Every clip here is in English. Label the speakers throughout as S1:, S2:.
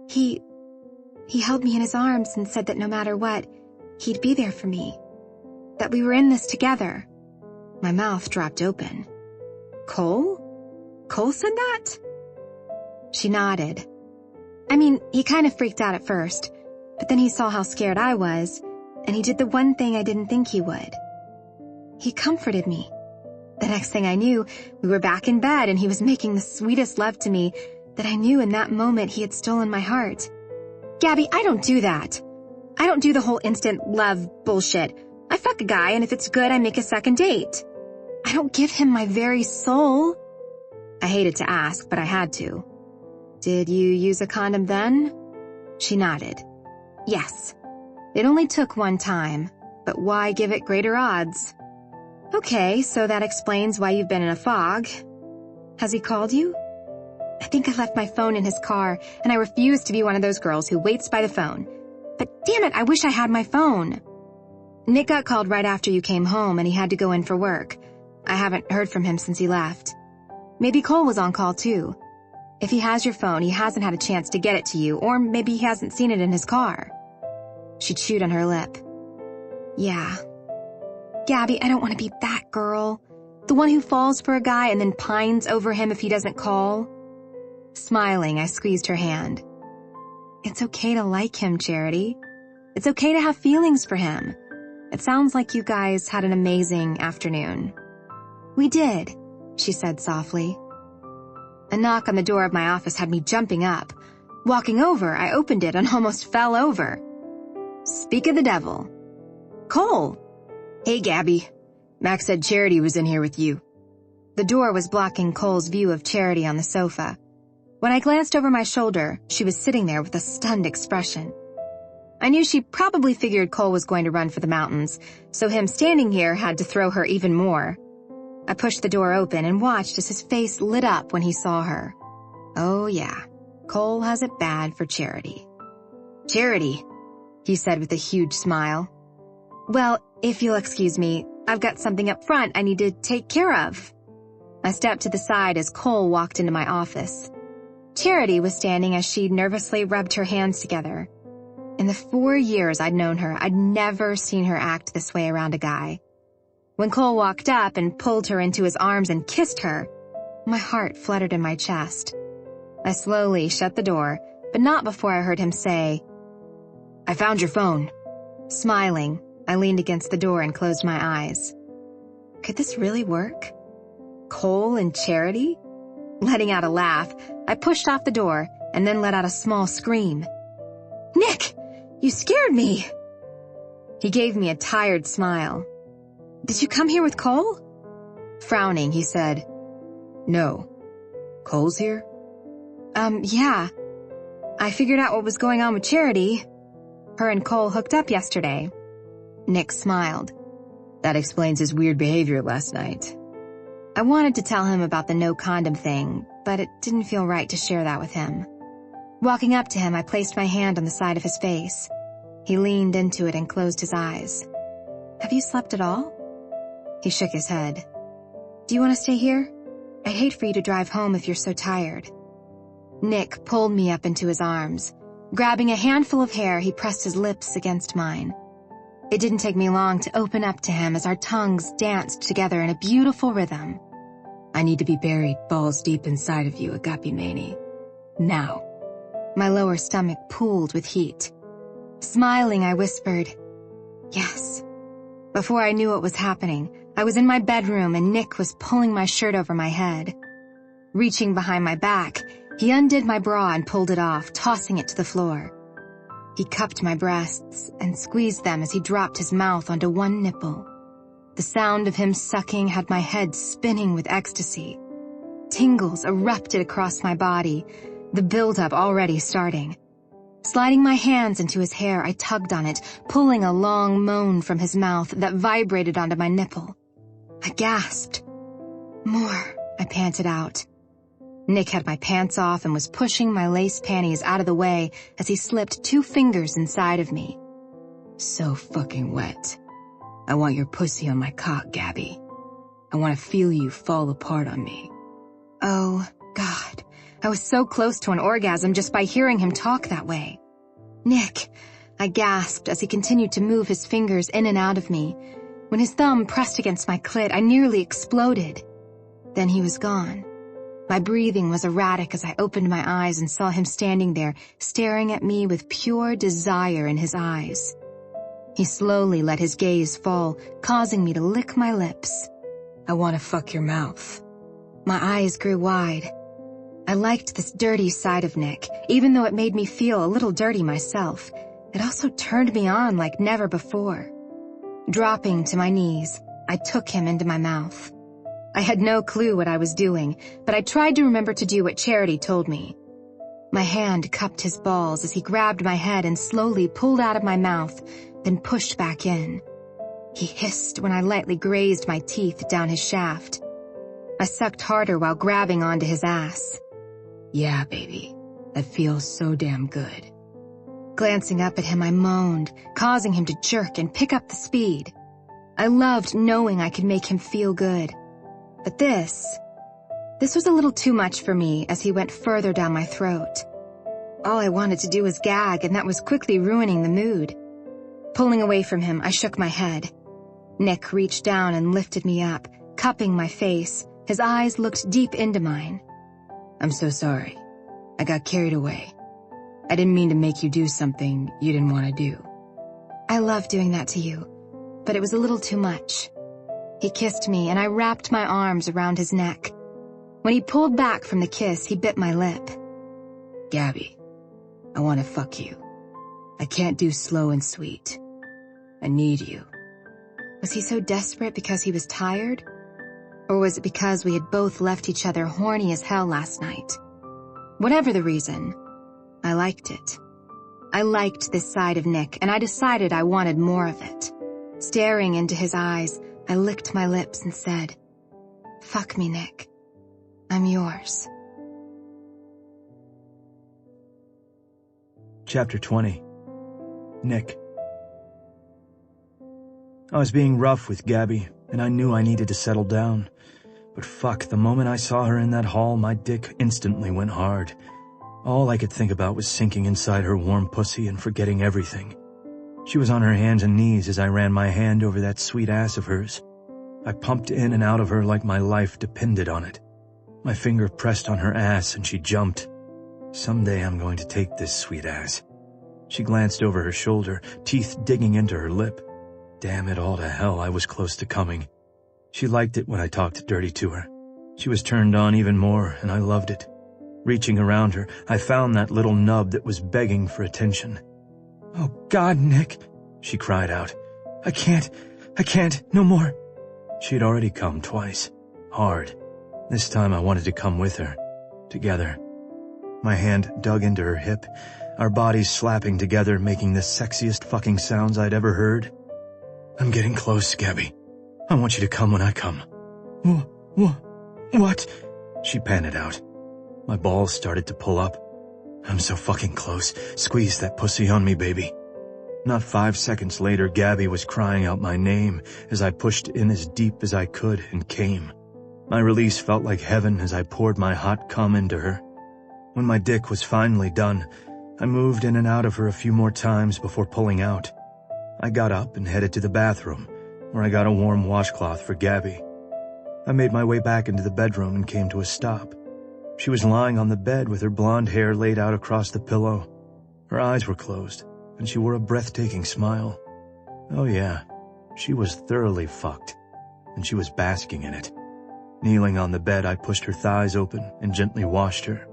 S1: He held me in his arms and said that no matter what, he'd be there for me. That we were in this together. My mouth dropped open. Cole? Cole said that? She nodded. I mean, he kind of freaked out at first, but then he saw how scared I was, and he did the one thing I didn't think he would. He comforted me. The next thing I knew, we were back in bed and he was making the sweetest love to me that I knew in that moment he had stolen my heart. Gabby, I don't do that. I don't do the whole instant love bullshit. I fuck a guy and if it's good, I make a second date. I don't give him my very soul. I hated to ask, but I had to. Did you use a condom then? She nodded. Yes. It only took one time, but why give it greater odds? Okay, so that explains why you've been in a fog. Has he called you? I think I left my phone in his car, and I refuse to be one of those girls who waits by the phone. But damn it, I wish I had my phone. Nick got called right after you came home, and he had to go in for work. I haven't heard from him since he left. Maybe Cole was on call too. If he has your phone, he hasn't had a chance to get it to you, or maybe he hasn't seen it in his car. She chewed on her lip. Yeah. Gabby, I don't want to be that girl. The one who falls for a guy and then pines over him if he doesn't call. Smiling, I squeezed her hand. It's okay to like him, Charity. It's okay to have feelings for him. It sounds like you guys had an amazing afternoon. We did, she said softly. A knock on the door of my office had me jumping up. Walking over, I opened it and almost fell over. Speak of the devil. Cole!
S2: Hey, Gabby. Max said Charity was in here with you.
S1: The door was blocking Cole's view of Charity on the sofa. When I glanced over my shoulder, she was sitting there with a stunned expression. I knew she probably figured Cole was going to run for the mountains, so him standing here had to throw her even more. I pushed the door open and watched as his face lit up when he saw her. Oh yeah, Cole has it bad for Charity.
S2: Charity, he said with a huge smile.
S1: Well, if you'll excuse me, I've got something up front I need to take care of. I stepped to the side as Cole walked into my office. Charity was standing as she nervously rubbed her hands together. In the 4 years I'd known her, I'd never seen her act this way around a guy. When Cole walked up and pulled her into his arms and kissed her, my heart fluttered in my chest. I slowly shut the door, but not before I heard him say,
S2: I found your phone.
S1: Smiling, I leaned against the door and closed my eyes. Could this really work? Cole and Charity? Letting out a laugh, I pushed off the door and then let out a small scream. Nick! You scared me! He gave me a tired smile. Did you come here with Cole? Frowning, he said,
S2: No. Cole's here?
S1: Yeah. I figured out what was going on with Charity. Her and Cole hooked up yesterday. Nick smiled.
S2: That explains his weird behavior last night.
S1: I wanted to tell him about the no condom thing, but it didn't feel right to share that with him. Walking up to him, I placed my hand on the side of his face. He leaned into it and closed his eyes. Have you slept at all? He shook his head. Do you want to stay here? I'd hate for you to drive home if you're so tired. Nick pulled me up into his arms. Grabbing a handful of hair, he pressed his lips against mine. It didn't take me long to open up to him as our tongues danced together in a beautiful rhythm.
S2: I need to be buried balls deep inside of you, Agape Maney. Now.
S1: My lower stomach pooled with heat. Smiling, I whispered, yes. Before I knew what was happening, I was in my bedroom and Nick was pulling my shirt over my head. Reaching behind my back, he undid my bra and pulled it off, tossing it to the floor. He cupped my breasts and squeezed them as he dropped his mouth onto one nipple. The sound of him sucking had my head spinning with ecstasy. Tingles erupted across my body, the buildup already starting. Sliding my hands into his hair, I tugged on it, pulling a long moan from his mouth that vibrated onto my nipple. I gasped. More, I panted out. Nick had my pants off and was pushing my lace panties out of the way as he slipped 2 fingers inside of me.
S2: So fucking wet. I want your pussy on my cock, Gabby. I want to feel you fall apart on me.
S1: Oh, God. I was so close to an orgasm just by hearing him talk that way. "Nick," I gasped as he continued to move his fingers in and out of me. When his thumb pressed against my clit, I nearly exploded. Then he was gone. My breathing was erratic as I opened my eyes and saw him standing there, staring at me with pure desire in his eyes. He slowly let his gaze fall, causing me to lick my lips.
S2: I want to fuck your mouth.
S1: My eyes grew wide. I liked this dirty side of Nick, even though it made me feel a little dirty myself. It also turned me on like never before. Dropping to my knees, I took him into my mouth. I had no clue what I was doing, but I tried to remember to do what Charity told me. My hand cupped his balls as he grabbed my head and slowly pulled out of my mouth, then pushed back in. He hissed when I lightly grazed my teeth down his shaft. I sucked harder while grabbing onto his ass.
S2: Yeah, baby. That feels so damn good.
S1: Glancing up at him, I moaned, causing him to jerk and pick up the speed. I loved knowing I could make him feel good. But this was a little too much for me as he went further down my throat. All I wanted to do was gag, and that was quickly ruining the mood. Pulling away from him, I shook my head. Nick reached down and lifted me up, cupping my face. His eyes looked deep into mine.
S2: I'm so sorry. I got carried away. I didn't mean to make you do something you didn't want to do.
S1: I love doing that to you, but it was a little too much. He kissed me, and I wrapped my arms around his neck. When he pulled back from the kiss, he bit my lip.
S2: Gabby, I want to fuck you. I can't do slow and sweet. I need you.
S1: Was he so desperate because he was tired? Or was it because we had both left each other horny as hell last night? Whatever the reason, I liked it. I liked this side of Nick, and I decided I wanted more of it. Staring into his eyes, I licked my lips and said, "Fuck me, Nick. I'm yours."
S3: Chapter 20. Nick. I was being rough with Gabby, and I knew I needed to settle down. But fuck, the moment I saw her in that hall, my dick instantly went hard. All I could think about was sinking inside her warm pussy and forgetting everything. She was on her hands and knees as I ran my hand over that sweet ass of hers. I pumped in and out of her like my life depended on it. My finger pressed on her ass and she jumped. Someday I'm going to take this sweet ass. She glanced over her shoulder, teeth digging into her lip. Damn it all to hell, I was close to coming. She liked it when I talked dirty to her. She was turned on even more, and I loved it. Reaching around her, I found that little nub that was begging for attention. "Oh God, Nick," she cried out. I can't, no more." She had already come twice. Hard. This time I wanted to come with her. Together. My hand dug into her hip, our bodies slapping together, making the sexiest fucking sounds I'd ever heard. "I'm getting close, Gabby. I want you to come when I come." What? She panted out. My balls started to pull up. "I'm so fucking close. Squeeze that pussy on me, baby." Not 5 seconds later, Gabby was crying out my name as I pushed in as deep as I could and came. My release felt like heaven as I poured my hot cum into her. When my dick was finally done, I moved in and out of her a few more times before pulling out. I got up and headed to the bathroom, where I got a warm washcloth for Gabby. I made my way back into the bedroom and came to a stop. She was lying on the bed with her blonde hair laid out across the pillow. Her eyes were closed, and she wore a breathtaking smile. Oh yeah, she was thoroughly fucked, and she was basking in it. Kneeling on the bed, I pushed her thighs open and gently washed her.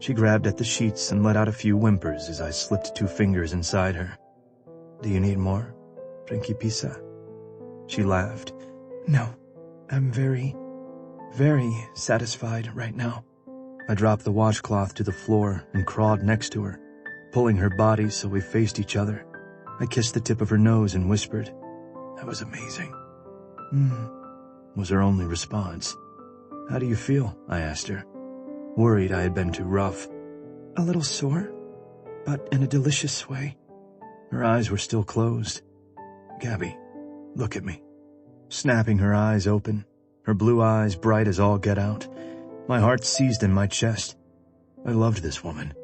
S3: She grabbed at the sheets and let out a few whimpers as I slipped 2 fingers inside her. "Do you need more, Principessa?" She laughed. "No, I'm very, very satisfied right now." I dropped the washcloth to the floor and crawled next to her, pulling her body so we faced each other. I kissed the tip of her nose and whispered, "That was amazing." Was her only response. "How do you feel?" I asked her, worried I had been too rough. "A little sore, but in a delicious way." Her eyes were still closed. "Gabby, look at me." Snapping her eyes open, her blue eyes bright as all get out, my heart seized in my chest. I loved this woman.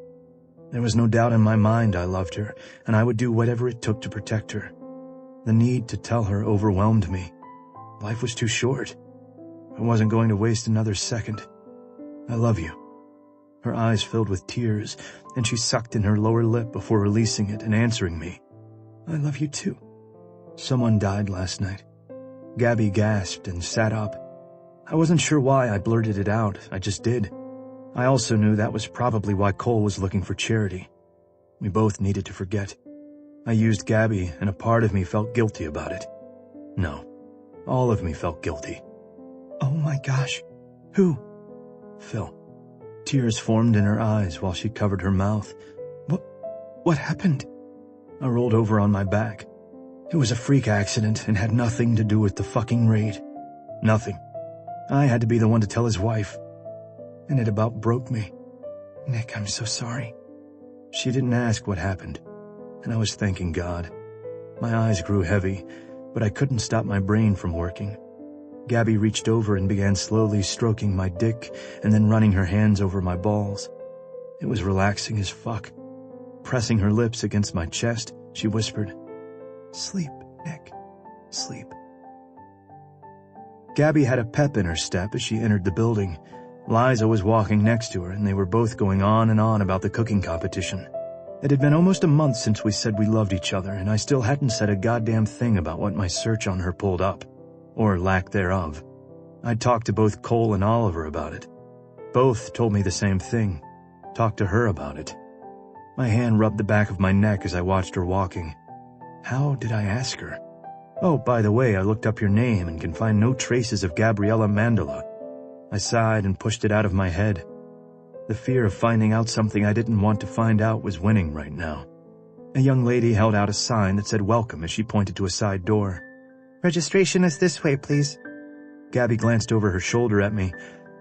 S3: There was no doubt in my mind I loved her, and I would do whatever it took to protect her. The need to tell her overwhelmed me. Life was too short. I wasn't going to waste another second. I love you. Her eyes filled with tears, and she sucked in her lower lip before releasing it and answering me. I love you too. Someone died last night. Gabby gasped and sat up. I wasn't sure why I blurted it out, I just did. I also knew that was probably why Cole was looking for charity. We both needed to forget. I used Gabby, and a part of me felt guilty about it. No, all of me felt guilty.
S2: Oh my gosh. Who?
S3: Phil. Tears formed in her eyes while she covered her mouth.
S2: What happened?
S3: I rolled over on my back. It was a freak accident and had nothing to do with the fucking raid. Nothing. I had to be the one to tell his wife. And it about broke me.
S2: Nick, I'm so sorry.
S3: She didn't ask what happened, and I was thanking God. My eyes grew heavy, but I couldn't stop my brain from working. Gabby reached over and began slowly stroking my dick and then running her hands over my balls. It was relaxing as fuck. Pressing her lips against my chest, she whispered,
S2: "Sleep, Nick. Sleep."
S3: Gabby had a pep in her step as she entered the building. Liza was walking next to her, and they were both going on and on about the cooking competition. It had been almost a month since we said we loved each other, and I still hadn't said a goddamn thing about what my search on her pulled up. Or lack thereof. I'd talked to both Cole and Oliver about it. Both told me the same thing. Talk to her about it. My hand rubbed the back of my neck as I watched her walking. How did I ask her? Oh, by the way, I looked up your name and can find no traces of Gabriella Mandela. I sighed and pushed it out of my head. The fear of finding out something I didn't want to find out was winning right now. A young lady held out a sign that said welcome as she pointed to a side door.
S2: "Registration is this way, please."
S3: Gabby glanced over her shoulder at me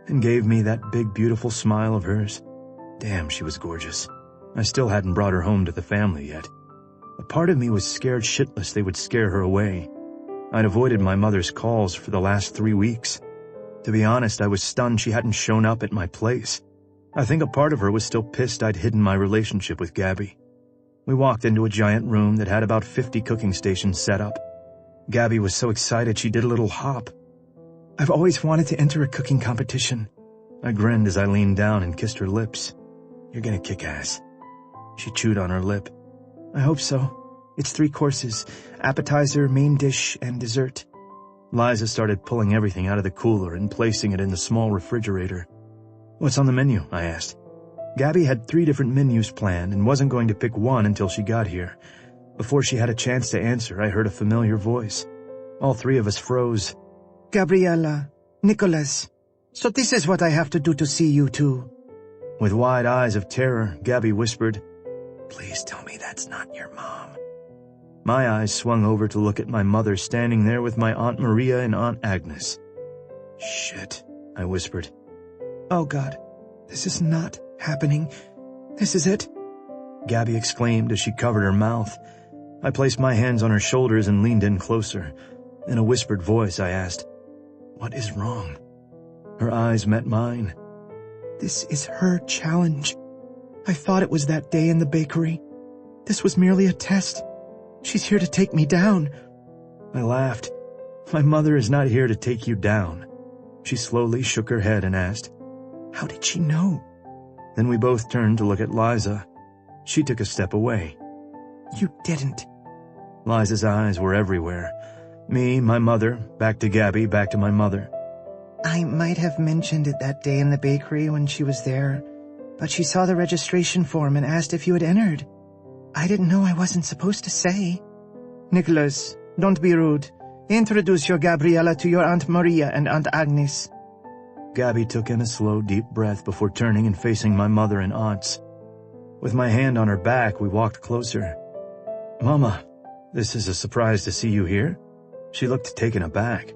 S3: and gave me that big, beautiful smile of hers. Damn, she was gorgeous. I still hadn't brought her home to the family yet. A part of me was scared shitless they would scare her away. I'd avoided my mother's calls for the last 3 weeks. To be honest, I was stunned she hadn't shown up at my place. I think a part of her was still pissed I'd hidden my relationship with Gabby. We walked into a giant room that had about 50 cooking stations set up. Gabby was so excited she did a little hop.
S2: "I've always wanted to enter a cooking competition."
S3: I grinned as I leaned down and kissed her lips. You're gonna kick ass. She chewed on her lip.
S2: "I hope so. It's 3 courses, appetizer, main dish, and dessert."
S3: Liza started pulling everything out of the cooler and placing it in the small refrigerator. What's on the menu? I asked. Gabby had 3 different menus planned and wasn't going to pick one until she got here. Before she had a chance to answer, I heard a familiar voice. All 3 of us froze.
S2: "Gabriella, Nicholas, so this is what I have to do to see you two."
S3: With wide eyes of terror, Gabby whispered, "Please tell me that's not your mom." My eyes swung over to look at my mother standing there with my Aunt Maria and Aunt Agnes. "Shit," I whispered.
S2: "Oh God, this is not happening. This is it?"
S3: Gabby exclaimed as she covered her mouth. I placed my hands on her shoulders and leaned in closer. In a whispered voice, I asked, "What is wrong?" Her eyes met mine.
S2: "This is her challenge. I thought it was that day in the bakery. This was merely a test. She's here to take me down."
S3: I laughed. "My mother is not here to take you down." She slowly shook her head and asked,
S2: "How did she know?"
S3: Then we both turned to look at Liza. She took a step away.
S2: "You didn't."
S3: Liza's eyes were everywhere. Me, my mother, back to Gabby, back to my mother.
S2: "I might have mentioned it that day in the bakery when she was there, but she saw the registration form and asked if you had entered. I didn't know I wasn't supposed to say." "Nicholas, don't be rude. Introduce your Gabriella to your Aunt Maria and Aunt Agnes."
S3: Gabby took in a slow, deep breath before turning and facing my mother and aunts. With my hand on her back, we walked closer. "Mama, this is a surprise to see you here." She looked taken aback.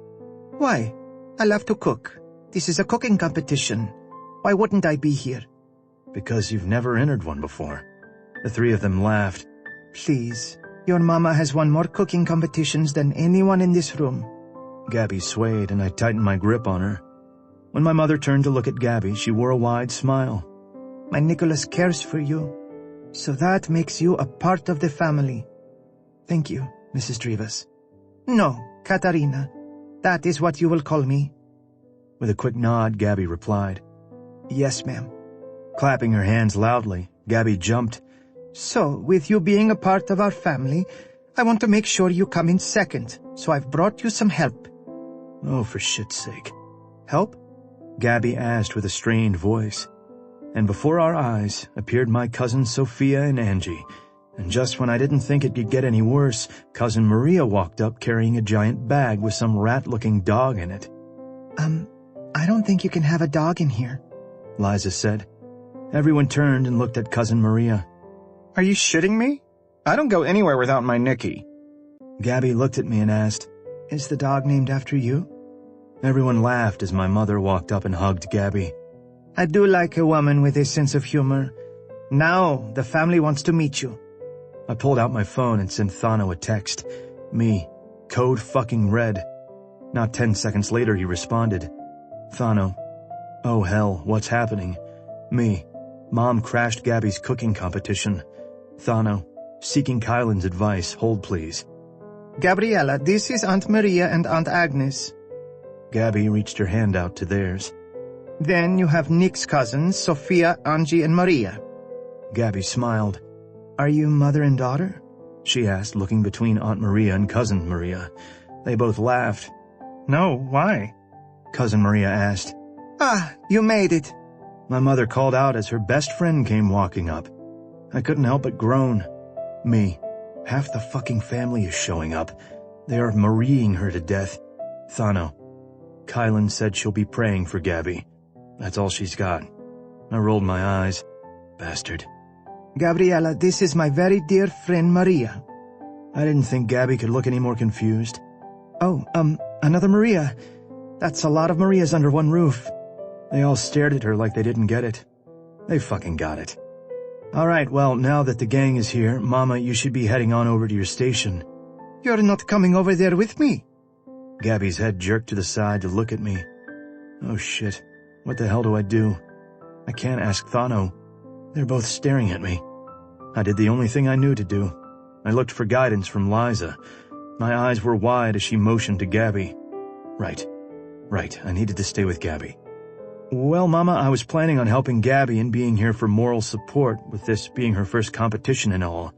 S2: "Why? I love to cook. This is a cooking competition. Why wouldn't I be here?"
S3: "Because you've never entered one before." The 3 of them laughed.
S2: "Please, your mama has won more cooking competitions than anyone in this room."
S3: Gabby swayed and I tightened my grip on her. When my mother turned to look at Gabby, she wore a wide smile.
S2: My Nicholas cares for you. So that makes you a part of the family. Thank you, Mrs. Drivas. No, Katarina. That is what you will call me.
S3: With a quick nod, Gabby replied.
S2: Yes, ma'am.
S3: Clapping her hands loudly, Gabby jumped.
S2: So, with you being a part of our family, I want to make sure you come in second, so I've brought you some help.
S3: Oh, for shit's sake.
S2: Help?
S3: Gabby asked with a strained voice. And before our eyes appeared my cousins Sophia and Angie, and just when I didn't think it could get any worse, Cousin Maria walked up carrying a giant bag with some rat-looking dog in it.
S2: I don't think you can have a dog in here,
S3: Liza said. Everyone turned and looked at Cousin Maria.
S4: Are you shitting me? I don't go anywhere without my Nicky.
S3: Gabby looked at me and asked,
S2: Is the dog named after you?
S3: Everyone laughed as my mother walked up and hugged Gabby.
S2: I do like a woman with a sense of humor. Now, the family wants to meet you.
S3: I pulled out my phone and sent Thano a text. Me, code fucking red. Not 10 seconds later he responded. Thano, oh hell, what's happening? Me, Mom crashed Gabby's cooking competition. Thano, seeking Kylan's advice, hold please.
S2: Gabriella, this is Aunt Maria and Aunt Agnes.
S3: Gabby reached her hand out to theirs.
S2: Then you have Nick's cousins, Sophia, Angie, and Maria.
S3: Gabby smiled.
S2: Are you mother and daughter?
S3: She asked, looking between Aunt Maria and Cousin Maria. They both laughed.
S4: No, why?
S3: Cousin Maria asked.
S2: Ah, you made it.
S3: My mother called out as her best friend came walking up. I couldn't help but groan. Me, half the fucking family is showing up. They are Marieing her to death. Thano, Kylan said she'll be praying for Gabby. That's all she's got. I rolled my eyes. Bastard.
S2: Gabriella, this is my very dear friend Maria.
S3: I didn't think Gabby could look any more confused.
S2: Oh, another Maria. That's a lot of Marias under one roof.
S3: They all stared at her like they didn't get it. They fucking got it. All right, well, now that the gang is here, Mama, you should be heading on over to your station.
S2: You're not coming over there with me.
S3: Gabby's head jerked to the side to look at me. Oh shit, what the hell do I do? I can't ask Thano. They're both staring at me. I did the only thing I knew to do. I looked for guidance from Liza. My eyes were wide as she motioned to Gabby. Right, I needed to stay with Gabby. Well, Mama, I was planning on helping Gabby and being here for moral support, with this being her first competition and all.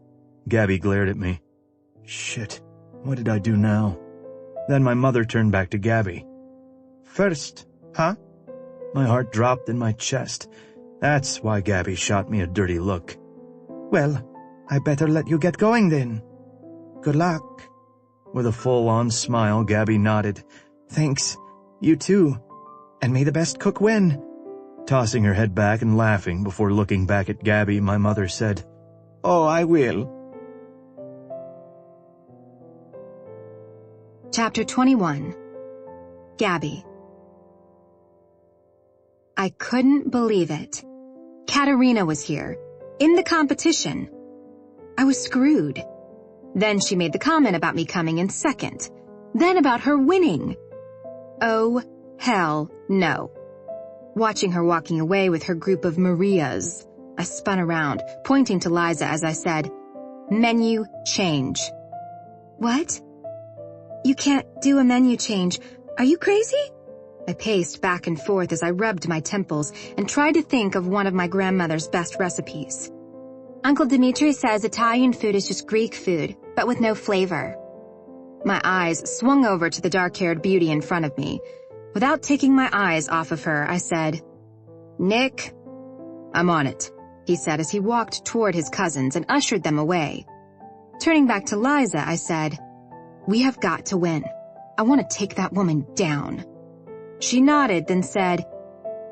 S3: Gabby glared at me. Shit, what did I do now? Then my mother turned back to Gabby.
S2: First, huh?
S3: My heart dropped in my chest. That's why Gabby shot me a dirty look.
S2: Well, I better let you get going then. Good luck.
S3: With a full-on smile, Gabby nodded.
S2: Thanks. You too. And may the best cook win.
S3: Tossing her head back and laughing before looking back at Gabby, my mother said,
S2: Oh, I will.
S1: Chapter 21. Gabby. I couldn't believe it. Katerina was here, in the competition. I was screwed. Then she made the comment about me coming in second. Then about her winning. Oh, hell no. Watching her walking away with her group of Marias, I spun around, pointing to Liza as I said, Menu change. What? You can't do a menu change. Are you crazy? I paced back and forth as I rubbed my temples and tried to think of one of my grandmother's best recipes. Uncle Dimitri says Italian food is just Greek food, but with no flavor. My eyes swung over to the dark-haired beauty in front of me. Without taking my eyes off of her, I said, Nick, I'm on it, he said as he walked toward his cousins and ushered them away. Turning back to Liza, I said, We have got to win. I want to take that woman down. She nodded, then said,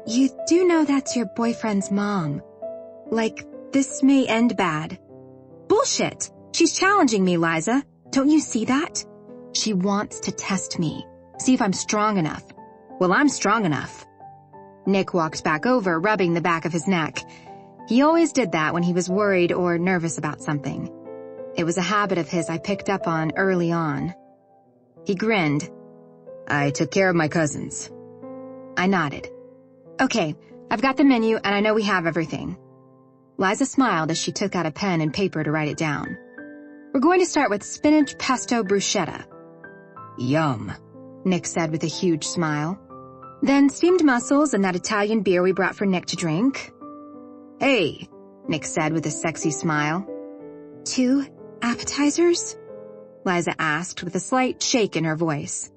S1: You do know that's your boyfriend's mom. Like, this may end bad. Bullshit! She's challenging me, Liza. Don't you see that? She wants to test me, see if I'm strong enough. Well, I'm strong enough. Nick walked back over, rubbing the back of his neck. He always did that when he was worried or nervous about something. It was a habit of his I picked up on early on. He grinned. I took care of my cousins. I nodded. Okay, I've got the menu and I know we have everything. Liza smiled as she took out a pen and paper to write it down. We're going to start with spinach pesto bruschetta. Yum, Nick said with a huge smile. Then steamed mussels and that Italian beer we brought for Nick to drink. Hey, Nick said with a sexy smile. 2 appetizers? Liza asked with a slight shake in her voice.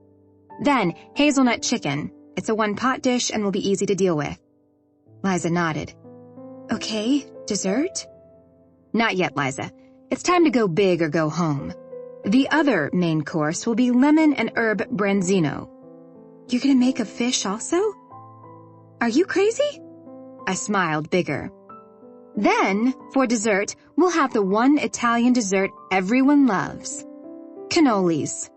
S1: Then hazelnut chicken. It's a 1-pot dish and will be easy to deal with. Liza nodded. Okay, dessert? Not yet, Liza. It's time to go big or go home. The other main course will be lemon and herb branzino. You're gonna make a fish also? Are you crazy? I smiled bigger. Then, for dessert, we'll have the one Italian dessert everyone loves. Cannolis.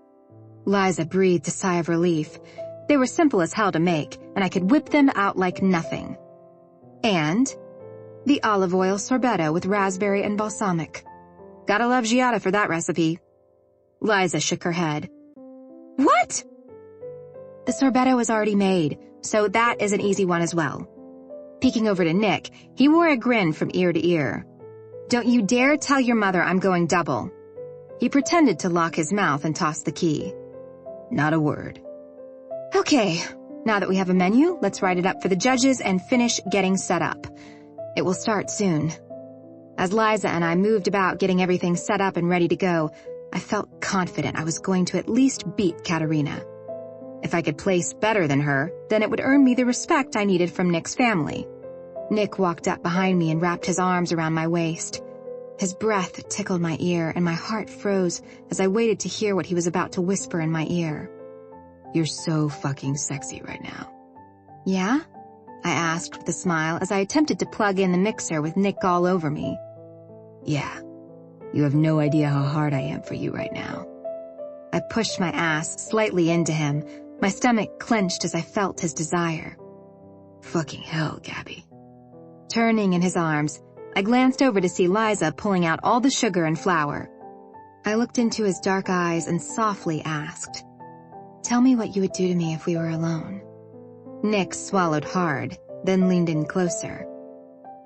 S1: Liza breathed a sigh of relief. They were simple as hell to make, and I could whip them out like nothing. And the olive oil sorbetto with raspberry and balsamic. Gotta love Giada for that recipe. Liza shook her head. What? The sorbetto is already made, so that is an easy one as well. Peeking over to Nick, he wore a grin from ear to ear. Don't you dare tell your mother I'm going double. He pretended to lock his mouth and toss the key. Not a word. Okay, now that we have a menu, let's write it up for the judges and finish getting set up. It will start soon. As Liza and I moved about getting everything set up and ready to go, I felt confident I was going to at least beat Katerina. If I could place better than her, then it would earn me the respect I needed from Nick's family. Nick walked up behind me and wrapped his arms around my waist. His breath tickled my ear and my heart froze as I waited to hear what he was about to whisper in my ear. You're so fucking sexy right now. Yeah? I asked with a smile as I attempted to plug in the mixer with Nick all over me. Yeah. You have no idea how hard I am for you right now. I pushed my ass slightly into him, my stomach clenched as I felt his desire. Fucking hell, Gabby. Turning in his arms, I glanced over to see Liza pulling out all the sugar and flour. I looked into his dark eyes and softly asked, Tell me what you would do to me if we were alone. Nick swallowed hard, then leaned in closer.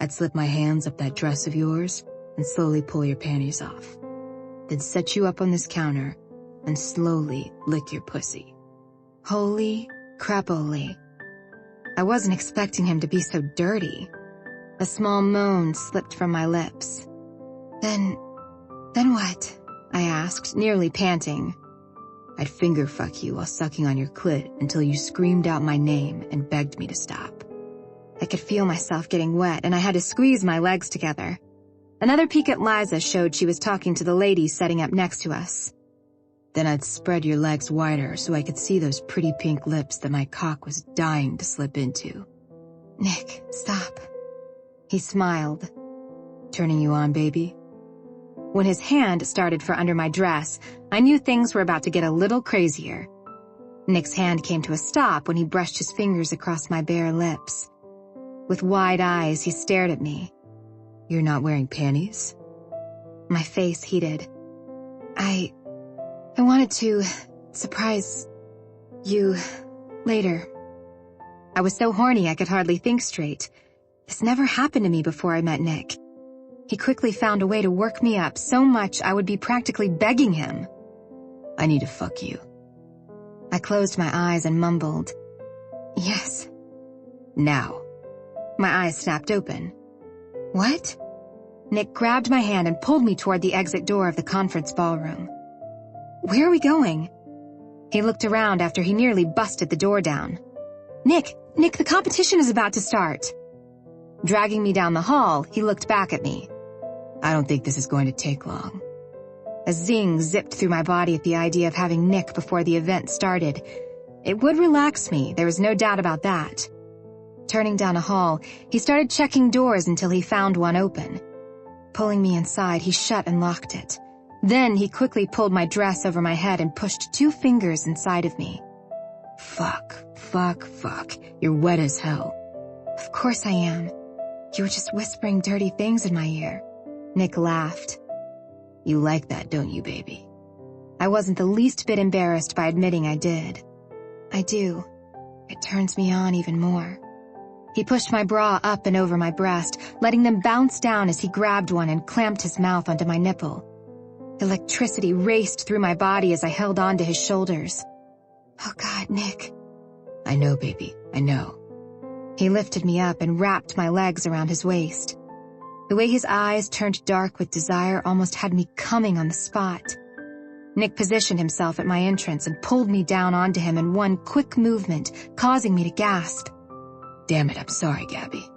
S1: I'd slip my hands up that dress of yours and slowly pull your panties off. Then set you up on this counter and slowly lick your pussy. Holy crapoly. I wasn't expecting him to be so dirty. A small moan slipped from my lips. Then what? I asked, nearly panting. I'd finger fuck you while sucking on your clit until you screamed out my name and begged me to stop. I could feel myself getting wet and I had to squeeze my legs together. Another peek at Liza showed she was talking to the lady setting up next to us. Then I'd spread your legs wider so I could see those pretty pink lips that my cock was dying to slip into. Nick, stop. He smiled. Turning you on, baby? When his hand started for under my dress, I knew things were about to get a little crazier. Nick's hand came to a stop when he brushed his fingers across my bare lips. With wide eyes, he stared at me. You're not wearing panties? My face heated. I wanted to surprise you later. I was so horny I could hardly think straight. This never happened to me before I met Nick. He quickly found a way to work me up so much I would be practically begging him. I need to fuck you. I closed my eyes and mumbled, Yes. Now. My eyes snapped open. What? Nick grabbed my hand and pulled me toward the exit door of the conference ballroom. Where are we going? He looked around after he nearly busted the door down. Nick, the competition is about to start. Dragging me down the hall, he looked back at me. I don't think this is going to take long. A zing zipped through my body at the idea of having Nick before the event started. It would relax me, there was no doubt about that. Turning down a hall, he started checking doors until he found one open. Pulling me inside, he shut and locked it. Then he quickly pulled my dress over my head and pushed 2 fingers inside of me. Fuck. You're wet as hell. Of course I am. You were just whispering dirty things in my ear. Nick laughed. You like that, don't you, baby? I wasn't the least bit embarrassed by admitting I did. I do. It turns me on even more. He pushed my bra up and over my breast, letting them bounce down as he grabbed one and clamped his mouth onto my nipple. Electricity raced through my body as I held on to his shoulders. Oh God, Nick.
S2: I know, baby, I know.
S1: He lifted me up and wrapped my legs around his waist. The way his eyes turned dark with desire almost had me coming on the spot. Nick positioned himself at my entrance and pulled me down onto him in one quick movement, causing me to gasp.
S2: Damn it, I'm sorry, Gabby.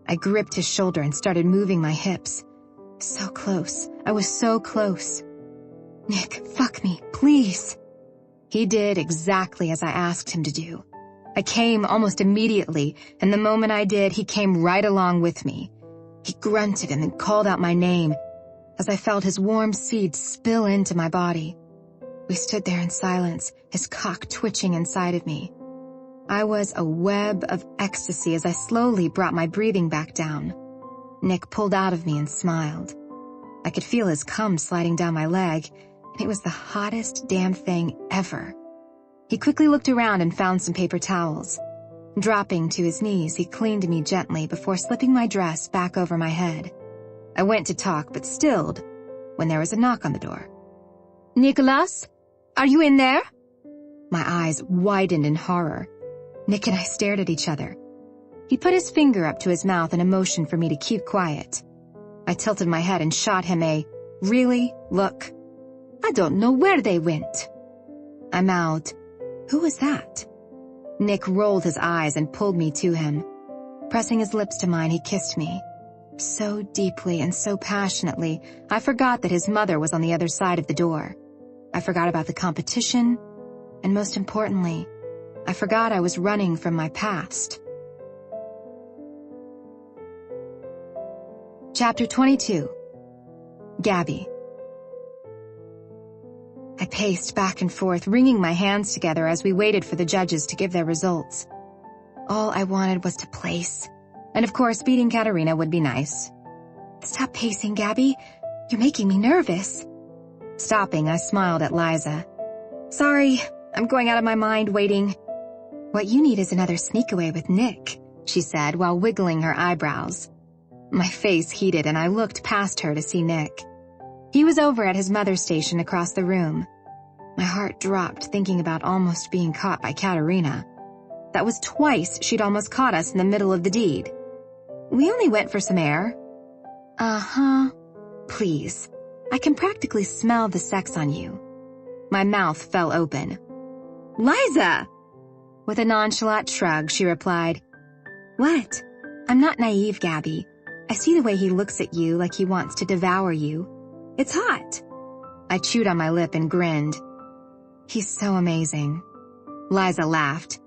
S1: I gripped his shoulder and started moving my hips. So close. I was so close. Nick, fuck me, please. He did exactly as I asked him to do. I came almost immediately, and the moment I did, he came right along with me. He grunted and then called out my name as I felt his warm seed spill into my body. We stood there in silence, his cock twitching inside of me. I was a web of ecstasy as I slowly brought my breathing back down. Nick pulled out of me and smiled. I could feel his cum sliding down my leg, and it was the hottest damn thing ever. He quickly looked around and found some paper towels. Dropping to his knees, he cleaned me gently before slipping my dress back over my head. I went to talk, but stilled, when there was a knock on the door.
S5: Nicholas? Are you in there?
S1: My eyes widened in horror. Nick and I stared at each other. He put his finger up to his mouth in a motion for me to keep quiet. I tilted my head and shot him a, "Really? Look."
S5: I don't know where they went.
S1: I mouthed, "Who was that?" Nick rolled his eyes and pulled me to him. Pressing his lips to mine, he kissed me. So deeply and so passionately, I forgot that his mother was on the other side of the door. I forgot about the competition, and most importantly, I forgot I was running from my past. Chapter 22. Gabby. I paced back and forth, wringing my hands together as we waited for the judges to give their results. All I wanted was to place. And of course, beating Katerina would be nice.
S5: Stop pacing, Gabby. You're making me nervous.
S1: Stopping, I smiled at Liza. Sorry, I'm going out of my mind waiting. What you need is another sneak away with Nick, she said while wiggling her eyebrows. My face heated and I looked past her to see Nick. He was over at his mother's station across the room. My heart dropped thinking about almost being caught by Katerina. That was twice she'd almost caught us in the middle of the deed. We only went for some air. Uh-huh. Please. I can practically smell the sex on you. My mouth fell open. Liza! With a nonchalant shrug, she replied, What? I'm not naive, Gabby. I see the way he looks at you like he wants to devour you. It's hot. I chewed on my lip and grinned. He's so amazing. Liza laughed.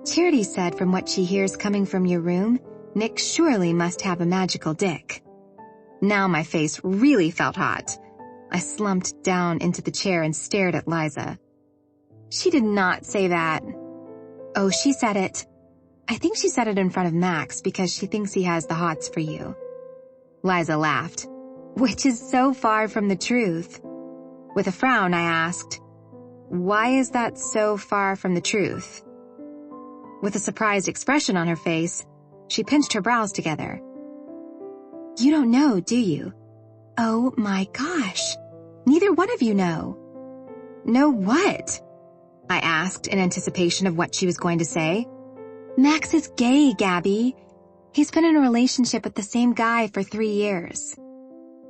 S1: Charity said from what she hears coming from your room, Nick surely must have a magical dick. Now my face really felt hot. I slumped down into the chair and stared at Liza. She did not say that. Oh, she said it. I think she said it in front of Max because she thinks he has the hots for you. Liza laughed, which is so far from the truth. With a frown, I asked, Why is that so far from the truth? With a surprised expression on her face, she pinched her brows together. You don't know, do you? Oh my gosh. Neither one of you know. Know what? I asked in anticipation of what she was going to say. Max is gay, Gabby. He's been in a relationship with the same guy for 3 years.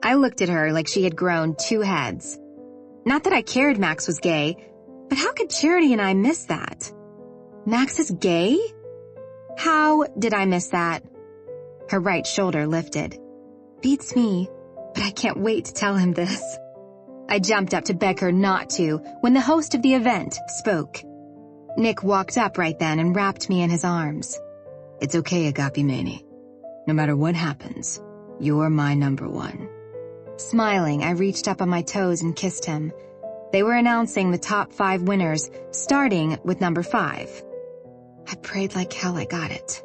S1: I looked at her like she had grown 2 heads. Not that I cared Max was gay, but how could Charity and I miss that? Max is gay? How did I miss that? Her right shoulder lifted. Beats me, but I can't wait to tell him this. I jumped up to beg her not to when the host of the event spoke. Nick walked up right then and wrapped me in his arms.
S2: It's okay, Agape Mani. No matter what happens, you're my number one.
S1: Smiling, I reached up on my toes and kissed him. They were announcing the top 5 winners, starting with number 5. I prayed like hell I got it.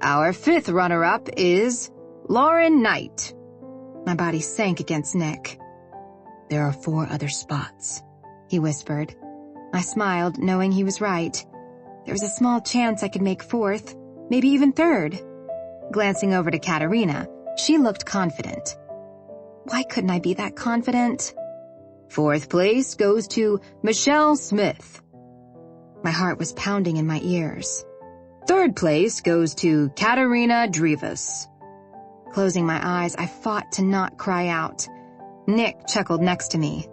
S1: Our 5th runner-up is Lauren Knight. My body sank against Nick.
S2: There are 4 other spots,
S1: he whispered. I smiled, knowing he was right. There was a small chance I could make 4th, maybe even third. Glancing over to Katerina, she looked confident. Why couldn't I be that confident? Fourth place goes to Michelle Smith. My heart was pounding in my ears. Third place goes to Katerina Drivas. Closing my eyes, I fought to not cry out. Nick chuckled next to me.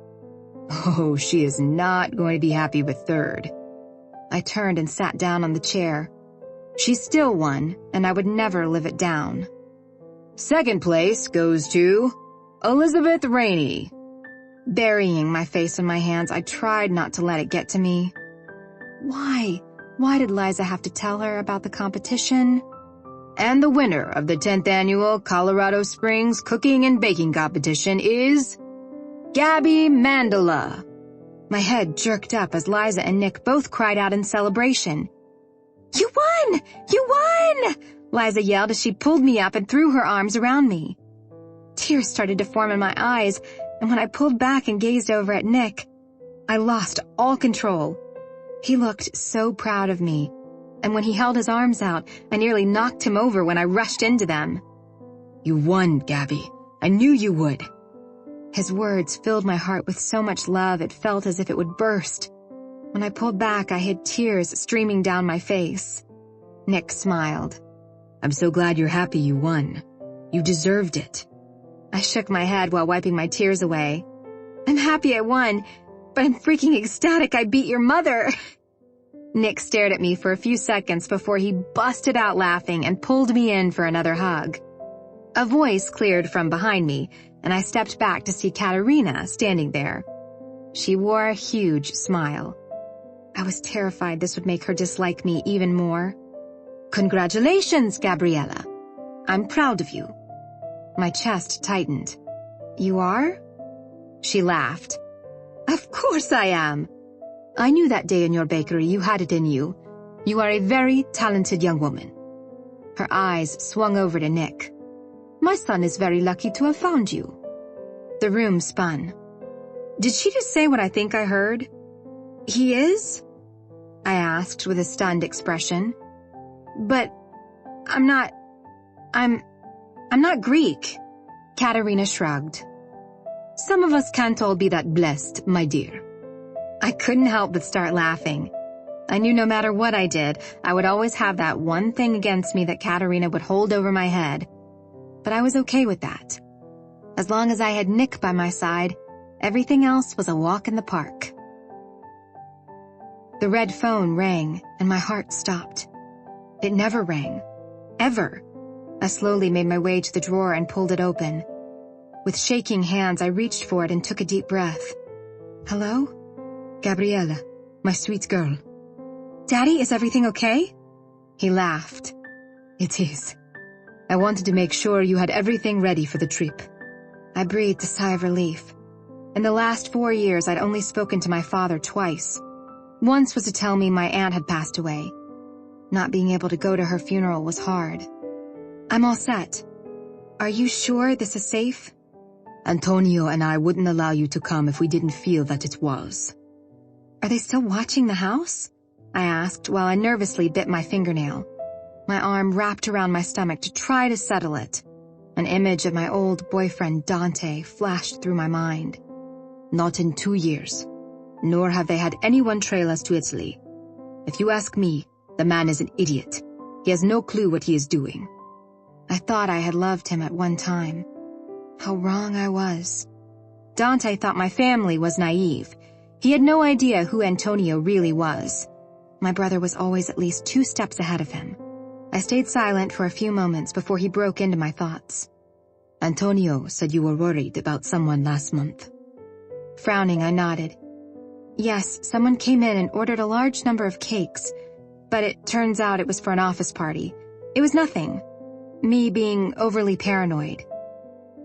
S1: Oh, she is not going to be happy with third. I turned and sat down on the chair. She still won, and I would never live it down. Second place goes to Elizabeth Rainey. Burying my face in my hands, I tried not to let it get to me. Why? Why did Liza have to tell her about the competition? And the winner of the 10th annual Colorado Springs Cooking and Baking Competition is Gabby Mandela. My head jerked up as Liza and Nick both cried out in celebration. You won! You won! Liza yelled as she pulled me up and threw her arms around me. Tears started to form in my eyes, and when I pulled back and gazed over at Nick, I lost all control. He looked so proud of me, and when he held his arms out, I nearly knocked him over when I rushed into them. You won, Gabby. I knew you would. His words filled my heart with so much love it felt as if it would burst. When I pulled back, I had tears streaming down my face. Nick smiled. I'm so glad you're happy you won. You deserved it. I shook my head while wiping my tears away. I'm happy I won, but I'm freaking ecstatic I beat your mother. Nick stared at me for a few seconds before he busted out laughing and pulled me in for another hug. A voice cleared from behind me, and I stepped back to see Katerina standing there. She wore a huge smile. I was terrified this would make her dislike me even more. Congratulations, Gabriella. I'm proud of you. My chest tightened. You are? She laughed. Of course I am. I knew that day in your bakery you had it in you. You are a very talented young woman. Her eyes swung over to Nick. My son is very lucky to have found you. The room spun. Did she just say what I think I heard? He is? I asked with a stunned expression. But I'm not Greek. Katerina shrugged. Some of us can't all be that blessed, my dear. I couldn't help but start laughing. I knew no matter what I did, I would always have that one thing against me that Katerina would hold over my head. But I was okay with that. As long as I had Nick by my side, everything else was a walk in the park. The red phone rang, and my heart stopped. It never rang. Ever. I slowly made my way to the drawer and pulled it open. With shaking hands, I reached for it and took a deep breath. Hello? Gabriella, my sweet girl. Daddy, is everything okay? He laughed. It is. I wanted to make sure you had everything ready for the trip. I breathed a sigh of relief. In the last 4 years, I'd only spoken to my father twice. Once was to tell me my aunt had passed away. Not being able to go to her funeral was hard. I'm all set. Are you sure this is safe? Antonio and I wouldn't allow you to come if we didn't feel that it was. Are they still watching the house? I asked while I nervously bit my fingernail. My arm wrapped around my stomach to try to settle it. An image of my old boyfriend Dante flashed through my mind. Not in 2 years. Nor have they had anyone trail us to Italy. If you ask me, the man is an idiot. He has no clue what he is doing. I thought I had loved him at one time. How wrong I was. Dante thought my family was naive. He had no idea who Antonio really was. My brother was always at least 2 steps ahead of him. I stayed silent for a few moments before he broke into my thoughts. Antonio said you were worried about someone last month. Frowning, I nodded. Yes, someone came in and ordered a large number of cakes, but it turns out it was for an office party. It was nothing. Me being overly paranoid.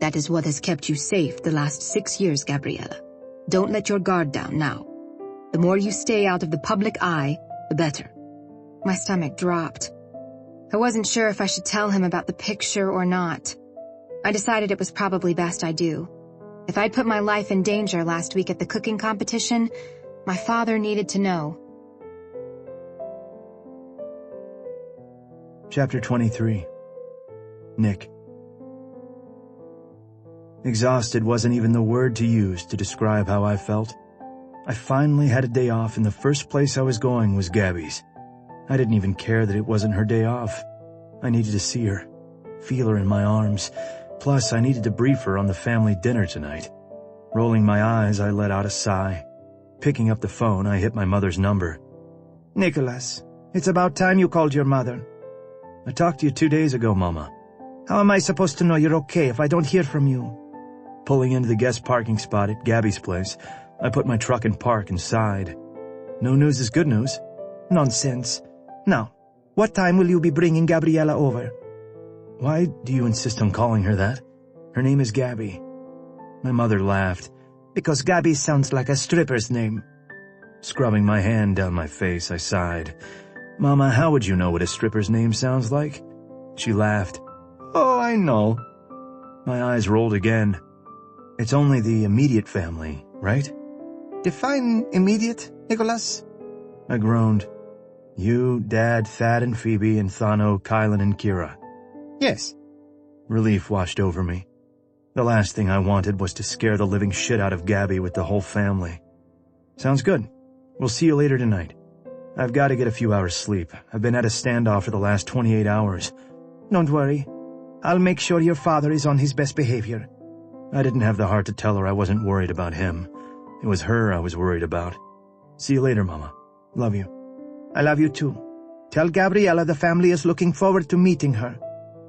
S1: That is what has kept you safe the last 6 years, Gabriella. Don't let your guard down now. The more you stay out of the public eye, the better. My stomach dropped. I wasn't sure if I should tell him about the picture or not. I decided it was probably best I do. If I'd put my life in danger last week at the cooking competition, my father needed to know.
S3: Chapter 23. Nick. Exhausted wasn't even the word to use to describe how I felt. I finally had a day off, and the first place I was going was Gabby's. I didn't even care that it wasn't her day off. I needed to see her, feel her in my arms. Plus, I needed to brief her on the family dinner tonight. Rolling my eyes, I let out a sigh. Picking up the phone, I hit my mother's number.
S2: Nicholas, it's about time you called your mother.
S3: I talked to you 2 days ago, Mama.
S2: How am I supposed to know you're okay if I don't hear from you?
S3: Pulling into the guest parking spot at Gabby's place, I put my truck in park and sighed. No news is good news.
S2: Nonsense. Now, what time will you be bringing Gabriella over?
S3: Why do you insist on calling her that? Her name is Gabby. My mother laughed.
S2: Because Gabby sounds like a stripper's name.
S3: Scrubbing my hand down my face, I sighed. Mama, how would you know what a stripper's name sounds like? She laughed.
S4: Oh, I know.
S3: My eyes rolled again. It's only the immediate family, right?
S2: Define immediate, Nicholas.
S3: I groaned. You, Dad, Thad and Phoebe, and Thano, Kylan and Kira.
S2: Yes.
S3: Relief washed over me. The last thing I wanted was to scare the living shit out of Gabby with the whole family. Sounds good. We'll see you later tonight. I've got to get a few hours sleep. I've been at a standoff for the last 28 hours.
S2: Don't worry. I'll make sure your father is on his best behavior.
S3: I didn't have the heart to tell her I wasn't worried about him. It was her I was worried about. See you later, Mama. Love you.
S2: I love you too. Tell Gabriella the family is looking forward to meeting her.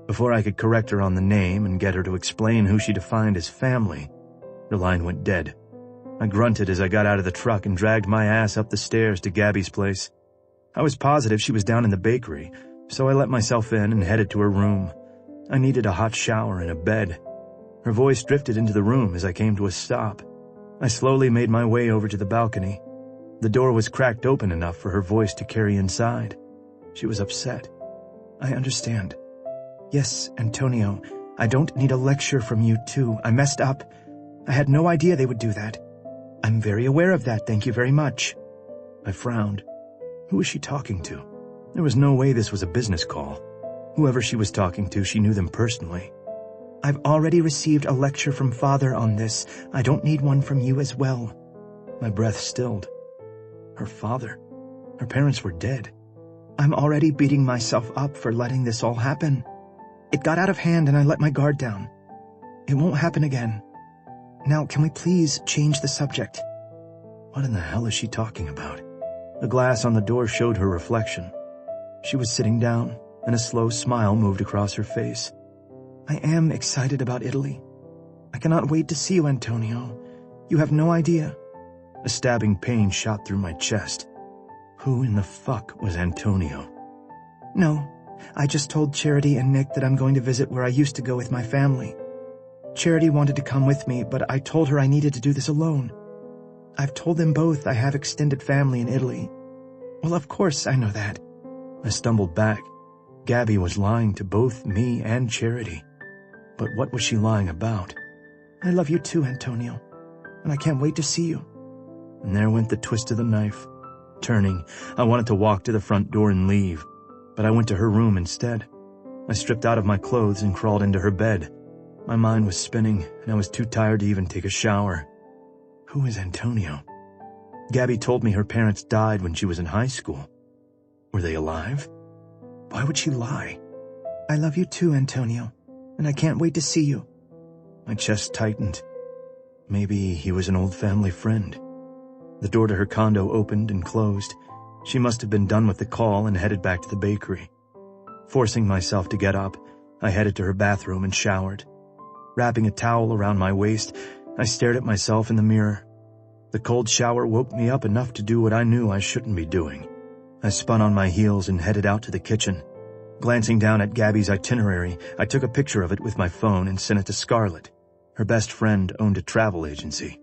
S3: Before I could correct her on the name and get her to explain who she defined as family, the line went dead. I grunted as I got out of the truck and dragged my ass up the stairs to Gabby's place. I was positive she was down in the bakery, so I let myself in and headed to her room. I needed a hot shower and a bed. Her voice drifted into the room as I came to a stop. I slowly made my way over to the balcony. The door was cracked open enough for her voice to carry inside. She was upset.
S2: I understand. Yes, Antonio, I don't need a lecture from you too. I messed up. I had no idea they would do that. I'm very aware of that, thank you very much.
S3: I frowned. Who was she talking to? There was no way this was a business call. Whoever she was talking to, she knew them personally.
S2: I've already received a lecture from Father on this. I don't need one from you as well.
S3: My breath stilled. Her father. Her parents were dead.
S2: I'm already beating myself up for letting this all happen. It got out of hand and I let my guard down. It won't happen again. Now, can we please change the subject?
S3: What in the hell is she talking about? The glass on the door showed her reflection. She was sitting down, and a slow smile moved across her face.
S2: I am excited about Italy. I cannot wait to see you, Antonio. You have no idea.
S3: A stabbing pain shot through my chest. Who in the fuck was Antonio?
S2: No, I just told Charity and Nick that I'm going to visit where I used to go with my family. Charity wanted to come with me, but I told her I needed to do this alone. I've told them both I have extended family in Italy. Well, of course I know that.
S3: I stumbled back. Gabby was lying to both me and Charity. But what was she lying about?
S2: I love you too, Antonio, and I can't wait to see you.
S3: And there went the twist of the knife. Turning, I wanted to walk to the front door and leave, but I went to her room instead. I stripped out of my clothes and crawled into her bed. My mind was spinning, and I was too tired to even take a shower. Who is Antonio? Gabby told me her parents died when she was in high school. Were they alive? Why would she lie?
S2: I love you too, Antonio, and I can't wait to see you.
S3: My chest tightened. Maybe he was an old family friend. The door to her condo opened and closed. She must have been done with the call and headed back to the bakery. Forcing myself to get up, I headed to her bathroom and showered. Wrapping a towel around my waist, I stared at myself in the mirror. The cold shower woke me up enough to do what I knew I shouldn't be doing. I spun on my heels and headed out to the kitchen. Glancing down at Gabby's itinerary, I took a picture of it with my phone and sent it to Scarlett. Her best friend owned a travel agency.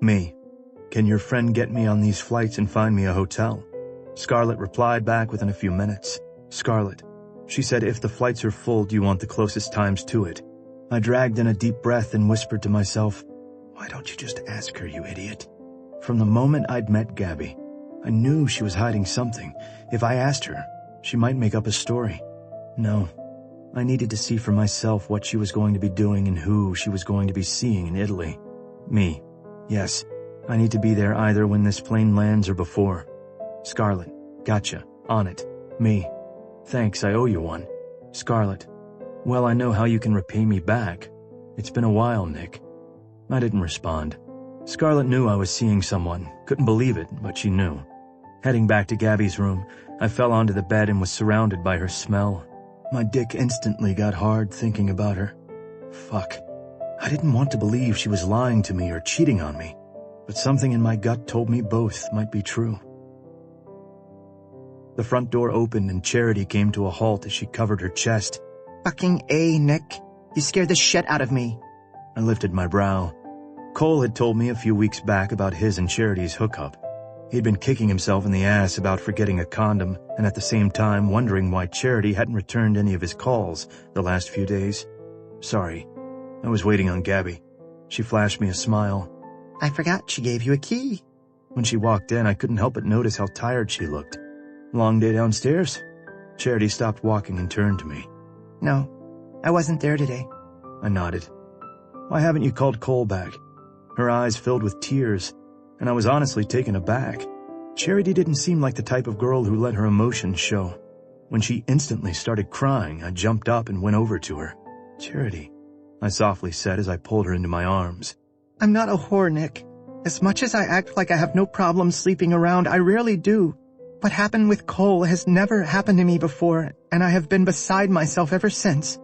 S3: Me, can your friend get me on these flights and find me a hotel? Scarlett replied back within a few minutes. Scarlett, she said, if the flights are full, do you want the closest times to it? I dragged in a deep breath and whispered to myself, why don't you just ask her, you idiot? From the moment I'd met Gabby, I knew she was hiding something. If I asked her, she might make up a story. No. I needed to see for myself what she was going to be doing and who she was going to be seeing in Italy. Me. Yes. I need to be there either when this plane lands or before. Scarlett. Gotcha. On it. Me. Thanks, I owe you one. Scarlett. Well, I know how you can repay me back. It's been a while, Nick. I didn't respond. Scarlett knew I was seeing someone. Couldn't believe it, but she knew. Heading back to Gabby's room, I fell onto the bed and was surrounded by her smell. My dick instantly got hard thinking about her. Fuck. I didn't want to believe she was lying to me or cheating on me, but something in my gut told me both might be true. The front door opened and Charity came to a halt as she covered her chest.
S2: Fucking A, Nick. You scared the shit out of me.
S3: I lifted my brow. Cole had told me a few weeks back about his and Charity's hookup. He'd been kicking himself in the ass about forgetting a condom and at the same time wondering why Charity hadn't returned any of his calls the last few days. Sorry. I was waiting on Gabby. She flashed me a smile.
S2: I forgot she gave you a key.
S3: When she walked in, I couldn't help but notice how tired she looked. Long day downstairs? Charity stopped walking and turned to me.
S2: No, I wasn't there today.
S3: I nodded. Why haven't you called Cole back? Her eyes filled with tears, and I was honestly taken aback. Charity didn't seem like the type of girl who let her emotions show. When she instantly started crying, I jumped up and went over to her. Charity, I softly said as I pulled her into my arms.
S2: I'm not a whore, Nick. As much as I act like I have no problem sleeping around, I rarely do. What happened with Cole has never happened to me before, and I have been beside myself ever since.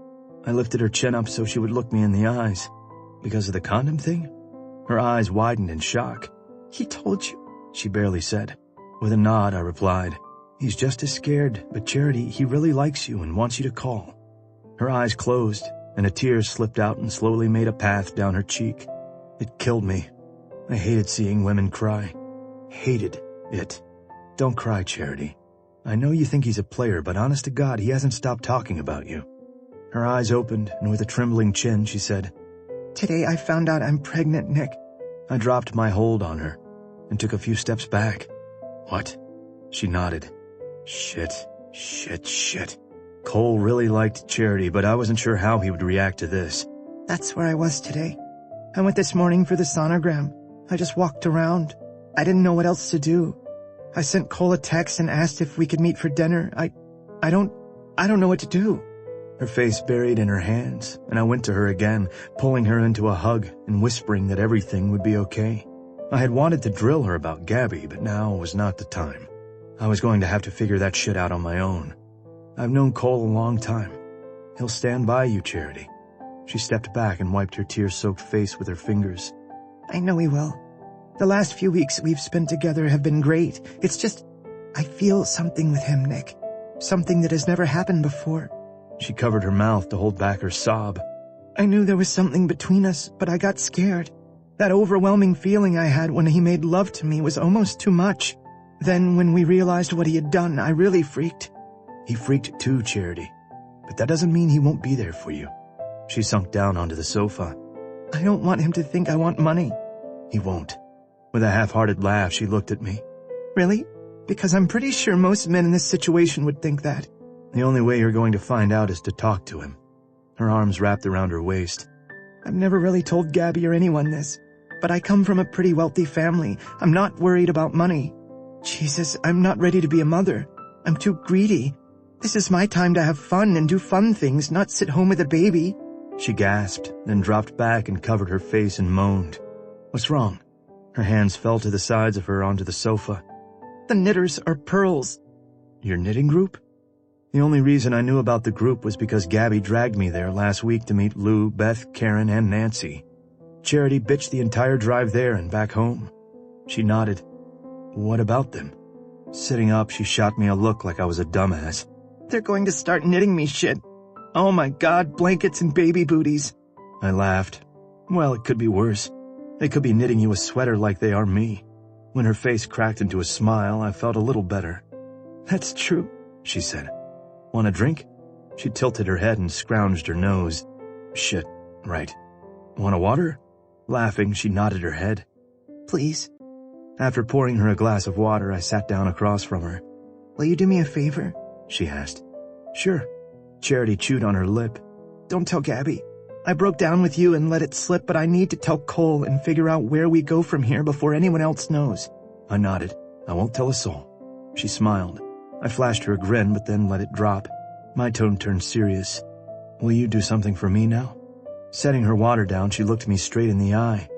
S3: I lifted her chin up so she would look me in the eyes. Because of the condom thing? Her eyes widened in shock.
S2: He told you,
S3: she barely said. With a nod, I replied, he's just as scared, but Charity, he really likes you and wants you to call. Her eyes closed, and a tear slipped out and slowly made a path down her cheek. It killed me. I hated seeing women cry. Hated it. Don't cry, Charity. I know you think he's a player, but honest to God, he hasn't stopped talking about you. Her eyes opened, and with a trembling chin, she said,
S2: Today I found out I'm pregnant, Nick.
S3: I dropped my hold on her and took a few steps back. What? She nodded. Shit. Cole really liked Charity, but I wasn't sure how he would react to this.
S2: That's where I was today. I went this morning for the sonogram. I just walked around. I didn't know what else to do. I sent Cole a text and asked if we could meet for dinner. I don't know what to do.
S3: Her face buried in her hands, and I went to her again, pulling her into a hug and whispering that everything would be okay. I had wanted to drill her about Gabby, but now was not the time. I was going to have to figure that shit out on my own. I've known Cole a long time. He'll stand by you, Charity. She stepped back and wiped her tear-soaked face with her fingers.
S2: I know he will. The last few weeks we've spent together have been great. It's just, I feel something with him, Nick. Something that has never happened before.
S3: She covered her mouth to hold back her sob.
S2: I knew there was something between us, but I got scared. That overwhelming feeling I had when he made love to me was almost too much. Then when we realized what he had done, I really freaked.
S3: He freaked too, Charity. But that doesn't mean he won't be there for you. She sunk down onto the sofa.
S2: I don't want him to think I want money.
S3: He won't. With a half-hearted laugh, she looked at me.
S2: Really? Because I'm pretty sure most men in this situation would think that.
S3: The only way you're going to find out is to talk to him. Her arms wrapped around her waist.
S2: I've never really told Gabby or anyone this, but I come from a pretty wealthy family. I'm not worried about money. Jesus, I'm not ready to be a mother. I'm too greedy. This is my time to have fun and do fun things, not sit home with a baby.
S3: She gasped, then dropped back and covered her face and moaned. What's wrong? Her hands fell to the sides of her onto the sofa.
S2: The knitters are pearls.
S3: Your knitting group? The only reason I knew about the group was because Gabby dragged me there last week to meet Lou, Beth, Karen, and Nancy. Charity bitched the entire drive there and back home. She nodded. What about them? Sitting up, she shot me a look like I was a dumbass.
S2: They're going to start knitting me shit. Oh my God, blankets and baby booties.
S3: I laughed. Well, it could be worse. They could be knitting you a sweater like they are me. When her face cracked into a smile, I felt a little better. That's true, she said. Want a drink? She tilted her head and scrounged her nose. Shit, right. Want a water? Laughing, she nodded her head.
S2: Please.
S3: After pouring her a glass of water, I sat down across from her.
S2: Will you do me a favor?
S3: She asked. Sure. Charity chewed on her lip.
S2: Don't tell Gabby. I broke down with you and let it slip, but I need to tell Cole and figure out where we go from here before anyone else knows.
S3: I nodded. I won't tell a soul. She smiled. I flashed her a grin, but then let it drop. My tone turned serious. Will you do something for me now? Setting her water down, she looked me straight in the eye.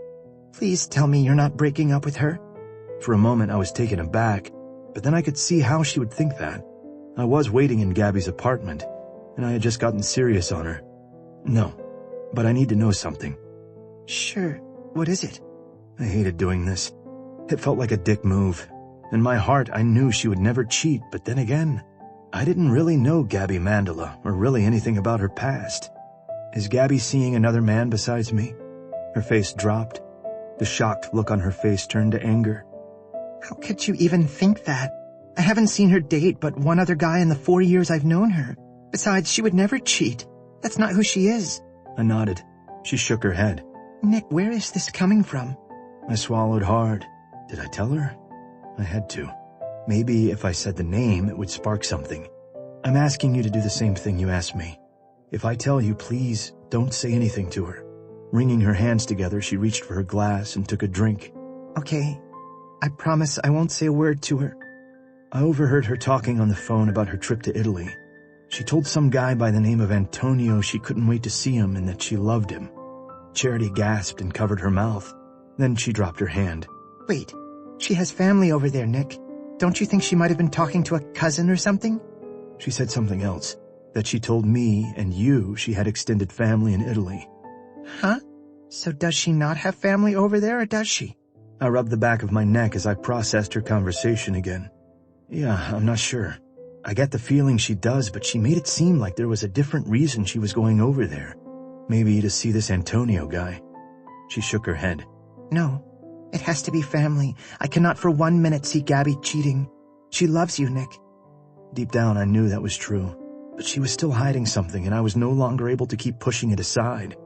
S2: Please tell me you're not breaking up with her.
S3: For a moment I was taken aback, but then I could see how she would think that. I was waiting in Gabby's apartment, and I had just gotten serious on her. No, but I need to know something.
S2: Sure. What is it?
S3: I hated doing this. It felt like a dick move. In my heart, I knew she would never cheat, but then again, I didn't really know Gabby Mandela or really anything about her past. Is Gabby seeing another man besides me? Her face dropped. The shocked look on her face turned to anger.
S2: How could you even think that? I haven't seen her date but one other guy in the 4 years I've known her. Besides, she would never cheat. That's not who she is.
S3: I nodded. She shook her head.
S2: Nick, where is this coming from?
S3: I swallowed hard. Did I tell her? I had to. Maybe if I said the name, it would spark something. I'm asking you to do the same thing you asked me. If I tell you, please, don't say anything to her. Wringing her hands together, she reached for her glass and took a drink.
S2: Okay. I promise I won't say a word to her.
S3: I overheard her talking on the phone about her trip to Italy. She told some guy by the name of Antonio she couldn't wait to see him and that she loved him. Charity gasped and covered her mouth. Then she dropped her hand.
S2: Wait, she has family over there, Nick. Don't you think she might have been talking to a cousin or something?
S3: She said something else, that she told me and you she had extended family in Italy.
S2: Huh? So does she not have family over there, or does she?
S3: I rubbed the back of my neck as I processed her conversation again. Yeah, I'm not sure. I get the feeling she does, but she made it seem like there was a different reason she was going over there. Maybe to see this Antonio guy. She shook her head.
S2: No, it has to be family. I cannot for 1 minute see Gabby cheating. She loves you, Nick.
S3: Deep down I knew that was true, but she was still hiding something and I was no longer able to keep pushing it aside.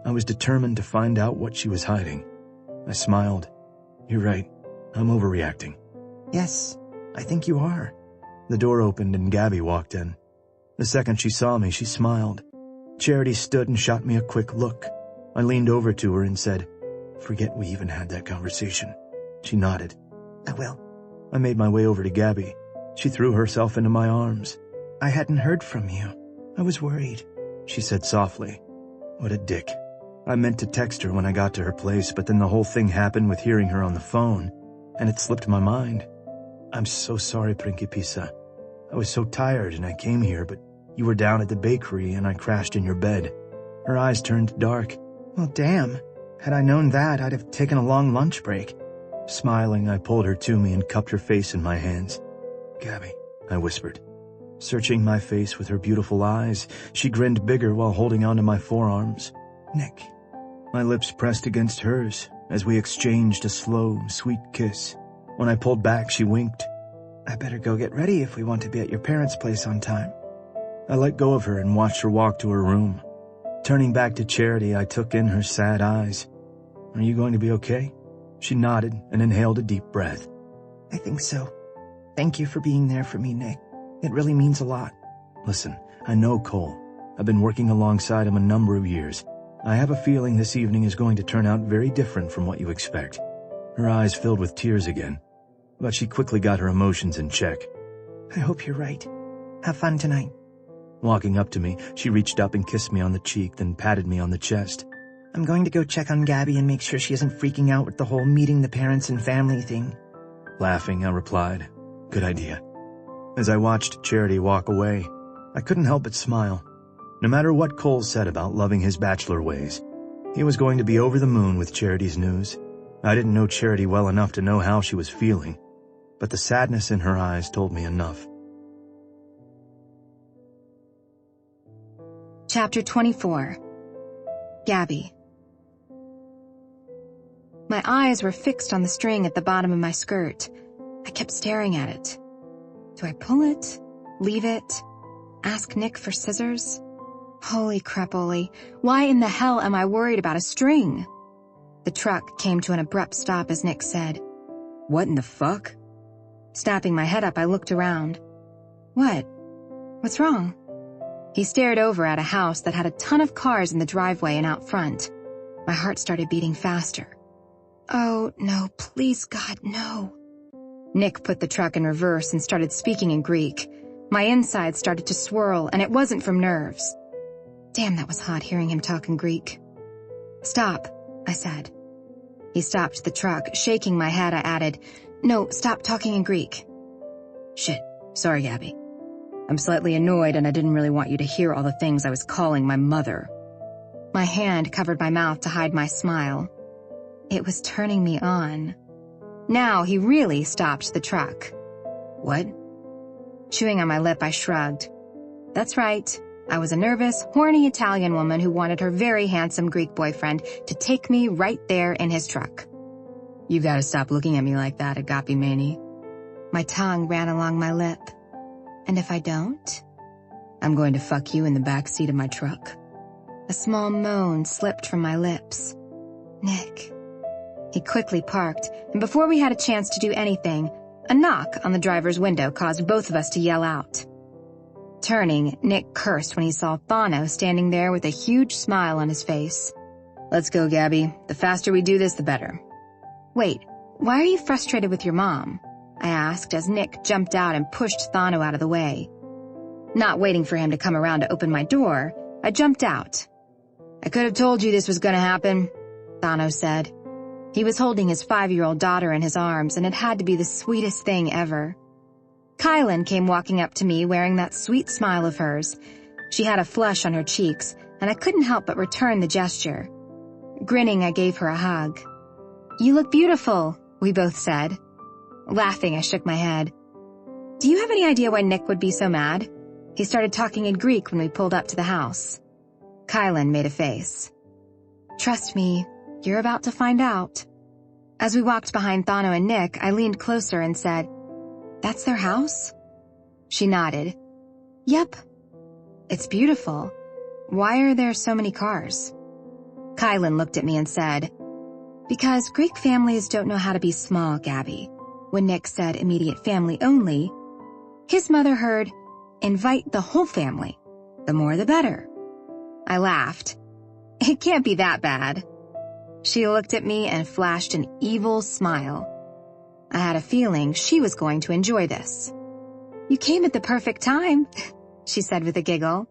S3: I was determined to find out what she was hiding. I smiled. You're right. I'm overreacting.
S2: Yes, I think you are.
S3: The door opened and Gabby walked in. The second she saw me, she smiled. Charity stood and shot me a quick look. I leaned over to her and said, "Forget we even had that conversation." She nodded.
S2: I will.
S3: I made my way over to Gabby. She threw herself into my arms.
S2: I hadn't heard from you. I was worried,
S3: she said softly. What a dick. I meant to text her when I got to her place, but then the whole thing happened with hearing her on the phone, and it slipped my mind. I'm so sorry, Principessa. I was so tired and I came here, but you were down at the bakery and I crashed in your bed. Her eyes turned dark.
S2: Well, damn. Had I known that, I'd have taken a long lunch break.
S3: Smiling, I pulled her to me and cupped her face in my hands. Gabby, I whispered. Searching my face with her beautiful eyes, she grinned bigger while holding onto my forearms.
S2: Nick.
S3: My lips pressed against hers as we exchanged a slow, sweet kiss. When I pulled back, she winked.
S2: I better go get ready if we want to be at your parents' place on time.
S3: I let go of her and watched her walk to her room. Turning back to Charity, I took in her sad eyes. Are you going to be okay? She nodded and inhaled a deep breath.
S2: I think so. Thank you for being there for me, Nick. It really means a lot.
S3: Listen, I know Cole. I've been working alongside him a number of years. I have a feeling this evening is going to turn out very different from what you expect. Her eyes filled with tears again, but she quickly got her emotions in check.
S2: I hope you're right. Have fun tonight.
S3: Walking up to me, she reached up and kissed me on the cheek, then patted me on the chest.
S2: I'm going to go check on Gabby and make sure she isn't freaking out with the whole meeting the parents and family thing.
S3: Laughing, I replied, Good idea. As I watched Charity walk away, I couldn't help but smile. No matter what Cole said about loving his bachelor ways, he was going to be over the moon with Charity's news. I didn't know Charity well enough to know how she was feeling, but the sadness in her eyes told me enough.
S1: Chapter 24. Gabby. My eyes were fixed on the string at the bottom of my skirt. I kept staring at it. Do I pull it? Leave it? Ask Nick for scissors? Holy crapoli, why in the hell am I worried about a string? The truck came to an abrupt stop as Nick said, "What in the fuck?" Snapping my head up, I looked around. What? What's wrong? He stared over at a house that had a ton of cars in the driveway and out front. My heart started beating faster. Oh, no, please, God, no. Nick put the truck in reverse and started speaking in Greek. My insides started to swirl, and it wasn't from nerves. Damn, that was hot hearing him talk in Greek. Stop, I said. He stopped the truck. Shaking my head, I added, No, stop talking in Greek. Shit, sorry, Gabby. I'm slightly annoyed and I didn't really want you to hear all the things I was calling my mother. My hand covered my mouth to hide my smile. It was turning me on. Now he really stopped the truck. What? Chewing on my lip, I shrugged. That's right. I was a nervous, horny Italian woman who wanted her very handsome Greek boyfriend to take me right there in his truck. You gotta stop looking at me like that, Agape Manny. My tongue ran along my lip. And if I don't? I'm going to fuck you in the back seat of my truck. A small moan slipped from my lips. Nick. He quickly parked, and before we had a chance to do anything, a knock on the driver's window caused both of us to yell out. Turning, Nick cursed when he saw Thano standing there with a huge smile on his face. Let's go, Gabby. The faster we do this, the better. Wait, why are you frustrated with your mom? I asked as Nick jumped out and pushed Thano out of the way. Not waiting for him to come around to open my door, I jumped out. I could have told you this was going to happen, Thano said. He was holding his 5-year-old daughter in his arms, and it had to be the sweetest thing ever. Kylan came walking up to me wearing that sweet smile of hers. She had a flush on her cheeks, and I couldn't help but return the gesture. Grinning, I gave her a hug. You look beautiful, we both said. Laughing, I shook my head. Do you have any idea why Nick would be so mad? He started talking in Greek when we pulled up to the house. Kylan made a face. Trust me, you're about to find out. As we walked behind Thano and Nick, I leaned closer and said, That's their house? She nodded. Yep. It's beautiful. Why are there so many cars? Kylan looked at me and said, Because Greek families don't know how to be small, Gabby. When Nick said immediate family only, his mother heard, invite the whole family. The more the better. I laughed. It can't be that bad. She looked at me and flashed an evil smile. I had a feeling she was going to enjoy this. You came at the perfect time, she said with a giggle.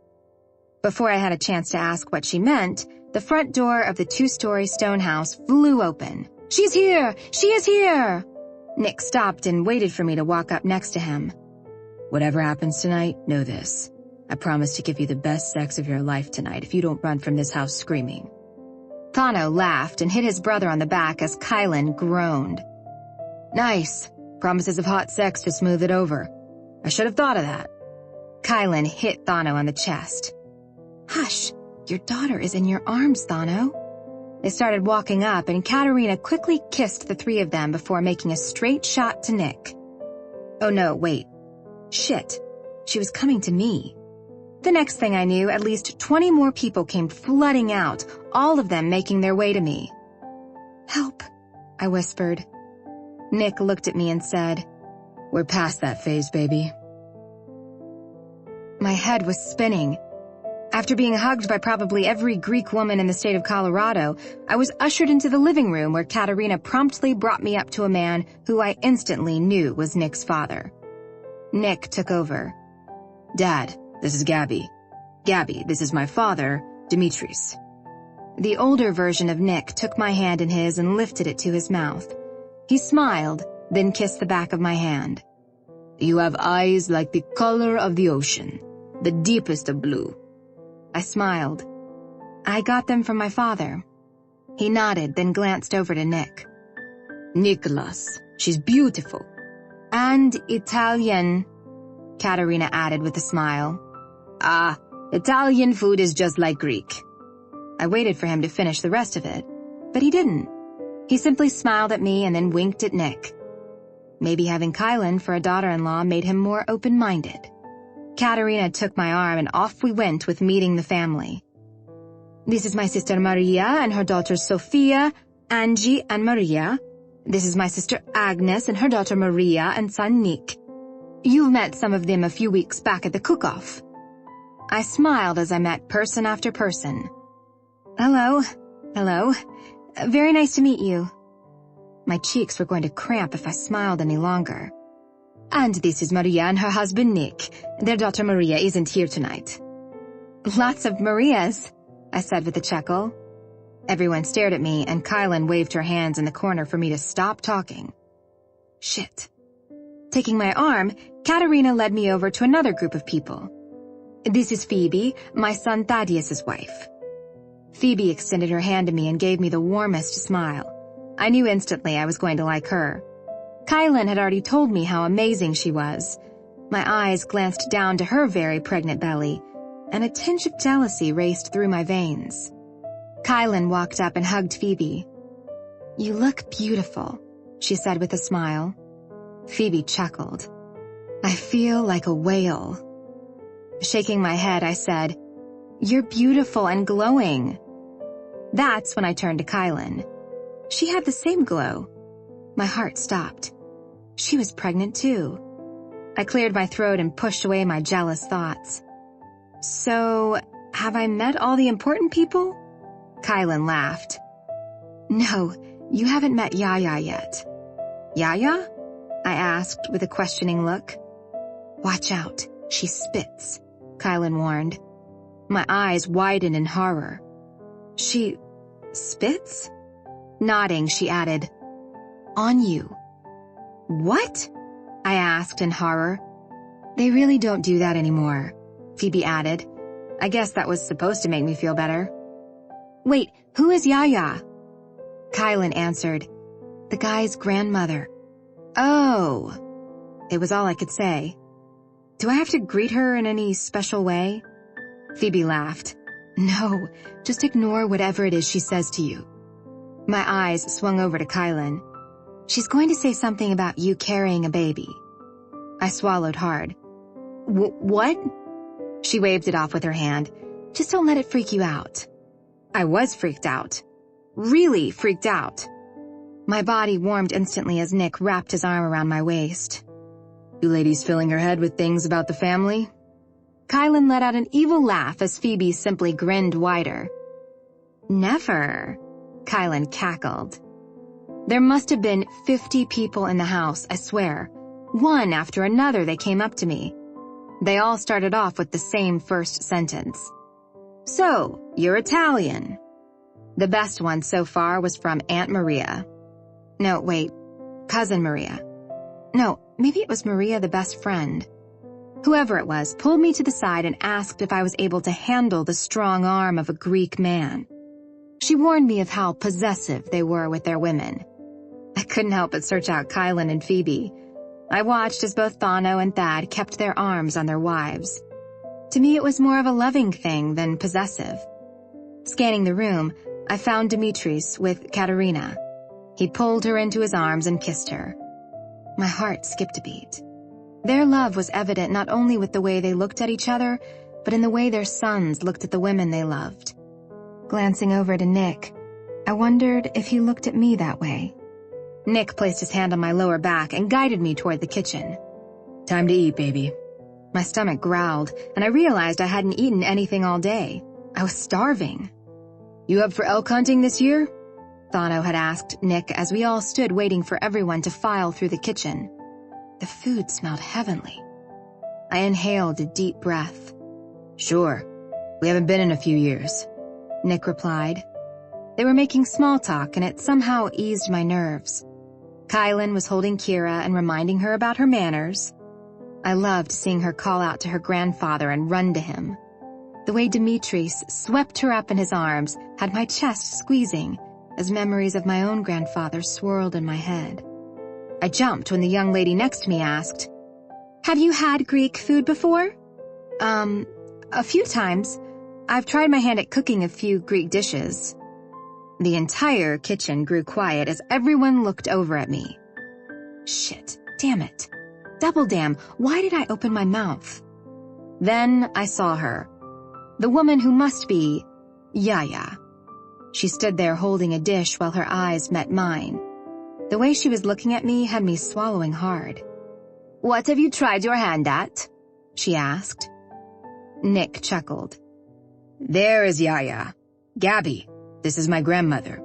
S1: Before I had a chance to ask what she meant, the front door of the 2-story stone house flew open. She's here! She is here! Nick stopped and waited for me to walk up next to him. Whatever happens tonight, know this. I promise to give you the best sex of your life tonight if you don't run from this house screaming. Thano laughed and hit his brother on the back as Kylan groaned. Nice. Promises of hot sex to smooth it over. I should have thought of that. Kylan hit Thano on the chest. Hush, your daughter is in your arms, Thano. They started walking up, and Katerina quickly kissed the 3 of them before making a straight shot to Nick. Oh no, wait. Shit. She was coming to me. The next thing I knew, at least 20 more people came flooding out, all of them making their way to me. Help, I whispered. Nick looked at me and said, We're past that phase, baby. My head was spinning. After being hugged by probably every Greek woman in the state of Colorado, I was ushered into the living room where Katerina promptly brought me up to a man who I instantly knew was Nick's father. Nick took over. Dad, this is Gabby. Gabby, this is my father, Dimitris. The older version of Nick took my hand in his and lifted it to his mouth. He smiled, then kissed the back of my hand. You have eyes like the color of the ocean, the deepest of blue. I smiled. I got them from my father. He nodded, then glanced over to Nick. Nicholas, she's beautiful. And Italian, Katerina added with a smile. Ah, Italian food is just like Greek. I waited for him to finish the rest of it, but he didn't. He simply smiled at me and then winked at Nick. Maybe having Kylan for a daughter-in-law made him more open-minded. Katerina took my arm and off we went with meeting the family. This is my sister Maria and her daughters Sophia, Angie, and Maria. This is my sister Agnes and her daughter Maria and son Nick. You've met some of them a few weeks back at the cook-off. I smiled as I met person after person. Hello. Very nice to meet you. My cheeks were going to cramp if I smiled any longer. And this is Maria and her husband Nick. Their daughter Maria isn't here tonight. Lots of Marias, I said with a chuckle. Everyone stared at me, and Kylan waved her hands in the corner for me to stop talking. Shit. Taking my arm, Katerina led me over to another group of people. This is Phoebe, my son Thaddeus's wife. Phoebe extended her hand to me and gave me the warmest smile. I knew instantly I was going to like her. Kylan had already told me how amazing she was. My eyes glanced down to her very pregnant belly, and a tinge of jealousy raced through my veins. Kylan walked up and hugged Phoebe. You look beautiful, she said with a smile. Phoebe chuckled. I feel like a whale. Shaking my head, I said, You're beautiful and glowing. That's when I turned to Kylan. She had the same glow. My heart stopped. She was pregnant too. I cleared my throat and pushed away my jealous thoughts. So, have I met all the important people? Kylan laughed. No, you haven't met Yaya yet. Yaya? I asked with a questioning look. Watch out, she spits, Kylan warned. My eyes widened in horror. She spits? Nodding, she added, On you. What? I asked in horror. They really don't do that anymore, Phoebe added. I guess that was supposed to make me feel better. Wait, who is Yaya? Kylan answered, The guy's grandmother. Oh. It was all I could say. Do I have to greet her in any special way? Phoebe laughed. No, just ignore whatever it is she says to you. My eyes swung over to Kylan. She's going to say something about you carrying a baby. I swallowed hard. What? She waved it off with her hand. Just don't let it freak you out. I was freaked out. Really freaked out. My body warmed instantly as Nick wrapped his arm around my waist. You ladies filling her head with things about the family? Kylan let out an evil laugh as Phoebe simply grinned wider. Never, Kylan cackled. There must have been 50 people in the house, I swear. One after another they came up to me. They all started off with the same first sentence. So, you're Italian. The best one so far was from Aunt Maria. No, wait, Cousin Maria. No, maybe it was Maria, the best friend. Whoever it was pulled me to the side and asked if I was able to handle the strong arm of a Greek man. She warned me of how possessive they were with their women. I couldn't help but search out Kylan and Phoebe. I watched as both Thano and Thad kept their arms on their wives. To me, it was more of a loving thing than possessive. Scanning the room, I found Dimitris with Katerina. He pulled her into his arms and kissed her. My heart skipped a beat. Their love was evident not only with the way they looked at each other, but in the way their sons looked at the women they loved. Glancing over to Nick, I wondered if he looked at me that way. Nick placed his hand on my lower back and guided me toward the kitchen. Time to eat, baby. My stomach growled, and I realized I hadn't eaten anything all day. I was starving. You up for elk hunting this year? Thano had asked Nick as we all stood waiting for everyone to file through the kitchen. The food smelled heavenly. I inhaled a deep breath. Sure. We haven't been in a few years, Nick replied. They were making small talk, and it somehow eased my nerves. Kylan was holding Kira and reminding her about her manners. I loved seeing her call out to her grandfather and run to him. The way Dimitris swept her up in his arms had my chest squeezing as memories of my own grandfather swirled in my head. I jumped when the young lady next to me asked, Have you had Greek food before? A few times. I've tried my hand at cooking a few Greek dishes. The entire kitchen grew quiet as everyone looked over at me. Shit, damn it. Double damn, why did I open my mouth? Then I saw her. The woman who must be Yaya. She stood there holding a dish while her eyes met mine. The way she was looking at me had me swallowing hard. What have you tried your hand at? She asked. Nick chuckled. There is Yaya. Gabby, this is my grandmother.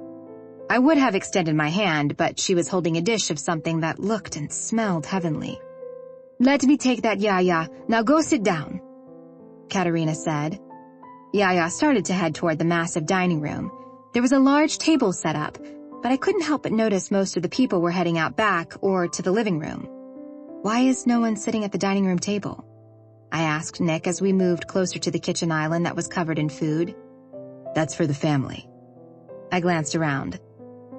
S1: I would have extended my hand, but she was holding a dish of something that looked and smelled heavenly. Let me take that, Yaya. Now go sit down, Katerina said. Yaya started to head toward the massive dining room. There was a large table set up, but I couldn't help but notice most of the people were heading out back or to the living room. Why is no one sitting at the dining room table? I asked Nick as we moved closer to the kitchen island that was covered in food. That's for the family. I glanced around.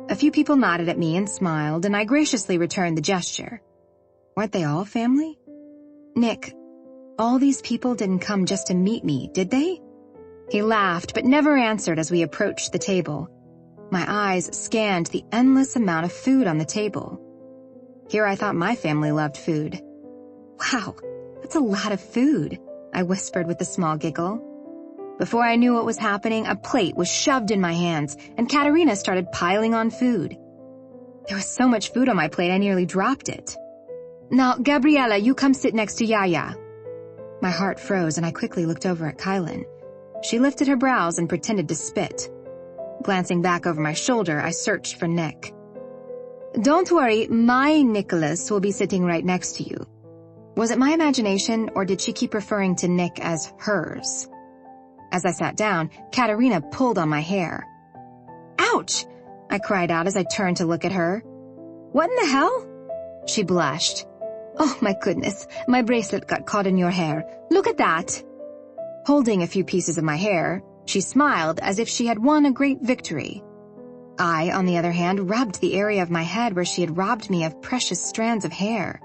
S1: A few people nodded at me and smiled, and I graciously returned the gesture. Weren't they all family? Nick, all these people didn't come just to meet me, did they? He laughed, but never answered as we approached the table. My eyes scanned the endless amount of food on the table. Here I thought my family loved food. Wow, that's a lot of food, I whispered with a small giggle. Before I knew what was happening, a plate was shoved in my hands, and Katerina started piling on food. There was so much food on my plate I nearly dropped it. Now, Gabriella, you come sit next to Yaya. My heart froze, and I quickly looked over at Kylan. She lifted her brows and pretended to spit. Glancing back over my shoulder, I searched for Nick. Don't worry, my Nicholas will be sitting right next to you. Was it my imagination, or did she keep referring to Nick as hers? As I sat down, Katerina pulled on my hair. Ouch! I cried out as I turned to look at her. What in the hell? She blushed. Oh my goodness, my bracelet got caught in your hair. Look at that! Holding a few pieces of my hair, she smiled as if she had won a great victory. I, on the other hand, rubbed the area of my head where she had robbed me of precious strands of hair.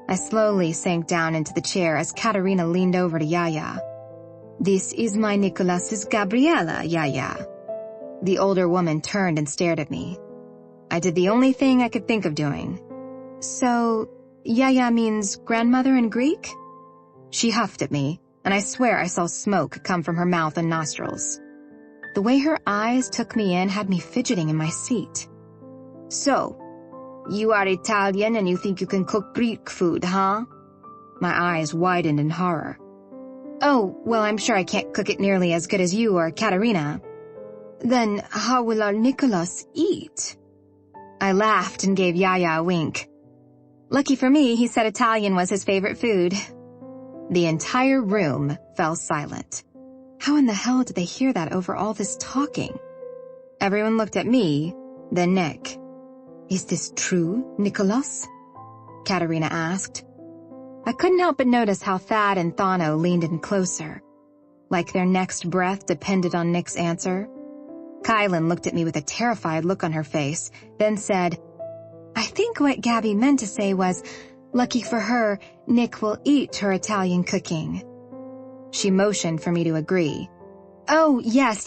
S1: I slowly sank down into the chair as Katerina leaned over to Yaya. This is my Nicholas's Gabriella, Yaya. The older woman turned and stared at me. I did the only thing I could think of doing. So, Yaya means grandmother in Greek? She huffed at me, and I swear I saw smoke come from her mouth and nostrils. The way her eyes took me in had me fidgeting in my seat. So, you are Italian and you think you can cook Greek food, huh? My eyes widened in horror. Oh, well, I'm sure I can't cook it nearly as good as you or Katerina. Then how will our Nicholas eat? I laughed and gave Yaya a wink. Lucky for me, he said Italian was his favorite food. The entire room fell silent. How in the hell did they hear that over all this talking? Everyone looked at me, then Nick. Is this true, Nicholas? Katerina asked. I couldn't help but notice how Thad and Thano leaned in closer, like their next breath depended on Nick's answer. Kylan looked at me with a terrified look on her face, then said, I think what Gabby meant to say was, lucky for her, Nick will eat her Italian cooking. She motioned for me to agree. Oh, yes,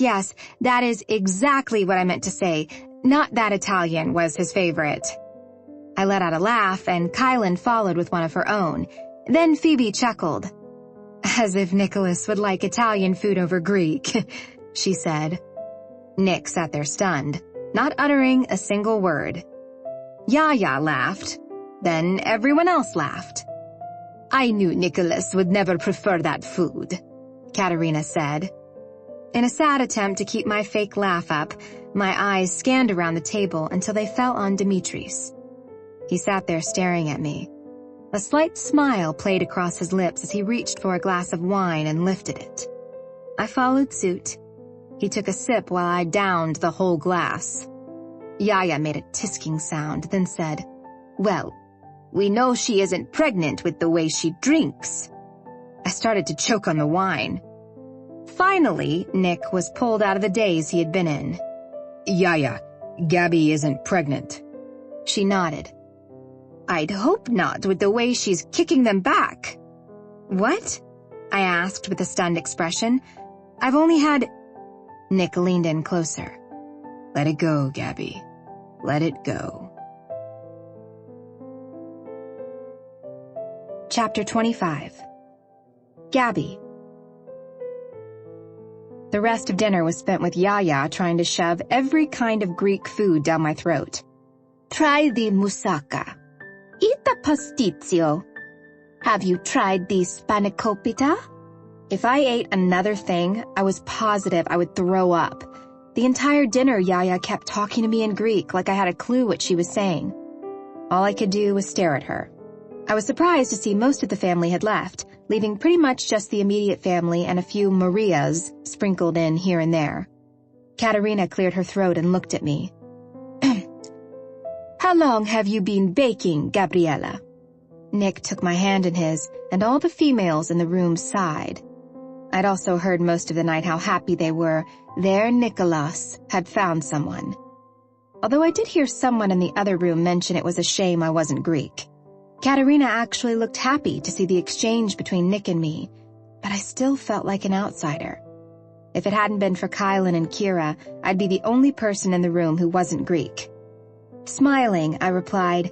S1: that is exactly what I meant to say. Not that Italian was his favorite. I let out a laugh, and Kylan followed with one of her own. Then Phoebe chuckled. As if Nicholas would like Italian food over Greek, she said. Nick sat there stunned, not uttering a single word. Yaya laughed. Then everyone else laughed. I knew Nicholas would never prefer that food, Katerina said. In a sad attempt to keep my fake laugh up, my eyes scanned around the table until they fell on Dimitris. He sat there staring at me. A slight smile played across his lips as he reached for a glass of wine and lifted it. I followed suit. He took a sip while I downed the whole glass. Yaya made a tisking sound, then said, Well, we know she isn't pregnant with the way she drinks. I started to choke on the wine. Finally, Nick was pulled out of the daze he had been in. Yaya, Gabby isn't pregnant. She nodded. I'd hope not with the way she's kicking them back. What? I asked with a stunned expression. I've only had... Nick leaned in closer. Let it go, Gabby. Let it go. Chapter 25. Gabby. The rest of dinner was spent with Yaya trying to shove every kind of Greek food down my throat. Try the moussaka. Eat the pasticcio. Have you tried the spanakopita? If I ate another thing, I was positive I would throw up. The entire dinner, Yaya kept talking to me in Greek like I had a clue what she was saying. All I could do was stare at her. I was surprised to see most of the family had left, leaving pretty much just the immediate family and a few Marias sprinkled in here and there. Katerina cleared her throat and looked at me. How long have you been baking, Gabriella? Nick took my hand in his, and all the females in the room sighed. I'd also heard most of the night how happy they were their Nicholas had found someone. Although I did hear someone in the other room mention it was a shame I wasn't Greek. Katerina actually looked happy to see the exchange between Nick and me, but I still felt like an outsider. If it hadn't been for Kylan and Kira, I'd be the only person in the room who wasn't Greek. Smiling, I replied,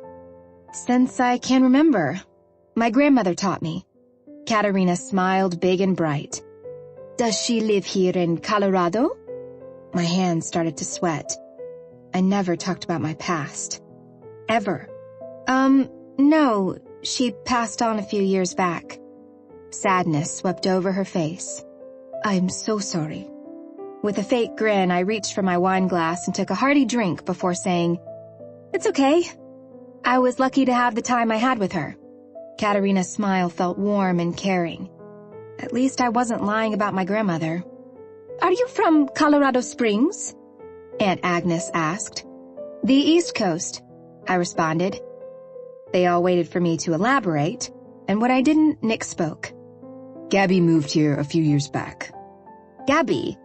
S1: Since I can remember. My grandmother taught me. Katerina smiled big and bright. Does she live here in Colorado? My hands started to sweat. I never talked about my past. Ever. No, she passed on a few years back. Sadness swept over her face. I'm so sorry. With a fake grin, I reached for my wine glass and took a hearty drink before saying, It's okay. I was lucky to have the time I had with her. Katerina's smile felt warm and caring. At least I wasn't lying about my grandmother. Are you from Colorado Springs? Aunt Agnes asked. The East Coast, I responded. They all waited for me to elaborate, and when I didn't, Nick spoke. Gabby moved here a few years back. Gabby?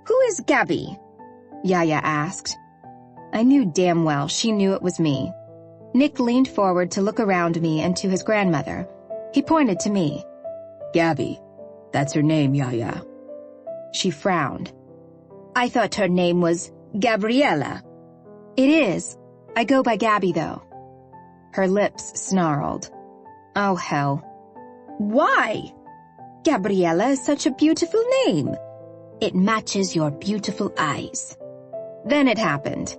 S1: Who is Gabby? Yaya asked. I knew damn well she knew it was me. Nick leaned forward to look around me and to his grandmother. He pointed to me. Gabby. That's her name, Yaya. She frowned. I thought her name was Gabriella. It is. I go by Gabby, though. Her lips snarled. Oh, hell. Why? Gabriella is such a beautiful name. It matches your beautiful eyes. Then it happened.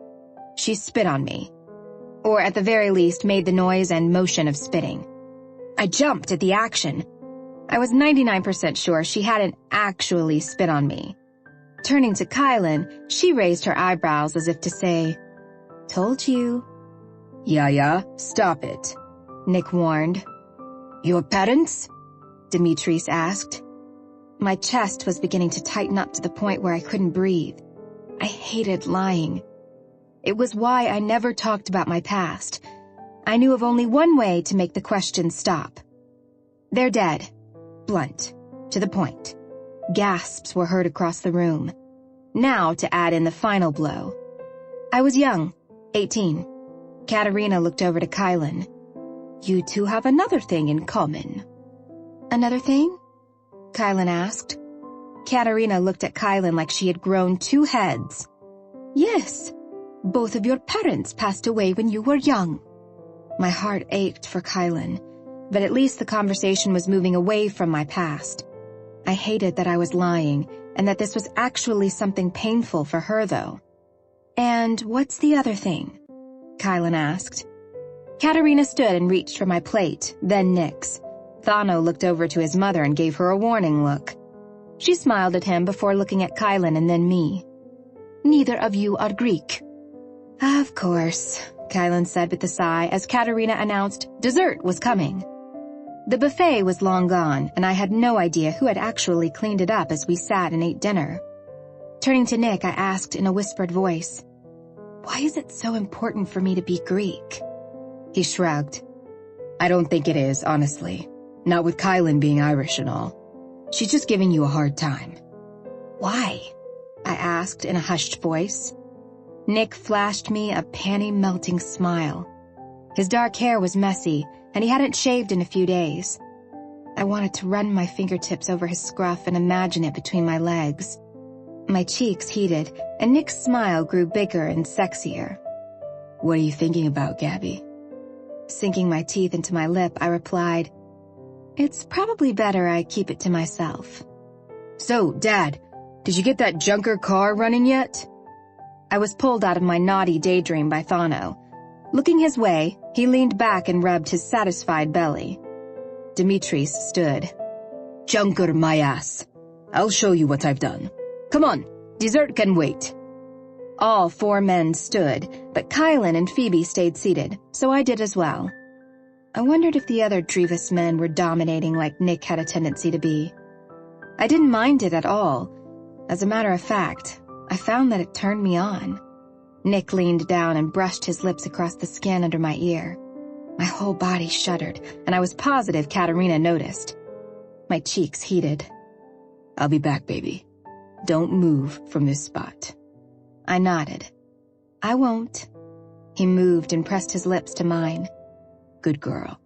S1: She spit on me. Or at the very least made the noise and motion of spitting. I jumped at the action. I was 99% sure she hadn't actually spit on me. Turning to Kylan, she raised her eyebrows as if to say, Told you. Yaya, stop it, Nick warned. Your parents? Demetrius asked. My chest was beginning to tighten up to the point where I couldn't breathe. I hated lying. It was why I never talked about my past. I knew of only one way to make the question stop. They're dead. Blunt. To the point. Gasps were heard across the room. Now to add in the final blow. I was young, 18. Katerina looked over to Kylan. You two have another thing in common. Another thing? Kylan asked. Katerina looked at Kylan like she had grown 2 heads. Yes. Both of your parents passed away when you were young. My heart ached for Kylan, but at least the conversation was moving away from my past. I hated that I was lying, and that this was actually something painful for her, though. And what's the other thing? Kylan asked. Katerina stood and reached for my plate, then Nick's. Thano looked over to his mother and gave her a warning look. She smiled at him before looking at Kylan and then me. Neither of you are Greek. Of course, Kylan said with a sigh as Katerina announced dessert was coming. The buffet was long gone, and I had no idea who had actually cleaned it up as we sat and ate dinner. Turning to Nick, I asked in a whispered voice, Why is it so important for me to be Greek? He shrugged. I don't think it is, honestly. Not with Kylan being Irish and all. She's just giving you a hard time. Why? I asked in a hushed voice. Nick flashed me a panty-melting smile. His dark hair was messy, and he hadn't shaved in a few days. I wanted to run my fingertips over his scruff and imagine it between my legs. My cheeks heated, and Nick's smile grew bigger and sexier. What are you thinking about, Gabby? Sinking my teeth into my lip, I replied, It's probably better I keep it to myself. So, Dad, did you get that junker car running yet? I was pulled out of my naughty daydream by Thano. Looking his way, he leaned back and rubbed his satisfied belly. Demetrius stood.
S6: Junker my ass. I'll show you what I've done. Come on, dessert can wait.
S1: All 4 men stood, but Kylan and Phoebe stayed seated, so I did as well. I wondered if the other Drevis men were dominating like Nick had a tendency to be. I didn't mind it at all. As a matter of fact, I found that it turned me on. Nick leaned down and brushed his lips across the skin under my ear. My whole body shuddered, and I was positive Katerina noticed. My cheeks heated.
S6: I'll be back, baby. Don't move from this spot.
S1: I nodded. I won't. He moved and pressed his lips to mine.
S6: Good girl.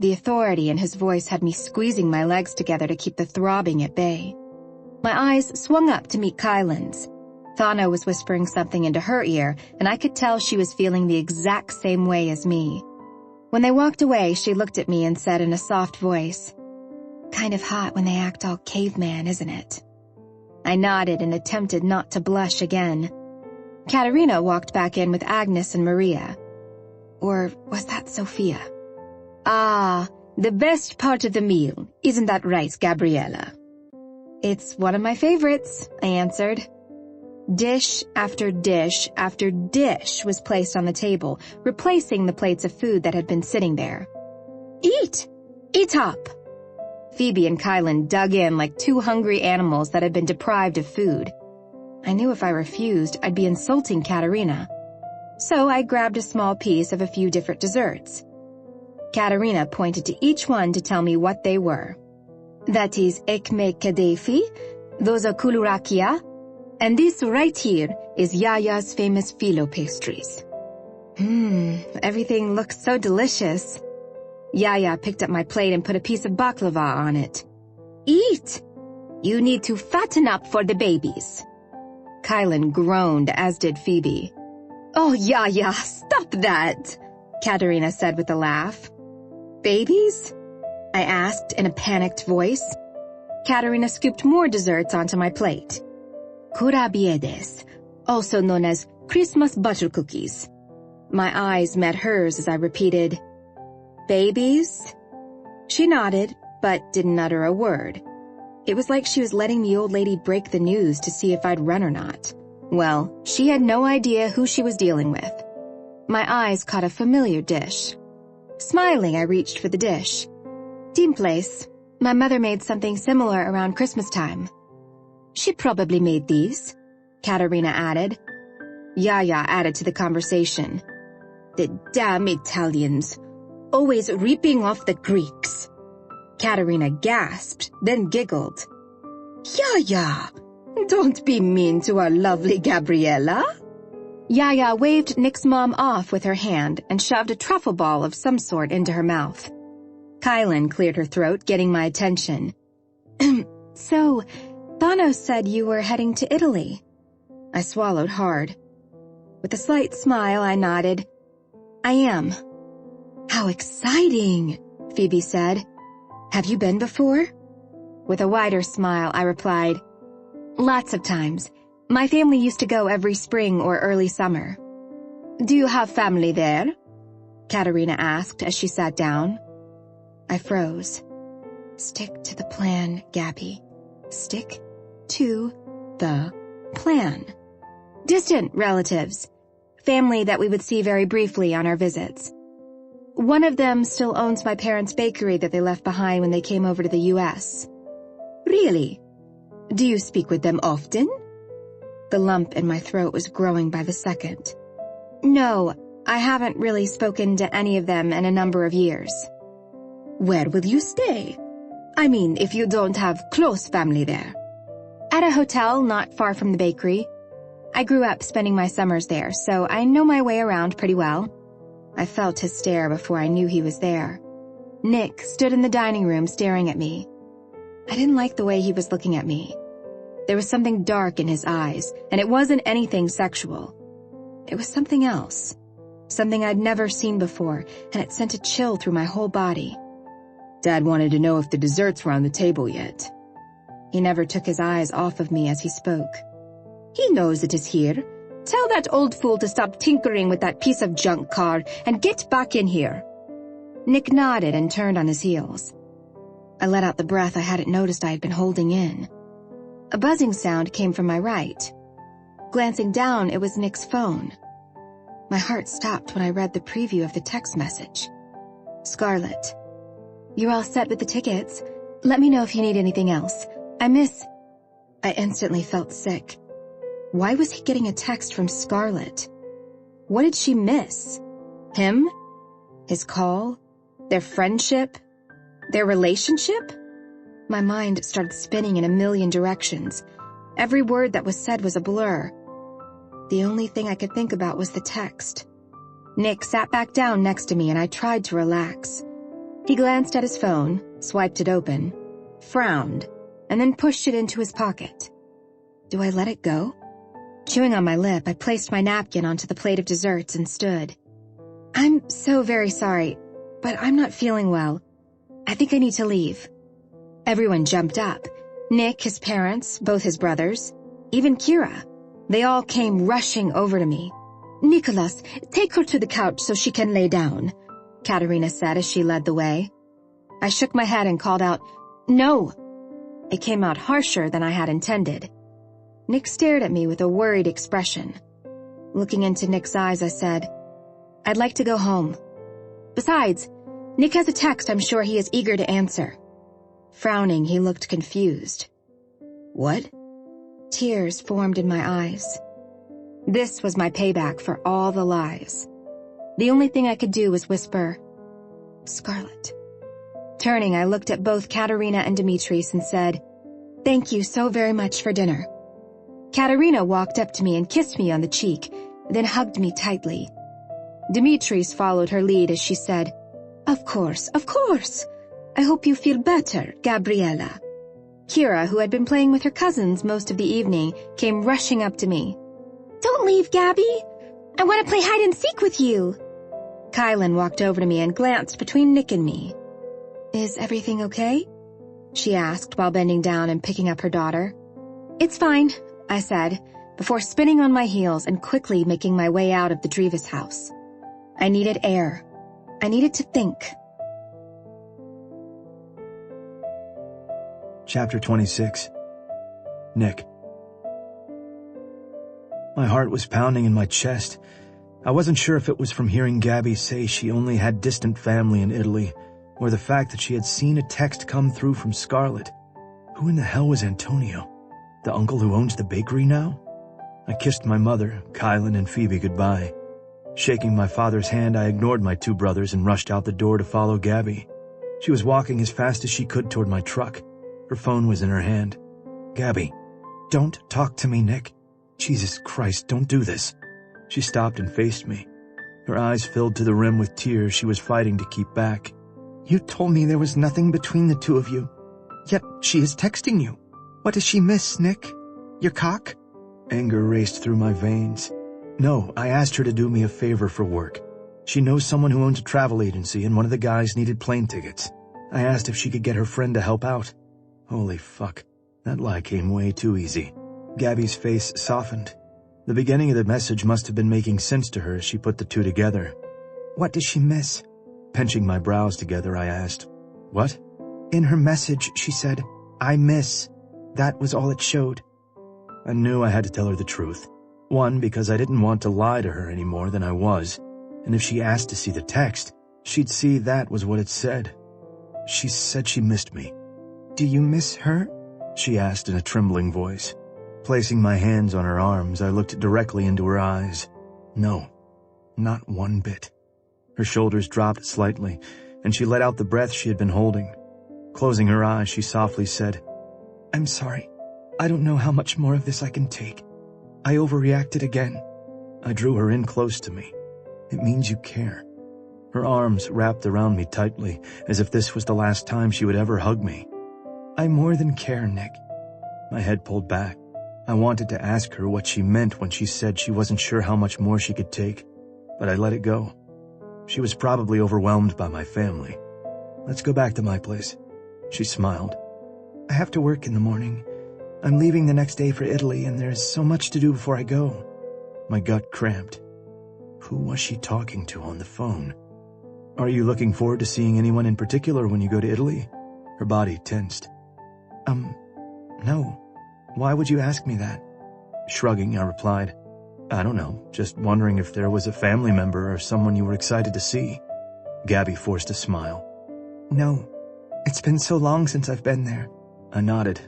S1: The authority in his voice had me squeezing my legs together to keep the throbbing at bay. My eyes swung up to meet Kylan's. Thana was whispering something into her ear, and I could tell she was feeling the exact same way as me. When they walked away, she looked at me and said in a soft voice, "Kind of hot when they act all caveman, isn't it?" I nodded and attempted not to blush again. Katerina walked back in with Agnes and Maria. Or was that Sophia?
S6: Ah, the best part of the meal. Isn't that right, Gabriella?
S1: It's one of my favorites, I answered. Dish after dish after dish was placed on the table, replacing the plates of food that had been sitting there.
S6: Eat! Eat up!
S1: Phoebe and Kylan dug in like 2 hungry animals that had been deprived of food. I knew if I refused, I'd be insulting Katerina. So I grabbed a small piece of a few different desserts. Katerina pointed to each one to tell me what they were.
S6: That is ekme kadefi, those are kulurakia, and this right here is Yaya's famous phyllo pastries.
S1: Everything looks so delicious. Yaya picked up my plate and put a piece of baklava on it.
S6: Eat! You need to fatten up for the babies.
S1: Kylan groaned, as did Phoebe.
S6: Oh, Yaya, stop that,
S1: Katerina said with a laugh. Babies? I asked in a panicked voice. Katerina scooped more desserts onto my plate.
S6: Kurabiedes, also known as Christmas butter cookies.
S1: My eyes met hers as I repeated, "Babies?" She nodded, but didn't utter a word. It was like she was letting the old lady break the news to see if I'd run or not. Well, she had no idea who she was dealing with. My eyes caught a familiar dish. Smiling, I reached for the dish. Team place. My mother made something similar around Christmas time.
S6: She probably made these,
S1: Katerina added. Yaya added to the conversation.
S6: The damn Italians, always ripping off the Greeks.
S1: Katerina gasped, then giggled.
S6: Yaya, don't be mean to our lovely Gabriella.
S1: Yaya waved Nick's mom off with her hand and shoved a truffle ball of some sort into her mouth. Kylan cleared her throat, getting my attention. So, Thanos said you were heading to Italy. I swallowed hard. With a slight smile, I nodded. I am.
S6: How exciting,
S1: Phoebe said. Have you been before? With a wider smile, I replied, Lots of times. My family used to go every spring or early summer.
S6: Do you have family there?
S1: Katerina asked as she sat down. I froze. Stick to the plan, Gabby. Stick to the plan. Distant relatives. Family that we would see very briefly on our visits. One of them still owns my parents' bakery that they left behind when they came over to the U.S.
S6: Really? Do you speak with them often?
S1: The lump in my throat was growing by the second. No, I haven't really spoken to any of them in a number of years.
S6: Where will you stay? I mean, if you don't have close family there.
S1: At a hotel not far from the bakery. I grew up spending my summers there, so I know my way around pretty well. I felt his stare before I knew he was there. Nick stood in the dining room staring at me. I didn't like the way he was looking at me. There was something dark in his eyes, and it wasn't anything sexual. It was something else. Something I'd never seen before, and it sent a chill through my whole body.
S6: Dad wanted to know if the desserts were on the table yet.
S1: He never took his eyes off of me as he spoke.
S6: He knows it is here. Tell that old fool to stop tinkering with that piece of junk car and get back in here.
S1: Nick nodded and turned on his heels. I let out the breath I hadn't noticed I had been holding in. A buzzing sound came from my right. Glancing down, it was Nick's phone. My heart stopped when I read the preview of the text message. Scarlett. You're all set with the tickets. Let me know if you need anything else. I instantly felt sick. Why was he getting a text from Scarlett? What did she miss? Him? His call? Their friendship? Their relationship? My mind started spinning in a million directions. Every word that was said was a blur. The only thing I could think about was the text. Nick sat back down next to me and I tried to relax. He glanced at his phone, swiped it open, frowned, and then pushed it into his pocket. Do I let it go? Chewing on my lip, I placed my napkin onto the plate of desserts and stood. I'm so very sorry, but I'm not feeling well. I think I need to leave. Everyone jumped up. Nick, his parents, both his brothers, even Kira. They all came rushing over to me. Nicholas, take her to the couch so she can lay down, Katerina said as she led the way. I shook my head and called out, No! It came out harsher than I had intended. Nick stared at me with a worried expression. Looking into Nick's eyes, I said, I'd like to go home. Besides, Nick has a text I'm sure he is eager to answer. Frowning, he looked confused. What? Tears formed in my eyes. This was my payback for all the lies. The only thing I could do was whisper, Scarlett. Turning, I looked at both Katerina and Dimitris and said, Thank you so very much for dinner. Katerina walked up to me and kissed me on the cheek, then hugged me tightly. Dimitris followed her lead as she said, Of course. I hope you feel better, Gabriella. Kira, who had been playing with her cousins most of the evening, came rushing up to me. Don't leave, Gabby. I want to play hide-and-seek with you. Kylan walked over to me and glanced between Nick and me. Is everything okay? She asked while bending down and picking up her daughter. It's fine, I said, before spinning on my heels and quickly making my way out of the Drevis house. I needed air. I needed to think.
S3: Chapter 26. Nick. My heart was pounding in my chest. I wasn't sure if it was from hearing Gabby say she only had distant family in Italy, or the fact that she had seen a text come through from Scarlett. Who in the hell was Antonio? The uncle who owns the bakery now? I kissed my mother, Kylan, and Phoebe goodbye. Shaking my father's hand, I ignored my two brothers and rushed out the door to follow Gabby. She was walking as fast as she could toward my truck. Her phone was in her hand. Gabby, don't talk to me, Nick. Jesus Christ, don't do this. She stopped and faced me. Her eyes filled to the rim with tears she was fighting to keep back.
S2: You told me there was nothing between the two of you. Yet she is texting you. What does she miss, Nick? Your cock?
S3: Anger raced through my veins. No, I asked her to do me a favor for work. She knows someone who owns a travel agency and one of the guys needed plane tickets. I asked if she could get her friend to help out. Holy fuck, that lie came way too easy. Gabby's face softened. The beginning of the message must have been making sense to her as she put the two together.
S2: What does she miss?
S3: Pinching my brows together, I asked, What?
S2: In her message, she said, I miss. That was all it showed.
S3: I knew I had to tell her the truth. One, because I didn't want to lie to her any more than I was. And if she asked to see the text, she'd see that was what it said. She said she missed me.
S2: Do you miss her?
S3: She asked in a trembling voice. Placing my hands on her arms, I looked directly into her eyes. No, not one bit. Her shoulders dropped slightly, and she let out the breath she had been holding. Closing her eyes, she softly said, I'm sorry. I don't know how much more of this I can take. I overreacted again. I drew her in close to me. It means you care. Her arms wrapped around me tightly, as if this was the last time she would ever hug me. I more than care, Nick. My head pulled back. I wanted to ask her what she meant when she said she wasn't sure how much more she could take, but I let it go. She was probably overwhelmed by my family. Let's go back to my place. She smiled.
S2: I have to work in the morning. I'm leaving the next day for Italy, and there's so much to do before I go.
S3: My gut cramped. Who was she talking to on the phone? Are you looking forward to seeing anyone in particular when you go to Italy? Her body tensed.
S2: No. Why would you ask me that?
S3: Shrugging, I replied, I don't know, just wondering if there was a family member or someone you were excited to see. Gabby forced a smile.
S2: No. It's been so long since I've been there.
S3: I nodded.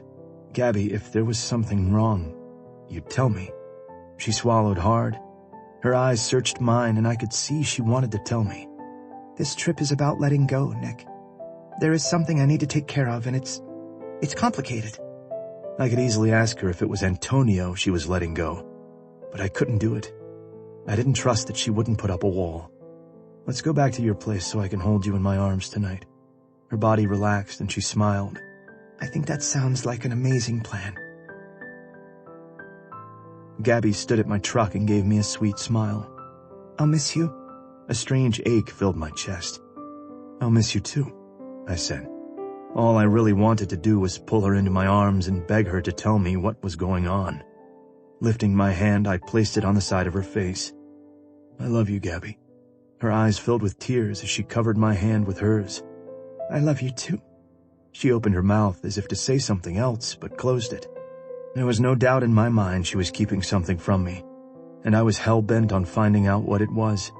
S3: Gabby, if there was something wrong, you'd tell me. She swallowed hard. Her eyes searched mine, and I could see she wanted to tell me.
S2: This trip is about letting go, Nick. There is something I need to take care of, and it's complicated.
S3: I could easily ask her if it was Antonio she was letting go, but I couldn't do it. I didn't trust that she wouldn't put up a wall. Let's go back to your place so I can hold you in my arms tonight. Her body relaxed and she smiled.
S2: I think that sounds like an amazing plan.
S3: Gabby stood at my truck and gave me a sweet smile.
S2: I'll miss you.
S3: A strange ache filled my chest. I'll miss you too, I said. All I really wanted to do was pull her into my arms and beg her to tell me what was going on. Lifting my hand, I placed it on the side of her face. I love you, Gabby. Her eyes filled with tears as she covered my hand with hers.
S2: I love you too.
S3: She opened her mouth as if to say something else, but closed it. There was no doubt in my mind she was keeping something from me, and I was hell-bent on finding out what it was.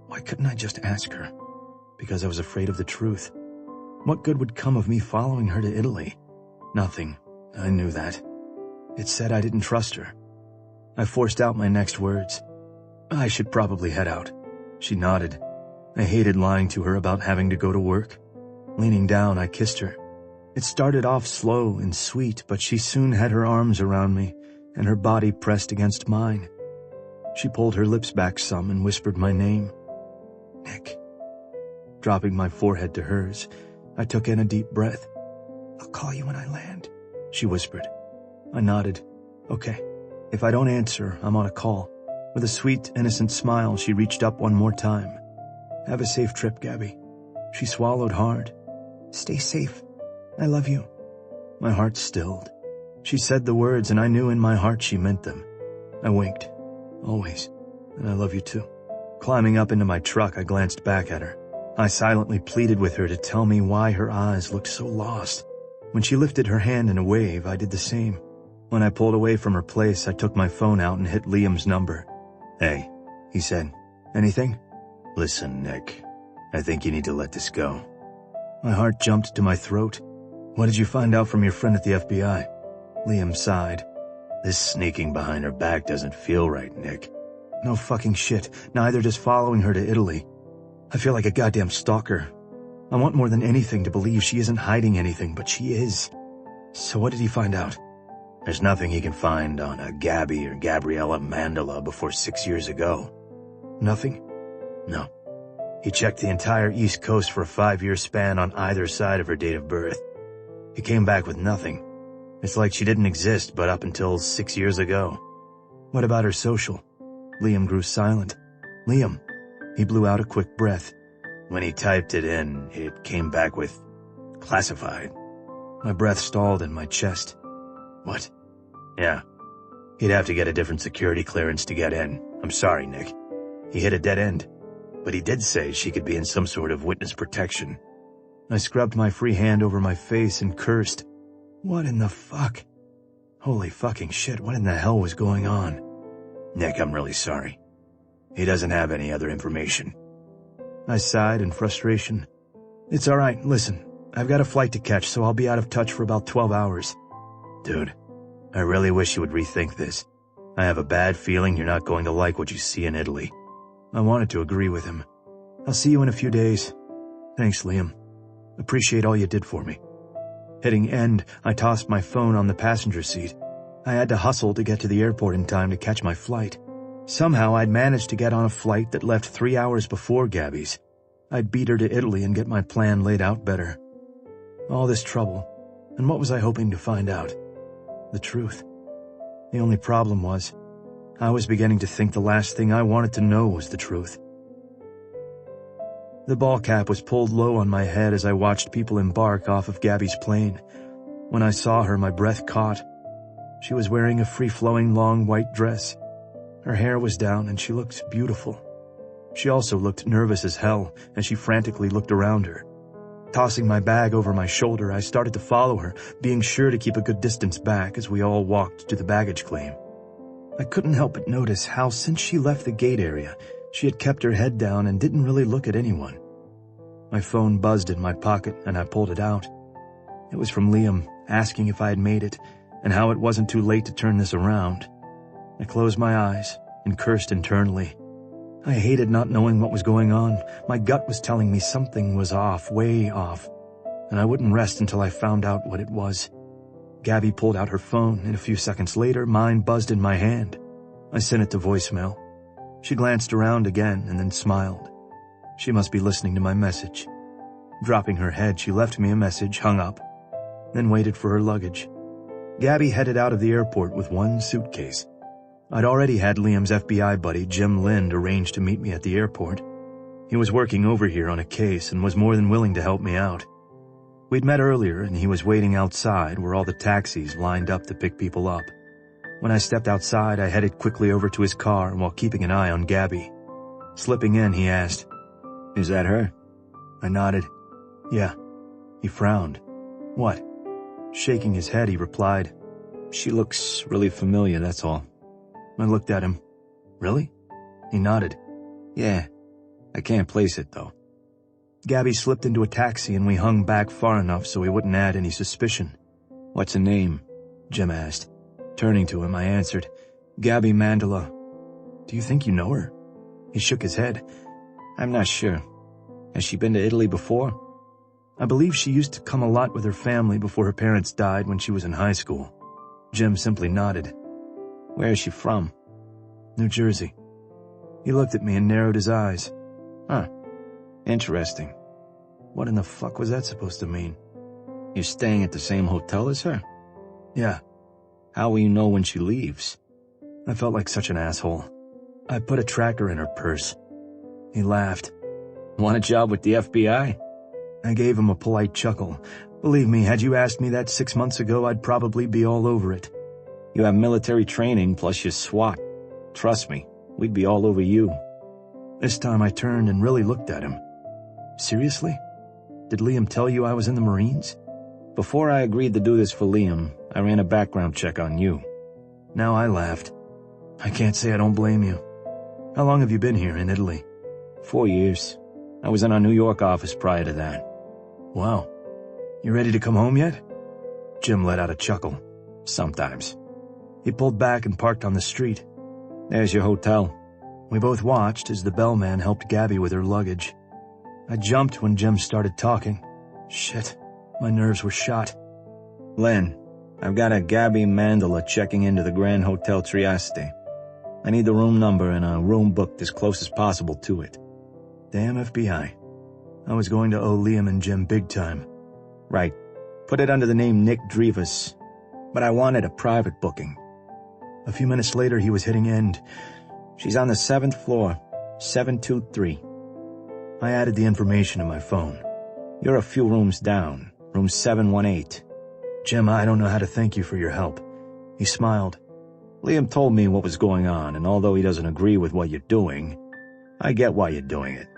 S3: Why couldn't I just ask her? Because I was afraid of the truth. What good would come of me following her to Italy? Nothing. I knew that. It said I didn't trust her. I forced out my next words. I should probably head out. She nodded. I hated lying to her about having to go to work. Leaning down, I kissed her. It started off slow and sweet, but she soon had her arms around me, and her body pressed against mine. She pulled her lips back some and whispered my name. Nick. Dropping my forehead to hers, I took in a deep breath.
S2: I'll call you when I land,
S3: she whispered. I nodded. Okay. If I don't answer, I'm on a call. With a sweet, innocent smile, she reached up one more time. Have a safe trip, Gabby. She swallowed hard.
S2: Stay safe. I love you.
S3: My heart stilled. She said the words, and I knew in my heart she meant them. I winked. Always. And I love you too. Climbing up into my truck, I glanced back at her. I silently pleaded with her to tell me why her eyes looked so lost. When she lifted her hand in a wave, I did the same. When I pulled away from her place, I took my phone out and hit Liam's number. Hey, he said. Anything? Listen, Nick. I think you need to let this go. My heart jumped to my throat. What did you find out from your friend at the FBI? Liam sighed. This sneaking behind her back doesn't feel right, Nick. No fucking shit. Neither does following her to Italy. I feel like a goddamn stalker. I want more than anything to believe she isn't hiding anything, but she is. So what did he find out? There's nothing he can find on a Gabby or Gabriella Mandela before 6 years ago. Nothing? No. He checked the entire East Coast for a 5-year span on either side of her date of birth. He came back with nothing. It's like she didn't exist but up until 6 years ago. What about her social? Liam grew silent. Liam. He blew out a quick breath. When he typed it in, it came back with classified. My breath stalled in my chest. What? Yeah. He'd have to get a different security clearance to get in. I'm sorry, Nick. He hit a dead end. But he did say she could be in some sort of witness protection. I scrubbed my free hand over my face and cursed. What in the fuck? Holy fucking shit, what in the hell was going on? Nick, I'm really sorry. He doesn't have any other information. I sighed in frustration. It's all right, listen. I've got a flight to catch, so I'll be out of touch for about 12 hours. Dude, I really wish you would rethink this. I have a bad feeling you're not going to like what you see in Italy. I wanted to agree with him. I'll see you in a few days. Thanks, Liam. Appreciate all you did for me. Hitting end, I tossed my phone on the passenger seat. I had to hustle to get to the airport in time to catch my flight. Somehow I'd managed to get on a flight that left 3 hours before Gabby's. I'd beat her to Italy and get my plan laid out better. All this trouble, and what was I hoping to find out? The truth. The only problem was, I was beginning to think the last thing I wanted to know was the truth. The ball cap was pulled low on my head as I watched people embark off of Gabby's plane. When I saw her, my breath caught. She was wearing a free-flowing long white dress. Her hair was down and she looked beautiful. She also looked nervous as hell as she frantically looked around her. Tossing my bag over my shoulder, I started to follow her, being sure to keep a good distance back as we all walked to the baggage claim. I couldn't help but notice how, since she left the gate area, she had kept her head down and didn't really look at anyone. My phone buzzed in my pocket, and I pulled it out. It was from Liam, asking if I had made it, and how it wasn't too late to turn this around. I closed my eyes and cursed internally. I hated not knowing what was going on. My gut was telling me something was off, way off, and I wouldn't rest until I found out what it was. Gabby pulled out her phone, and a few seconds later, mine buzzed in my hand. I sent it to voicemail. She glanced around again and then smiled. She must be listening to my message. Dropping her head, she left me a message, hung up, then waited for her luggage. Gabby headed out of the airport with one suitcase. I'd already had Liam's FBI buddy, Jim Lind, arrange to meet me at the airport. He was working over here on a case and was more than willing to help me out. We'd met earlier, and he was waiting outside where all the taxis lined up to pick people up. When I stepped outside, I headed quickly over to his car while keeping an eye on Gabby. Slipping in, he asked, "Is that her?" I nodded. "Yeah." He frowned. "What?" Shaking his head, he replied, "She looks really familiar, that's all." I looked at him. "Really?" He nodded. "Yeah. I can't place it, though." Gabby slipped into a taxi and we hung back far enough so he wouldn't add any suspicion. "What's her name?" Jim asked. Turning to him, I answered, "Gabby Mandela." "Do you think you know her?" He shook his head. "I'm not sure. Has she been to Italy before?" "I believe she used to come a lot with her family before her parents died when she was in high school." Jim simply nodded. "Where is she from?" "New Jersey." He looked at me and narrowed his eyes. "Huh. Interesting. What in the fuck was that supposed to mean?" "You're staying at the same hotel as her?" "Yeah." "How will you know when she leaves?" I felt like such an asshole. I put a tracker in her purse. He laughed. "Want a job with the FBI?" I gave him a polite chuckle. Believe me, had you asked me that 6 months ago, I'd probably be all over it. "You have military training plus you're SWAT. Trust me, we'd be all over you." This time I turned and really looked at him. "Seriously? Did Liam tell you I was in the Marines?" "Before I agreed to do this for Liam, I ran a background check on you." Now I laughed. "I can't say I don't blame you. How long have you been here in Italy?" 4 years. I was in our New York office prior to that." "Wow. You ready to come home yet?" Jim let out a chuckle. "Sometimes." He pulled back and parked on the street. "There's your hotel." We both watched as the bellman helped Gabby with her luggage. I jumped when Jim started talking. Shit, my nerves were shot. "Len, I've got a Gabby Mandela checking into the Grand Hotel Trieste. I need the room number and a room booked as close as possible to it." Damn FBI. I was going to owe Liam and Jim big time. "Right. Put it under the name Nick Drivas. But I wanted a private booking." A few minutes later, he was hitting end. "She's on the 7th floor, 723. I added the information to my phone. "You're a few rooms down, room 718. "Jim, I don't know how to thank you for your help." He smiled. "Liam told me what was going on, and although he doesn't agree with what you're doing, I get why you're doing it.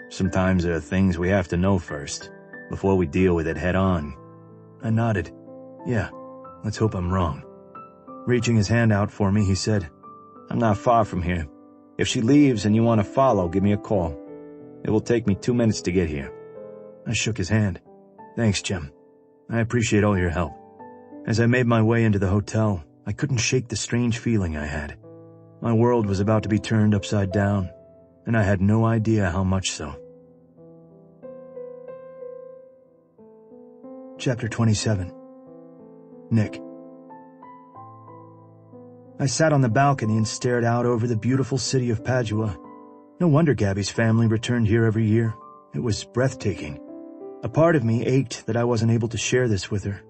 S3: Sometimes there are things we have to know first, before we deal with it head on." I nodded. "Yeah, let's hope I'm wrong." Reaching his hand out for me, he said, "I'm not far from here. If she leaves and you want to follow, give me a call. It will take me 2 minutes to get here." I shook his hand. "Thanks, Jim. I appreciate all your help." As I made my way into the hotel, I couldn't shake the strange feeling I had. My world was about to be turned upside down, and I had no idea how much so. Chapter 27. Nick. I sat on the balcony and stared out over the beautiful city of Padua. No wonder Gabby's family returned here every year. It was breathtaking. A part of me ached that I wasn't able to share this with her.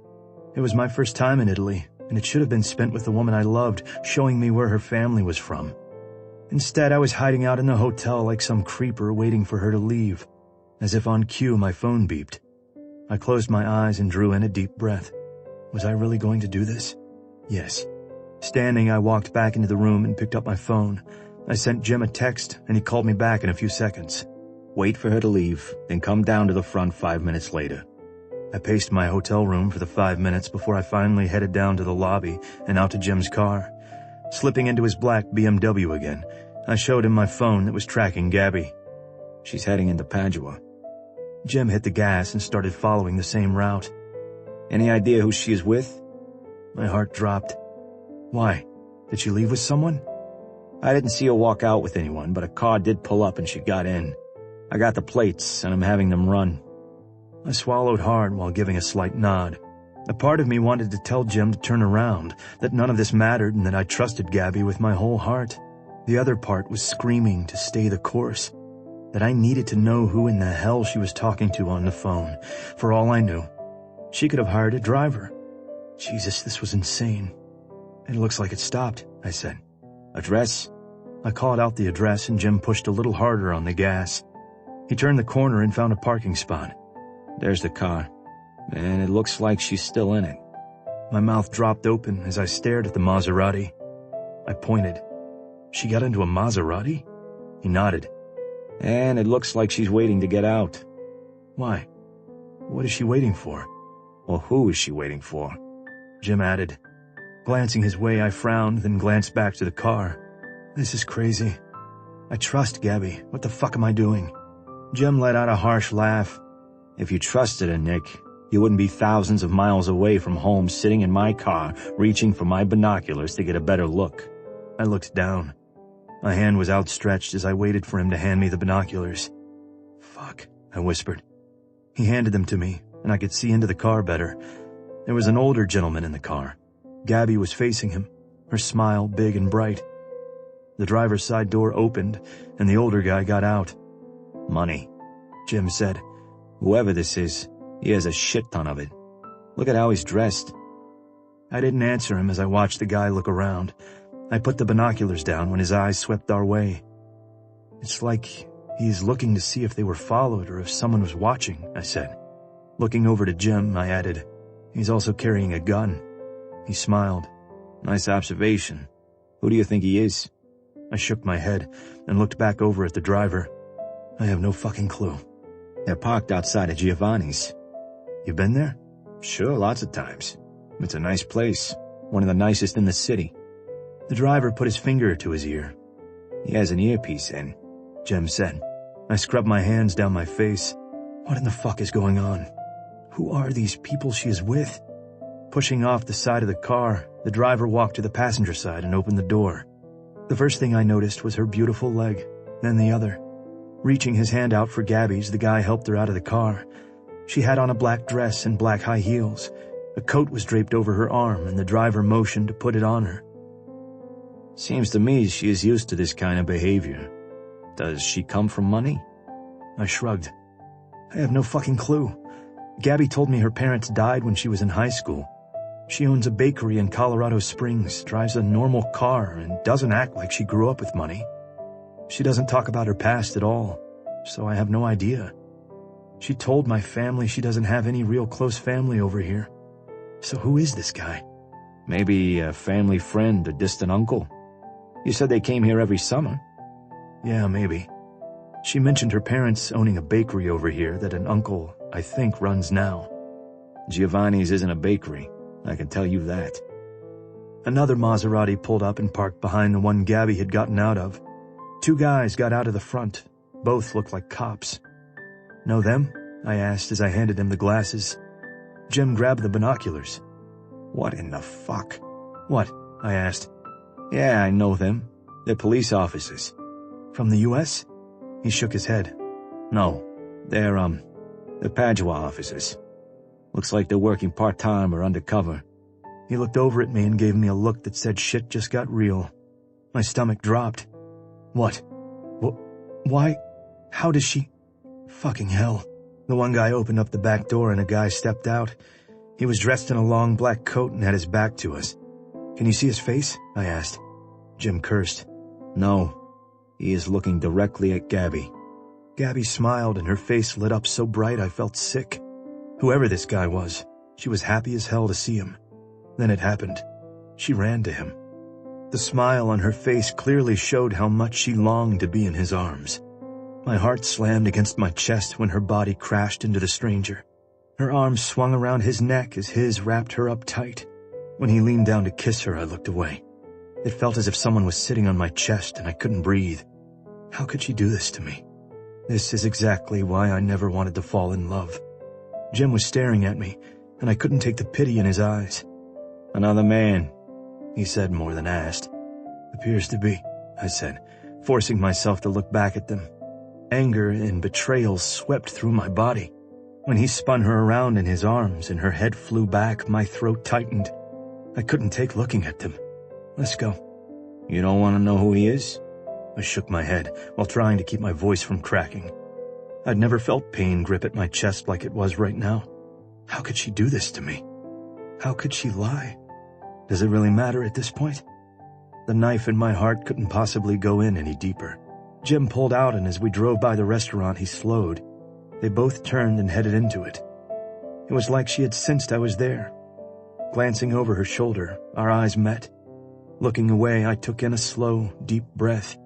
S3: It was my first time in Italy, and it should have been spent with the woman I loved, showing me where her family was from. Instead, I was hiding out in the hotel like some creeper waiting for her to leave. As if on cue, my phone beeped. I closed my eyes and drew in a deep breath. Was I really going to do this? Yes. Standing, I walked back into the room and picked up my phone. I sent Jim a text, and he called me back in a few seconds. wait for her to leave, then come down to the front 5 minutes later. I paced my hotel room for the 5 minutes before I finally headed down to the lobby and out to Jim's car. Slipping into his black BMW again, I showed him my phone that was tracking Gabby. She's heading into Padua. Jim hit the gas and started following the same route. Any idea who she is with? My heart dropped. Why? Did she leave with someone? I didn't see her walk out with anyone, but a car did pull up and she got in. I got the plates and I'm having them run. I swallowed hard while giving a slight nod. A part of me wanted to tell Jim to turn around, that none of this mattered and that I trusted Gabby with my whole heart. The other part was screaming to stay the course, that I needed to know who in the hell she was talking to on the phone. For all I knew, she could have hired a driver. Jesus, this was insane. It looks like it stopped, I said. Address? I called out the address and Jim pushed a little harder on the gas. He turned the corner and found a parking spot. There's the car, and it looks like she's still in it. My mouth dropped open as I stared at the Maserati. I pointed. She got into a Maserati? He nodded. And it looks like she's waiting to get out. Why? What is she waiting for? Or who is she waiting for? Jim added. Glancing his way, I frowned, then glanced back to the car. This is crazy. I trust Gabby. What the fuck am I doing? Jim let out a harsh laugh. If you trusted her, Nick, you wouldn't be thousands of miles away from home sitting in my car, reaching for my binoculars to get a better look. I looked down. My hand was outstretched as I waited for him to hand me the binoculars. Fuck, I whispered. He handed them to me, and I could see into the car better. There was an older gentleman in the car. Gabby was facing him, her smile big and bright. The driver's side door opened, and the older guy got out. Money, Jim said. Whoever this is, he has a shit ton of it. Look at how he's dressed. I didn't answer him as I watched the guy look around. I put the binoculars down when his eyes swept our way. It's like he's looking to see if they were followed or if someone was watching, I said. Looking over to Jim, I added, he's also carrying a gun. He smiled. Nice observation. Who do you think he is? I shook my head and looked back over at the driver. I have no fucking clue. They're parked outside of Giovanni's. You been there? Sure, lots of times. It's a nice place. One of the nicest in the city. The driver put his finger to his ear. He has an earpiece in, Jim said. I scrubbed my hands down my face. What in the fuck is going on? Who are these people she is with? Pushing off the side of the car, the driver walked to the passenger side and opened the door. The first thing I noticed was her beautiful leg, then the other. Reaching his hand out for Gabby's, the guy helped her out of the car. She had on a black dress and black high heels. A coat was draped over her arm, and the driver motioned to put it on her. Seems to me she is used to this kind of behavior. Does she come from money? I shrugged. I have no fucking clue. Gabby told me her parents died when she was in high school. She owns a bakery in Colorado Springs, drives a normal car, and doesn't act like she grew up with money. She doesn't talk about her past at all, so I have no idea. She told my family she doesn't have any real close family over here. So who is this guy? Maybe a family friend or distant uncle. You said they came here every summer. Yeah, maybe. She mentioned her parents owning a bakery over here that an uncle, I think, runs now. Giovanni's isn't a bakery, I can tell you that. Another Maserati pulled up and parked behind the one Gabby had gotten out of. 2 guys got out of the front. Both looked like cops. Know them? I asked as I handed him the glasses. Jim grabbed the binoculars. What in the fuck? What? I asked. Yeah, I know them. They're police officers. From the U.S.? He shook his head. No, they're Padua officers. Looks like they're working part-time or undercover. He looked over at me and gave me a look that said shit just got real. My stomach dropped. What? Why? How does she? Fucking hell. The one guy opened up the back door and a guy stepped out. He was dressed in a long black coat and had his back to us. Can you see his face? I asked. Jim cursed. No. He is looking directly at Gabby. Gabby smiled and her face lit up so bright I felt sick. Whoever this guy was, she was happy as hell to see him. Then it happened. She ran to him. The smile on her face clearly showed how much she longed to be in his arms. My heart slammed against my chest when her body crashed into the stranger. Her arms swung around his neck as his wrapped her up tight. When he leaned down to kiss her, I looked away. It felt as if someone was sitting on my chest and I couldn't breathe. How could she do this to me? This is exactly why I never wanted to fall in love. Jim was staring at me, and I couldn't take the pity in his eyes.
S4: Another man,
S3: he said more than asked. Appears to be, I said, forcing myself to look back at them. Anger and betrayal swept through my body. When he spun her around in his arms and her head flew back, my throat tightened. I couldn't take looking at them. Let's go.
S4: You don't want to know who he is?
S3: I shook my head while trying to keep my voice from cracking. I'd never felt pain grip at my chest like it was right now. How could she do this to me? How could she lie? Does it really matter at this point? The knife in my heart couldn't possibly go in any deeper. Jim pulled out, and as we drove by the restaurant, he slowed. They both turned and headed into it. It was like she had sensed I was there. Glancing over her shoulder, our eyes met. Looking away, I took in a slow, deep breath.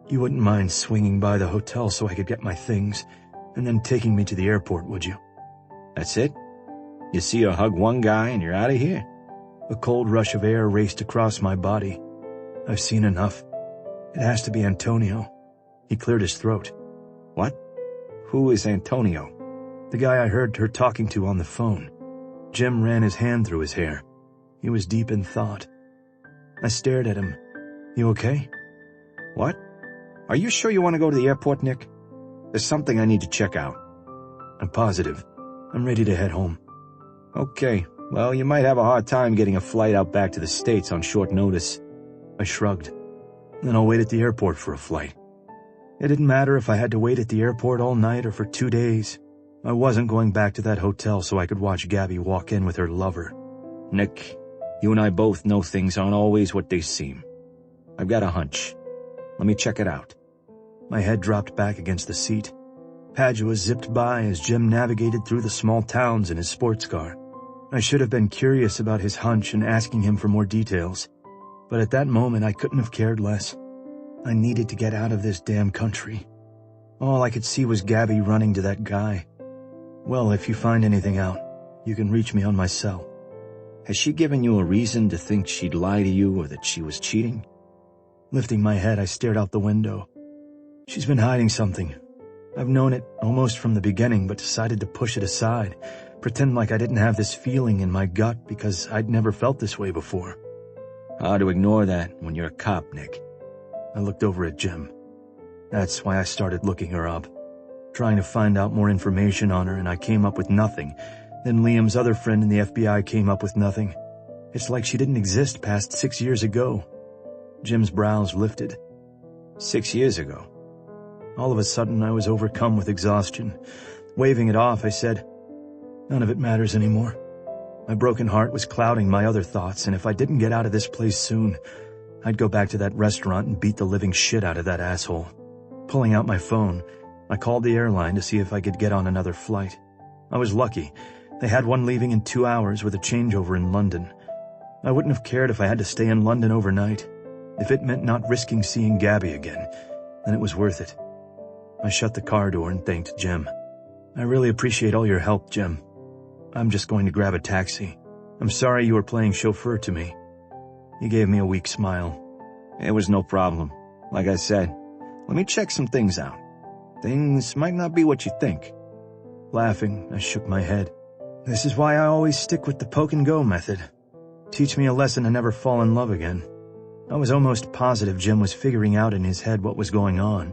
S3: You wouldn't mind swinging by the hotel so I could get my things, and then taking me to the airport, would you?
S4: That's it? You see her hug one guy and you're out of here?
S3: A cold rush of air raced across my body. I've seen enough. It has to be Antonio. He cleared his throat.
S4: What? Who is Antonio?
S3: The guy I heard her talking to on the phone. Jim ran his hand through his hair. He was deep in thought. I stared at him. You okay?
S4: What? Are you sure you want to go to the airport, Nick? There's something I need to check out.
S3: I'm positive. I'm ready to head home.
S4: Okay, well, you might have a hard time getting a flight out back to the States on short notice.
S3: I shrugged. Then I'll wait at the airport for a flight. It didn't matter if I had to wait at the airport all night or for 2 days. I wasn't going back to that hotel so I could watch Gabby walk in with her lover.
S4: Nick, you and I both know things aren't always what they seem. I've got a hunch. Let me check it out.
S3: My head dropped back against the seat. Padua zipped by as Jim navigated through the small towns in his sports car. I should have been curious about his hunch and asking him for more details. But at that moment, I couldn't have cared less. I needed to get out of this damn country. All I could see was Gabby running to that guy. Well, if you find anything out, you can reach me on my cell.
S4: Has she given you a reason to think she'd lie to you or that she was cheating?
S3: Lifting my head, I stared out the window. She's been hiding something. I've known it almost from the beginning, but decided to push it aside, pretend like I didn't have this feeling in my gut because I'd never felt this way before.
S4: Hard to ignore that when you're a cop, Nick.
S3: I looked over at Jim. That's why I started looking her up, trying to find out more information on her, and I came up with nothing. Then Liam's other friend in the FBI came up with nothing. It's like she didn't exist past 6 years ago. Jim's brows lifted.
S4: 6 years ago?
S3: All of a sudden, I was overcome with exhaustion. Waving it off, I said, none of it matters anymore. My broken heart was clouding my other thoughts, and if I didn't get out of this place soon, I'd go back to that restaurant and beat the living shit out of that asshole. Pulling out my phone, I called the airline to see if I could get on another flight. I was lucky. They had one leaving in 2 hours with a changeover in London. I wouldn't have cared if I had to stay in London overnight. If it meant not risking seeing Gabby again, then it was worth it. I shut the car door and thanked Jim. I really appreciate all your help, Jim. I'm just going to grab a taxi. I'm sorry you were playing chauffeur to me. He gave me a weak smile.
S4: It was no problem. Like I said, let me check some things out. Things might not be what you think.
S3: Laughing, I shook my head. This is why I always stick with the poke-and-go method. Teach me a lesson to never fall in love again. I was almost positive Jim was figuring out in his head what was going on.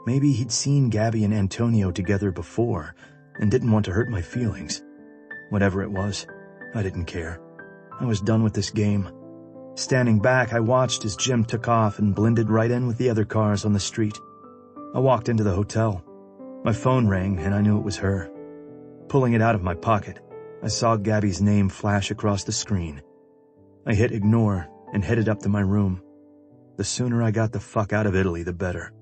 S3: Maybe he'd seen Gabby and Antonio together before and didn't want to hurt my feelings. Whatever it was, I didn't care. I was done with this game. Standing back, I watched as Jim took off and blended right in with the other cars on the street. I walked into the hotel. My phone rang and I knew it was her. Pulling it out of my pocket, I saw Gabby's name flash across the screen. I hit ignore and headed up to my room. The sooner I got the fuck out of Italy, the better.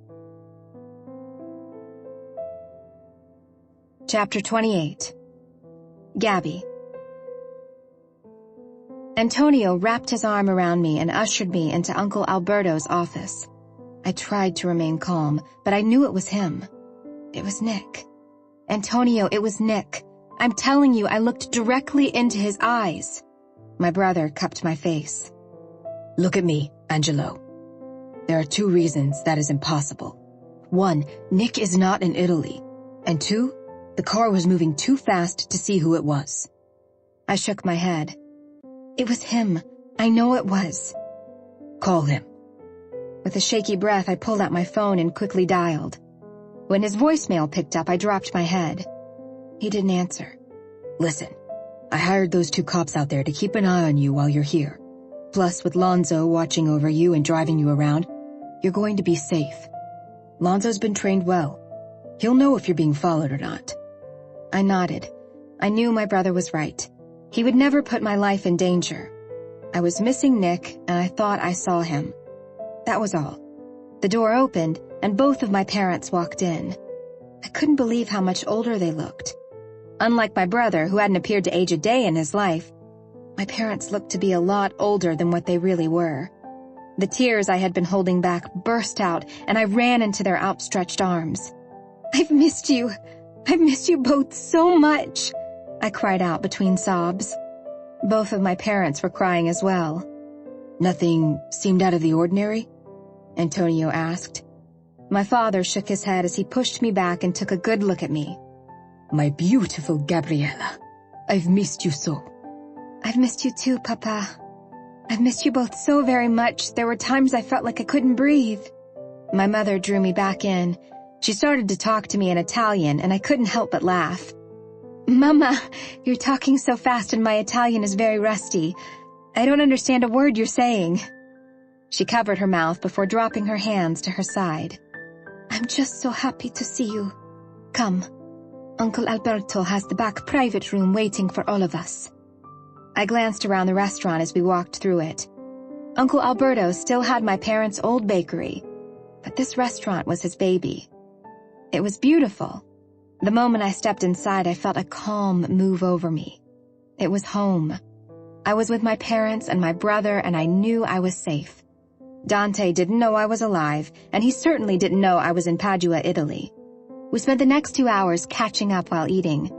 S1: Chapter 28. Gabby. Antonio wrapped his arm around me and ushered me into Uncle Alberto's office. I tried to remain calm, but I knew it was him. It was Nick. Antonio, it was Nick. I'm telling you, I looked directly into his eyes. My brother cupped my face.
S6: Look at me, Angelo. There are 2 reasons that is impossible. 1, Nick is not in Italy. And 2, the car was moving too fast to see who it was.
S1: I shook my head. It was him. I know it was.
S6: Call him.
S1: With a shaky breath, I pulled out my phone and quickly dialed. When his voicemail picked up, I dropped my head. He didn't answer.
S6: Listen, I hired those 2 cops out there to keep an eye on you while you're here. Plus, with Lonzo watching over you and driving you around, you're going to be safe. Lonzo's been trained well. He'll know if you're being followed or not.
S1: I nodded. I knew my brother was right. He would never put my life in danger. I was missing Nick, and I thought I saw him. That was all. The door opened, and both of my parents walked in. I couldn't believe how much older they looked. Unlike my brother, who hadn't appeared to age a day in his life, my parents looked to be a lot older than what they really were. The tears I had been holding back burst out, and I ran into their outstretched arms. I've missed you. I've missed you both so much, I cried out between sobs. Both of my parents were crying as well.
S6: Nothing seemed out of the ordinary?
S1: Antonio asked. My father shook his head as he pushed me back and took a good look at me.
S6: My beautiful Gabriella, I've missed you so.
S1: I've missed you too, Papa. I've missed you both so very much, there were times I felt like I couldn't breathe. My mother drew me back in. She started to talk to me in Italian, and I couldn't help but laugh. Mama, you're talking so fast and my Italian is very rusty. I don't understand a word you're saying. She covered her mouth before dropping her hands to her side. I'm just so happy to see you. Come. Uncle Alberto has the back private room waiting for all of us. I glanced around the restaurant as we walked through it. Uncle Alberto still had my parents' old bakery, but this restaurant was his baby. It was beautiful. The moment I stepped inside, I felt a calm move over me. It was home. I was with my parents and my brother, and I knew I was safe. Dante didn't know I was alive, and he certainly didn't know I was in Padua, Italy. We spent the next 2 hours catching up while eating.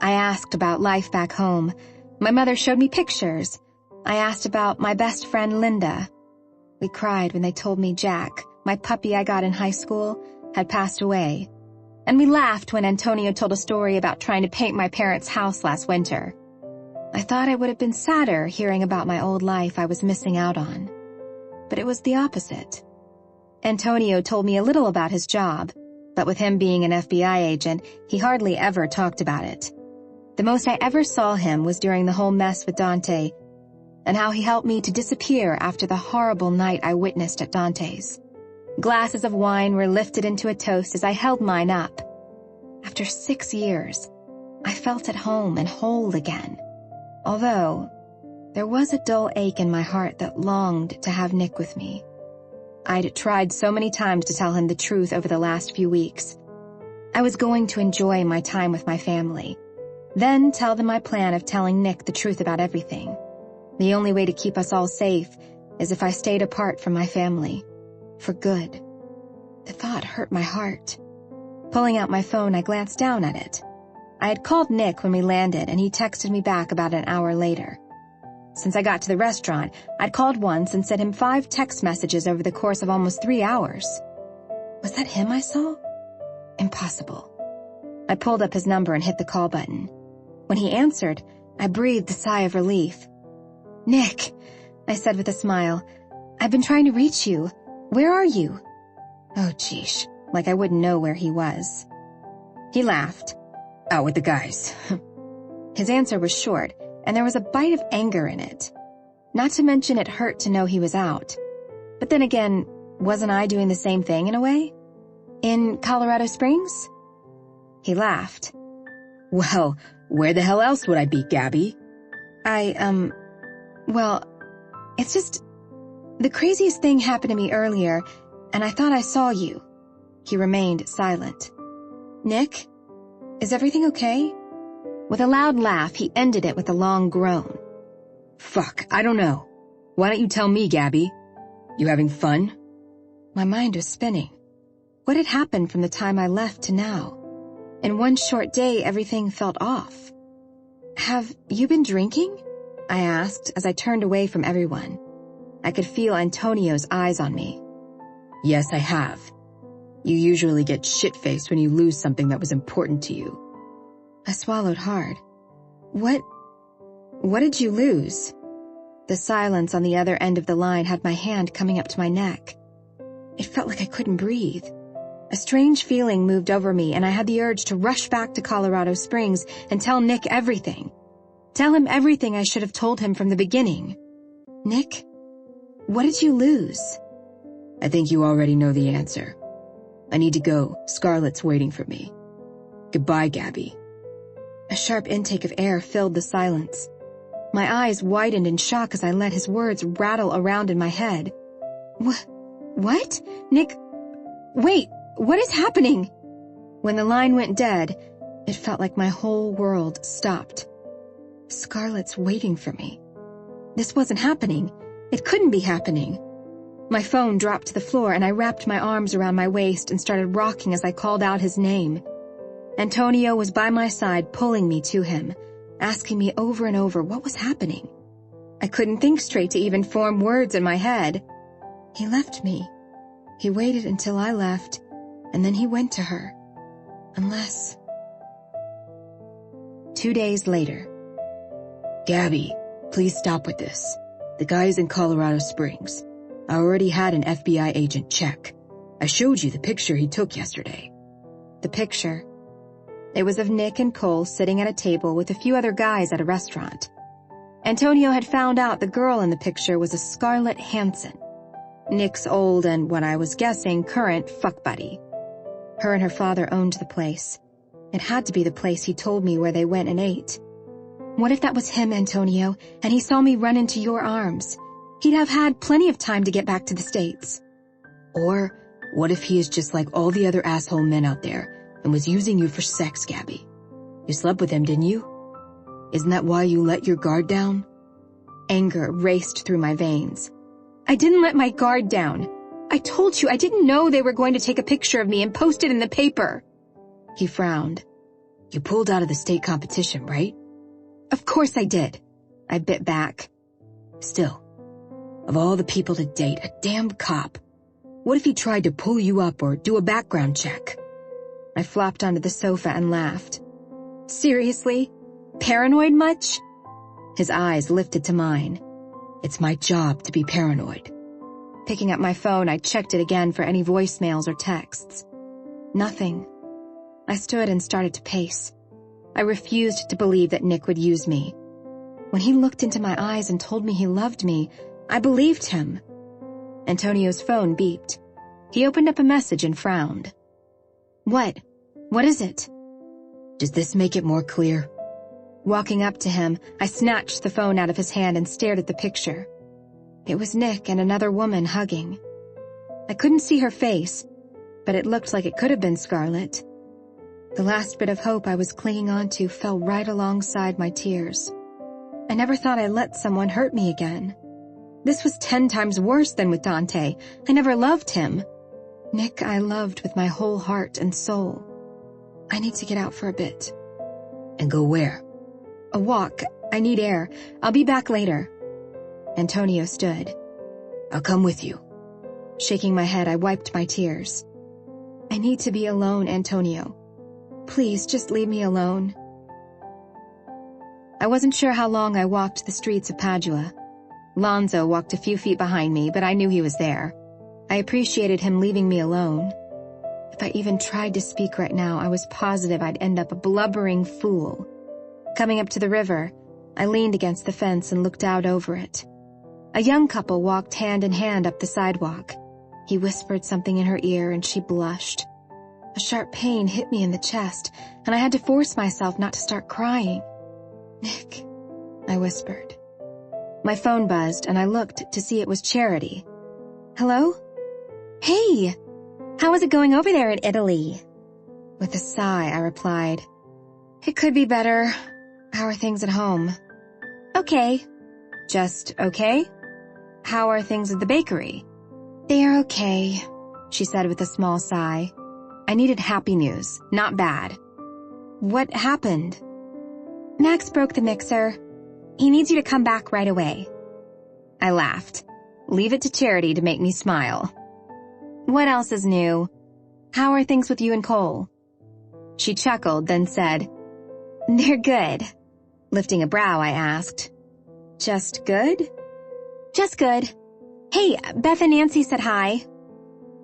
S1: I asked about life back home. My mother showed me pictures. I asked about my best friend, Linda. We cried when they told me Jack, my puppy I got in high school, had passed away. And we laughed when Antonio told a story about trying to paint my parents' house last winter. I thought I would have been sadder hearing about my old life I was missing out on. But it was the opposite. Antonio told me a little about his job, but with him being an FBI agent, he hardly ever talked about it. The most I ever saw him was during the whole mess with Dante, and how he helped me to disappear after the horrible night I witnessed at Dante's. Glasses of wine were lifted into a toast as I held mine up. After 6 years, I felt at home and whole again. Although, there was a dull ache in my heart that longed to have Nick with me. I'd tried so many times to tell him the truth over the last few weeks. I was going to enjoy my time with my family, then tell them my plan of telling Nick the truth about everything. The only way to keep us all safe is if I stayed apart from my family. For good. The thought hurt my heart. Pulling out my phone, I glanced down at it. I had called Nick when we landed, and he texted me back about an hour later. Since I got to the restaurant, I'd called once and sent him 5 text messages over the course of almost 3 hours. Was that him I saw? Impossible. I pulled up his number and hit the call button. When he answered, I breathed a sigh of relief. Nick, I said with a smile, I've been trying to reach you. Where are you? Oh, geesh, like I wouldn't know where he was. He laughed. Out with the guys. His answer was short, and there was a bite of anger in it. Not to mention it hurt to know he was out. But then again, wasn't I doing the same thing in a way? In Colorado Springs? He laughed.
S6: Well, where the hell else would I be, Gabby?
S1: Well, it's just... The craziest thing happened to me earlier, and I thought I saw you. He remained silent. Nick? Is everything okay? With a loud laugh, he ended it with a long groan.
S6: Fuck, I don't know. Why don't you tell me, Gabby? You having fun? My mind was spinning. What had happened from the time I left to now? In one short day, everything felt off. "Have you been drinking?" I asked as I turned away from everyone. I could feel Antonio's eyes on me. "Yes, I have. You usually get shit-faced when you lose something that was important to you." I swallowed hard. What did you lose?" The silence on the other end of the line had my hand coming up to my neck. It felt like I couldn't breathe. A strange feeling moved over me, and I had the urge to rush back to Colorado Springs and tell Nick everything. Tell him everything I should have told him from the beginning. "Nick, what did you lose?" "I think you already know the answer. I need to go. Scarlett's waiting for me. Goodbye, Gabby." A sharp intake of air filled the silence. My eyes widened in shock as I let his words rattle around in my head. What? Nick, wait, what is happening?" When the line went dead, it felt like my whole world stopped. Scarlett's waiting for me. This wasn't happening. It couldn't be happening. My phone dropped to the floor and I wrapped my arms around my waist and started rocking as I called out his name. Antonio was by my side, pulling me to him, asking me over and over what was happening. I couldn't think straight to even form words in my head. He left me. He waited until I left, and then he went to her. Unless... 2 days later. "Gabby, please stop with this. The guy is in Colorado Springs. I already had an FBI agent check. I showed you the picture he took yesterday." The picture. It was of Nick and Cole sitting at a table with a few other guys at a restaurant. Antonio had found out the girl in the picture was a Scarlett Hansen, Nick's old and, what I was guessing, current fuck buddy. Her and her father owned the place. It had to be the place he told me where they went and ate. What if that was him, Antonio, and he saw me run into your arms? He'd have had plenty of time to get back to the States. Or what if he is just like all the other asshole men out there and was using you for sex, Gabby? You slept with him, didn't you? Isn't that why you let your guard down? Anger raced through my veins. I didn't let my guard down. I told you I didn't know they were going to take a picture of me and post it in the paper. He frowned. You pulled out of the state competition, right? Of course I did. I bit back. Still, of all the people to date, a damn cop. What if he tried to pull you up or do a background check? I flopped onto the sofa and laughed. Seriously? Paranoid much? His eyes lifted to mine. It's my job to be paranoid. Picking up my phone, I checked it again for any voicemails or texts. Nothing. I stood and started to pace. I refused to believe that Nick would use me. When he looked into my eyes and told me he loved me, I believed him. Antonio's phone beeped. He opened up a message and frowned. What? What is it? Does this make it more clear? Walking up to him, I snatched the phone out of his hand and stared at the picture. It was Nick and another woman hugging. I couldn't see her face, but it looked like it could have been Scarlett. The last bit of hope I was clinging onto fell right alongside my tears. I never thought I'd let someone hurt me again. This was 10 times worse than with Dante. I never loved him. Nick I loved with my whole heart and soul. I need to get out for a bit. And go where? A walk. I need air. I'll be back later. Antonio stood. I'll come with you. Shaking my head, I wiped my tears. I need to be alone, Antonio. Please, just leave me alone. I wasn't sure how long I walked the streets of Padua. Lonzo walked a few feet behind me, but I knew he was there. I appreciated him leaving me alone. If I even tried to speak right now, I was positive I'd end up a blubbering fool. Coming up to the river, I leaned against the fence and looked out over it. A young couple walked hand in hand up the sidewalk. He whispered something in her ear and she blushed. A sharp pain hit me in the chest, and I had to force myself not to start crying. Nick, I whispered. My phone buzzed and I looked to see it was Charity. Hello? Hey! How is it going over there in Italy? With a sigh, I replied, It could be better. How are things at home? Okay. Just okay? How are things at the bakery? They are okay.
S1: she said with a small sigh. I needed happy news, not bad. What happened?
S5: Max broke the mixer. He needs you to come back right away.
S1: I laughed. Leave it to Charity to make me smile. What else is new? How are things with you and Cole? She chuckled, then said,
S5: They're good.
S1: Lifting a brow, I asked, Just good?
S5: Just good. Hey, Beth and Nancy said hi.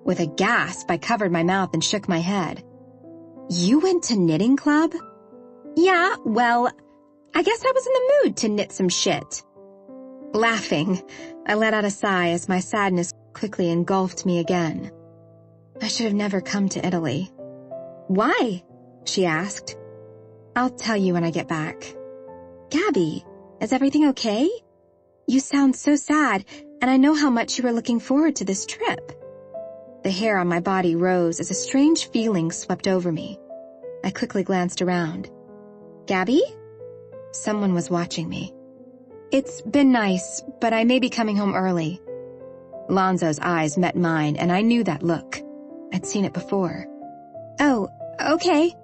S1: With a gasp, I covered my mouth and shook my head. You went to knitting club?
S5: Yeah, well, I guess I was in the mood to knit some shit.
S1: Laughing, I let out a sigh as my sadness quickly engulfed me again. I should have never come to Italy.
S5: Why?
S1: She asked. I'll tell you when I get back.
S5: Gabby, is everything okay?
S1: You sound so sad, and I know how much you were looking forward to this trip. The hair on my body rose as a strange feeling swept over me. I quickly glanced around.
S5: Gabby?
S1: Someone was watching me. It's been nice, but I may be coming home early. Lonzo's eyes met mine, and I knew that look. I'd seen it before.
S5: Oh, okay.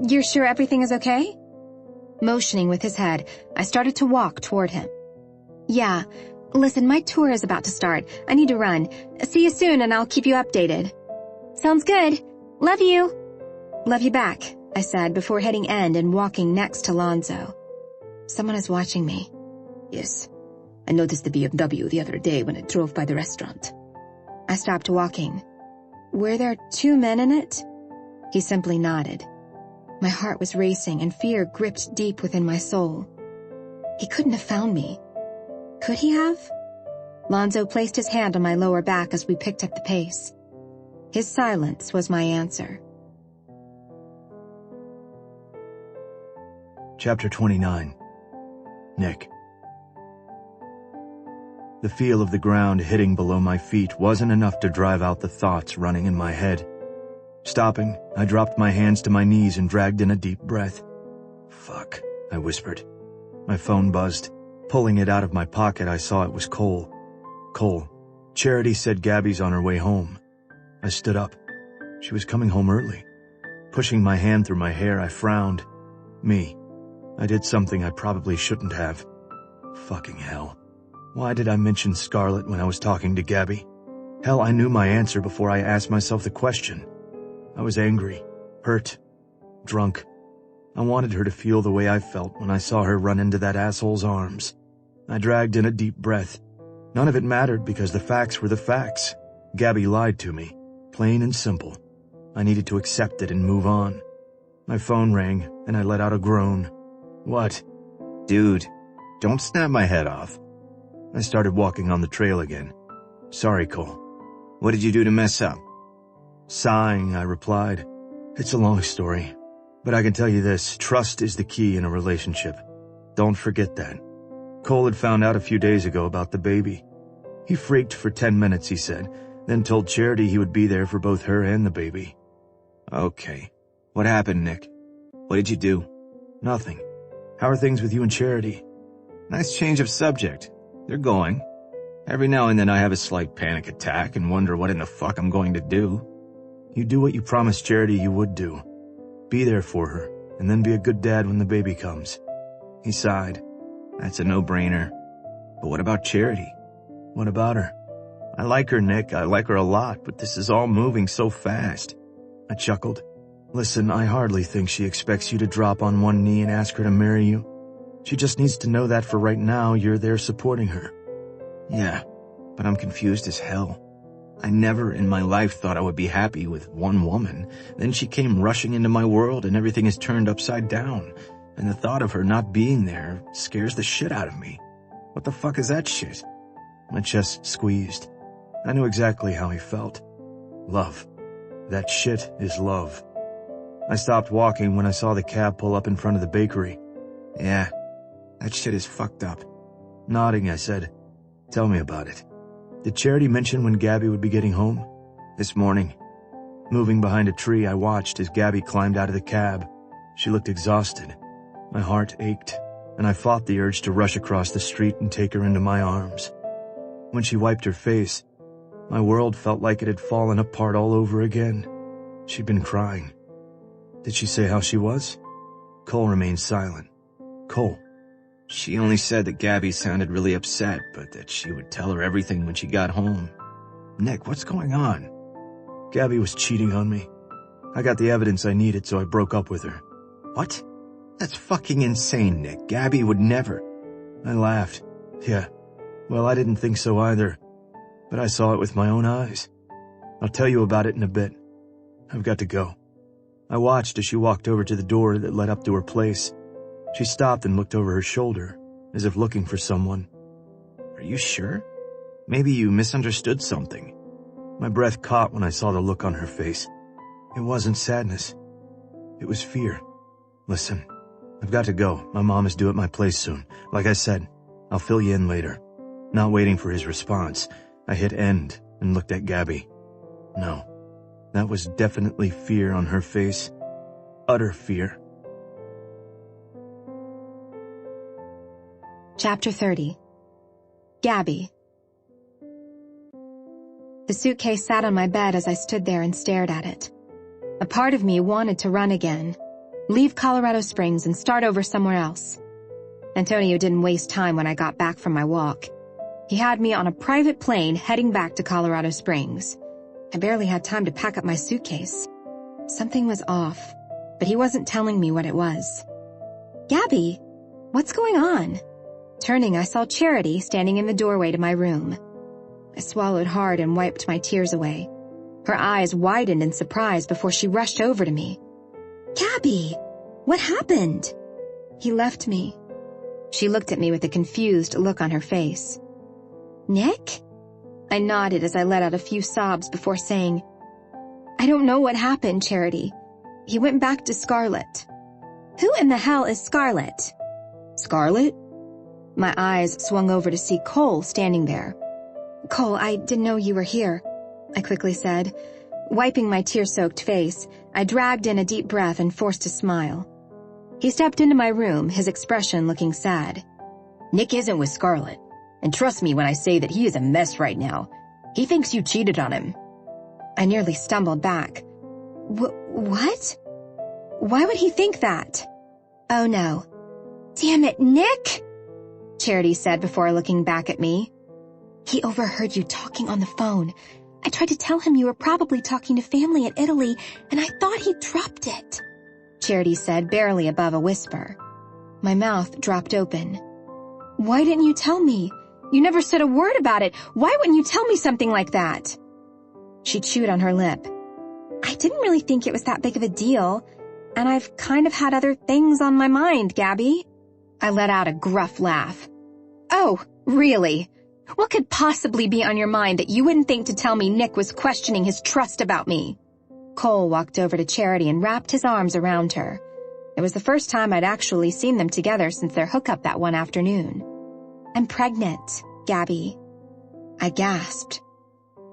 S1: You're sure everything is okay? Motioning with his head, I started to walk toward him. Yeah, listen, my tour is about to start. I need to run. See you soon, and I'll keep you updated.
S5: Sounds good. Love you.
S1: Love you back, I said before hitting end and walking next to Lonzo. Someone is watching me.
S6: Yes, I noticed the BMW the other day when it drove by the restaurant.
S1: I stopped walking. Were there 2 men in it? He simply nodded. My heart was racing and fear gripped deep within my soul. He couldn't have found me. Could he have? Lonzo placed his hand on my lower back as we picked up the pace. His silence was my answer.
S3: Chapter 29. Nick. The feel of the ground hitting below my feet wasn't enough to drive out the thoughts running in my head. Stopping, I dropped my hands to my knees and dragged in a deep breath. Fuck, I whispered. My phone buzzed. Pulling it out of my pocket, I saw it was Cole. Cole. Charity said Gabby's on her way home. I stood up. She was coming home early. Pushing my hand through my hair, I frowned. Me. I did something I probably shouldn't have. Fucking hell. Why did I mention Scarlett when I was talking to Gabby? Hell, I knew my answer before I asked myself the question. I was angry, hurt, drunk. I wanted her to feel the way I felt when I saw her run into that asshole's arms. I dragged in a deep breath. None of it mattered because the facts were the facts. Gabby lied to me, plain and simple. I needed to accept it and move on. My phone rang, and I let out a groan. What?
S4: Dude, don't snap my head off.
S3: I started walking on the trail again. Sorry, Cole.
S4: What did you do to mess up?
S3: Sighing, I replied. It's a long story, but I can tell you this, trust is the key in a relationship. Don't forget that. Cole had found out a few days ago about the baby. He freaked for 10 minutes, he said, then told Charity he would be there for both her and the baby.
S4: Okay. What happened, Nick? What did you do?
S3: Nothing. How are things with you and Charity?
S4: Nice change of subject. They're going. Every now and then I have a slight panic attack and wonder what in the fuck I'm going to do.
S3: You do what you promised Charity you would do. Be there for her, and then be a good dad when the baby comes. He sighed.
S4: That's a no-brainer. But what about Charity?
S3: What about her?
S4: I like her, Nick. I like her a lot, but this is all moving so fast.
S3: I chuckled. Listen, I hardly think she expects you to drop on one knee and ask her to marry you. She just needs to know that for right now you're there supporting her.
S4: Yeah, but I'm confused as hell. I never in my life thought I would be happy with one woman. Then she came rushing into my world and everything is turned upside down. And the thought of her not being there scares the shit out of me. What the fuck is that shit?
S3: My chest squeezed. I knew exactly how he felt. Love. That shit is love. I stopped walking when I saw the cab pull up in front of the bakery.
S4: Yeah, that shit is fucked up.
S3: Nodding, I said, tell me about it. Did Charity mention when Gabby would be getting home?
S4: This morning.
S3: Moving behind a tree, I watched as Gabby climbed out of the cab. She looked exhausted. My heart ached, and I fought the urge to rush across the street and take her into my arms. When she wiped her face, My world felt like it had fallen apart all over again. She'd been crying. Did she say how she was? Cole remained silent. Cole.
S4: She only said that Gabby sounded really upset, but that she would tell her everything when she got home. Nick, what's going on?
S3: Gabby was cheating on me. I got the evidence I needed, so I broke up with her.
S4: What? That's fucking insane, Nick. Gabby would never.
S3: I laughed. Yeah. Well, I didn't think so either. But I saw it with my own eyes. I'll tell you about it in a bit. I've got to go. I watched as she walked over to the door that led up to her place. She stopped and looked over her shoulder, as if looking for someone.
S4: Are you sure? Maybe you misunderstood something.
S3: My breath caught when I saw the look on her face. It wasn't sadness. It was fear. Listen, I've got to go. My mom is due at my place soon. Like I said, I'll fill you in later. Not waiting for his response, I hit end and looked at Gabby. No, that was definitely fear on her face. Utter fear.
S1: Chapter 30. Gabby. The suitcase sat on my bed as I stood there and stared at it. A part of me wanted to run again, leave Colorado Springs and start over somewhere else. Antonio didn't waste time when I got back from my walk. He had me on a private plane heading back to Colorado Springs. I barely had time to pack up my suitcase. Something was off, but he wasn't telling me what it was. Gabby, what's going on? Turning, I saw Charity standing in the doorway to my room. I swallowed hard and wiped my tears away. Her eyes widened in surprise before she rushed over to me. Gabby, what happened? He left me. She looked at me with a confused look on her face. Nick? I nodded as I let out a few sobs before saying, I don't know what happened, Charity. He went back to Scarlet. Who in the hell is Scarlet? Scarlet? My eyes swung over to see Cole standing there. Cole, I didn't know you were here, I quickly said. Wiping my tear-soaked face, I dragged in a deep breath and forced a smile. He stepped into my room, his expression looking sad.
S6: Nick isn't with Scarlet, and trust me when I say that he is a mess right now. He thinks you cheated on him.
S1: I nearly stumbled back. What? Why would he think that? Oh no. Damn it, Nick! Charity said before looking back at me. He overheard you talking on the phone. I tried to tell him you were probably talking to family in Italy, and I thought he dropped it, Charity said, barely above a whisper. My mouth dropped open. Why didn't you tell me? You never said a word about it. Why wouldn't you tell me something like that? She chewed on her lip. I didn't really think it was that big of a deal, and I've kind of had other things on my mind, Gabby. I let out a gruff laugh. Oh, really? What could possibly be on your mind that you wouldn't think to tell me Nick was questioning his trust about me? Cole walked over to Charity and wrapped his arms around her. It was the first time I'd actually seen them together since their hookup that one afternoon. I'm pregnant, Gabby. I gasped.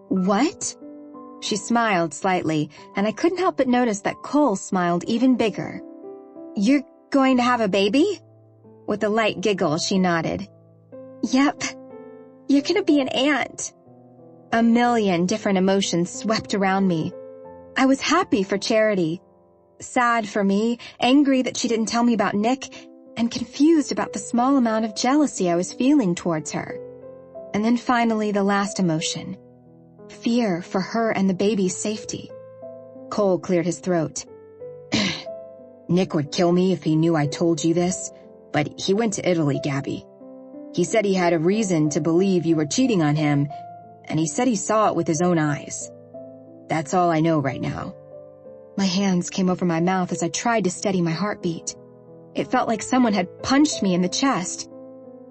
S1: What? She smiled slightly, and I couldn't help but notice that Cole smiled even bigger. You're going to have a baby? With a light giggle, she nodded. Yep. You're gonna be an aunt. A million different emotions swept around me. I was happy for Charity, sad for me, angry that she didn't tell me about Nick, and confused about the small amount of jealousy I was feeling towards her. And then finally the last emotion, fear for her and the baby's safety. Cole cleared his throat.
S6: Nick would kill me if he knew I told you this, but he went to Italy, Gabby. He said he had a reason to believe you were cheating on him, and he said he saw it with his own eyes. That's all I know right now.
S1: My hands came over my mouth as I tried to steady my heartbeat. It felt like someone had punched me in the chest.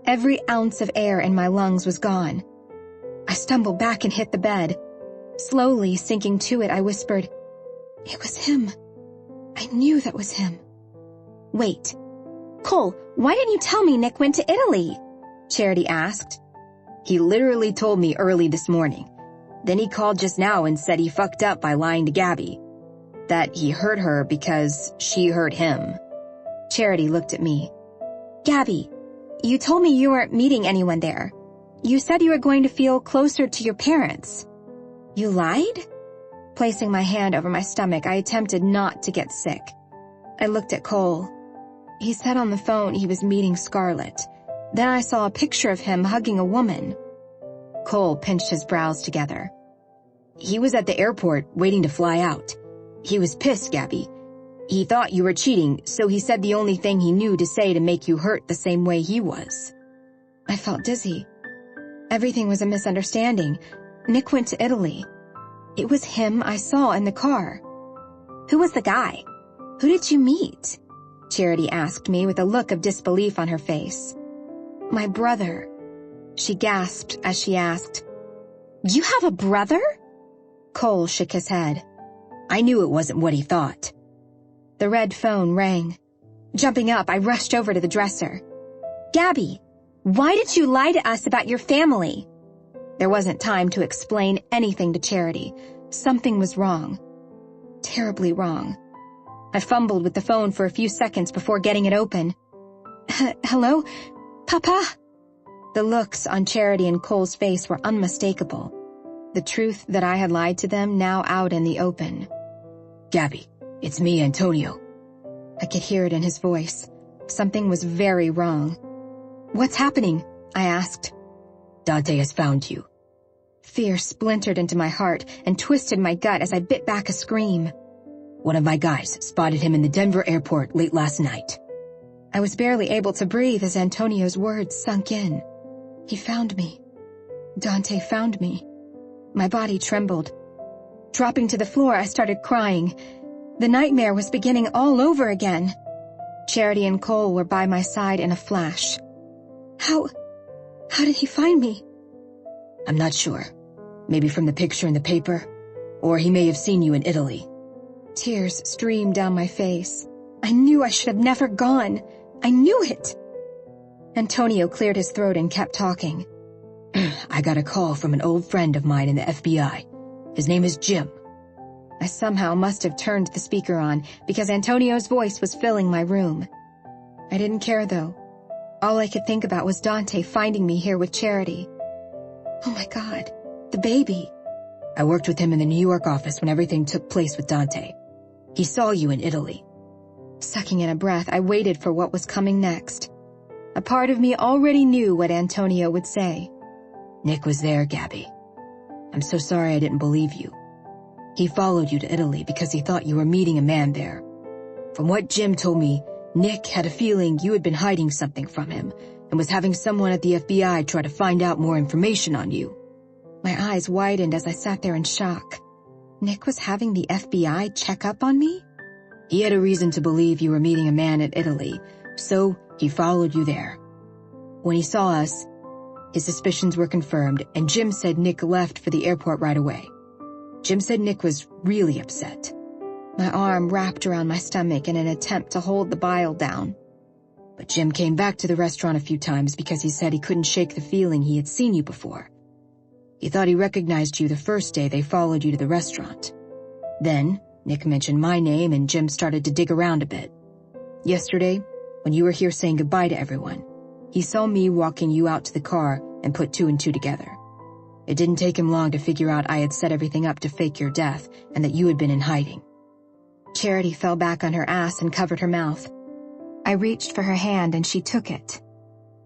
S1: Every ounce of air in my lungs was gone. I stumbled back and hit the bed. Slowly sinking to it, I whispered, It was him. I knew that was him. Wait. Cole, why didn't you tell me Nick went to Italy? Charity asked.
S6: He literally told me early this morning. Then he called just now and said he fucked up by lying to Gabby. That he hurt her because she hurt him.
S1: Charity looked at me. Gabby, you told me you weren't meeting anyone there. You said you were going to feel closer to your parents. You lied? Placing my hand over my stomach, I attempted not to get sick. I looked at Cole. He said on the phone he was meeting Scarlett. Then I saw a picture of him hugging a woman. Cole pinched his brows together.
S6: He was at the airport waiting to fly out. He was pissed, Gabby. He thought you were cheating, so he said the only thing he knew to say to make you hurt the same way he was.
S1: I felt dizzy. Everything was a misunderstanding. Nick went to Italy. It was him I saw in the car. Who was the guy? Who did you meet? Charity asked me with a look of disbelief on her face. My brother. She gasped as she asked, You have a brother? Cole shook his head.
S6: I knew it wasn't what he thought.
S1: The red phone rang. Jumping up, I rushed over to the dresser. Gabby, why did you lie to us about your family? There wasn't time to explain anything to Charity. Something was wrong. Terribly wrong. I fumbled with the phone for a few seconds before getting it open. Hello? Papa? The looks on Charity and Cole's face were unmistakable. The truth that I had lied to them now out in the open.
S6: Gabby, it's me, Antonio.
S1: I could hear it in his voice. Something was very wrong. What's happening? I asked.
S6: Dante has found you.
S1: Fear splintered into my heart and twisted my gut as I bit back a scream.
S6: One of my guys spotted him in the Denver airport late last night.
S1: I was barely able to breathe as Antonio's words sunk in. He found me. Dante found me. My body trembled. Dropping to the floor, I started crying. The nightmare was beginning all over again. Charity and Cole were by my side in a flash. How did he find me?
S6: I'm not sure. Maybe from the picture in the paper, or he may have seen you in Italy.
S1: Tears streamed down my face. I knew I should have never gone. I knew it. Antonio cleared his throat and kept talking.
S6: I got a call from an old friend of mine in the FBI. His name is Jim.
S1: I somehow must have turned the speaker on because Antonio's voice was filling my room. I didn't care, though. All I could think about was Dante finding me here with Charity. Oh my God, the baby.
S6: I worked with him in the New York office when everything took place with Dante. He saw you in Italy.
S1: Sucking in a breath, I waited for what was coming next. A part of me already knew what Antonio would say.
S6: Nick was there, Gabby. I'm so sorry I didn't believe you. He followed you to Italy because he thought you were meeting a man there. From what Jim told me, Nick had a feeling you had been hiding something from him and was having someone at the FBI try to find out more information on you.
S1: My eyes widened as I sat there in shock. Nick was having the FBI check up on me?
S6: He had a reason to believe you were meeting a man in Italy, so he followed you there. When he saw us, his suspicions were confirmed, and Jim said Nick left for the airport right away. Jim said Nick was really upset.
S1: My arm wrapped around my stomach in an attempt to hold the bile down.
S6: But Jim came back to the restaurant a few times because he said he couldn't shake the feeling he had seen you before. He thought he recognized you the first day they followed you to the restaurant. Then, Nick mentioned my name and Jim started to dig around a bit. Yesterday, when you were here saying goodbye to everyone, he saw me walking you out to the car and put 2 and 2 together. It didn't take him long to figure out I had set everything up to fake your death and that you had been in hiding.
S1: Charity fell back on her ass and covered her mouth. I reached for her hand and she took it.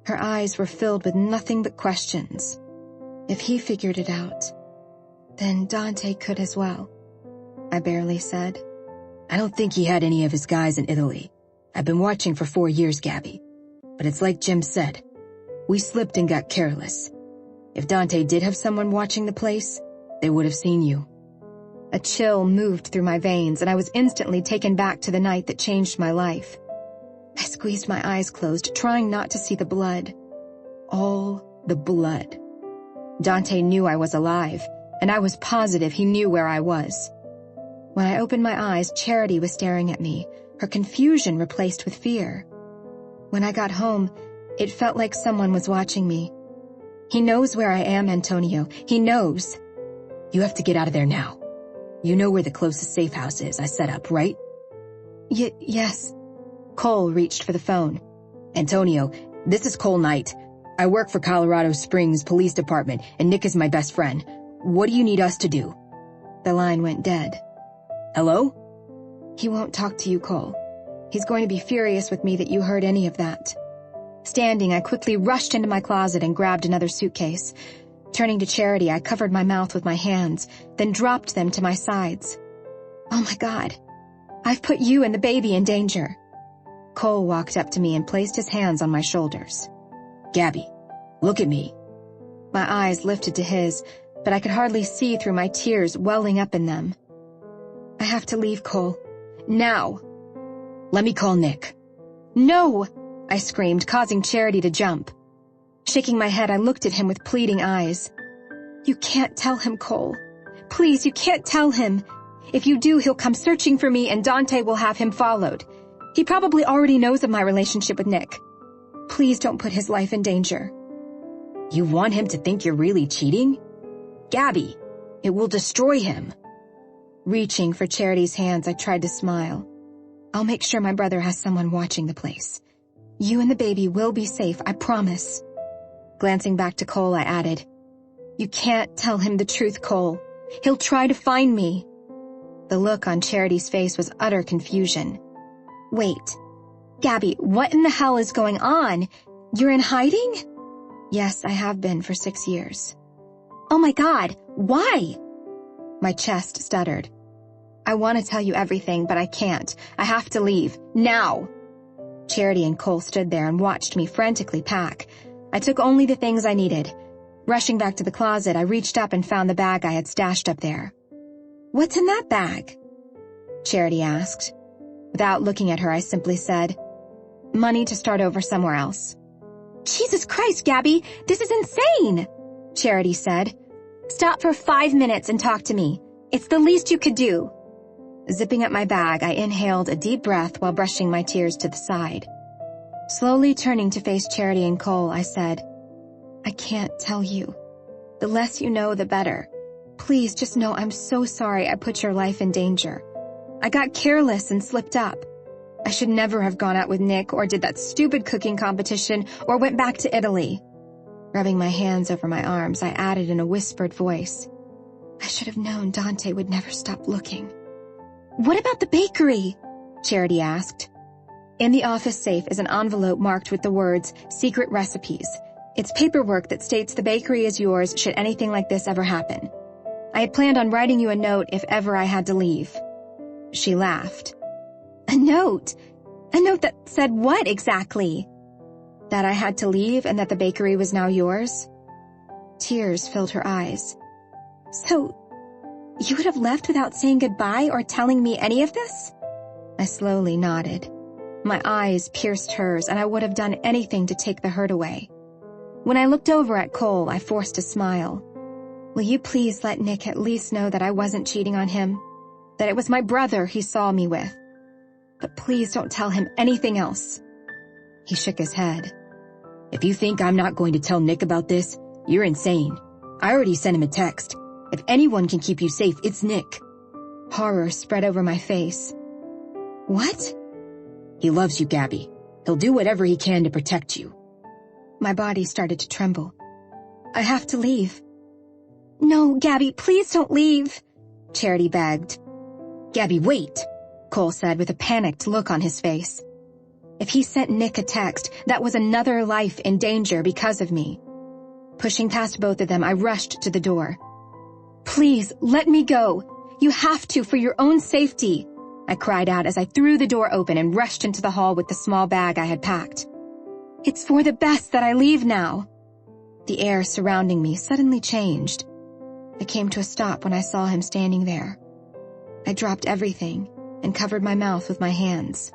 S1: Her eyes were filled with nothing but questions. If he figured it out, then Dante could as well, I barely said.
S6: I don't think he had any of his guys in Italy. I've been watching for 4 years, Gabby. But it's like Jim said. We slipped and got careless. If Dante did have someone watching the place, they would have seen you.
S1: A chill moved through my veins and I was instantly taken back to the night that changed my life. I squeezed my eyes closed, trying not to see the blood. All the blood. Dante knew I was alive, and I was positive he knew where I was. When I opened my eyes, Charity was staring at me, her confusion replaced with fear. When I got home, it felt like someone was watching me. He knows where I am, Antonio. He knows.
S6: You have to get out of there now. You know where the closest safe house is I set up, right?
S1: Yes. Cole reached for the phone.
S6: Antonio, this is Cole Knight. I work for Colorado Springs Police Department, and Nick is my best friend. what do you need us to do?
S1: The line went dead.
S6: Hello?
S1: He won't talk to you, Cole. He's going to be furious with me that you heard any of that. Standing, I quickly rushed into my closet and grabbed another suitcase. Turning to Charity, I covered my mouth with my hands, then dropped them to my sides. Oh my God. I've put you and the baby in danger. Cole walked up to me and placed his hands on my shoulders.
S6: Gabby, look at me.
S1: My eyes lifted to his, but I could hardly see through my tears welling up in them. I have to leave, Cole. Now.
S6: Let me call Nick.
S1: No! I screamed, causing Charity to jump. Shaking my head, I looked at him with pleading eyes. You can't tell him, Cole. Please, you can't tell him. If you do, he'll come searching for me and Dante will have him followed. He probably already knows of my relationship with Nick. Please don't put his life in danger.
S6: You want him to think you're really cheating? Gabby, it will destroy him.
S1: Reaching for Charity's hands, I tried to smile. I'll make sure my brother has someone watching the place. You and the baby will be safe, I promise. Glancing back to Cole, I added, You can't tell him the truth, Cole. He'll try to find me. The look on Charity's face was utter confusion. Wait. Gabby, what in the hell is going on? You're in hiding? Yes, I have been for 6 years. Oh my God, why? My chest stuttered. I want to tell you everything, but I can't. I have to leave. Now! Charity and Cole stood there and watched me frantically pack. I took only the things I needed. Rushing back to the closet, I reached up and found the bag I had stashed up there. What's in that bag? Charity asked. Without looking at her, I simply said, Money to start over somewhere else. Jesus Christ, Gabby, this is insane! Charity said. Stop for 5 minutes and talk to me. It's the least you could do. Zipping up my bag, I inhaled a deep breath while brushing my tears to the side. Slowly turning to face Charity and Cole, I said, I can't tell you. The less you know, the better. Please just know I'm so sorry I put your life in danger. I got careless and slipped up. I should never have gone out with Nick or did that stupid cooking competition or went back to Italy. Rubbing my hands over my arms, I added in a whispered voice, I should have known Dante would never stop looking. What about the bakery? Charity asked. In the office safe is an envelope marked with the words, Secret Recipes. It's paperwork that states the bakery is yours should anything like this ever happen. I had planned on writing you a note if ever I had to leave. She laughed. A note? A note that said what exactly? That I had to leave and that the bakery was now yours? Tears filled her eyes. So, you would have left without saying goodbye or telling me any of this? I slowly nodded. My eyes pierced hers, and I would have done anything to take the hurt away. When I looked over at Cole, I forced a smile. Will you please let Nick at least know that I wasn't cheating on him? That it was my brother he saw me with? But please don't tell him anything else. He shook his head.
S6: If you think I'm not going to tell Nick about this, you're insane. I already sent him a text. If anyone can keep you safe, it's Nick.
S1: Horror spread over my face. What?
S6: He loves you, Gabby. He'll do whatever he can to protect you.
S1: My body started to tremble. I have to leave. No, Gabby, please don't leave, Charity begged.
S6: Gabby, wait,
S1: Cole said with a panicked look on his face. If he sent Nick a text, that was another life in danger because of me. Pushing past both of them, I rushed to the door. Please, let me go. You have to for your own safety, I cried out as I threw the door open and rushed into the hall with the small bag I had packed. It's for the best that I leave now. The air surrounding me suddenly changed. I came to a stop when I saw him standing there. I dropped everything and covered my mouth with my hands.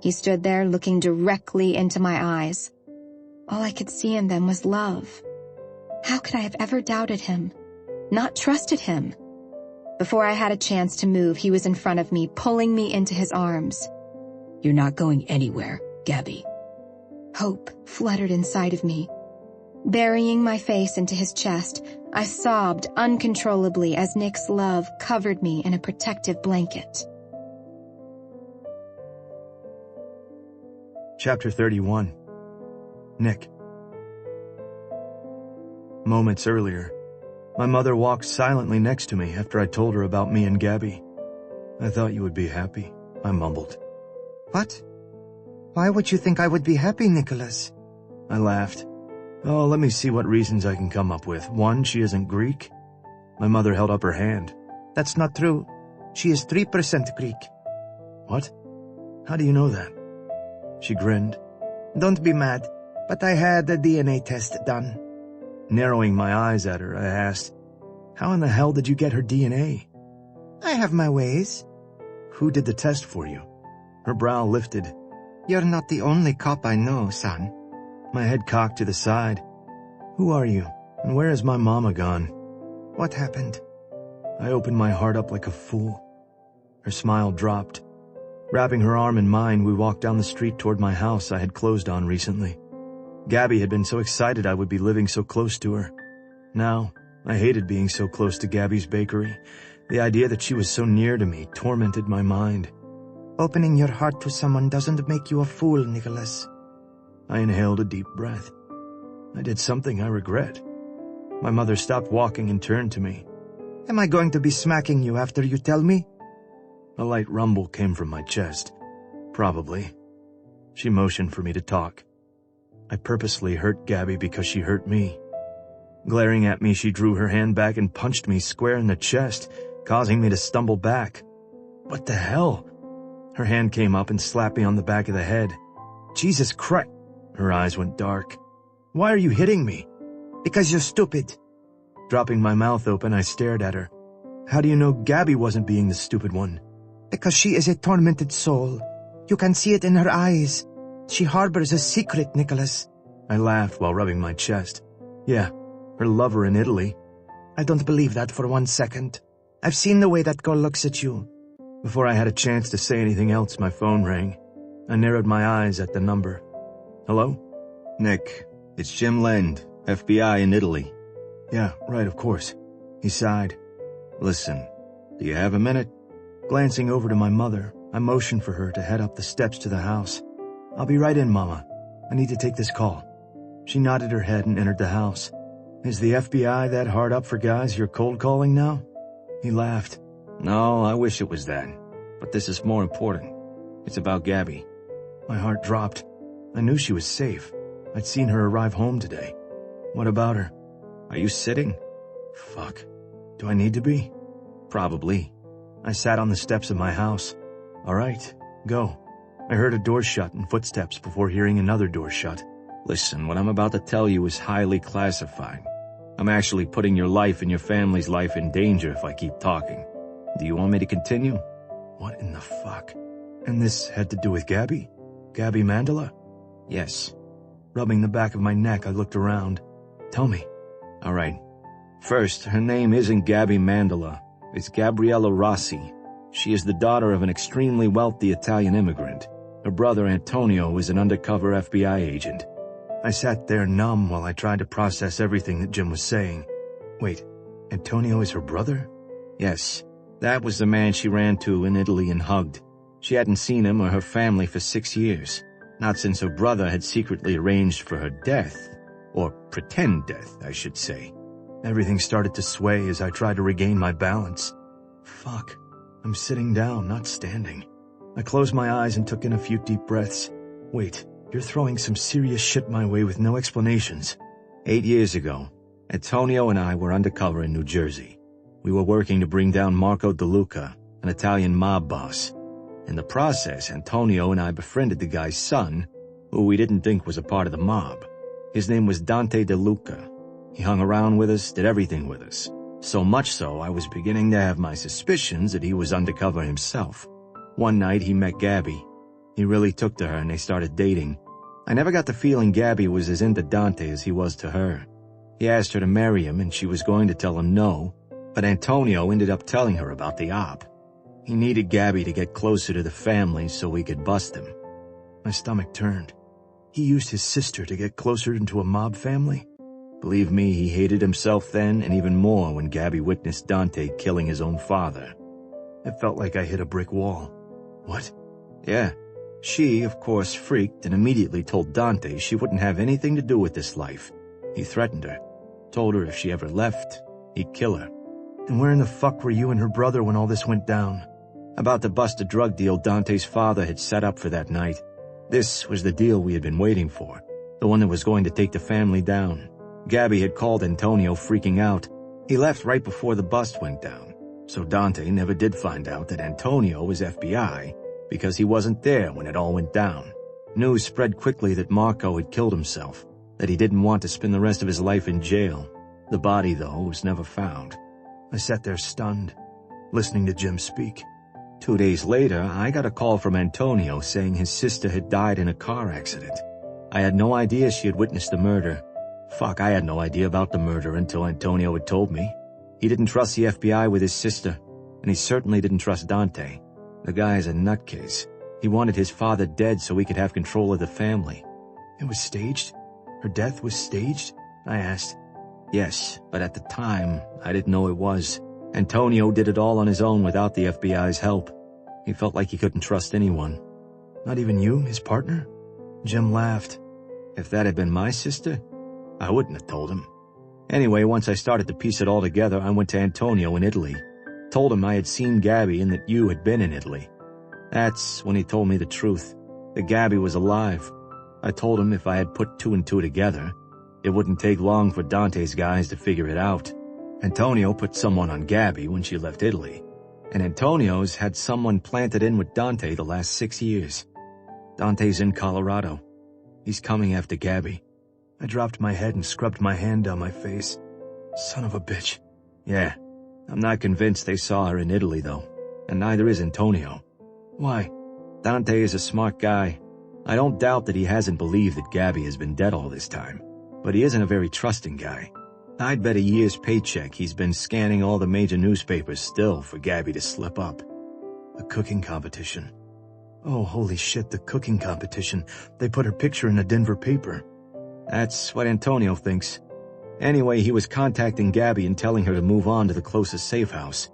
S1: He stood there looking directly into my eyes. All I could see in them was love. How could I have ever doubted him? Not trusted him? Before I had a chance to move, he was in front of me, pulling me into his arms.
S6: You're not going anywhere, Gabby.
S1: Hope fluttered inside of me. Burying my face into his chest, I sobbed uncontrollably as Nick's love covered me in a protective blanket.
S3: Chapter 31. Nick. Moments earlier, My mother walked silently next to me after I told her about me and Gabby. I thought you would be happy, I mumbled.
S2: What? Why would you think I would be happy, Nicholas?
S3: I laughed. Oh, let me see what reasons I can come up with. One, she isn't Greek. My mother held up her hand.
S2: That's not true. She is 3% Greek.
S3: What? How do you know that? She grinned.
S2: Don't be mad, but I had a DNA test done.
S3: Narrowing my eyes at her, I asked, how in the hell did you get her DNA?
S2: I have my ways.
S3: Who did the test for you? Her brow lifted.
S2: You're not the only cop I know, son.
S3: My head cocked to the side. Who are you, and where has my mama gone?
S2: What happened?
S3: I opened my heart up like a fool. Her smile dropped. Wrapping her arm in mine, we walked down the street toward my house I had closed on recently. Gabby had been so excited I would be living so close to her. Now, I hated being so close to Gabby's bakery. The idea that she was so near to me tormented my mind.
S2: Opening your heart to someone doesn't make you a fool, Nicholas.
S3: I inhaled a deep breath. I did something I regret. My mother stopped walking and turned to me.
S2: Am I going to be smacking you after you tell me?
S3: A light rumble came from my chest. Probably. She motioned for me to talk. I purposely hurt Gabby because she hurt me. Glaring at me, she drew her hand back and punched me square in the chest, causing me to stumble back. What the hell? Her hand came up and slapped me on the back of the head. Jesus Christ! Her eyes went dark. Why are you hitting me?
S2: Because you're stupid.
S3: Dropping my mouth open, I stared at her. How do you know Gabby wasn't being the stupid one?
S2: Because she is a tormented soul. You can see it in her eyes. She harbors a secret, Nicholas.
S3: I laughed while rubbing my chest. Yeah, her lover in Italy.
S2: I don't believe that for 1 second. I've seen the way that girl looks at you.
S3: Before I had a chance to say anything else, my phone rang. I narrowed my eyes at the number. Hello?
S4: Nick, it's Jim Lend, FBI in Italy.
S3: Yeah, right, of course. He sighed.
S4: Listen, do you have a minute?
S3: Glancing over to my mother, I motioned for her to head up the steps to the house. I'll be right in, Mama. I need to take this call. She nodded her head and entered the house. Is the FBI that hard up for guys you're cold calling now? He laughed.
S4: No, I wish it was that. But this is more important. It's about Gabby.
S3: My heart dropped. I knew she was safe. I'd seen her arrive home today. What about her?
S4: Are you sitting?
S3: Fuck. Do I need to be?
S4: Probably.
S3: I sat on the steps of my house. All right, go. I heard a door shut and footsteps before hearing another door shut.
S4: Listen, what I'm about to tell you is highly classified. I'm actually putting your life and your family's life in danger if I keep talking. Do you want me to continue?
S3: What in the fuck? And this had to do with Gabby? Gabby Mandela?
S4: Yes.
S3: Rubbing the back of my neck, I looked around. Tell me.
S4: All right. First, her name isn't Gabby Mandela. It's Gabriella Rossi. She is the daughter of an extremely wealthy Italian immigrant. Her brother Antonio is an undercover FBI agent.
S3: I sat there numb while I tried to process everything that Jim was saying. Wait, Antonio is her brother?
S4: Yes. That was the man she ran to in Italy and hugged. She hadn't seen him or her family for 6 years. Not since her brother had secretly arranged for her death. Or pretend death, I should say.
S3: Everything started to sway as I tried to regain my balance. Fuck. I'm sitting down, not standing. I closed my eyes and took in a few deep breaths. Wait, you're throwing some serious shit my way with no explanations.
S4: 8 years ago, Antonio and I were undercover in New Jersey. We were working to bring down Marco De Luca, an Italian mob boss. In the process, Antonio and I befriended the guy's son, who we didn't think was a part of the mob. His name was Dante De Luca. He hung around with us, did everything with us. So much so, I was beginning to have my suspicions that he was undercover himself. One night, he met Gabby. He really took to her and they started dating. I never got the feeling Gabby was as into Dante as he was to her. He asked her to marry him and she was going to tell him no, but Antonio ended up telling her about the op. He needed Gabby to get closer to the family so we could bust him.
S3: My stomach turned. He used his sister to get closer into a mob family?
S4: Believe me, he hated himself then and even more when Gabby witnessed Dante killing his own father.
S3: It felt like I hit a brick wall. What?
S4: Yeah. She, of course, freaked and immediately told Dante she wouldn't have anything to do with this life. He threatened her, told her if she ever left, He'd kill her.
S3: And where in the fuck were you and her brother when all this went down?
S4: About to bust a drug deal Dante's father had set up for that night. This was the deal we had been waiting for, the one that was going to take the family down. Gabby had called Antonio freaking out. He left right before the bust went down, so Dante never did find out that Antonio was FBI because he wasn't there when it all went down. News spread quickly that Marco had killed himself, that he didn't want to spend the rest of his life in jail. The body, though, was never found.
S3: I sat there stunned, listening to Jim speak.
S4: 2 days later, I got a call from Antonio saying his sister had died in a car accident. I had no idea she had witnessed the murder. Fuck, I had no idea about the murder until Antonio had told me. He didn't trust the FBI with his sister, and he certainly didn't trust Dante. The guy is a nutcase. He wanted his father dead so he could have control of the family.
S3: It was staged? Her death was staged? I asked.
S4: Yes, but at the time, I didn't know it was. Antonio did it all on his own without the FBI's help. He felt like he couldn't trust anyone.
S3: Not even you, his partner? Jim laughed.
S4: If that had been my sister, I wouldn't have told him. Anyway, once I started to piece it all together, I went to Antonio in Italy. Told him I had seen Gabby and that you had been in Italy. That's when he told me the truth, that Gabby was alive. I told him if I had put 2 and 2 together, it wouldn't take long for Dante's guys to figure it out. Antonio put someone on Gabby when she left Italy, and Antonio's had someone planted in with Dante the last 6 years. Dante's in Colorado. He's coming after Gabby.
S3: I dropped my head and scrubbed my hand down my face. Son of a bitch.
S4: Yeah, I'm not convinced they saw her in Italy, though, and neither is Antonio.
S3: Why?
S4: Dante is a smart guy. I don't doubt that he hasn't believed that Gabby has been dead all this time, but he isn't a very trusting guy. I'd bet a year's paycheck he's been scanning all the major newspapers still for Gabby to slip up.
S3: The cooking competition. Oh, holy shit, the cooking competition. They put her picture in a Denver paper.
S4: That's what Antonio thinks. Anyway, he was contacting Gabby and telling her to move on to the closest safe house.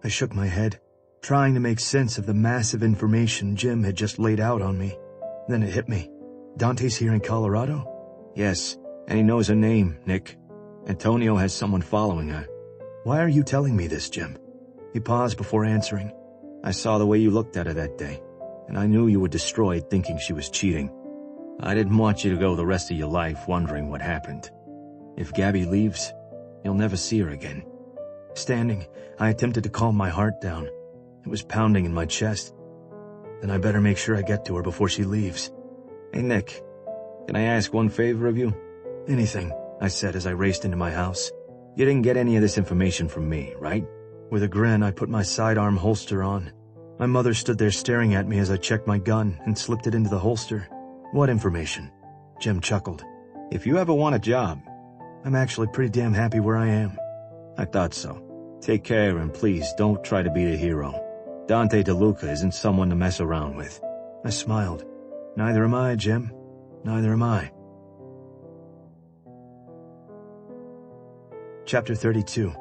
S3: I shook my head, trying to make sense of the massive information Jim had just laid out on me. Then it hit me. Dante's here in Colorado?
S4: Yes, and he knows her name, Nick. Antonio has someone following her.
S3: Why are you telling me this, Jim? He paused before answering.
S4: I saw the way you looked at her that day, and I knew you were destroyed thinking she was cheating. I didn't want you to go the rest of your life wondering what happened. If Gabby leaves, you'll never see her again.
S3: Standing, I attempted to calm my heart down. It was pounding in my chest. Then I better make sure I get to her before she leaves.
S4: Hey, Nick, can I ask one favor of you?
S3: Anything, I said as I raced into my house.
S4: You didn't get any of this information from me, right?
S3: With a grin, I put my sidearm holster on. My mother stood there staring at me as I checked my gun and slipped it into the holster. What information? Jim chuckled.
S4: If you ever want a job.
S3: I'm actually pretty damn happy where I am.
S4: I thought so. Take care and please don't try to be the hero. Dante DeLuca isn't someone to mess around with.
S3: I smiled. Neither am I, Jim. Neither am I. Chapter 32.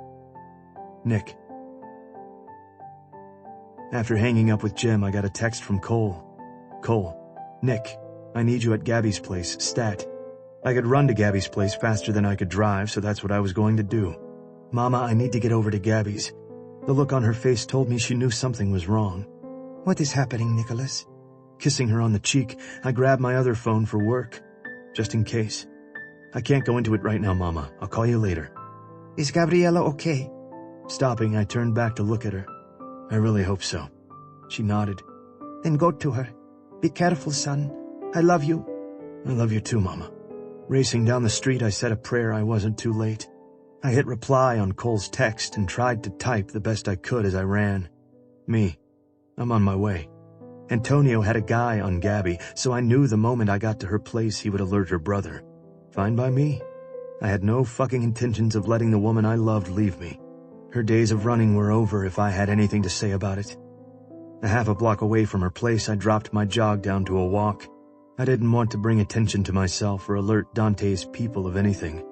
S3: Nick. After hanging up with Jim, I got a text from Cole. Cole, Nick, I need you at Gabby's place, stat. I could run to Gabby's place faster than I could drive, so that's what I was going to do. Mama, I need to get over to Gabby's. The look on her face told me she knew something was wrong. What is happening, Nicholas? Kissing her on the cheek, I grabbed my other phone for work, just in case. I can't go into it right now, Mama. I'll call you later. Is Gabriella okay? Stopping, I turned back to look at her. I really hope so. She nodded. Then go to her. Be careful, son. I love you. I love you too, Mama. Racing down the street, I said a prayer I wasn't too late. I hit reply on Cole's text and tried to type the best I could as I ran. Me. I'm on my way. Antonio had a guy on Gabby, so I knew the moment I got to her place he would alert her brother. Fine by me. I had no fucking intentions of letting the woman I loved leave me. Her days of running were over if I had anything to say about it. A half a block away from her place, I dropped my jog down to a walk. I didn't want to bring attention to myself or alert Dante's people of anything.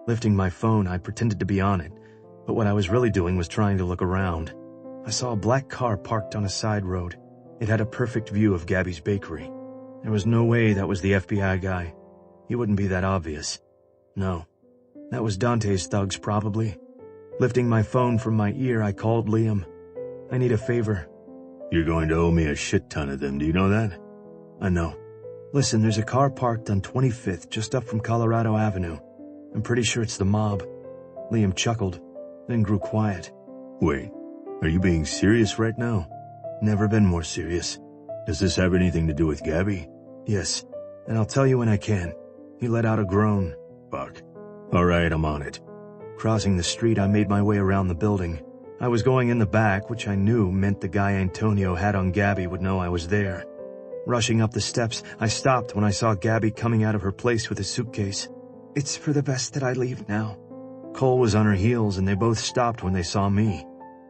S3: Lifting my phone, I pretended to be on it, but what I was really doing was trying to look around. I saw a black car parked on a side road. It had a perfect view of Gabby's bakery. There was no way that was the FBI guy. He wouldn't be that obvious. No. That was Dante's thugs, probably. Lifting my phone from my ear, I called Liam. I need a favor.
S7: You're going to owe me a shit ton of them, do you know that?
S3: I know. Listen, there's a car parked on 25th, just up from Colorado Avenue. I'm pretty sure it's the mob. Liam chuckled, then grew quiet.
S7: Wait, are you being serious right now?
S3: Never been more serious.
S7: Does this have anything to do with Gabby?
S3: Yes, and I'll tell you when I can. He let out a groan.
S7: Fuck. All right, I'm on it.
S3: Crossing the street, I made my way around the building. I was going in the back, which I knew meant the guy Antonio had on Gabby would know I was there. Rushing up the steps, I stopped when I saw Gabby coming out of her place with a suitcase. It's for the best that I leave now. Cole was on her heels, and they both stopped when they saw me.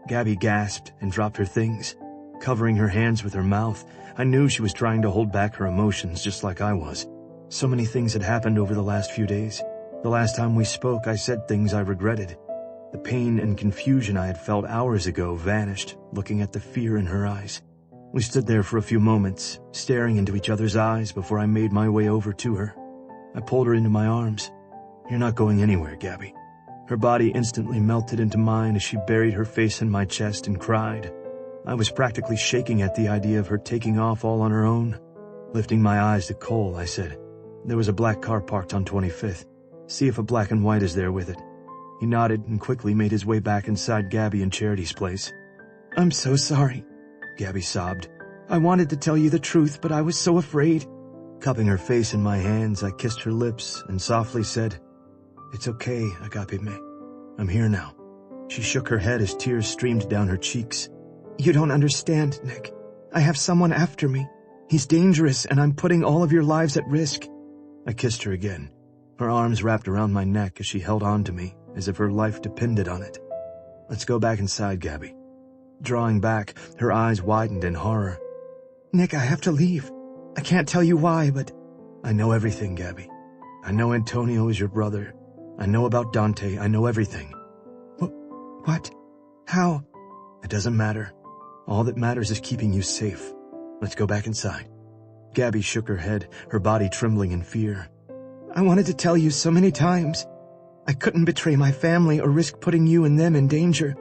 S3: Gabby gasped and dropped her things. Covering her hands with her mouth, I knew she was trying to hold back her emotions just like I was. So many things had happened over the last few days. The last time we spoke, I said things I regretted. The pain and confusion I had felt hours ago vanished, looking at the fear in her eyes. We stood there for a few moments, staring into each other's eyes before I made my way over to her. I pulled her into my arms. You're not going anywhere, Gabby. Her body instantly melted into mine as she buried her face in my chest and cried. I was practically shaking at the idea of her taking off all on her own. Lifting my eyes to Cole, I said, "There was a black car parked on 25th. See if a black and white is there with it." He nodded and quickly made his way back inside Gabby and Charity's place. "I'm so sorry," Gabby sobbed. "I wanted to tell you the truth, but I was so afraid." Cupping her face in my hands, I kissed her lips and softly said, "It's okay, Agapime. I'm here now." She shook her head as tears streamed down her cheeks. "You don't understand, Nick. I have someone after me. He's dangerous, and I'm putting all of your lives at risk." I kissed her again. Her arms wrapped around my neck as she held on to me, as if her life depended on it. "Let's go back inside, Gabby." Drawing back, her eyes widened in horror. "Nick, I have to leave. I can't tell you why, but—" "I know everything, Gabby. I know Antonio is your brother. I know about Dante. I know everything." What? How? It doesn't matter. All that matters is keeping you safe. Let's go back inside." Gabby shook her head, her body trembling in fear. "I wanted to tell you so many times. I couldn't betray my family or risk putting you and them in danger."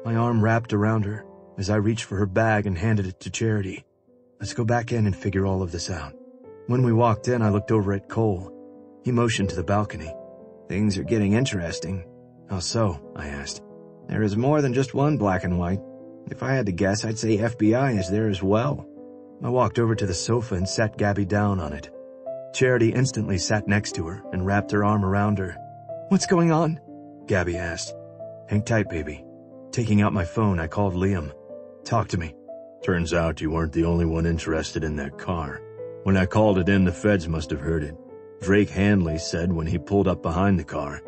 S3: My arm wrapped around her as I reached for her bag and handed it to Charity. "Let's go back in and figure all of this out." When we walked in, I looked over at Cole. He motioned to the balcony.
S4: "Things are getting interesting."
S3: "How so?" I asked.
S4: "There is more than just one black and white. If I had to guess, I'd say FBI is there as well."
S3: I walked over to the sofa and sat Gabby down on it. Charity instantly sat next to her and wrapped her arm around her. "What's going on?" Gabby asked. "Hang tight, baby." Taking out my phone, I called Liam. "Talk to me."
S7: Turns out you weren't the only one interested in that car. When I called it in, the feds must have heard it. Drake Handley said when he pulled up behind the car,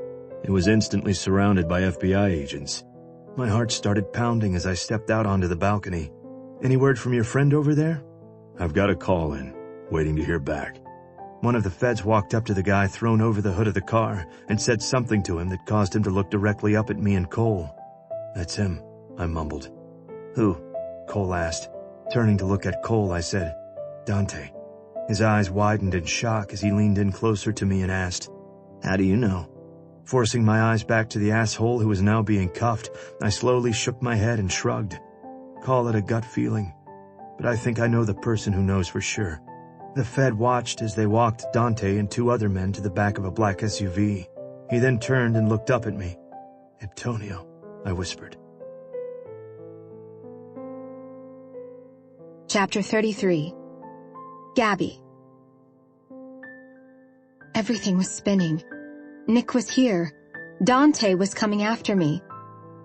S7: it was instantly surrounded by FBI agents.
S3: My heart started pounding as I stepped out onto the balcony. "Any word from your friend over there?"
S7: "I've got a call in, waiting to hear back."
S3: One of the feds walked up to the guy thrown over the hood of the car and said something to him that caused him to look directly up at me and Cole. "That's him," I mumbled. "Who?" Cole asked. Turning to look at Cole, I said, "Dante." His eyes widened in shock as he leaned in closer to me and asked,
S4: "How do you know?"
S3: Forcing my eyes back to the asshole who was now being cuffed, I slowly shook my head and shrugged. Call it a gut feeling, but I think I know the person who knows for sure. The Fed watched as they walked Dante and two other men to the back of a black SUV. He then turned and looked up at me. "Antonio," I whispered.
S1: Chapter 33. Gabby. Everything was spinning. Nick was here. Dante was coming after me.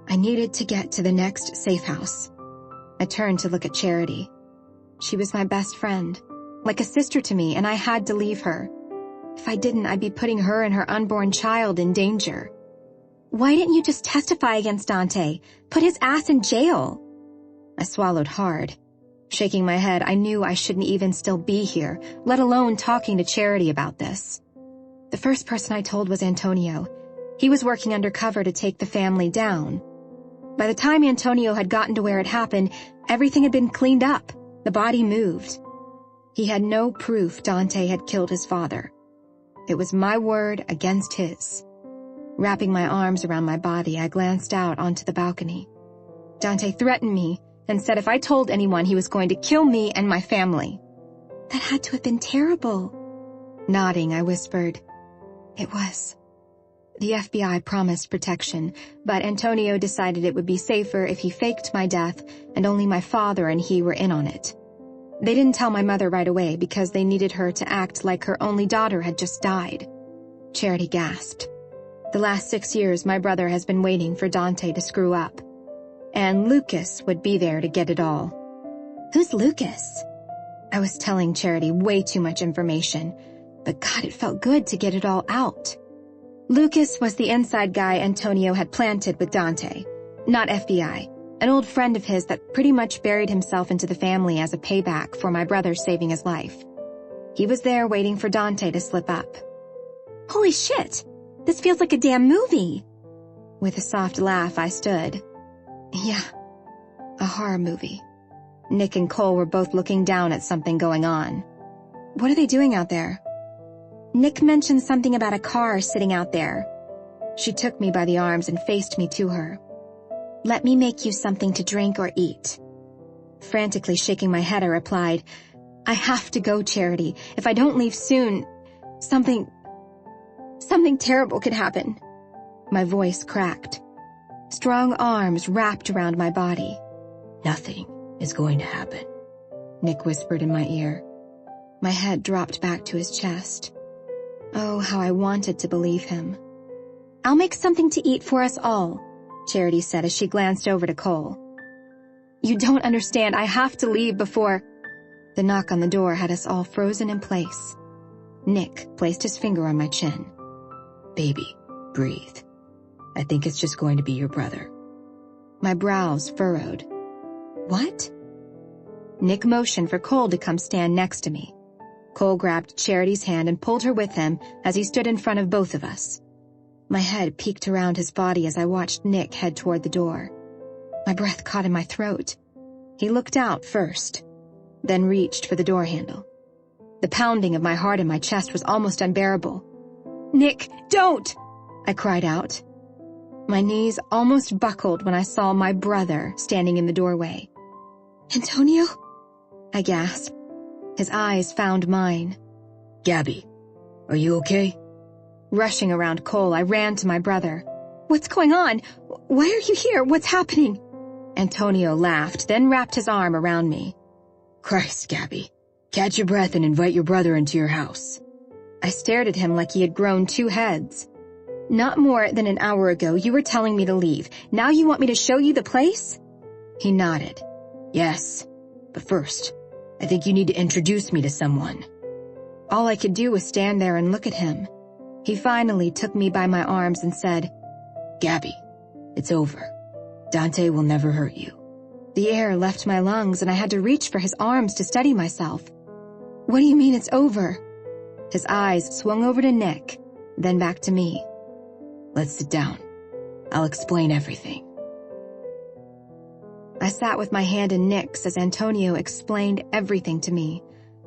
S1: I needed to get to the next safe house. I turned to look at Charity. She was my best friend, like a sister to me, and I had to leave her. If I didn't, I'd be putting her and her unborn child in danger. "Why didn't you just testify against Dante? Put his ass in jail." I swallowed hard. Shaking my head, I knew I shouldn't even still be here, let alone talking to Charity about this. The first person I told was Antonio. He was working undercover to take the family down. By the time Antonio had gotten to where it happened, everything had been cleaned up. The body moved. He had no proof Dante had killed his father. It was my word against his. Wrapping my arms around my body, I glanced out onto the balcony. Dante threatened me and said if I told anyone he was going to kill me and my family. That had to have been terrible. Nodding, I whispered, "It was." The FBI promised protection, but Antonio decided it would be safer if he faked my death and only my father and he were in on it. They didn't tell my mother right away because they needed her to act like her only daughter had just died. Charity gasped. The last 6 years, my brother has been waiting for Dante to screw up. And Lucas would be there to get it all. Who's Lucas? I was telling Charity way too much information, but God, it felt good to get it all out. Lucas was the inside guy Antonio had planted with Dante, not FBI, an old friend of his that pretty much buried himself into the family as a payback for my brother saving his life. He was there waiting for Dante to slip up. Holy shit! This feels like a damn movie! With a soft laugh, I stood. Yeah, a horror movie. Nick and Cole were both looking down at something going on. What are they doing out there? Nick mentioned something about a car sitting out there. She took me by the arms and faced me to her. Let me make you something to drink or eat. Frantically shaking my head, I replied, I have to go, Charity. If I don't leave soon, something terrible could happen. My voice cracked. Strong arms wrapped around my body. Nothing is going to happen, Nick whispered in my ear. My head dropped back to his chest. Oh, how I wanted to believe him. I'll make something to eat for us all, Charity said as she glanced over to Cole. You don't understand. I have to leave before... The knock on the door had us all frozen in place. Nick placed his finger on my chin. Baby, breathe. I think it's just going to be your brother. My brows furrowed. What? Nick motioned for Cole to come stand next to me. Cole grabbed Charity's hand and pulled her with him as he stood in front of both of us. My head peeked around his body as I watched Nick head toward the door. My breath caught in my throat. He looked out first, then reached for the door handle. The pounding of my heart in my chest was almost unbearable. Nick, don't! I cried out. My knees almost buckled when I saw my brother standing in the doorway. Antonio? I gasped. His eyes found mine. Gabby, are you okay? Rushing around Cole, I ran to my brother. What's going on? Why are you here? What's happening? Antonio laughed, then wrapped his arm around me. Christ, Gabby. Catch your breath and invite your brother into your house. I stared at him like he had grown 2 heads. Not more than an hour ago, you were telling me to leave. Now you want me to show you the place? He nodded. Yes, but first, I think you need to introduce me to someone. All I could do was stand there and look at him. He finally took me by my arms and said, Gabby, it's over. Dante will never hurt you. The air left my lungs and I had to reach for his arms to steady myself. What do you mean it's over? His eyes swung over to Nick, then back to me. Let's sit down. I'll explain everything. I sat with my hand in Nick's as Antonio explained everything to me.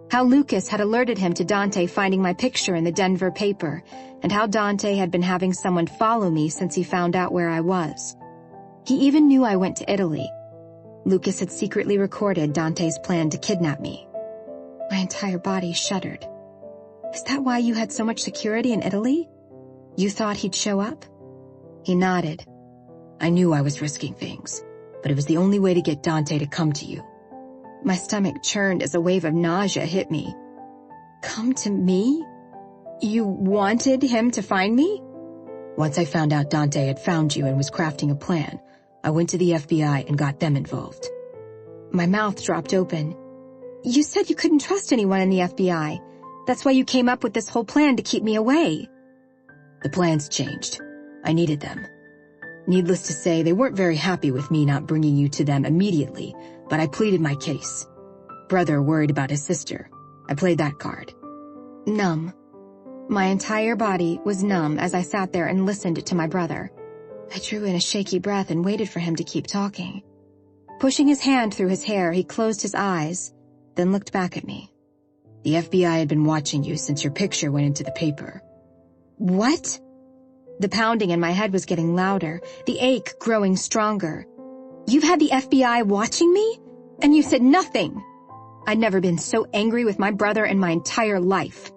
S1: How Lucas had alerted him to Dante finding my picture in the Denver paper, and how Dante had been having someone follow me since he found out where I was. He even knew I went to Italy. Lucas had secretly recorded Dante's plan to kidnap me. My entire body shuddered. Is that why you had so much security in Italy? You thought he'd show up? He nodded. I knew I was risking things, but it was the only way to get Dante to come to you. My stomach churned as a wave of nausea hit me. Come to me? You wanted him to find me? Once I found out Dante had found you and was crafting a plan, I went to the FBI and got them involved. My mouth dropped open. You said you couldn't trust anyone in the FBI. That's why you came up with this whole plan to keep me away. The plans changed. I needed them. Needless to say, they weren't very happy with me not bringing you to them immediately, but I pleaded my case. Brother worried about his sister. I played that card. Numb. My entire body was numb as I sat there and listened to my brother. I drew in a shaky breath and waited for him to keep talking. Pushing his hand through his hair, he closed his eyes, then looked back at me. The FBI had been watching you since your picture went into the paper. What? The pounding in my head was getting louder, the ache growing stronger. You've had the FBI watching me? And you said nothing. I'd never been so angry with my brother in my entire life.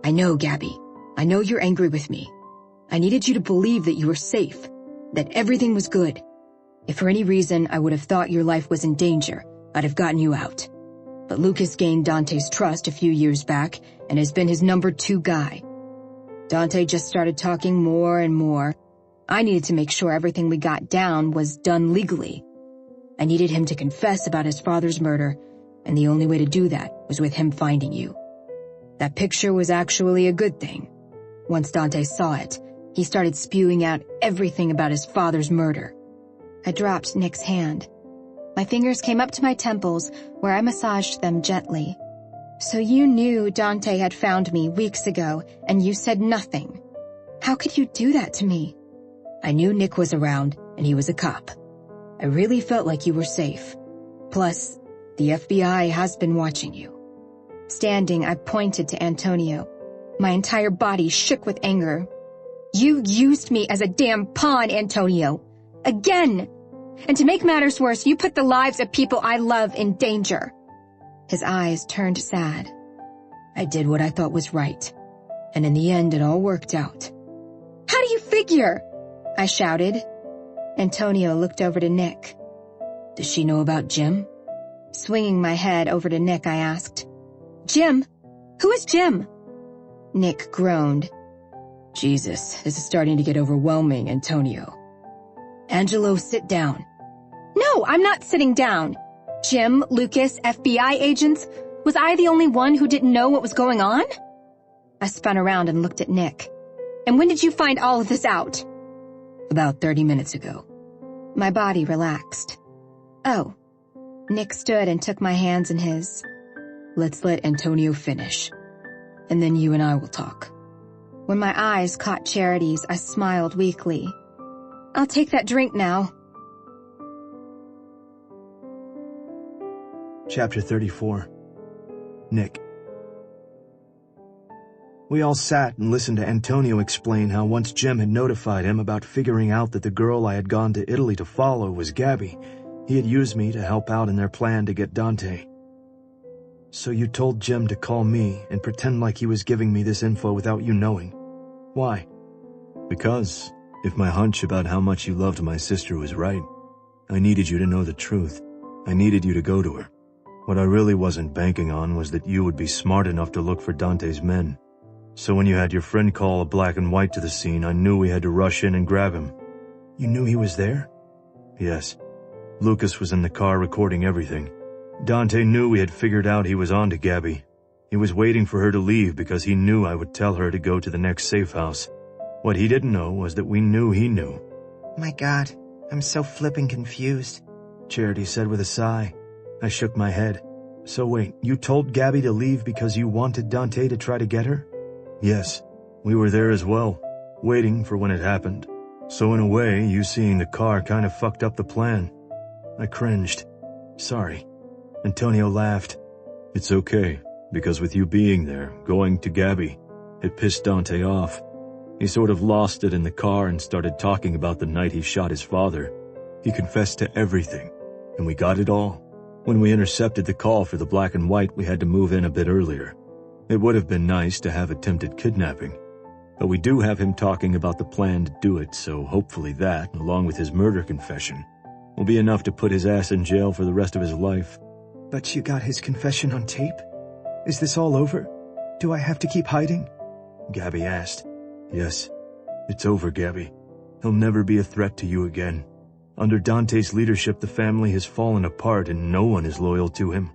S6: I know, Gabby. I know you're angry with me. I needed you to believe that you were safe, that everything was good. If for any reason I would have thought your life was in danger, I'd have gotten you out. But Lucas gained Dante's trust a few years back and has been his number 2 guy. Dante just started talking more and more. I needed to make sure everything we got down was done legally. I needed him to confess about his father's murder, and the only way to do that was with him finding you. That picture was actually a good thing. Once Dante saw it, he started spewing out everything about his father's murder.
S1: I dropped Nick's hand. My fingers came up to my temples, where I massaged them gently. So you knew Dante had found me weeks ago, and you said nothing. How could you do that to me?
S6: I knew Nick was around, and he was a cop. I really felt like you were safe. Plus, the FBI has been watching you.
S1: Standing, I pointed to Antonio. My entire body shook with anger. You used me as a damn pawn, Antonio. Again! And to make matters worse, you put the lives of people I love in danger. His eyes turned sad.
S6: I did what I thought was right. And in the end, it all worked out.
S1: How do you figure? I shouted. Antonio looked over to Nick.
S6: Does she know about Jim?
S1: Swinging my head over to Nick, I asked, Jim? Who is Jim? Nick groaned.
S6: Jesus, this is starting to get overwhelming, Antonio. Angelo, sit down.
S1: No, I'm not sitting down. Jim, Lucas, FBI agents, was I the only one who didn't know what was going on? I spun around and looked at Nick. And when did you find all of this out?
S6: About 30 minutes ago.
S1: My body relaxed. Oh. Nick stood and took my hands in his.
S6: Let's let Antonio finish. And then you and I will talk.
S1: When my eyes caught Charity's, I smiled weakly. I'll take that drink now.
S3: Chapter 34. Nick. We all sat and listened to Antonio explain how once Jim had notified him about figuring out that the girl I had gone to Italy to follow was Gabby, he had used me to help out in their plan to get Dante. So you told Jim to call me and pretend like he was giving me this info without you knowing. Why? Because if my hunch about how much you loved my sister was right, I needed you to know the truth. I needed you to go to her. What I really wasn't banking on was that you would be smart enough to look for Dante's men. So when you had your friend call a black and white to the scene, I knew we had to rush in and grab him. You knew he was there? Yes. Lucas was in the car recording everything. Dante knew we had figured out he was on to Gabby. He was waiting for her to leave because he knew I would tell her to go to the next safe house. What he didn't know was that we knew he knew.
S2: My God, I'm so flippin' confused,
S3: Charity said with a sigh. I shook my head. So wait, you told Gabby to leave because you wanted Dante to try to get her? Yes, we were there as well, waiting for when it happened. So in a way, you seeing the car kind of fucked up the plan. I cringed. Sorry. Antonio laughed. It's okay, because with you being there, going to Gabby, it pissed Dante off. He sort of lost it in the car and started talking about the night he shot his father. He confessed to everything, and we got it all. When we intercepted the call for the black and white, we had to move in a bit earlier. It would have been nice to have attempted kidnapping, but we do have him talking about the plan to do it, so hopefully that, along with his murder confession, will be enough to put his ass in jail for the rest of his life.
S2: But you got his confession on tape? Is this all over? Do I have to keep hiding?
S3: Gabby asked. Yes, it's over, Gabby. He'll never be a threat to you again. Under Dante's leadership, the family has fallen apart and no one is loyal to him.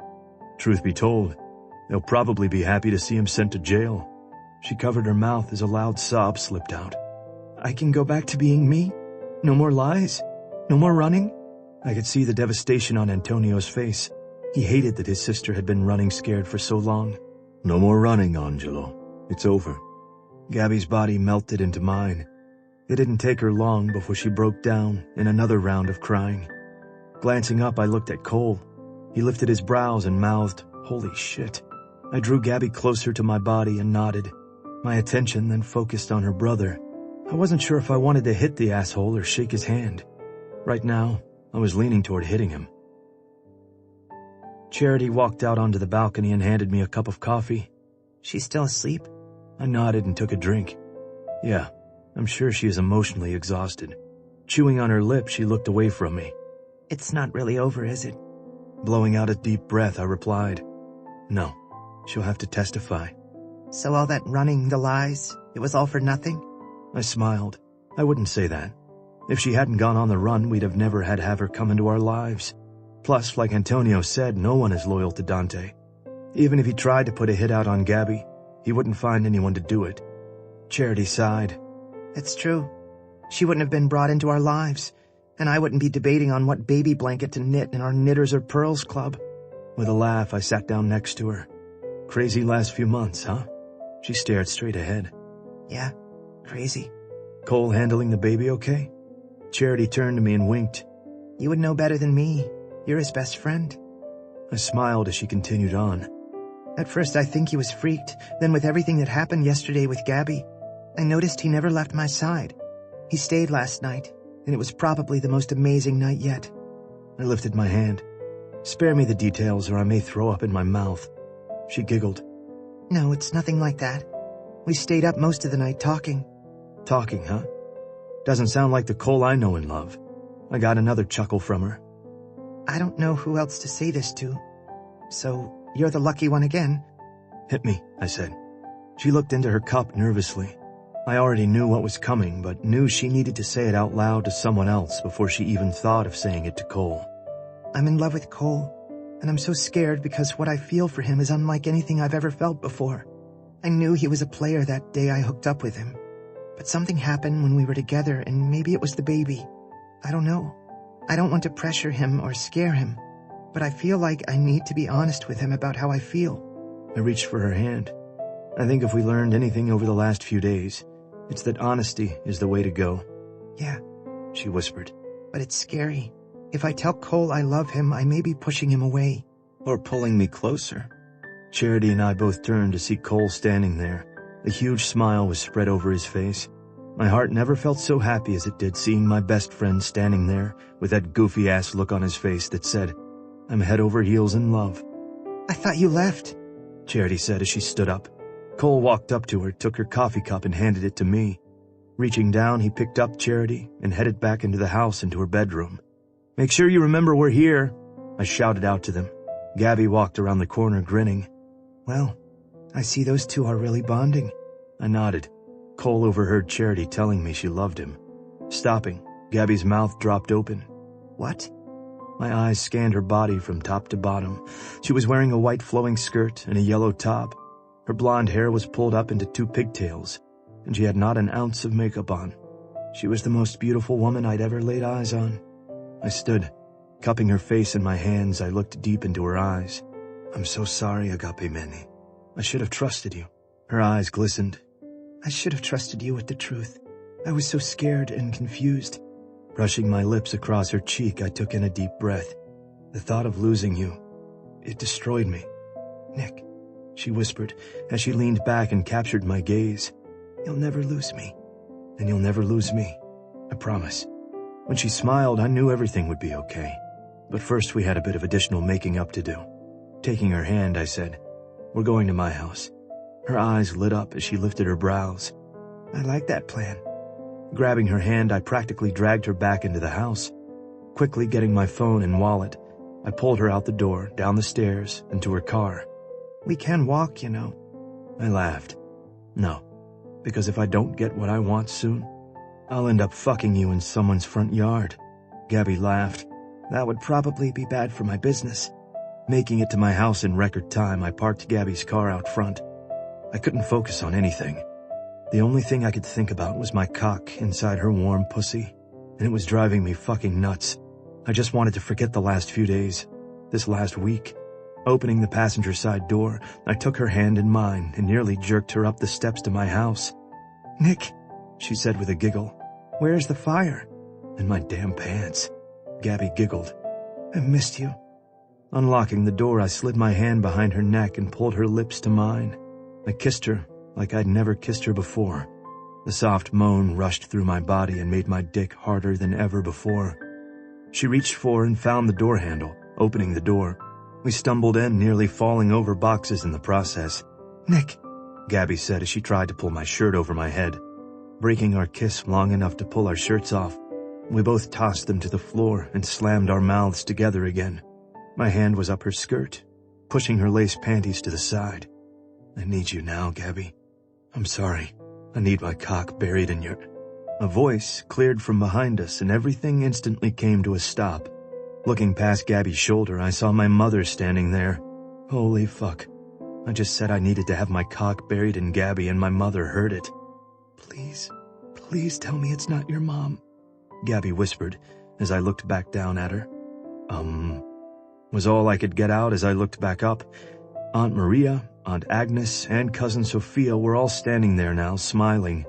S3: Truth be told, they'll probably be happy to see him sent to jail. She covered her mouth as a loud sob slipped out.
S2: I can go back to being me? No more lies? No more running?
S3: I could see the devastation on Antonio's face. He hated that his sister had been running scared for so long. No more running, Angelo. It's over. Gabby's body melted into mine. It didn't take her long before she broke down in another round of crying. Glancing up, I looked at Cole. He lifted his brows and mouthed, "Holy shit." I drew Gabby closer to my body and nodded. My attention then focused on her brother. I wasn't sure if I wanted to hit the asshole or shake his hand. Right now, I was leaning toward hitting him. Charity walked out onto the balcony and handed me a cup of coffee.
S2: She's still asleep?
S3: I nodded and took a drink. Yeah, I'm sure she is emotionally exhausted. Chewing on her lip, she looked away from me.
S2: It's not really over, is it?
S3: Blowing out a deep breath, I replied, No, she'll have to testify.
S2: So all that running, the lies, it was all for nothing?
S3: I smiled. I wouldn't say that. If she hadn't gone on the run, we'd have never had her come into our lives. Plus, like Antonio said, no one is loyal to Dante. Even if he tried to put a hit out on Gabby, he wouldn't find anyone to do it. Charity sighed.
S2: It's true. She wouldn't have been brought into our lives, and I wouldn't be debating on what baby blanket to knit in our Knitters or Pearls club.
S3: With a laugh, I sat down next to her. Crazy last few months, huh? She stared straight ahead.
S2: Yeah, crazy.
S3: Cole handling the baby okay? Charity turned to me and winked.
S2: You would know better than me. You're his best friend.
S3: I smiled as she continued on.
S2: At first I think he was freaked, then with everything that happened yesterday with Gabby, I noticed he never left my side. He stayed last night, and it was probably the most amazing night yet.
S3: I lifted my hand. Spare me the details or I may throw up in my mouth. She giggled.
S2: No, it's nothing like that. We stayed up most of the night talking.
S3: Talking, huh? Doesn't sound like the Cole I know and love. I got another chuckle from her.
S2: I don't know who else to say this to. So, you're the lucky one again.
S3: Hit me, I said. She looked into her cup nervously. I already knew what was coming, but knew she needed to say it out loud to someone else before she even thought of saying it to Cole.
S2: I'm in love with Cole, and I'm so scared because what I feel for him is unlike anything I've ever felt before. I knew he was a player that day I hooked up with him. But something happened when we were together, and maybe it was the baby. I don't know. I don't want to pressure him or scare him, but I feel like I need to be honest with him about how I feel.
S3: I reached for her hand. I think if we learned anything over the last few days, it's that honesty is the way to go.
S2: Yeah,
S3: she whispered.
S2: But it's scary. If I tell Cole I love him, I may be pushing him away.
S4: Or pulling me closer.
S3: Charity and I both turned to see Cole standing there. A huge smile was spread over his face. My heart never felt so happy as it did seeing my best friend standing there with that goofy-ass look on his face that said, I'm head over heels in love.
S2: I thought you left,
S3: Charity said as she stood up. Cole walked up to her, took her coffee cup and handed it to me. Reaching down, he picked up Charity and headed back into the house into her bedroom. Make sure you remember we're here, I shouted out to them. Gabby walked around the corner grinning.
S2: Well, I see those two are really bonding.
S3: I nodded. Cole overheard Charity telling me she loved him. Stopping, Gabby's mouth dropped open.
S2: What?
S3: My eyes scanned her body from top to bottom. She was wearing a white flowing skirt and a yellow top. Her blonde hair was pulled up into 2 pigtails, and she had not an ounce of makeup on. She was the most beautiful woman I'd ever laid eyes on. I stood. Cupping her face in my hands, I looked deep into her eyes. I'm so sorry, Agape Manny. I should have trusted you. Her eyes glistened.
S2: I should have trusted you with the truth. I was so scared and confused.
S3: Brushing my lips across her cheek, I took in a deep breath. The thought of losing you, it destroyed me.
S2: Nick,
S3: she whispered as she leaned back and captured my gaze.
S2: You'll never lose me.
S3: And you'll never lose me. I promise. When she smiled, I knew everything would be okay. But first we had a bit of additional making up to do. Taking her hand, I said, We're going to my house. Her eyes lit up as she lifted her brows.
S2: I like that plan.
S3: Grabbing her hand, I practically dragged her back into the house. Quickly getting my phone and wallet, I pulled her out the door, down the stairs, and to her car.
S2: We can walk, you know.
S3: I laughed. No, because if I don't get what I want soon, I'll end up fucking you in someone's front yard. Gabby laughed.
S2: That would probably be bad for my business.
S3: Making it to my house in record time, I parked Gabby's car out front. I couldn't focus on anything. The only thing I could think about was my cock inside her warm pussy, and it was driving me fucking nuts. I just wanted to forget the last few days, this last week. Opening the passenger side door, I took her hand in mine and nearly jerked her up the steps to my house.
S2: Nick,
S3: she said with a giggle.
S2: Where's the fire?
S3: In my damn pants. Gabby giggled.
S2: I missed you.
S3: Unlocking the door, I slid my hand behind her neck and pulled her lips to mine. I kissed her like I'd never kissed her before. The soft moan rushed through my body and made my dick harder than ever before. She reached for and found the door handle, opening the door. We stumbled in, nearly falling over boxes in the process.
S2: Nick,
S3: Gabby said as she tried to pull my shirt over my head. Breaking our kiss long enough to pull our shirts off, we both tossed them to the floor and slammed our mouths together again. My hand was up her skirt, pushing her lace panties to the side. I need you now, Gabby. I'm sorry. I need my cock buried in your... A voice cleared from behind us and everything instantly came to a stop. Looking past Gabby's shoulder, I saw my mother standing there. Holy fuck. I just said I needed to have my cock buried in Gabby and my mother heard it. Please tell me it's not your mom, Gabby whispered as I looked back down at her. Was all I could get out as I looked back up. Aunt Maria, Aunt Agnes, and Cousin Sophia were all standing there now, smiling.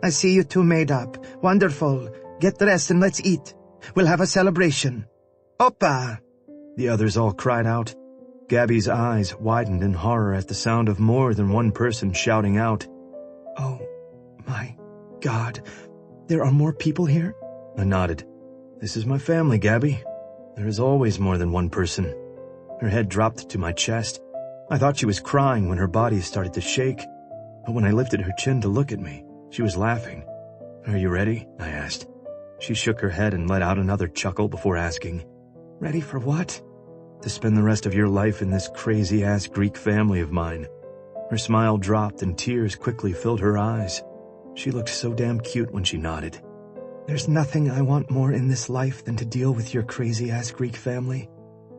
S2: I see you two made up. Wonderful. Get dressed and let's eat. We'll have a celebration. Opa!
S3: The others all cried out. Gabby's eyes widened in horror at the sound of more than one person shouting out.
S2: Oh, my God. There are more people here?
S3: I nodded. This is my family, Gabby. There is always more than one person. Her head dropped to my chest. I thought she was crying when her body started to shake. But when I lifted her chin to look at me, she was laughing. Are you ready? I asked. She shook her head and let out another chuckle before asking, Ready for what? To spend the rest of your life in this crazy-ass Greek family of mine. Her smile dropped and tears quickly filled her eyes. She looked so damn cute when she nodded.
S2: There's nothing I want more in this life than to deal with your crazy-ass Greek family.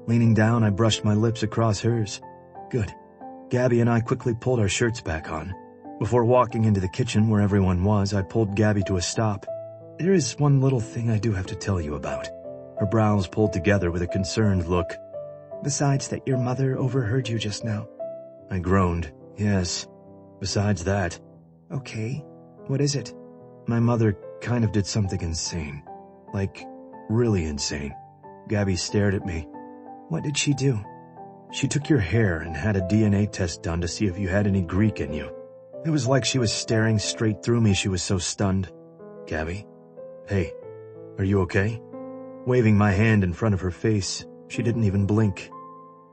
S3: Leaning down, I brushed my lips across hers. Good. Gabby and I quickly pulled our shirts back on. Before walking into the kitchen where everyone was, I pulled Gabby to a stop. There is one little thing I do have to tell you about. Her brows pulled together with a concerned look.
S2: Besides that your mother overheard you just now.
S3: I groaned. Yes. Besides that.
S2: Okay. What is it?
S3: My mother kind of did something insane. Like, really insane. Gabby stared at me.
S2: What did she do?
S3: She took your hair and had a DNA test done to see if you had any Greek in you. It was like she was staring straight through me. She was so stunned. Gabby? Hey, are you okay? Waving my hand in front of her face, she didn't even blink.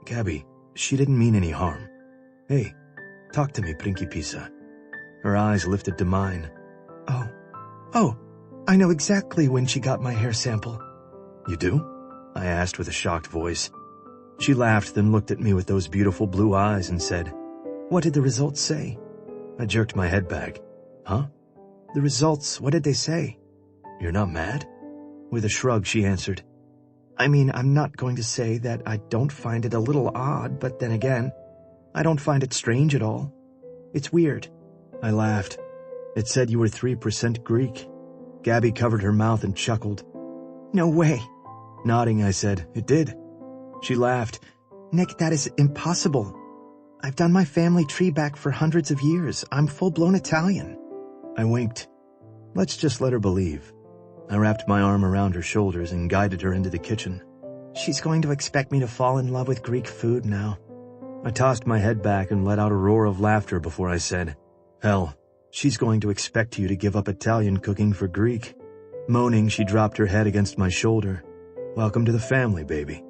S3: Gabby, she didn't mean any harm. Hey, talk to me, Principessa. Her eyes lifted to mine.
S2: Oh, I know exactly when she got my hair sample.
S3: You do? I asked with a shocked voice. She laughed, then looked at me with those beautiful blue eyes and said,
S2: What did the results say?
S3: I jerked my head back. Huh?
S2: The results, what did they say?
S3: You're not mad? With a shrug, she answered.
S2: I mean, I'm not going to say that I don't find it a little odd, but then again, I don't find it strange at all. It's weird.
S3: I laughed. It said you were 3% Greek. Gabby covered her mouth and chuckled.
S2: No way.
S3: Nodding, I said, It did. She laughed.
S2: Nick, that is impossible. I've done my family tree back for hundreds of years. I'm full-blown Italian.
S3: I winked. Let's just let her believe. I wrapped my arm around her shoulders and guided her into the kitchen.
S2: She's going to expect me to fall in love with Greek food now.
S3: I tossed my head back and let out a roar of laughter before I said, Hell, she's going to expect you to give up Italian cooking for Greek. Moaning, she dropped her head against my shoulder. Welcome to the family, baby.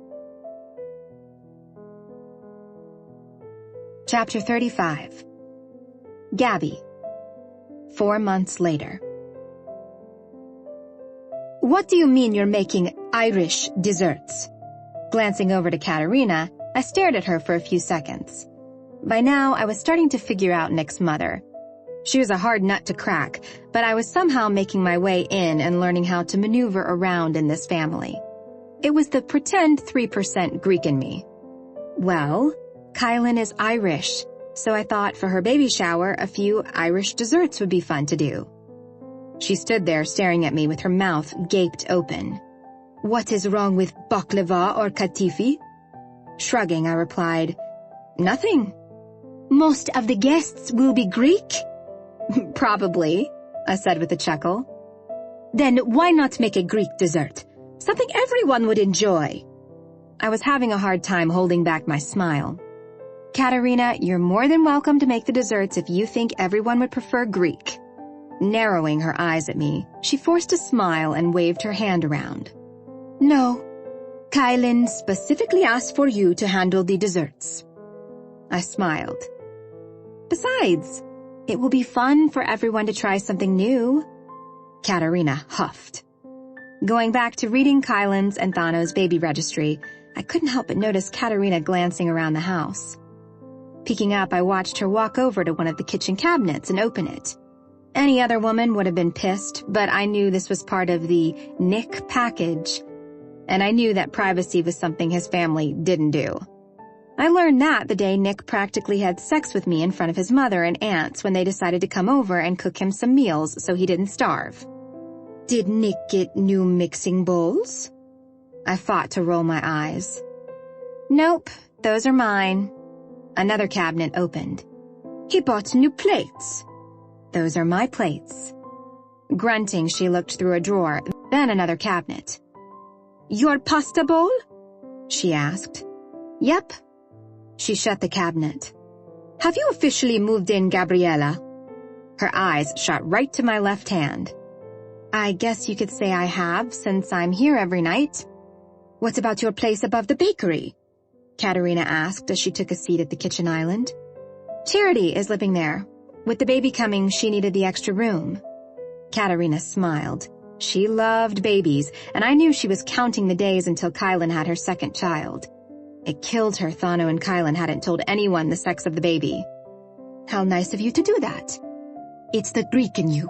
S5: Chapter 35. Gabby. 4 months later. What do you mean you're making Irish desserts? Glancing over to Katerina, I stared at her for a few seconds. By now, I was starting to figure out Nick's mother. She was a hard nut to crack, but I was somehow making my way in and learning how to maneuver around in this family. It was the pretend 3% Greek in me. Well, Kylan is Irish, so I thought for her baby shower, a few Irish desserts would be fun to do. She stood there staring at me with her mouth gaped open. What is wrong with baklava or katifi? Shrugging, I replied, Nothing. Most of the guests will be Greek? Probably, I said with a chuckle. Then why not make a Greek dessert? Something everyone would enjoy. I was having a hard time holding back my smile. Katerina, you're more than welcome to make the desserts if you think everyone would prefer Greek. Narrowing her eyes at me, she forced a smile and waved her hand around. No, Kylan specifically asked for you to handle the desserts. I smiled. Besides, it will be fun for everyone to try something new. Katerina huffed. Going back to reading Kylan's and Thano's baby registry, I couldn't help but notice Katerina glancing around the house. Peeking up, I watched her walk over to one of the kitchen cabinets and open it. Any other woman would have been pissed, but I knew this was part of the Nick package, and I knew that privacy was something his family didn't do. I learned that the day Nick practically had sex with me in front of his mother and aunts when they decided to come over and cook him some meals so he didn't starve. Did Nick get new mixing bowls? I fought to roll my eyes. Nope, those are mine. Another cabinet opened. He bought new plates. Those are my plates. Grunting, she looked through a drawer, then another cabinet. Your pasta bowl? She asked. Yep. She shut the cabinet. Have you officially moved in, Gabriella? Her eyes shot right to my left hand. I guess you could say I have, since I'm here every night. What about your place above the bakery? Katerina asked as she took a seat at the kitchen island. Charity is living there. With the baby coming, she needed the extra room. Katerina smiled. She loved babies, and I knew she was counting the days until Kylan had her second child. It killed her Thano and Kylan hadn't told anyone the sex of the baby. How nice of you to do that. It's the Greek in you.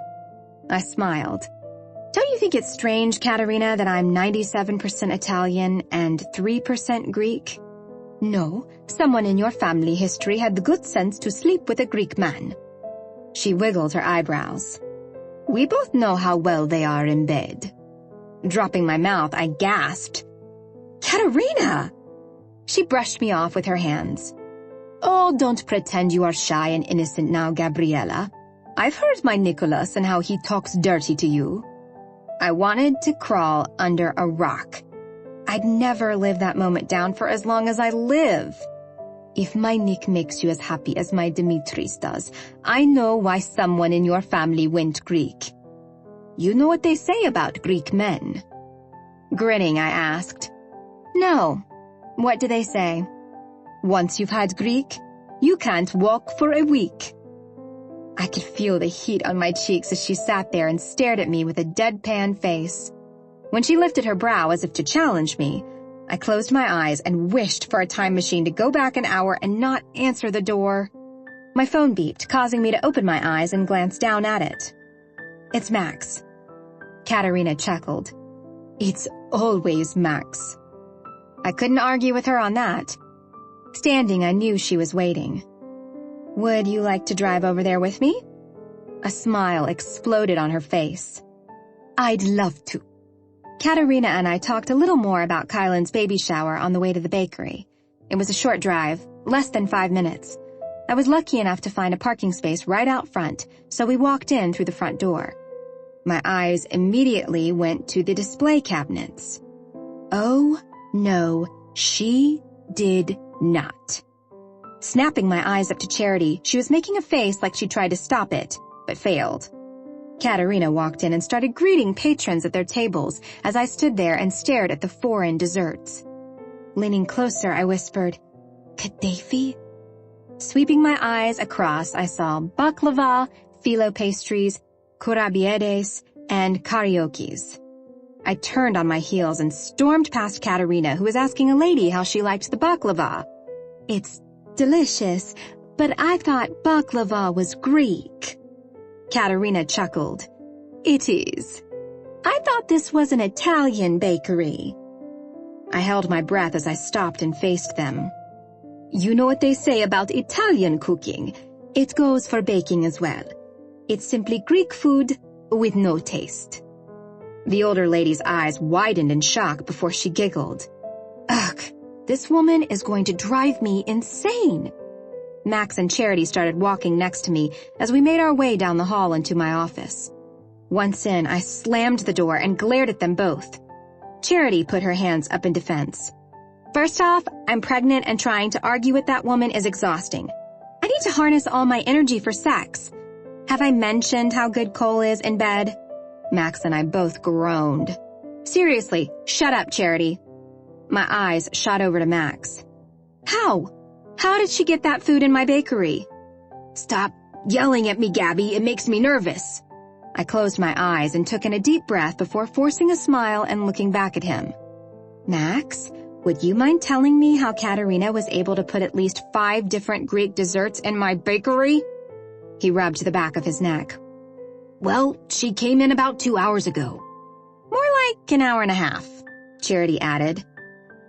S5: I smiled. Don't you think it's strange, Katerina, that I'm 97% Italian and 3% Greek? No, someone in your family history had the good sense to sleep with a Greek man. She wiggled her eyebrows. We both know how well they are in bed. Dropping my mouth, I gasped. Katerina! She brushed me off with her hands. Oh, don't pretend you are shy and innocent now, Gabriella. I've heard my Nicholas and how he talks dirty to you. I wanted to crawl under a rock. I'd never live that moment down for as long as I live. If my Nick makes you as happy as my Dimitris does, I know why someone in your family went Greek. You know what they say about Greek men? Grinning, I asked. No. What do they say? Once you've had Greek, you can't walk for a week. I could feel the heat on my cheeks as she sat there and stared at me with a deadpan face. When she lifted her brow as if to challenge me, I closed my eyes and wished for a time machine to go back an hour and not answer the door. My phone beeped, causing me to open my eyes and glance down at it. It's Max. Katerina chuckled. It's always Max. I couldn't argue with her on that. Standing, I knew she was waiting. Would you like to drive over there with me? A smile exploded on her face. I'd love to. Katerina and I talked a little more about Kylan's baby shower on the way to the bakery. It was a short drive, less than 5 minutes. I was lucky enough to find a parking space right out front, so we walked in through the front door. My eyes immediately went to the display cabinets. Oh, no, she did not. Snapping my eyes up to Charity, she was making a face like she tried to stop it, but failed. Katerina walked in and started greeting patrons at their tables as I stood there and stared at the foreign desserts. Leaning closer, I whispered, Kaddafi? Sweeping my eyes across, I saw baklava, phyllo pastries, kurabiedes, and karaokes. I turned on my heels and stormed past Katerina, who was asking a lady how she liked the baklava. It's delicious, but I thought baklava was Greek. Katerina chuckled. It is. I thought this was an Italian bakery. I held my breath as I stopped and faced them. You know what they say about Italian cooking. It goes for baking as well. It's simply Greek food with no taste. The older lady's eyes widened in shock before she giggled. Ugh, this woman is going to drive me insane. Max and Charity started walking next to me as we made our way down the hall into my office. Once in, I slammed the door and glared at them both. Charity put her hands up in defense. First off, I'm pregnant and trying to argue with that woman is exhausting. I need to harness all my energy for sex. Have I mentioned how good Cole is in bed? Max and I both groaned. Seriously, shut up, Charity. My eyes shot over to Max. How? How did she get that food in my bakery? Stop yelling at me, Gabby. It makes me nervous. I closed my eyes and took in a deep breath before forcing a smile and looking back at him. Max, would you mind telling me how Katerina was able to put at least 5 different Greek desserts in my bakery? He rubbed the back of his neck. Well, she came in about 2 hours ago. More like an hour and a half, Charity added.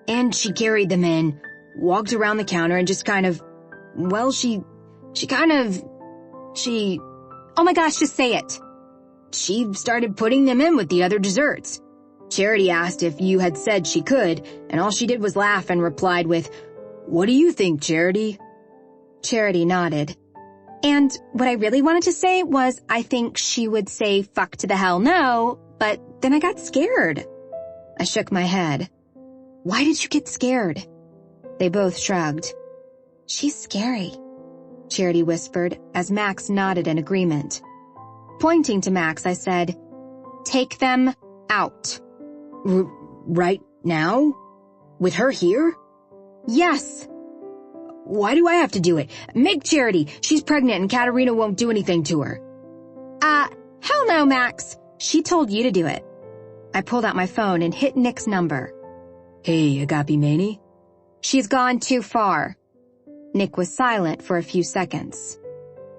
S5: And she carried them in, walked around the counter and just kind of, well, she, oh my gosh, just say it. She started putting them in with the other desserts. Charity asked if you had said she could, and all she did was laugh and replied with, "What do you think, Charity?" Charity nodded. And what I really wanted to say was I think she would say fuck to the hell no, but then I got scared. I shook my head. Why did you get scared? They both shrugged. She's scary, Charity whispered as Max nodded in agreement. Pointing to Max, I said, "Take them out." Right now? With her here? Yes. Why do I have to do it? Make Charity. She's pregnant and Katerina won't do anything to her. Hell no, Max. She told you to do it. I pulled out my phone and hit Nick's number. Hey, Agape Manny. She's gone too far. Nick was silent for a few seconds.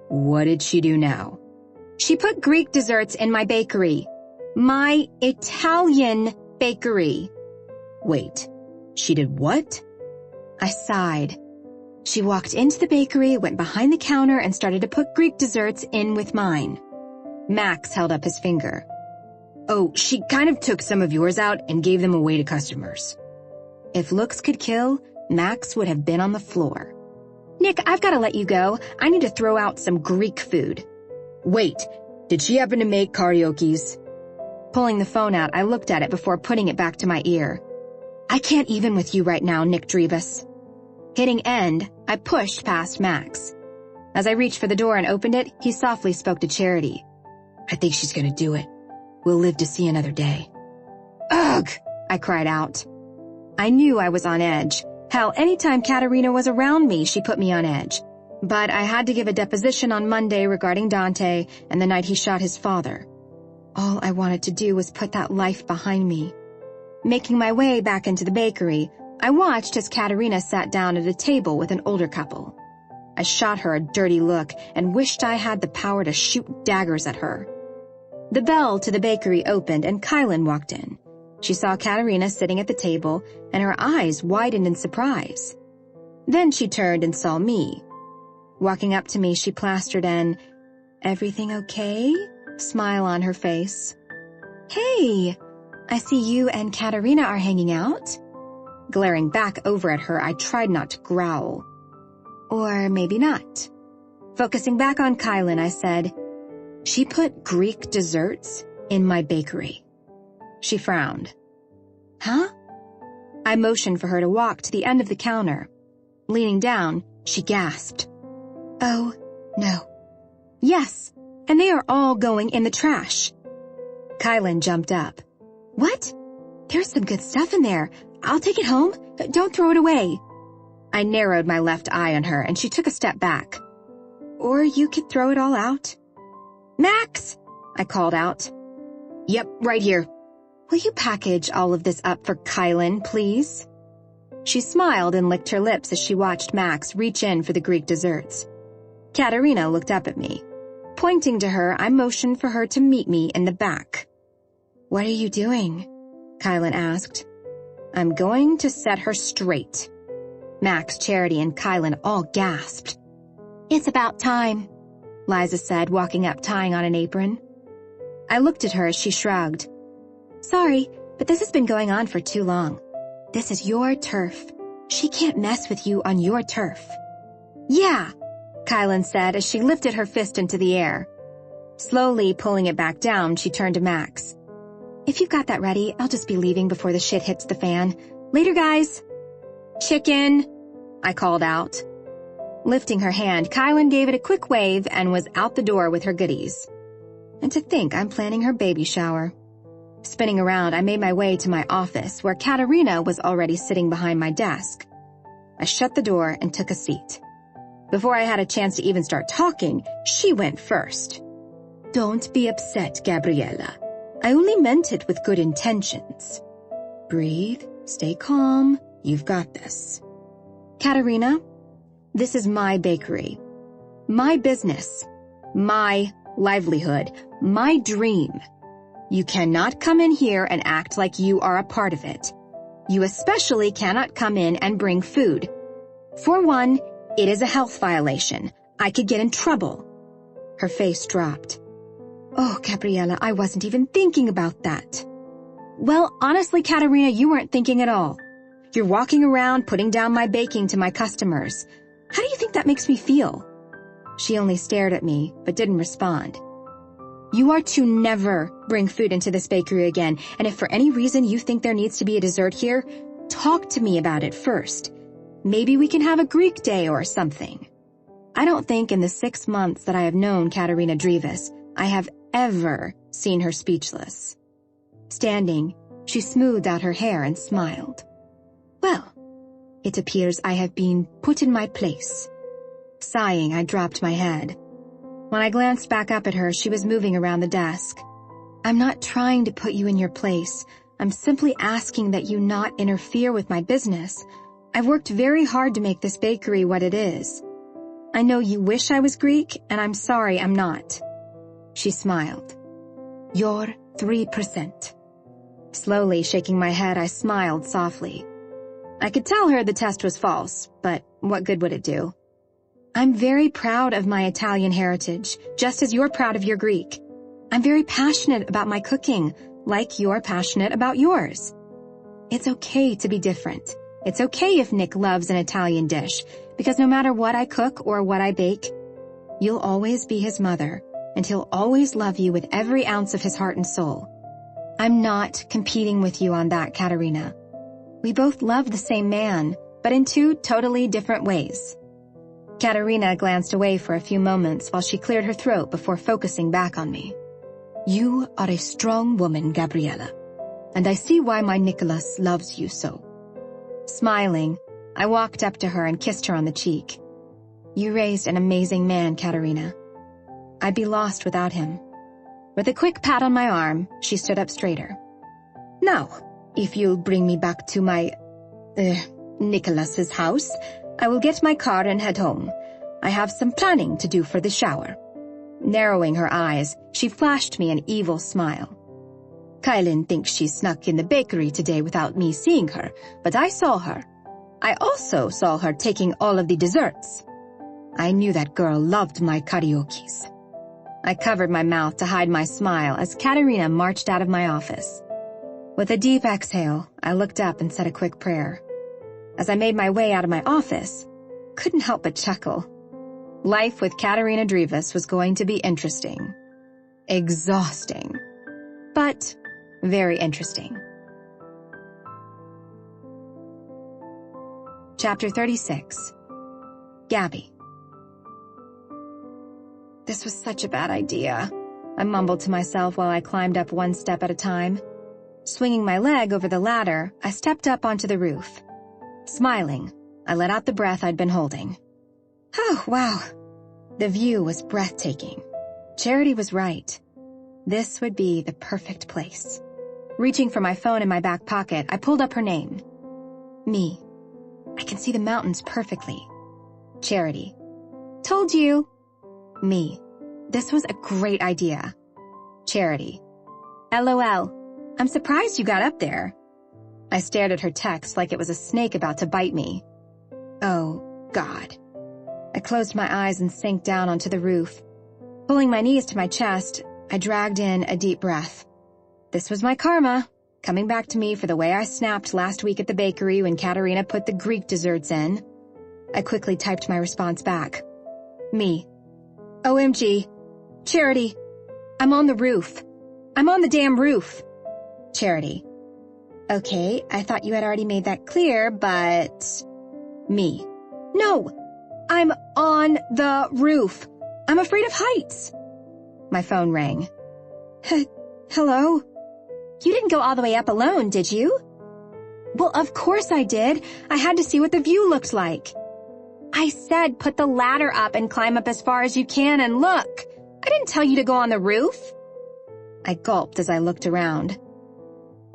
S5: What did she do now? She put Greek desserts in my bakery. My Italian bakery. Wait, she did what? I sighed. She walked into the bakery, went behind the counter, and started to put Greek desserts in with mine. Max held up his finger. Oh, she kind of took some of yours out and gave them away to customers. If looks could kill, Max would have been on the floor. Nick, I've got to let you go. I need to throw out some Greek food. Wait, did she happen to make karaokes? Pulling the phone out, I looked at it before putting it back to my ear. I can't even with you right now, Nick Drivas. Hitting end, I pushed past Max. As I reached for the door and opened it, he softly spoke to Charity. I think she's gonna do it. We'll live to see another day. Ugh! I cried out. I knew I was on edge. Hell, anytime Katerina was around me, she put me on edge. But I had to give a deposition on Monday regarding Dante and the night he shot his father. All I wanted to do was put that life behind me. Making my way back into the bakery, I watched as Katerina sat down at a table with an older couple. I shot her a dirty look and wished I had the power to shoot daggers at her. The bell to the bakery opened and Kylan walked in. She saw Katerina sitting at the table and her eyes widened in surprise. Then she turned and saw me. Walking up to me, she plastered an, "Everything okay?" smile on her face. Hey, I see you and Katerina are hanging out. Glaring back over at her, I tried not to growl. Or maybe not. Focusing back on Kylan, I said, she put Greek desserts in my bakery. She frowned. Huh? I motioned for her to walk to the end of the counter. Leaning down, she gasped. Oh, no. Yes, and they are all going in the trash. Kylan jumped up. What? There's some good stuff in there. I'll take it home. Don't throw it away. I narrowed my left eye on her and she took a step back. Or you could throw it all out. Max! I called out. Yep, right here. Will you package all of this up for Kylan, please? She smiled and licked her lips as she watched Max reach in for the Greek desserts. Katerina looked up at me. Pointing to her, I motioned for her to meet me in the back. What are you doing? Kylan asked. I'm going to set her straight. Max, Charity, and Kylan all gasped. It's about time, Liza said, walking up tying on an apron. I looked at her as she shrugged. Sorry, but this has been going on for too long. This is your turf. She can't mess with you on your turf. Yeah, Kylan said as she lifted her fist into the air. Slowly pulling it back down, she turned to Max. If you've got that ready, I'll just be leaving before the shit hits the fan. Later, guys. Chicken, I called out. Lifting her hand, Kylan gave it a quick wave and was out the door with her goodies. And to think I'm planning her baby shower. Spinning around, I made my way to my office, where Katerina was already sitting behind my desk. I shut the door and took a seat. Before I had a chance to even start talking, she went first. "Don't be upset, Gabriella. I only meant it with good intentions. Breathe, stay calm, you've got this. Katerina, this is my bakery. My business. My livelihood. My dream. You cannot come in here and act like you are a part of it. You especially cannot come in and bring food. For one, it is a health violation. I could get in trouble." Her face dropped. "Oh, Gabriella, I wasn't even thinking about that." "Well, honestly, Katerina, you weren't thinking at all. You're walking around putting down my baking to my customers. How do you think that makes me feel?" She only stared at me, but didn't respond. "You are to never bring food into this bakery again, and if for any reason you think there needs to be a dessert here, talk to me about it first. Maybe we can have a Greek day or something." I don't think in the 6 months that I have known Katerina Drivas, I have ever seen her speechless. Standing, she smoothed out her hair and smiled. "Well, it appears I have been put in my place." Sighing, I dropped my head. When I glanced back up at her, she was moving around the desk. "I'm not trying to put you in your place. I'm simply asking that you not interfere with my business. I've worked very hard to make this bakery what it is. I know you wish I was Greek, and I'm sorry I'm not." She smiled. "You're 3%. Slowly shaking my head, I smiled softly. I could tell her the test was false, but what good would it do? "I'm very proud of my Italian heritage, just as you're proud of your Greek. I'm very passionate about my cooking, like you're passionate about yours. It's okay to be different. It's okay if Nick loves an Italian dish, because no matter what I cook or what I bake, you'll always be his mother, and he'll always love you with every ounce of his heart and soul. I'm not competing with you on that, Katerina. We both love the same man, but in 2 totally different ways." Katerina glanced away for a few moments while she cleared her throat before focusing back on me. "You are a strong woman, Gabriella, and I see why my Nicholas loves you so." Smiling, I walked up to her and kissed her on the cheek. "You raised an amazing man, Katerina. I'd be lost without him." With a quick pat on my arm, she stood up straighter. "Now, if you'll bring me back to my, Nicholas's house, I will get my car and head home. I have some planning to do for the shower." Narrowing her eyes, she flashed me an evil smile. "Kylan thinks she snuck in the bakery today without me seeing her, but I saw her. I also saw her taking all of the desserts. I knew that girl loved my karaokes." I covered my mouth to hide my smile as Katerina marched out of my office. With a deep exhale, I looked up and said a quick prayer. As I made my way out of my office, couldn't help but chuckle. Life with Katerina Drivas was going to be interesting. Exhausting. But very interesting. Chapter 36. Gabby. This was such a bad idea, I mumbled to myself while I climbed up 1 step at a time. Swinging my leg over the ladder, I stepped up onto the roof. Smiling, I let out the breath I'd been holding. Oh, wow. The view was breathtaking. Charity was right. This would be the perfect place. Reaching for my phone in my back pocket, I pulled up her name. Me. I can see the mountains perfectly. Charity. Told you. Me. This was a great idea. Charity. LOL. I'm surprised you got up there. I stared at her text like it was a snake about to bite me. Oh, God. I closed my eyes and sank down onto the roof. Pulling my knees to my chest, I dragged in a deep breath. This was my karma, coming back to me for the way I snapped last week at the bakery when Katerina put the Greek desserts in. I quickly typed my response back. Me. OMG. Charity. I'm on the roof. I'm on the damn roof. Charity. Okay, I thought you had already made that clear, but... Me. No! I'm on the roof. I'm afraid of heights. My phone rang.
S6: Hello?
S5: You didn't go all the way up alone, did you? Well, of course I did. I had to see what the view looked like. I said put the ladder up and climb up as far as you can and look. I didn't tell you to go on the roof. I gulped as I looked around.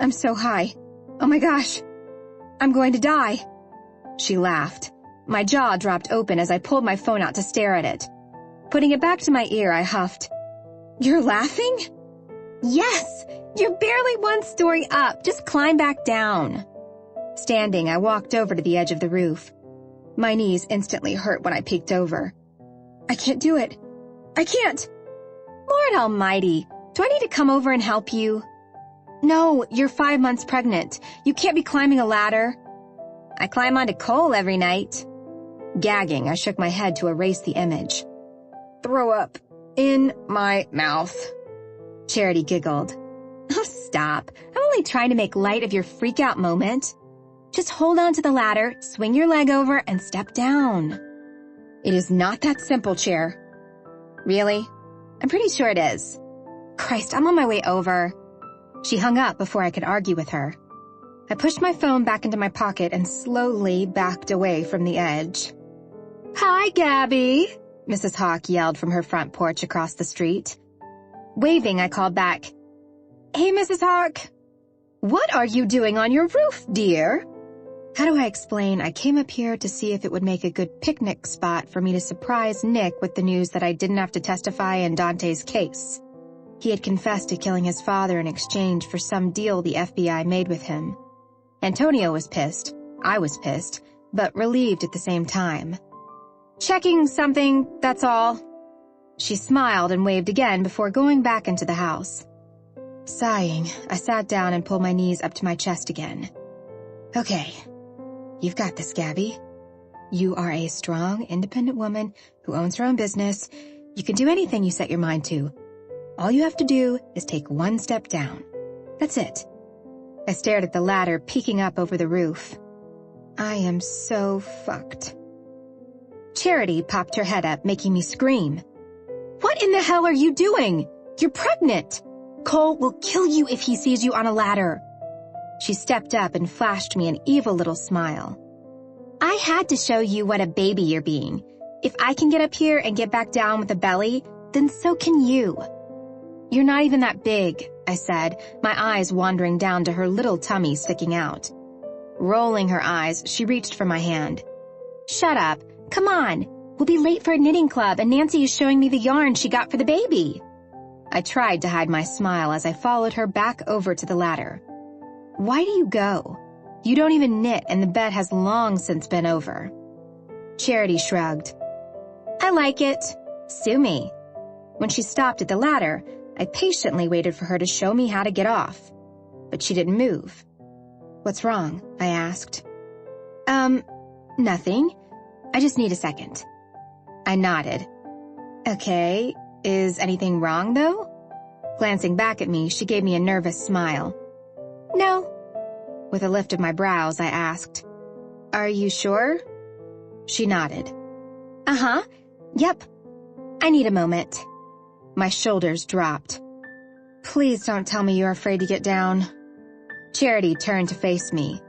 S5: I'm so high. Oh my gosh. I'm going to die. She laughed. My jaw dropped open as I pulled my phone out to stare at it. Putting it back to my ear, I huffed. You're laughing? Yes. You're barely one story up. Just climb back down. Standing, I walked over to the edge of the roof. My knees instantly hurt when I peeked over. I can't do it. I can't. Lord almighty, do I need to come over and help you? No, you're 5 months pregnant. You can't be climbing a ladder. I climb onto coal every night. Gagging, I shook my head to erase the image. Throw up in my mouth. Charity giggled. Oh, stop. I'm only trying to make light of your freak-out moment. Just hold on to the ladder, swing your leg over, and step down. It is not that simple, Chair. Really? I'm pretty sure it is. Christ, I'm on my way over. She hung up before I could argue with her. I pushed my phone back into my pocket and slowly backed away from the edge. Hi, Gabby, Mrs. Hawk yelled from her front porch across the street. Waving, I called back. Hey, Mrs. Hawk. What are you doing on your roof, dear? How do I explain I came up here to see if it would make a good picnic spot for me to surprise Nick with the news that I didn't have to testify in Dante's case. He had confessed to killing his father in exchange for some deal the FBI made with him. Antonio was pissed, I was pissed, but relieved at the same time. Checking something, that's all. She smiled and waved again before going back into the house. Sighing, I sat down and pulled my knees up to my chest again. Okay, you've got this, Gabby. You are a strong, independent woman who owns her own business. You can do anything you set your mind to. All you have to do is take one step down. That's it. I stared at the ladder peeking up over the roof. I am so fucked. Charity popped her head up, making me scream. What in the hell are you doing? You're pregnant. Cole will kill you if he sees you on a ladder. She stepped up and flashed me an evil little smile. I had to show you what a baby you're being. If I can get up here and get back down with a belly, then so can you. You're not even that big, I said, my eyes wandering down to her little tummy sticking out. Rolling her eyes, she reached for my hand. Shut up. Come on. We'll be late for a knitting club and Nancy is showing me the yarn she got for the baby. I tried to hide my smile as I followed her back over to the ladder. Why do you go? You don't even knit and the bed has long since been over. Charity shrugged. I like it. Sue me. When she stopped at the ladder, I patiently waited for her to show me how to get off. But she didn't move. What's wrong? I asked. Nothing. I just need a second. I nodded. Okay, is anything wrong though? Glancing back at me, she gave me a nervous smile. No. With a lift of my brows, I asked, Are you sure? She nodded. Uh-huh. Yep. I need a moment. My shoulders dropped. Please don't tell me you're afraid to get down. Charity turned to face me.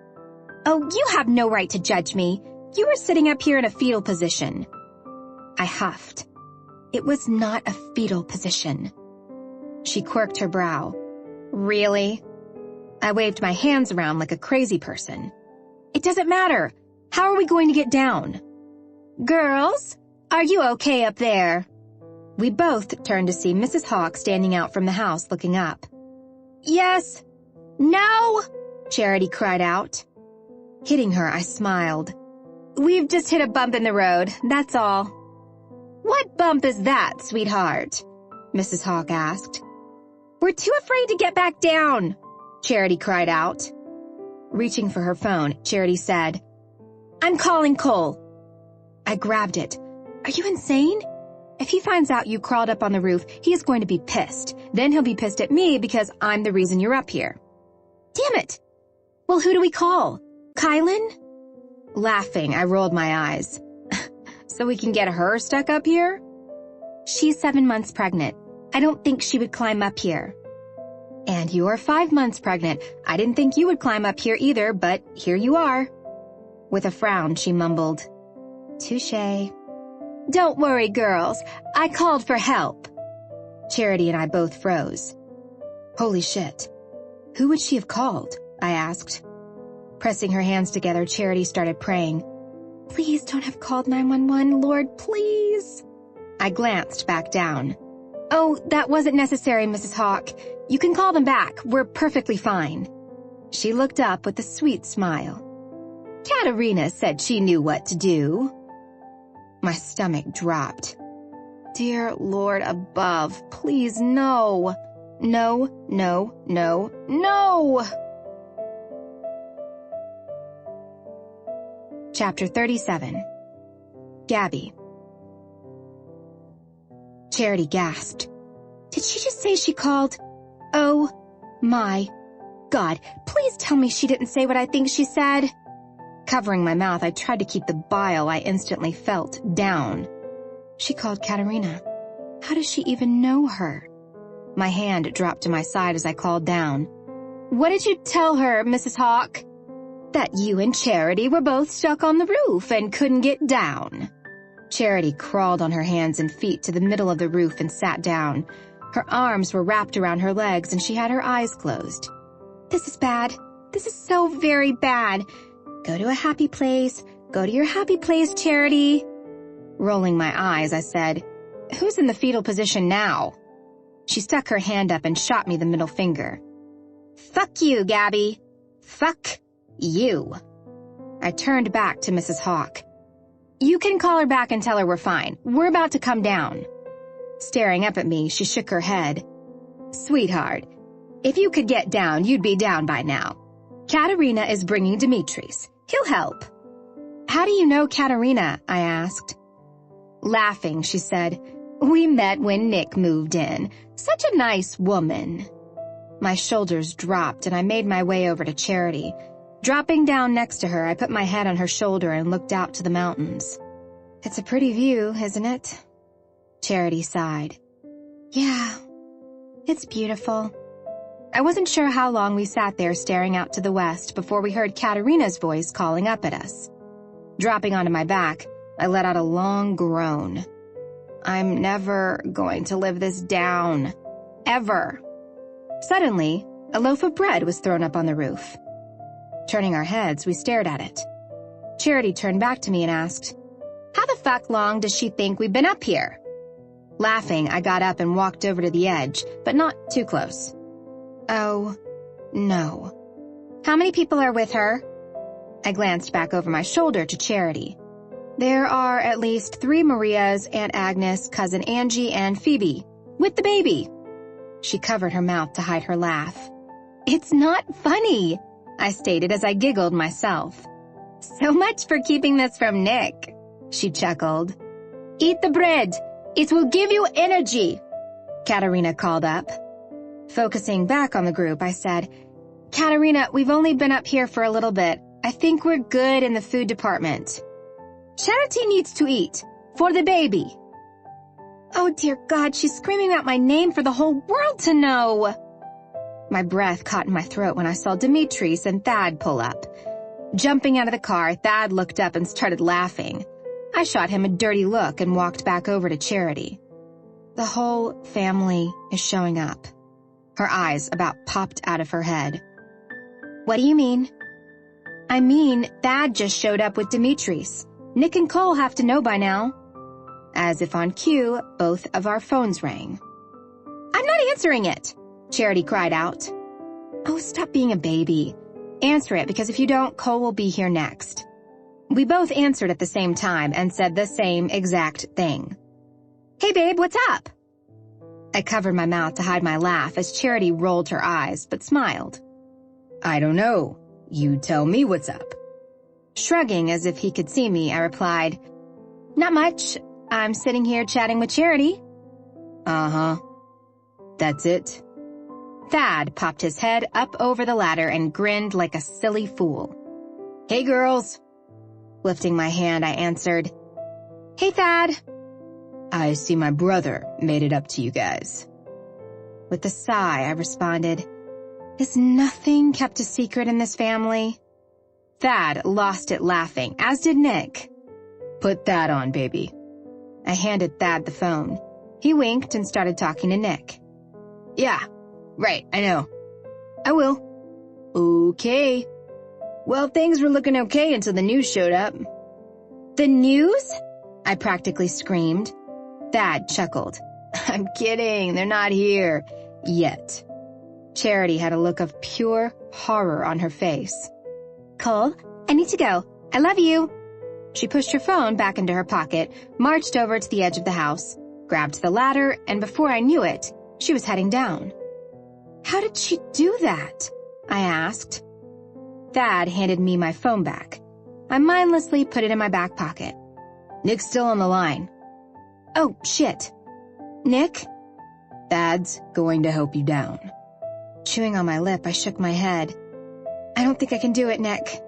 S5: Oh, you have no right to judge me. You were sitting up here in a fetal position. I huffed. It was not a fetal position. She quirked her brow. Really? I waved my hands around like a crazy person. It doesn't matter. How are we going to get down? Girls, are you okay up there? We both turned to see Mrs. Hawk standing out from the house looking up. Yes. No, Charity cried out. Hitting her, I smiled. We've just hit a bump in the road, that's all. What bump is that, sweetheart? Mrs. Hawk asked. We're too afraid to get back down, Charity cried out. Reaching for her phone, Charity said, I'm calling Cole. I grabbed it. Are you insane? If he finds out you crawled up on the roof, he is going to be pissed. Then he'll be pissed at me because I'm the reason you're up here. Damn it! Well, who do we call? Kylan? Laughing, I rolled my eyes. So we can get her stuck up here?
S1: She's 7 months pregnant. I don't think she would climb up here.
S5: And you're 5 months pregnant. I didn't think you would climb up here either, but here you are. With a frown, she mumbled, "Touché."
S1: Don't worry, girls. I called for help.
S5: Charity and I both froze. Holy shit. Who would she have called? I asked. Pressing her hands together, Charity started praying.
S1: Please don't have called 911, Lord, please.
S5: I glanced back down.
S1: Oh, that wasn't necessary, Mrs. Hawk. You can call them back. We're perfectly fine.
S5: She looked up with a sweet smile. Katerina said she knew what to do. My stomach dropped. Dear Lord above, please no. No, no, no, no! Chapter 37. Gabby. Charity gasped.
S1: Did she just say she called? Oh, my God. Please tell me she didn't say what I think she said.
S5: Covering my mouth, I tried to keep the bile I instantly felt down. She called Katerina. How does she even know her? My hand dropped to my side as I called down.
S1: What did you tell her, Mrs. Hawk?
S5: That you and Charity were both stuck on the roof and couldn't get down. Charity crawled on her hands and feet to the middle of the roof and sat down. Her arms were wrapped around her legs and she had her eyes closed.
S1: This is bad. This is so very bad. Go to a happy place. Go to your happy place, Charity.
S5: Rolling my eyes, I said, "Who's in the fetal position now?" She stuck her hand up and shot me the middle finger.
S1: Fuck you, Gabby. Fuck you.
S5: I turned back to Mrs. Hawk. You can call her back and tell her we're fine. We're about to come down. Staring up at me, she shook her head. Sweetheart, if you could get down, you'd be down by now. Katerina is bringing Dimitris. He'll help. How do you know Katerina? I asked. Laughing, she said, we met when Nick moved in. Such a nice woman. My shoulders dropped and I made my way over to Charity. Dropping down next to her, I put my head on her shoulder and looked out to the mountains. It's a pretty view, isn't it? Charity sighed.
S1: Yeah, it's beautiful.
S5: I wasn't sure how long we sat there staring out to the west before we heard Katerina's voice calling up at us. Dropping onto my back, I let out a long groan. I'm never going to live this down. Ever. Suddenly, a loaf of bread was thrown up on the roof. Turning our heads, we stared at it. Charity turned back to me and asked, "How the fuck long does she think we've been up here?" Laughing, I got up and walked over to the edge, but not too close. Oh, no. How many people are with her? I glanced back over my shoulder to Charity. There are at least 3 Marias, Aunt Agnes, Cousin Angie, and Phoebe, with the baby. She covered her mouth to hide her laugh. It's not funny, I stated as I giggled myself. So much for keeping this from Nick, she chuckled. Eat the bread. It will give you energy, Katerina called up. Focusing back on the group, I said, Katerina, we've only been up here for a little bit. I think we're good in the food department. Charity needs to eat. For the baby. Oh dear God, she's screaming out my name for the whole world to know. My breath caught in my throat when I saw Dimitris and Thad pull up. Jumping out of the car, Thad looked up and started laughing. I shot him a dirty look and walked back over to Charity. The whole family is showing up. Her eyes about popped out of her head. What do you mean? I mean, Thad just showed up with Dimitris. Nick and Cole have to know by now. As if on cue, both of our phones rang. I'm not answering it, Charity cried out. Oh, stop being a baby. Answer it, because if you don't, Cole will be here next. We both answered at the same time and said the same exact thing. Hey babe, what's up? I covered my mouth to hide my laugh as Charity rolled her eyes, but smiled. I don't know. You tell me what's up. Shrugging as if he could see me, I replied, Not much. I'm sitting here chatting with Charity. Uh-huh. That's it? Thad popped his head up over the ladder and grinned like a silly fool. Hey girls. Lifting my hand, I answered,
S1: Hey, Thad.
S6: I see my brother made it up to you guys.
S1: With a sigh, I responded, Is nothing kept a secret in this family? Thad lost it laughing, as did Nick.
S6: Put that on, baby.
S1: I handed Thad the phone. He winked and started talking to Nick.
S6: Yeah, right, I know.
S1: I will.
S6: Okay. Well, things were looking okay until the news showed up.
S1: The news? I practically screamed. Thad chuckled.
S6: I'm kidding, they're not here. Yet.
S1: Charity had a look of pure horror on her face.
S5: Cole, I need to go. I love you.
S1: She pushed her phone back into her pocket, marched over to the edge of the house, grabbed the ladder, and before I knew it, she was heading down. How did she do that? I asked. Thad handed me my phone back. I mindlessly put it in my back pocket.
S6: Nick's still on the line.
S1: Oh, shit. Nick?
S6: Thad's going to help you down.
S1: Chewing on my lip, I shook my head. I don't think I can do it, Nick.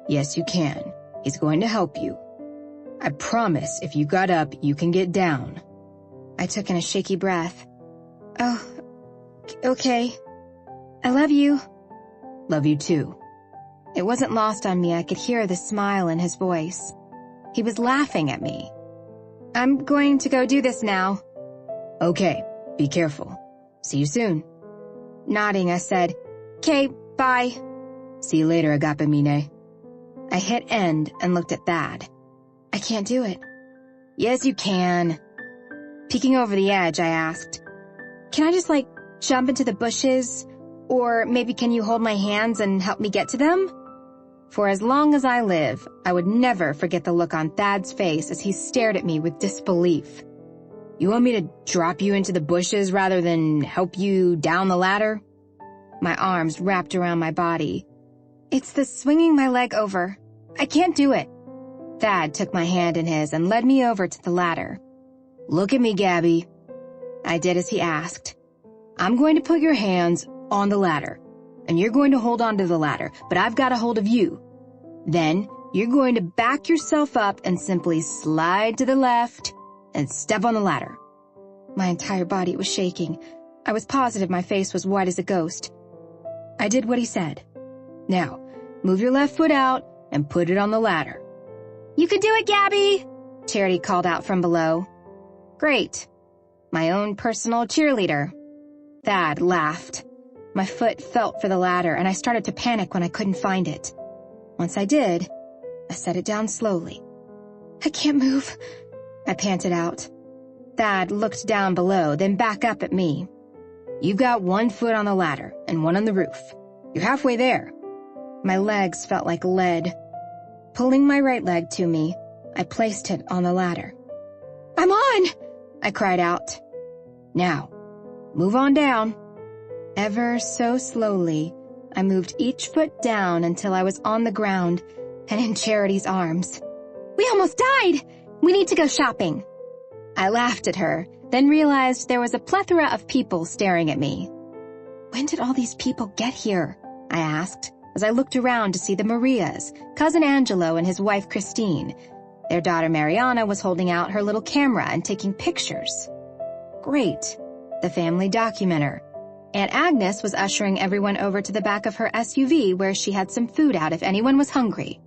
S6: Yes, you can. He's going to help you. I promise if you got up, you can get down.
S1: I took in a shaky breath. Oh, okay. I love you.
S6: Love you too.
S1: It wasn't lost on me. I could hear the smile in his voice. He was laughing at me. I'm going to go do this now.
S6: Okay, be careful. See you soon.
S1: Nodding, I said, "Okay, bye."
S6: See you later, Agapemine.
S1: I hit end and looked at Thad. I can't do it.
S6: Yes, you can.
S1: Peeking over the edge, I asked, "Can I just, jump into the bushes? Or maybe can you hold my hands and help me get to them?" For as long as I live, I would never forget the look on Thad's face as he stared at me with disbelief.
S6: You want me to drop you into the bushes rather than help you down the ladder?
S1: My arms wrapped around my body. It's the swinging my leg over. I can't do it. Thad took my hand in his and led me over to the ladder.
S6: Look at me, Gabby.
S1: I did as he asked.
S6: I'm going to put your hands on the ladder, and you're going to hold on to the ladder, but I've got a hold of you. Then you're going to back yourself up and simply slide to the left and step on the ladder.
S1: My entire body was shaking. I was positive my face was white as a ghost. I did what he said.
S6: Now, move your left foot out and put it on the ladder.
S5: You can do it, Gabby!
S1: Charity called out from below. Great. My own personal cheerleader. Thad laughed. My foot felt for the ladder and I started to panic when I couldn't find it. Once I did, I set it down slowly. I can't move, I panted out. Thad looked down below, then back up at me.
S6: You've got one foot on the ladder and one on the roof. You're halfway there.
S1: My legs felt like lead. Pulling my right leg to me, I placed it on the ladder. I'm on! I cried out.
S6: Now, move on down.
S1: Ever so slowly, I moved each foot down until I was on the ground and in Charity's arms.
S5: We almost died! We need to go shopping.
S1: I laughed at her, then realized there was a plethora of people staring at me. When did all these people get here? I asked, as I looked around to see the Marias, cousin Angelo and his wife Christine. Their daughter Mariana was holding out her little camera and taking pictures. Great. The family documenter. Aunt Agnes was ushering everyone over to the back of her SUV where she had some food out if anyone was hungry.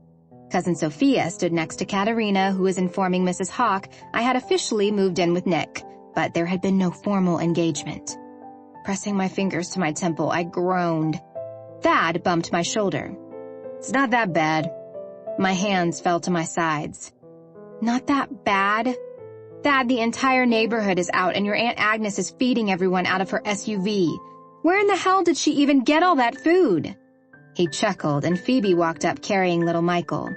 S1: Cousin Sophia stood next to Katerina, who was informing Mrs. Hawk I had officially moved in with Nick, but there had been no formal engagement. Pressing my fingers to my temple, I groaned. Thad bumped my shoulder.
S6: It's not that bad.
S1: My hands fell to my sides. Not that bad? Thad, the entire neighborhood is out and your Aunt Agnes is feeding everyone out of her SUV. Where in the hell did she even get all that food? He chuckled and Phoebe walked up carrying little Michael.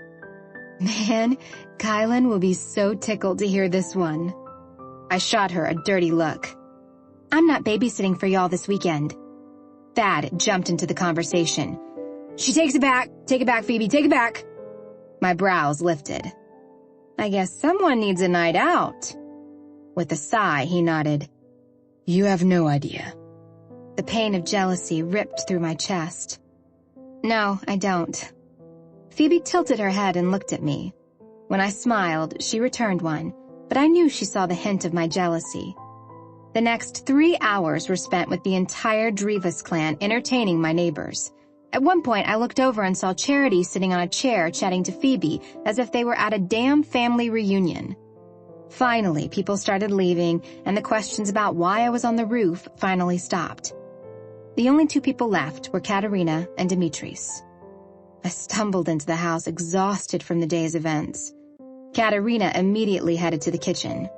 S1: Man, Kylan will be so tickled to hear this one. I shot her a dirty look. I'm not babysitting for y'all this weekend. Thad jumped into the conversation.
S6: She takes it back. Take it back, Phoebe. Take it back.
S1: My brows lifted. I guess someone needs a night out. With a sigh, he nodded.
S6: You have no idea.
S1: The pain of jealousy ripped through my chest. No, I don't. Phoebe tilted her head and looked at me.
S5: When I smiled, she returned one, but I knew she saw the hint of my jealousy. The next 3 hours were spent with the entire Drivas clan entertaining my neighbors. At one point, I looked over and saw Charity sitting on a chair chatting to Phoebe as if they were at a damn family reunion. Finally, people started leaving, and the questions about why I was on the roof finally stopped. The only 2 people left were Katerina and Dimitris. I stumbled into the house exhausted from the day's events. Katerina immediately headed to the kitchen.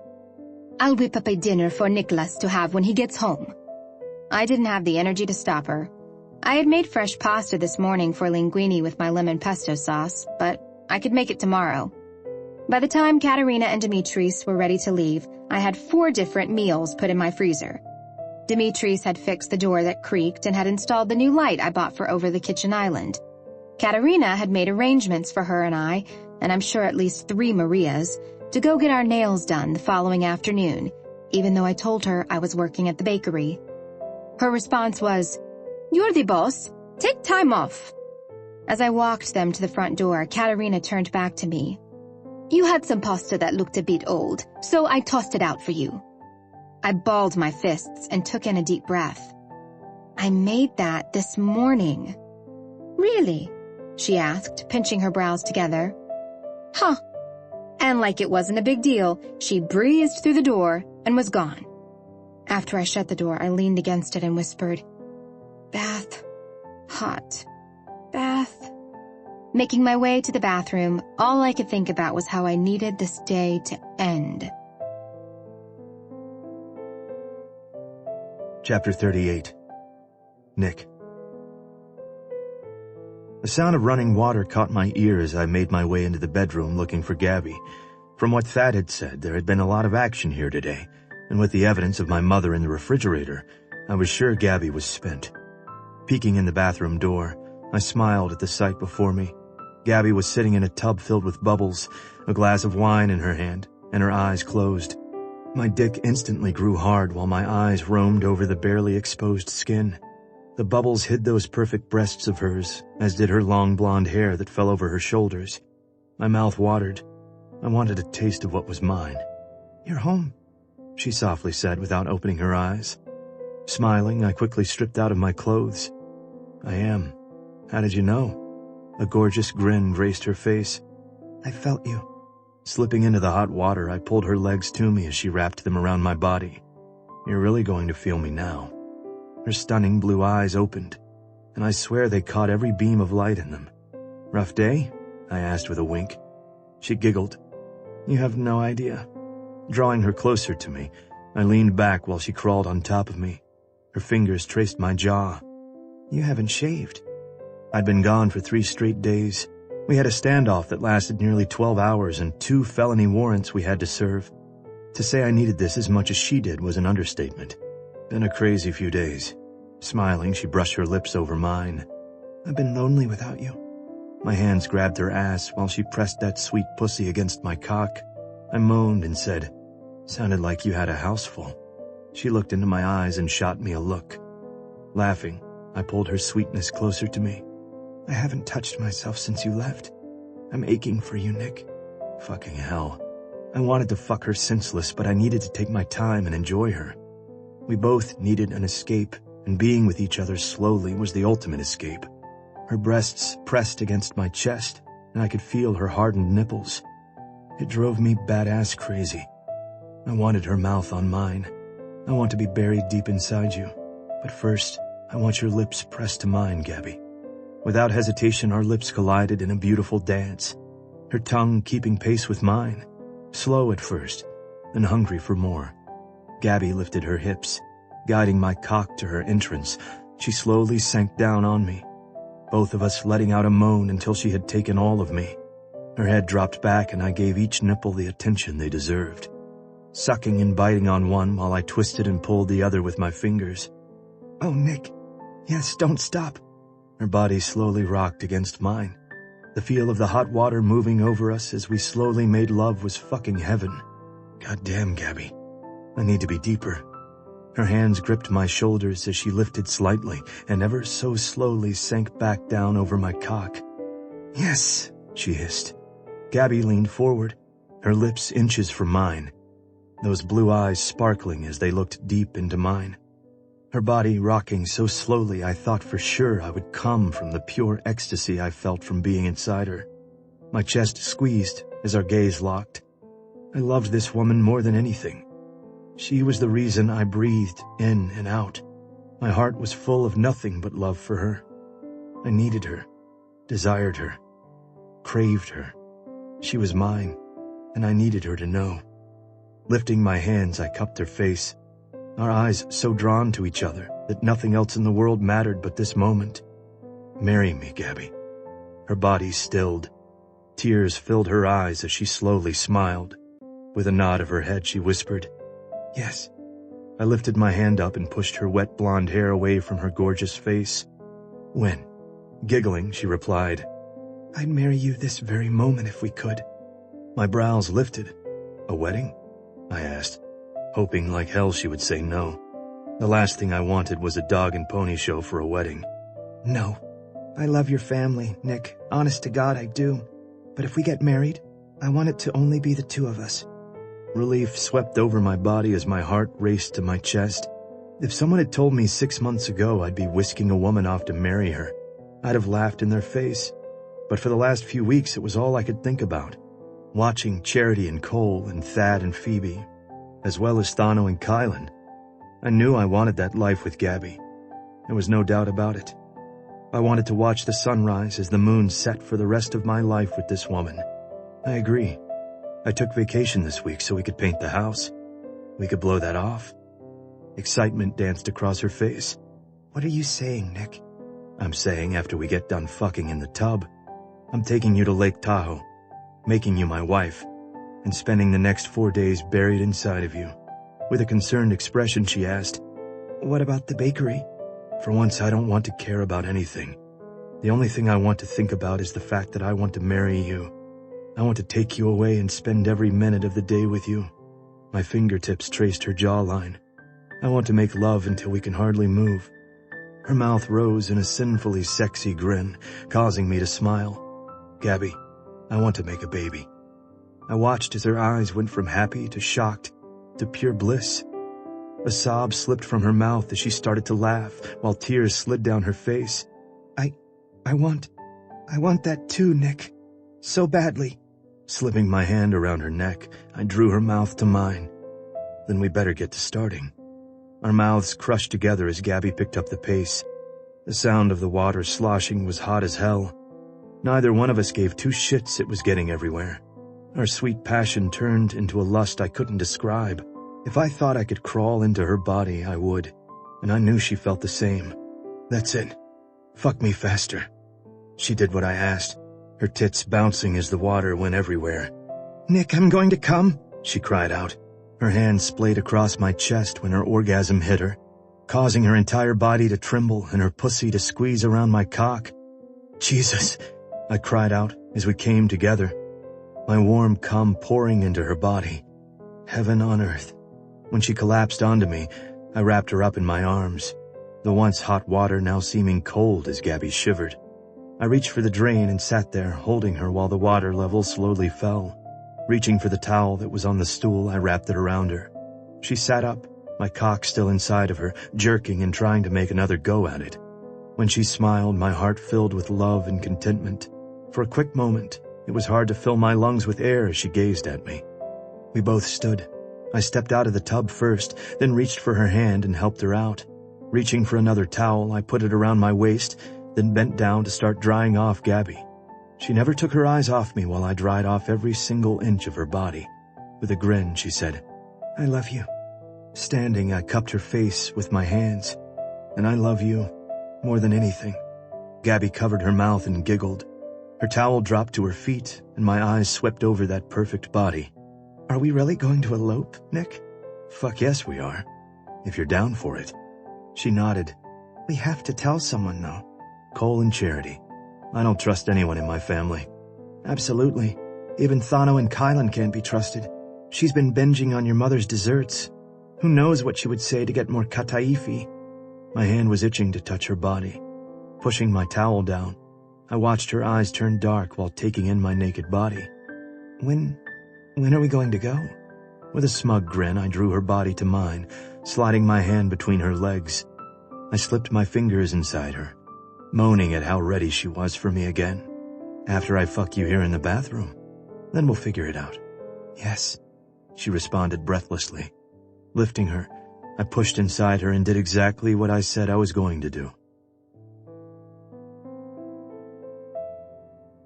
S5: "I'll whip up a dinner for Nicholas to have when he gets home." I didn't have the energy to stop her. I had made fresh pasta this morning for linguine with my lemon pesto sauce, but I could make it tomorrow. By the time Katerina and Dimitris were ready to leave, I had 4 different meals put in my freezer. Dimitris had fixed the door that creaked and had installed the new light I bought for over the kitchen island. Katerina had made arrangements for her and I, and I'm sure at least 3 Marias, to go get our nails done the following afternoon, even though I told her I was working at the bakery. Her response was, "You're the boss. Take time off." As I walked them to the front door, Katerina turned back to me. "You had some pasta that looked a bit old, so I tossed it out for you." I balled my fists and took in a deep breath. "I made that this morning." "Really?" she asked, pinching her brows together. "Huh." And like it wasn't a big deal, she breezed through the door and was gone. After I shut the door, I leaned against it and whispered, "Bath. Hot. Bath." Making my way to the bathroom, all I could think about was how I needed this day to end.
S3: Chapter 38. Nick. The sound of running water caught my ear as I made my way into the bedroom looking for Gabby. From what Thad had said, there had been a lot of action here today, and with the evidence of my mother in the refrigerator, I was sure Gabby was spent. Peeking in the bathroom door, I smiled at the sight before me. Gabby was sitting in a tub filled with bubbles, a glass of wine in her hand, and her eyes closed. My dick instantly grew hard while my eyes roamed over the barely exposed skin. The bubbles hid those perfect breasts of hers, as did her long blonde hair that fell over her shoulders. My mouth watered. I wanted a taste of what was mine. "You're home," she softly said without opening her eyes. Smiling, I quickly stripped out of my clothes. "I am. How did you know?" A gorgeous grin graced her face. "I felt you." Slipping into the hot water, I pulled her legs to me as she wrapped them around my body. "You're really going to feel me now." Her stunning blue eyes opened, and I swear they caught every beam of light in them. "Rough day?" I asked with a wink. She giggled. "You have no idea." Drawing her closer to me, I leaned back while she crawled on top of me. Her fingers traced my jaw. "You haven't shaved." I'd been gone for 3 straight days. We had a standoff that lasted nearly 12 hours and 2 felony warrants we had to serve. To say I needed this as much as she did was an understatement. Been a crazy few days. Smiling, she brushed her lips over mine. "I've been lonely without you." My hands grabbed her ass while she pressed that sweet pussy against my cock. I moaned and said, "Sounded like you had a house full." She looked into my eyes and shot me a look. Laughing, I pulled her sweetness closer to me. "I haven't touched myself since you left. I'm aching for you, Nick." Fucking hell. I wanted to fuck her senseless, but I needed to take my time and enjoy her. We both needed an escape, and being with each other slowly was the ultimate escape. Her breasts pressed against my chest, and I could feel her hardened nipples. It drove me badass crazy. I wanted her mouth on mine. I want to be buried deep inside you. But first, I want your lips pressed to mine, Gabby. Without hesitation, our lips collided in a beautiful dance, her tongue keeping pace with mine, slow at first, then hungry for more. Gabby lifted her hips, guiding my cock to her entrance. She slowly sank down on me, both of us letting out a moan until she had taken all of me. Her head dropped back and I gave each nipple the attention they deserved, sucking and biting on one while I twisted and pulled the other with my fingers. "Oh, Nick. Yes, don't stop." Her body slowly rocked against mine. The feel of the hot water moving over us as we slowly made love was fucking heaven. "Goddamn, Gabby. I need to be deeper." Her hands gripped my shoulders as she lifted slightly and ever so slowly sank back down over my cock. "Yes," she hissed. Gabby leaned forward, her lips inches from mine, those blue eyes sparkling as they looked deep into mine. Her body rocking so slowly I thought for sure I would come from the pure ecstasy I felt from being inside her. My chest squeezed as our gaze locked. I loved this woman more than anything. She was the reason I breathed in and out. My heart was full of nothing but love for her. I needed her, desired her, craved her. She was mine, and I needed her to know. Lifting my hands, I cupped her face, our eyes so drawn to each other that nothing else in the world mattered but this moment. Marry me, Gabby. Her body stilled. Tears filled her eyes as she slowly smiled. With a nod of her head, she whispered, "Yes." I lifted my hand up and pushed her wet blonde hair away from her gorgeous face. "When?" Giggling, she replied, "I'd marry you this very moment if we could." My brows lifted. "A wedding?" I asked, hoping like hell she would say no. The last thing I wanted was a dog and pony show for a wedding.
S2: No. I love your family, Nick. Honest to God, I do. But if we get married, I want it to only be the two of us.
S3: Relief swept over my body as my heart raced to my chest. If someone had told me 6 months ago I'd be whisking a woman off to marry her, I'd have laughed in their face. But for the last few weeks, it was all I could think about. Watching Charity and Cole and Thad and Phoebe, as well as Thano and Kylan. I knew I wanted that life with Gabby. There was no doubt about it. I wanted to watch the sunrise as the moon set for the rest of my life with this woman. I agree. I took vacation this week so we could paint the house. We could blow that off. Excitement danced across her face.
S2: What are you saying, Nick?
S3: I'm saying after we get done fucking in the tub, I'm taking you to Lake Tahoe, making you my wife, and spending the next 4 days buried inside of you. With a concerned expression, she asked,
S2: What about the bakery?
S3: For once, I don't want to care about anything. The only thing I want to think about is the fact that I want to marry you. I want to take you away and spend every minute of the day with you. My fingertips traced her jawline. I want to make love until we can hardly move. Her mouth rose in a sinfully sexy grin, causing me to smile. Gabby, I want to make a baby. I watched as her eyes went from happy to shocked to pure bliss. A sob slipped from her mouth as she started to laugh, while tears slid down her face.
S2: I want that too, Nick. So badly.
S3: Slipping my hand around her neck, I drew her mouth to mine. Then we better get to starting. Our mouths crushed together as Gabby picked up the pace. The sound of the water sloshing was hot as hell. Neither one of us gave two shits it was getting everywhere. Our sweet passion turned into a lust I couldn't describe. If I thought I could crawl into her body, I would. And I knew she felt the same. That's it. Fuck me faster. She did what I asked, her tits bouncing as the water went everywhere.
S2: Nick, I'm going to come,
S3: she cried out. Her hand splayed across my chest when her orgasm hit her, causing her entire body to tremble and her pussy to squeeze around my cock. Jesus, I cried out as we came together, my warm cum pouring into her body. Heaven on earth. When she collapsed onto me, I wrapped her up in my arms, the once hot water now seeming cold as Gabby shivered. I reached for the drain and sat there holding her while the water level slowly fell. Reaching for the towel that was on the stool, I wrapped it around her. She sat up, my cock still inside of her, jerking and trying to make another go at it. When she smiled, my heart filled with love and contentment. For a quick moment, it was hard to fill my lungs with air as she gazed at me. We both stood. I stepped out of the tub first, then reached for her hand and helped her out. Reaching for another towel, I put it around my waist, then bent down to start drying off Gabby. She never took her eyes off me while I dried off every single inch of her body. With a grin, she said, I love you. Standing, I cupped her face with my hands. And I love you more than anything. Gabby covered her mouth and giggled. Her towel dropped to her feet, and my eyes swept over that perfect body.
S2: Are we really going to elope, Nick?
S3: Fuck yes, we are. If you're down for it. She nodded.
S2: We have to tell someone, though.
S3: Cole and Charity. I don't trust anyone in my family.
S2: Absolutely. Even Thano and Kylan can't be trusted. She's been binging on your mother's desserts. Who knows what she would say to get more kataifi?
S3: My hand was itching to touch her body. Pushing my towel down, I watched her eyes turn dark while taking in my naked body.
S2: When are we going to go?
S3: With a smug grin, I drew her body to mine, sliding my hand between her legs. I slipped my fingers inside her, moaning at how ready she was for me again. After I fuck you here in the bathroom, then we'll figure it out.
S2: Yes,
S3: she responded breathlessly. Lifting her, I pushed inside her and did exactly what I said I was going to do.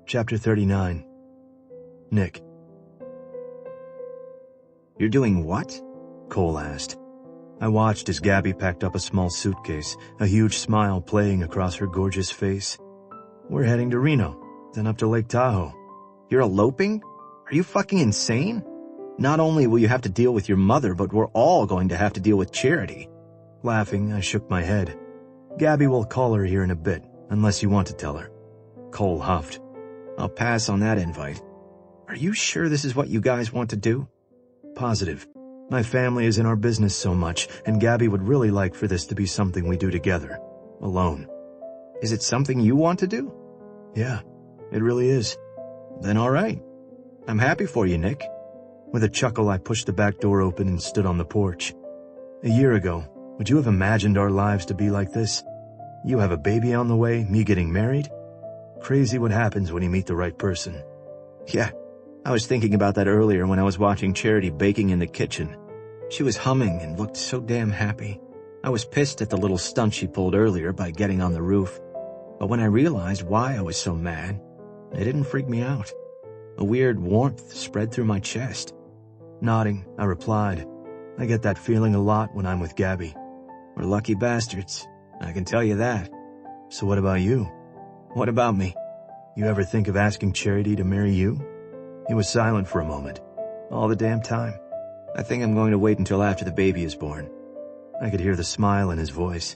S3: Chapter 39. Nick.
S4: You're doing what?
S3: Cole asked. I watched as Gabby packed up a small suitcase, a huge smile playing across her gorgeous face. We're heading to Reno, then up to Lake Tahoe.
S4: You're eloping? Are you fucking insane? Not only will you have to deal with your mother, but we're all going to have to deal with Charity.
S3: Laughing, I shook my head. Gabby will call her here in a bit, unless you want to tell her. Cole huffed.
S4: I'll pass on that invite. Are you sure this is what you guys want to do?
S3: Positive. My family is in our business so much, and Gabby would really like for this to be something we do together. Alone.
S4: Is it something you want to do?
S3: Yeah, it really is.
S4: Then all right. I'm happy for you, Nick.
S3: With a chuckle, I pushed the back door open and stood on the porch. A year ago, would you have imagined our lives to be like this? You have a baby on the way, me getting married? Crazy what happens when you meet the right person.
S4: Yeah, I was thinking about that earlier when I was watching Charity baking in the kitchen. She was humming and looked so damn happy. I was pissed at the little stunt she pulled earlier by getting on the roof. But when I realized why I was so mad, it didn't freak me out. A weird warmth spread through my chest.
S3: Nodding, I replied, I get that feeling a lot when I'm with Gabby.
S4: We're lucky bastards, I can tell you that.
S3: So what about you?
S4: What about me?
S3: You ever think of asking Charity to marry you? He was silent for a moment. All the damn time.
S4: I think I'm going to wait until after the baby is born.
S3: I could hear the smile in his voice.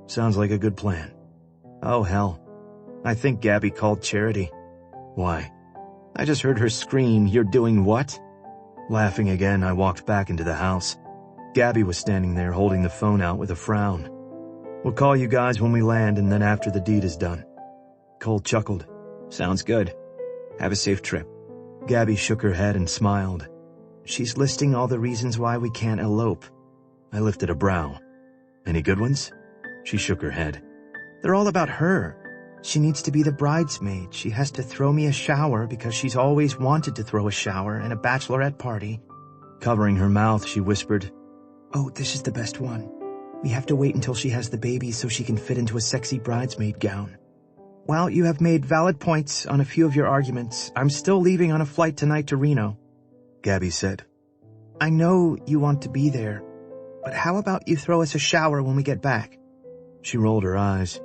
S3: Sounds like a good plan.
S4: Oh, hell. I think Gabby called Charity.
S3: Why?
S4: I just heard her scream, "You're doing what?"
S3: Laughing again, I walked back into the house. Gabby was standing there holding the phone out with a frown. We'll call you guys when we land and then after the deed is done. Cole chuckled.
S4: Sounds good. Have a safe trip.
S3: Gabby shook her head and smiled.
S2: She's listing all the reasons why we can't elope.
S3: I lifted a brow. Any good ones? She shook her head.
S2: They're all about her. She needs to be the bridesmaid. She has to throw me a shower because she's always wanted to throw a shower and a bachelorette party.
S3: Covering her mouth, she whispered,
S2: Oh, this is the best one. We have to wait until she has the baby so she can fit into a sexy bridesmaid gown. While you have made valid points on a few of your arguments, I'm still leaving on a flight tonight to Reno.
S3: Gabby said.
S2: I know you want to be there, but how about you throw us a shower when we get back?
S3: She rolled her eyes.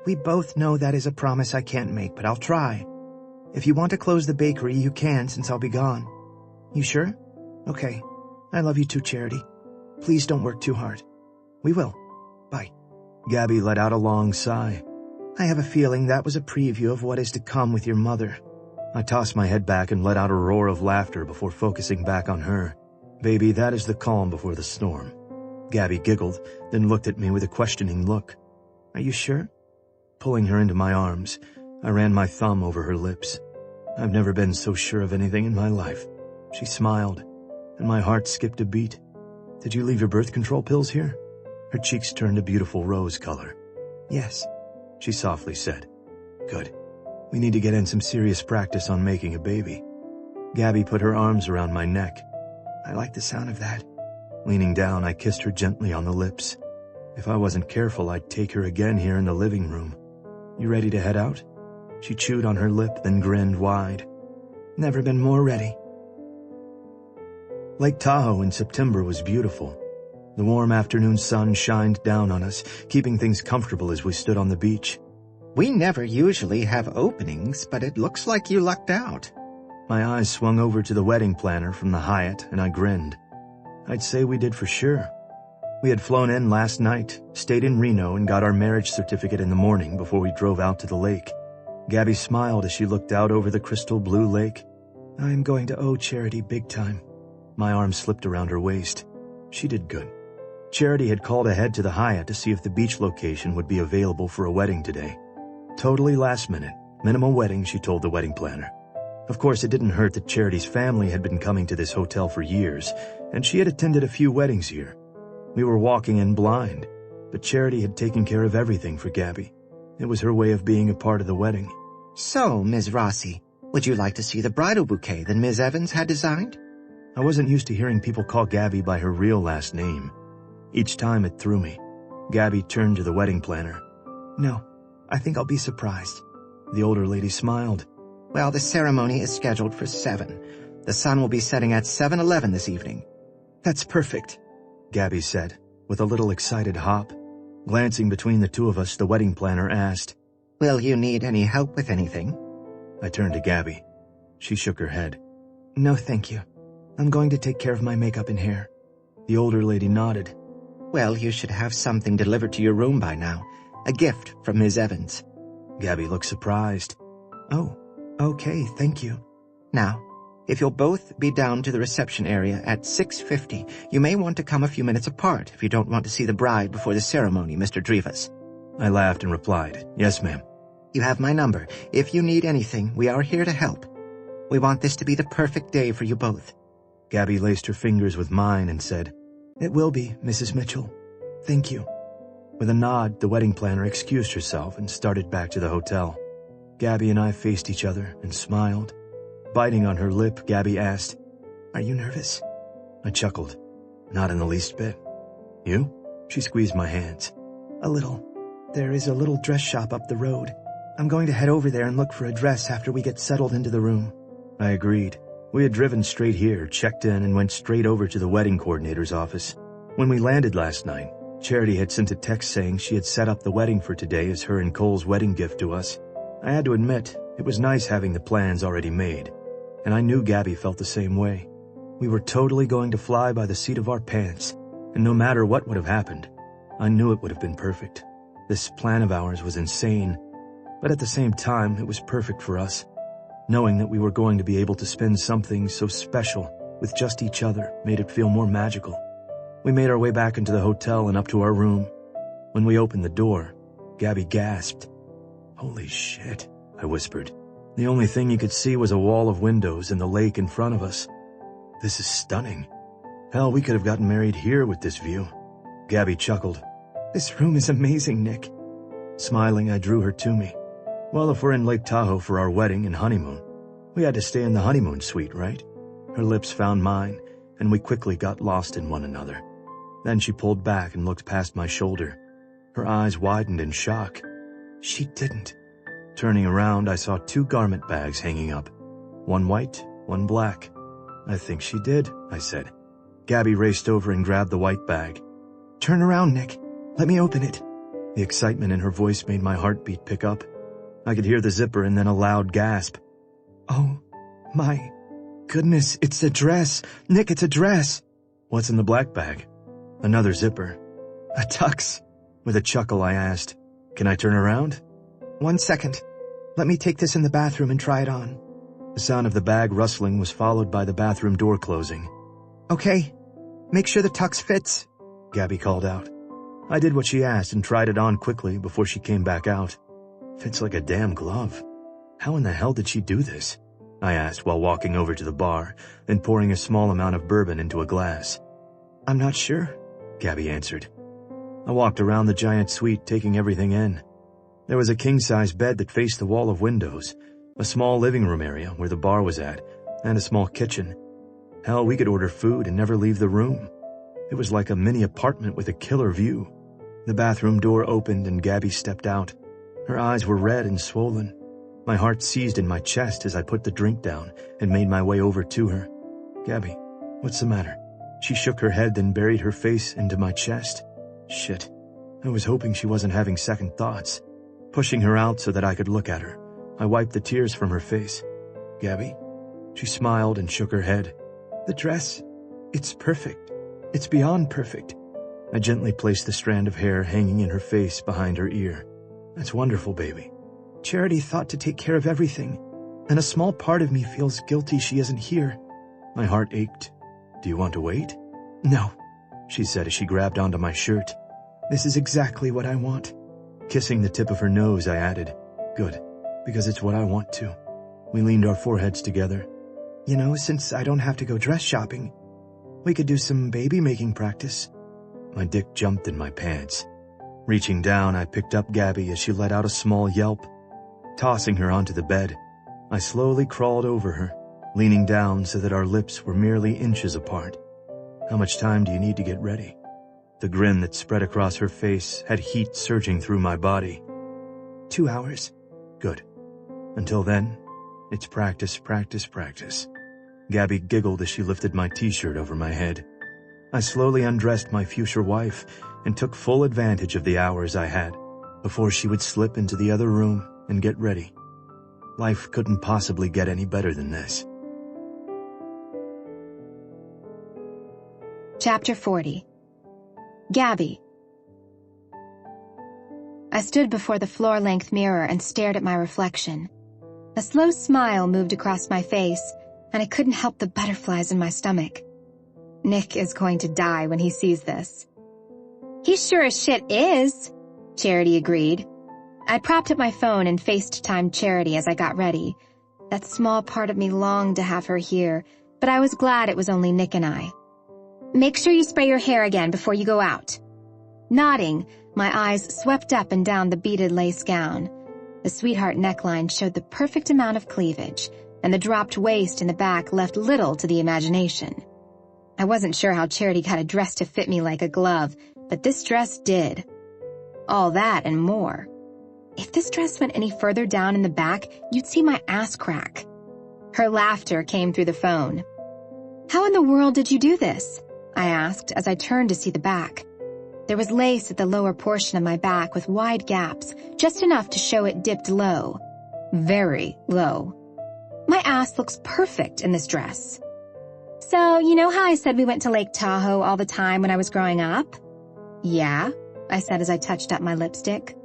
S2: We both know that is a promise I can't make, but I'll try. If you want to close the bakery, you can since I'll be gone. You sure? Okay. I love you too, Charity. Please don't work too hard. We will. Bye.
S3: Gabby let out a long sigh.
S2: I have a feeling that was a preview of what is to come with your mother.
S3: I tossed my head back and let out a roar of laughter before focusing back on her. Baby, that is the calm before the storm. Gabby giggled, then looked at me with a questioning look.
S2: Are you sure?
S3: Pulling her into my arms, I ran my thumb over her lips. I've never been so sure of anything in my life. She smiled, and my heart skipped a beat. Did you leave your birth control pills here? Her cheeks turned a beautiful rose color.
S2: Yes,
S3: she softly said. Good. We need to get in some serious practice on making a baby. Gabby put her arms around my neck.
S2: I like the sound of that.
S3: Leaning down, I kissed her gently on the lips. If I wasn't careful, I'd take her again here in the living room. You ready to head out? She chewed on her lip, then grinned wide.
S2: Never been more ready.
S3: Lake Tahoe in September was beautiful. The warm afternoon sun shined down on us, keeping things comfortable as we stood on the beach.
S4: We never usually have openings, but it looks like you lucked out.
S3: My eyes swung over to the wedding planner from the Hyatt, and I grinned. I'd say we did for sure. We had flown in last night, stayed in Reno, and got our marriage certificate in the morning before we drove out to the lake. Gabby smiled as she looked out over the crystal blue lake.
S2: I'm going to owe Charity big time.
S3: My arm slipped around her waist. She did good. Charity had called ahead to the Hyatt to see if the beach location would be available for a wedding today. Totally last minute. Minimal wedding, she told the wedding planner. Of course, it didn't hurt that Charity's family had been coming to this hotel for years, and she had attended a few weddings here. We were walking in blind, but Charity had taken care of everything for Gabby. It was her way of being a part of the wedding.
S2: So, Ms. Rossi, would you like to see the bridal bouquet that Ms. Evans had designed?
S3: I wasn't used to hearing people call Gabby by her real last name. Each time it threw me. Gabby turned to the wedding planner.
S2: No, I think I'll be surprised.
S3: The older lady smiled.
S2: Well, the ceremony is scheduled for 7. The sun will be setting at 7:11 this evening.
S3: That's perfect, Gabby said, with a little excited hop. Glancing between the two of us, the wedding planner asked,
S2: Will you need any help with anything?
S3: I turned to Gabby. She shook her head.
S2: No, thank you. I'm going to take care of my makeup and hair.
S3: The older lady nodded.
S2: Well, you should have something delivered to your room by now. A gift from Ms. Evans.
S3: Gabby looked surprised.
S2: Oh, okay, thank you. Now, if you'll both be down to the reception area at 6:50, you may want to come a few minutes apart if you don't want to see the bride before the ceremony, Mr. Drivas.
S3: I laughed and replied, Yes, ma'am.
S2: You have my number. If you need anything, we are here to help. We want this to be the perfect day for you both.
S3: Gabby laced her fingers with mine and said,
S2: It will be, Mrs. Mitchell. Thank you.
S3: With a nod, the wedding planner excused herself and started back to the hotel. Gabby and I faced each other and smiled. Biting on her lip, Gabby asked,
S2: Are you nervous?
S3: I chuckled. Not in the least bit. You? She squeezed my hands.
S2: A little. There is a little dress shop up the road. I'm going to head over there and look for a dress after we get settled into the room.
S3: I agreed. We had driven straight here, checked in, and went straight over to the wedding coordinator's office. When we landed last night, Charity had sent a text saying she had set up the wedding for today as her and Cole's wedding gift to us. I had to admit, it was nice having the plans already made. And I knew Gabby felt the same way. We were totally going to fly by the seat of our pants, and no matter what would have happened, I knew it would have been perfect. This plan of ours was insane, but at the same time, it was perfect for us. Knowing that we were going to be able to spend something so special with just each other made it feel more magical. We made our way back into the hotel and up to our room. When we opened the door, Gabby gasped. Holy shit, I whispered. The only thing you could see was a wall of windows and the lake in front of us. This is stunning. Hell, we could have gotten married here with this view. Gabby chuckled.
S2: This room is amazing, Nick.
S3: Smiling, I drew her to me. Well, if we're in Lake Tahoe for our wedding and honeymoon, we had to stay in the honeymoon suite, right? Her lips found mine, and we quickly got lost in one another. Then she pulled back and looked past my shoulder. Her eyes widened in shock. She didn't. Turning around, I saw 2 garment bags hanging up. One white, one black. I think she did, I said. Gabby raced over and grabbed the white bag.
S2: Turn around, Nick. Let me open it.
S3: The excitement in her voice made my heartbeat pick up. I could hear the zipper and then a loud gasp.
S2: Oh, my goodness, it's a dress. Nick, it's a dress.
S3: What's in the black bag? Another zipper.
S2: A tux.
S3: With a chuckle, I asked, Can I turn around?
S2: 1 second. Let me take this in the bathroom and try it on.
S3: The sound of the bag rustling was followed by the bathroom door closing.
S2: Okay, make sure the tux fits,
S3: Gabby called out. I did what she asked and tried it on quickly before she came back out. Fits like a damn glove. How in the hell did she do this? I asked while walking over to the bar and pouring a small amount of bourbon into a glass.
S2: I'm not sure,
S3: Gabby answered. I walked around the giant suite, taking everything in. There was a king-size bed that faced the wall of windows, a small living room area where the bar was at, and a small kitchen. Hell, we could order food and never leave the room. It was like a mini apartment with a killer view. The bathroom door opened and Gabby stepped out. Her eyes were red and swollen. My heart seized in my chest as I put the drink down and made my way over to her. Gabby, what's the matter? She shook her head, then buried her face into my chest. Shit. I was hoping she wasn't having second thoughts. Pushing her out so that I could look at her, I wiped the tears from her face. Gabby? She smiled and shook her head.
S2: The dress, it's perfect. It's beyond perfect.
S3: I gently placed the strand of hair hanging in her face behind her ear. That's wonderful, baby.
S2: Charity thought to take care of everything, and a small part of me feels guilty she isn't here.
S3: My heart ached. Do you want to wait?
S2: No,
S3: she said as she grabbed onto my shirt.
S2: This is exactly what I want.
S3: Kissing the tip of her nose, I added, Good, because it's what I want too. We leaned our foreheads together.
S2: You know, since I don't have to go dress shopping, we could do some baby-making practice.
S3: My dick jumped in my pants. Reaching down, I picked up Gabby as she let out a small yelp. Tossing her onto the bed, I slowly crawled over her, leaning down so that our lips were merely inches apart. How much time do you need to get ready? The grin that spread across her face had heat surging through my body.
S2: 2 hours.
S3: Good. Until then, it's practice, practice, practice. Gabby giggled as she lifted my t-shirt over my head. I slowly undressed my future wife and took full advantage of the hours I had before she would slip into the other room and get ready. Life couldn't possibly get any better than this.
S5: Chapter 40. Gabby. I stood before the floor-length mirror and stared at my reflection. A slow smile moved across my face, and I couldn't help the butterflies in my stomach. Nick is going to die when he sees this. He sure as shit is, Charity agreed. I propped up my phone and FaceTimed Charity as I got ready. That small part of me longed to have her here, but I was glad it was only Nick and I. Make sure you spray your hair again before you go out. Nodding, my eyes swept up and down the beaded lace gown. The sweetheart neckline showed the perfect amount of cleavage, and the dropped waist in the back left little to the imagination. I wasn't sure how Charity got a dress to fit me like a glove, but this dress did. All that and more. If this dress went any further down in the back, you'd see my ass crack. Her laughter came through the phone. How in the world did you do this? I asked as I turned to see the back. There was lace at the lower portion of my back with wide gaps, just enough to show it dipped low. Very low. My ass looks perfect in this dress. So, you know how I said we went to Lake Tahoe all the time when I was growing up? Yeah, I said as I touched up my lipstick.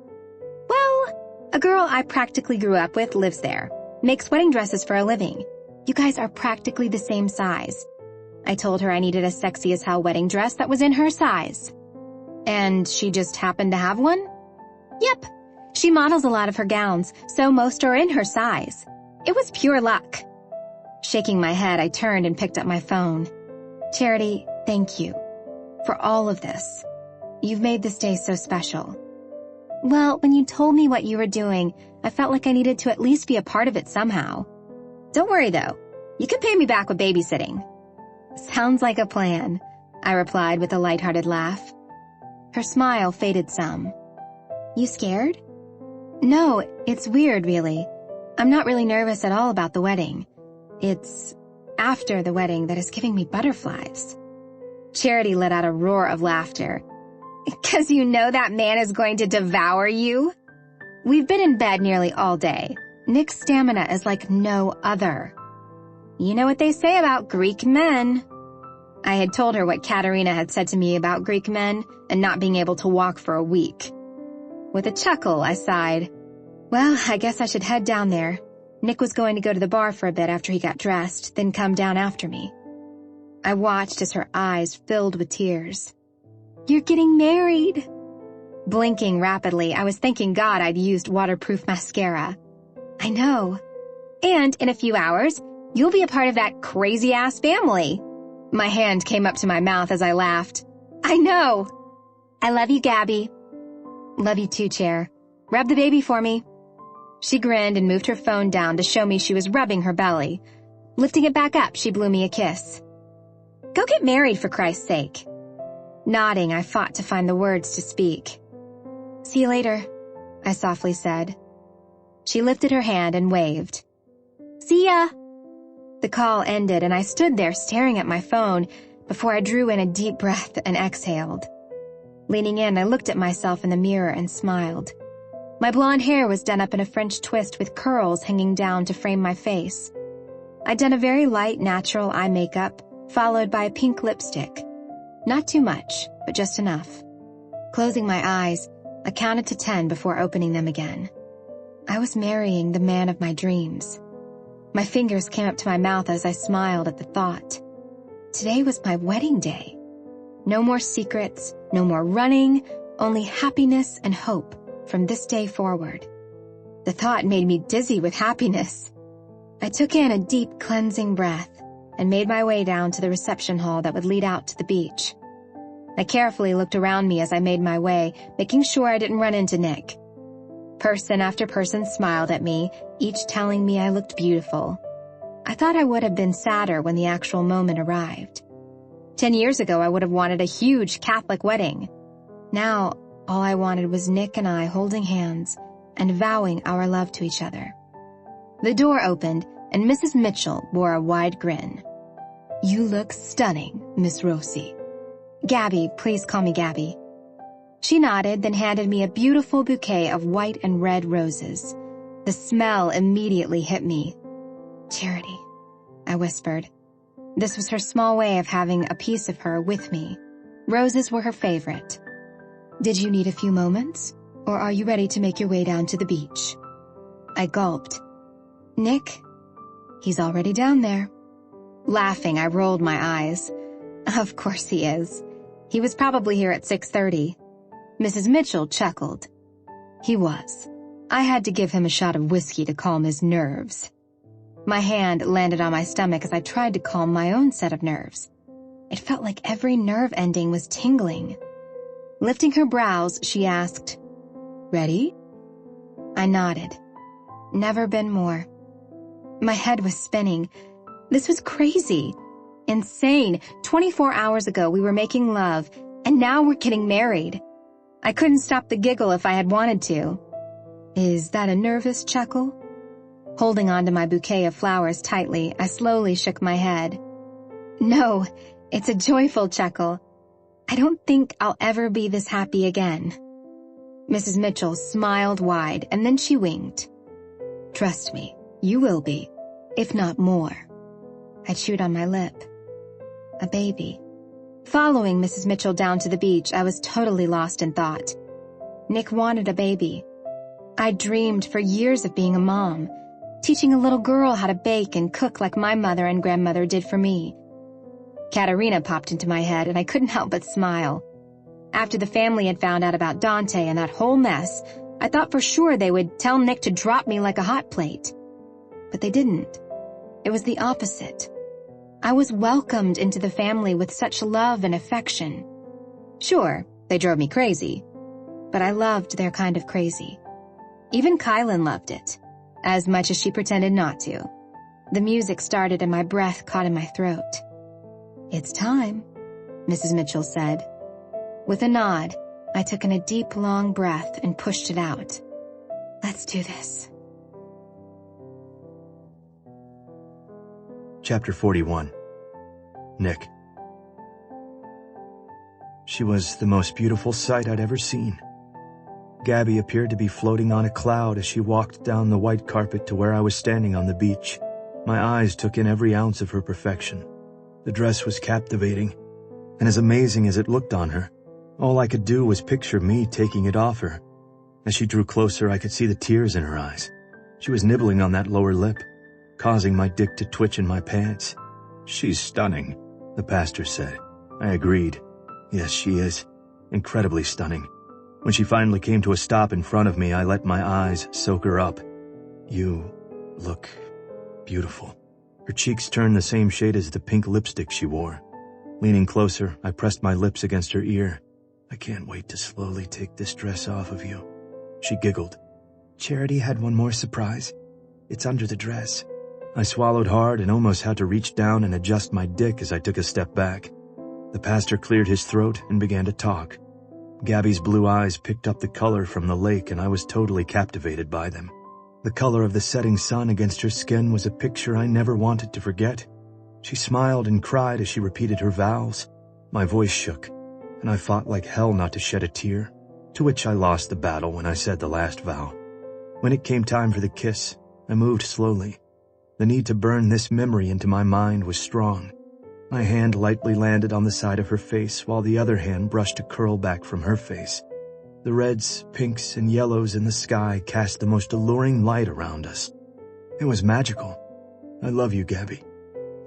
S5: Well, a girl I practically grew up with lives there, makes wedding dresses for a living. You guys are practically the same size. I told her I needed a sexy as hell wedding dress that was in her size. And she just happened to have one? Yep. She models a lot of her gowns, so most are in her size. It was pure luck. Shaking my head, I turned and picked up my phone. Charity, thank you for all of this. You've made this day so special. Well, when you told me what you were doing, I felt like I needed to at least be a part of it somehow. Don't worry, though. You can pay me back with babysitting. Sounds like a plan, I replied with a lighthearted laugh. Her smile faded some. You scared? No, it's weird, really. I'm not really nervous at all about the wedding. It's after the wedding that is giving me butterflies. Charity let out a roar of laughter. 'Cause you know that man is going to devour you? We've been in bed nearly all day. Nick's stamina is like no other. You know what they say about Greek men. I had told her what Katerina had said to me about Greek men and not being able to walk for a week. With a chuckle, I sighed. Well, I guess I should head down there. Nick was going to go to the bar for a bit after he got dressed, then come down after me. I watched as her eyes filled with tears. You're getting married. Blinking rapidly, I was thanking God I'd used waterproof mascara. I know. And in a few hours, you'll be a part of that crazy-ass family. My hand came up to my mouth as I laughed. I know. I love you, Gabby. Love you too, Chair. Rub the baby for me. She grinned and moved her phone down to show me she was rubbing her belly. Lifting it back up, she blew me a kiss. Go get married, for Christ's sake. Nodding, I fought to find the words to speak. See you later, I softly said. She lifted her hand and waved. See ya. The call ended and I stood there staring at my phone before I drew in a deep breath and exhaled. Leaning in, I looked at myself in the mirror and smiled. My blonde hair was done up in a French twist with curls hanging down to frame my face. I'd done a very light, natural eye makeup, followed by a pink lipstick. Not too much, but just enough. Closing my eyes, I counted to 10 before opening them again. I was marrying the man of my dreams. My fingers came up to my mouth as I smiled at the thought. Today was my wedding day. No more secrets, no more running, only happiness and hope from this day forward. The thought made me dizzy with happiness. I took in a deep cleansing breath and made my way down to the reception hall that would lead out to the beach. I carefully looked around me as I made my way, making sure I didn't run into Nick. Person after person smiled at me, each telling me I looked beautiful. I thought I would have been sadder when the actual moment arrived. 10 years ago, I would have wanted a huge Catholic wedding. Now, all I wanted was Nick and I holding hands and vowing our love to each other. The door opened, and Mrs. Mitchell wore a wide grin. "You look stunning, Miss Rosie." "Gabby, please call me Gabby." She nodded, then handed me a beautiful bouquet of white and red roses. The smell immediately hit me. "Charity," I whispered. This was her small way of having a piece of her with me. Roses were her favorite. "Did you need a few moments, or are you ready to make your way down to the beach?" I gulped. "Nick? He's already down there." Laughing, I rolled my eyes. Of course he is. He was probably here at 6:30. Mrs. Mitchell chuckled. He was. I had to give him a shot of whiskey to calm his nerves. My hand landed on my stomach as I tried to calm my own set of nerves. It felt like every nerve ending was tingling. Lifting her brows, she asked, "Ready?" I nodded. Never been more. My head was spinning. This was crazy. Insane. 24 hours ago we were making love, and now we're getting married. I couldn't stop the giggle if I had wanted to. Is that a nervous chuckle? Holding onto my bouquet of flowers tightly, I slowly shook my head. No, it's a joyful chuckle. I don't think I'll ever be this happy again. Mrs. Mitchell smiled wide, and then she winked. Trust me, you will be, if not more. I chewed on my lip. A baby. Following Mrs. Mitchell down to the beach, I was totally lost in thought. Nick wanted a baby. I dreamed for years of being a mom, teaching a little girl how to bake and cook like my mother and grandmother did for me. Katerina popped into my head, and I couldn't help but smile. After the family had found out about Dante and that whole mess, I thought for sure they would tell Nick to drop me like a hot plate. But they didn't. It was the opposite. I was welcomed into the family with such love and affection. Sure, they drove me crazy, but I loved their kind of crazy. Even Kylan loved it, as much as she pretended not to. The music started and my breath caught in my throat. It's time, Mrs. Mitchell said. With a nod, I took in a deep, long breath and pushed it out. Let's do this.
S3: Chapter 41. Nick. She was the most beautiful sight I'd ever seen. Gabby appeared to be floating on a cloud as she walked down the white carpet to where I was standing on the beach. My eyes took in every ounce of her perfection. The dress was captivating, and as amazing as it looked on her, all I could do was picture me taking it off her. As she drew closer, I could see the tears in her eyes. She was nibbling on that lower lip, causing my dick to twitch in my pants. She's stunning, the pastor said. I agreed. Yes, she is. Incredibly stunning. When she finally came to a stop in front of me, I let my eyes soak her up. You look beautiful. Her cheeks turned the same shade as the pink lipstick she wore. Leaning closer, I pressed my lips against her ear. I can't wait to slowly take this dress off of you. She giggled.
S2: Charity had one more surprise. It's under the dress.
S3: I swallowed hard and almost had to reach down and adjust my dick as I took a step back. The pastor cleared his throat and began to talk. Gabby's blue eyes picked up the color from the lake, and I was totally captivated by them. The color of the setting sun against her skin was a picture I never wanted to forget. She smiled and cried as she repeated her vows. My voice shook, and I fought like hell not to shed a tear, to which I lost the battle when I said the last vow. When it came time for the kiss, I moved slowly. The need to burn this memory into my mind was strong. My hand lightly landed on the side of her face, while the other hand brushed a curl back from her face. The reds, pinks, and yellows in the sky cast the most alluring light around us. It was magical. I love you, Gabby.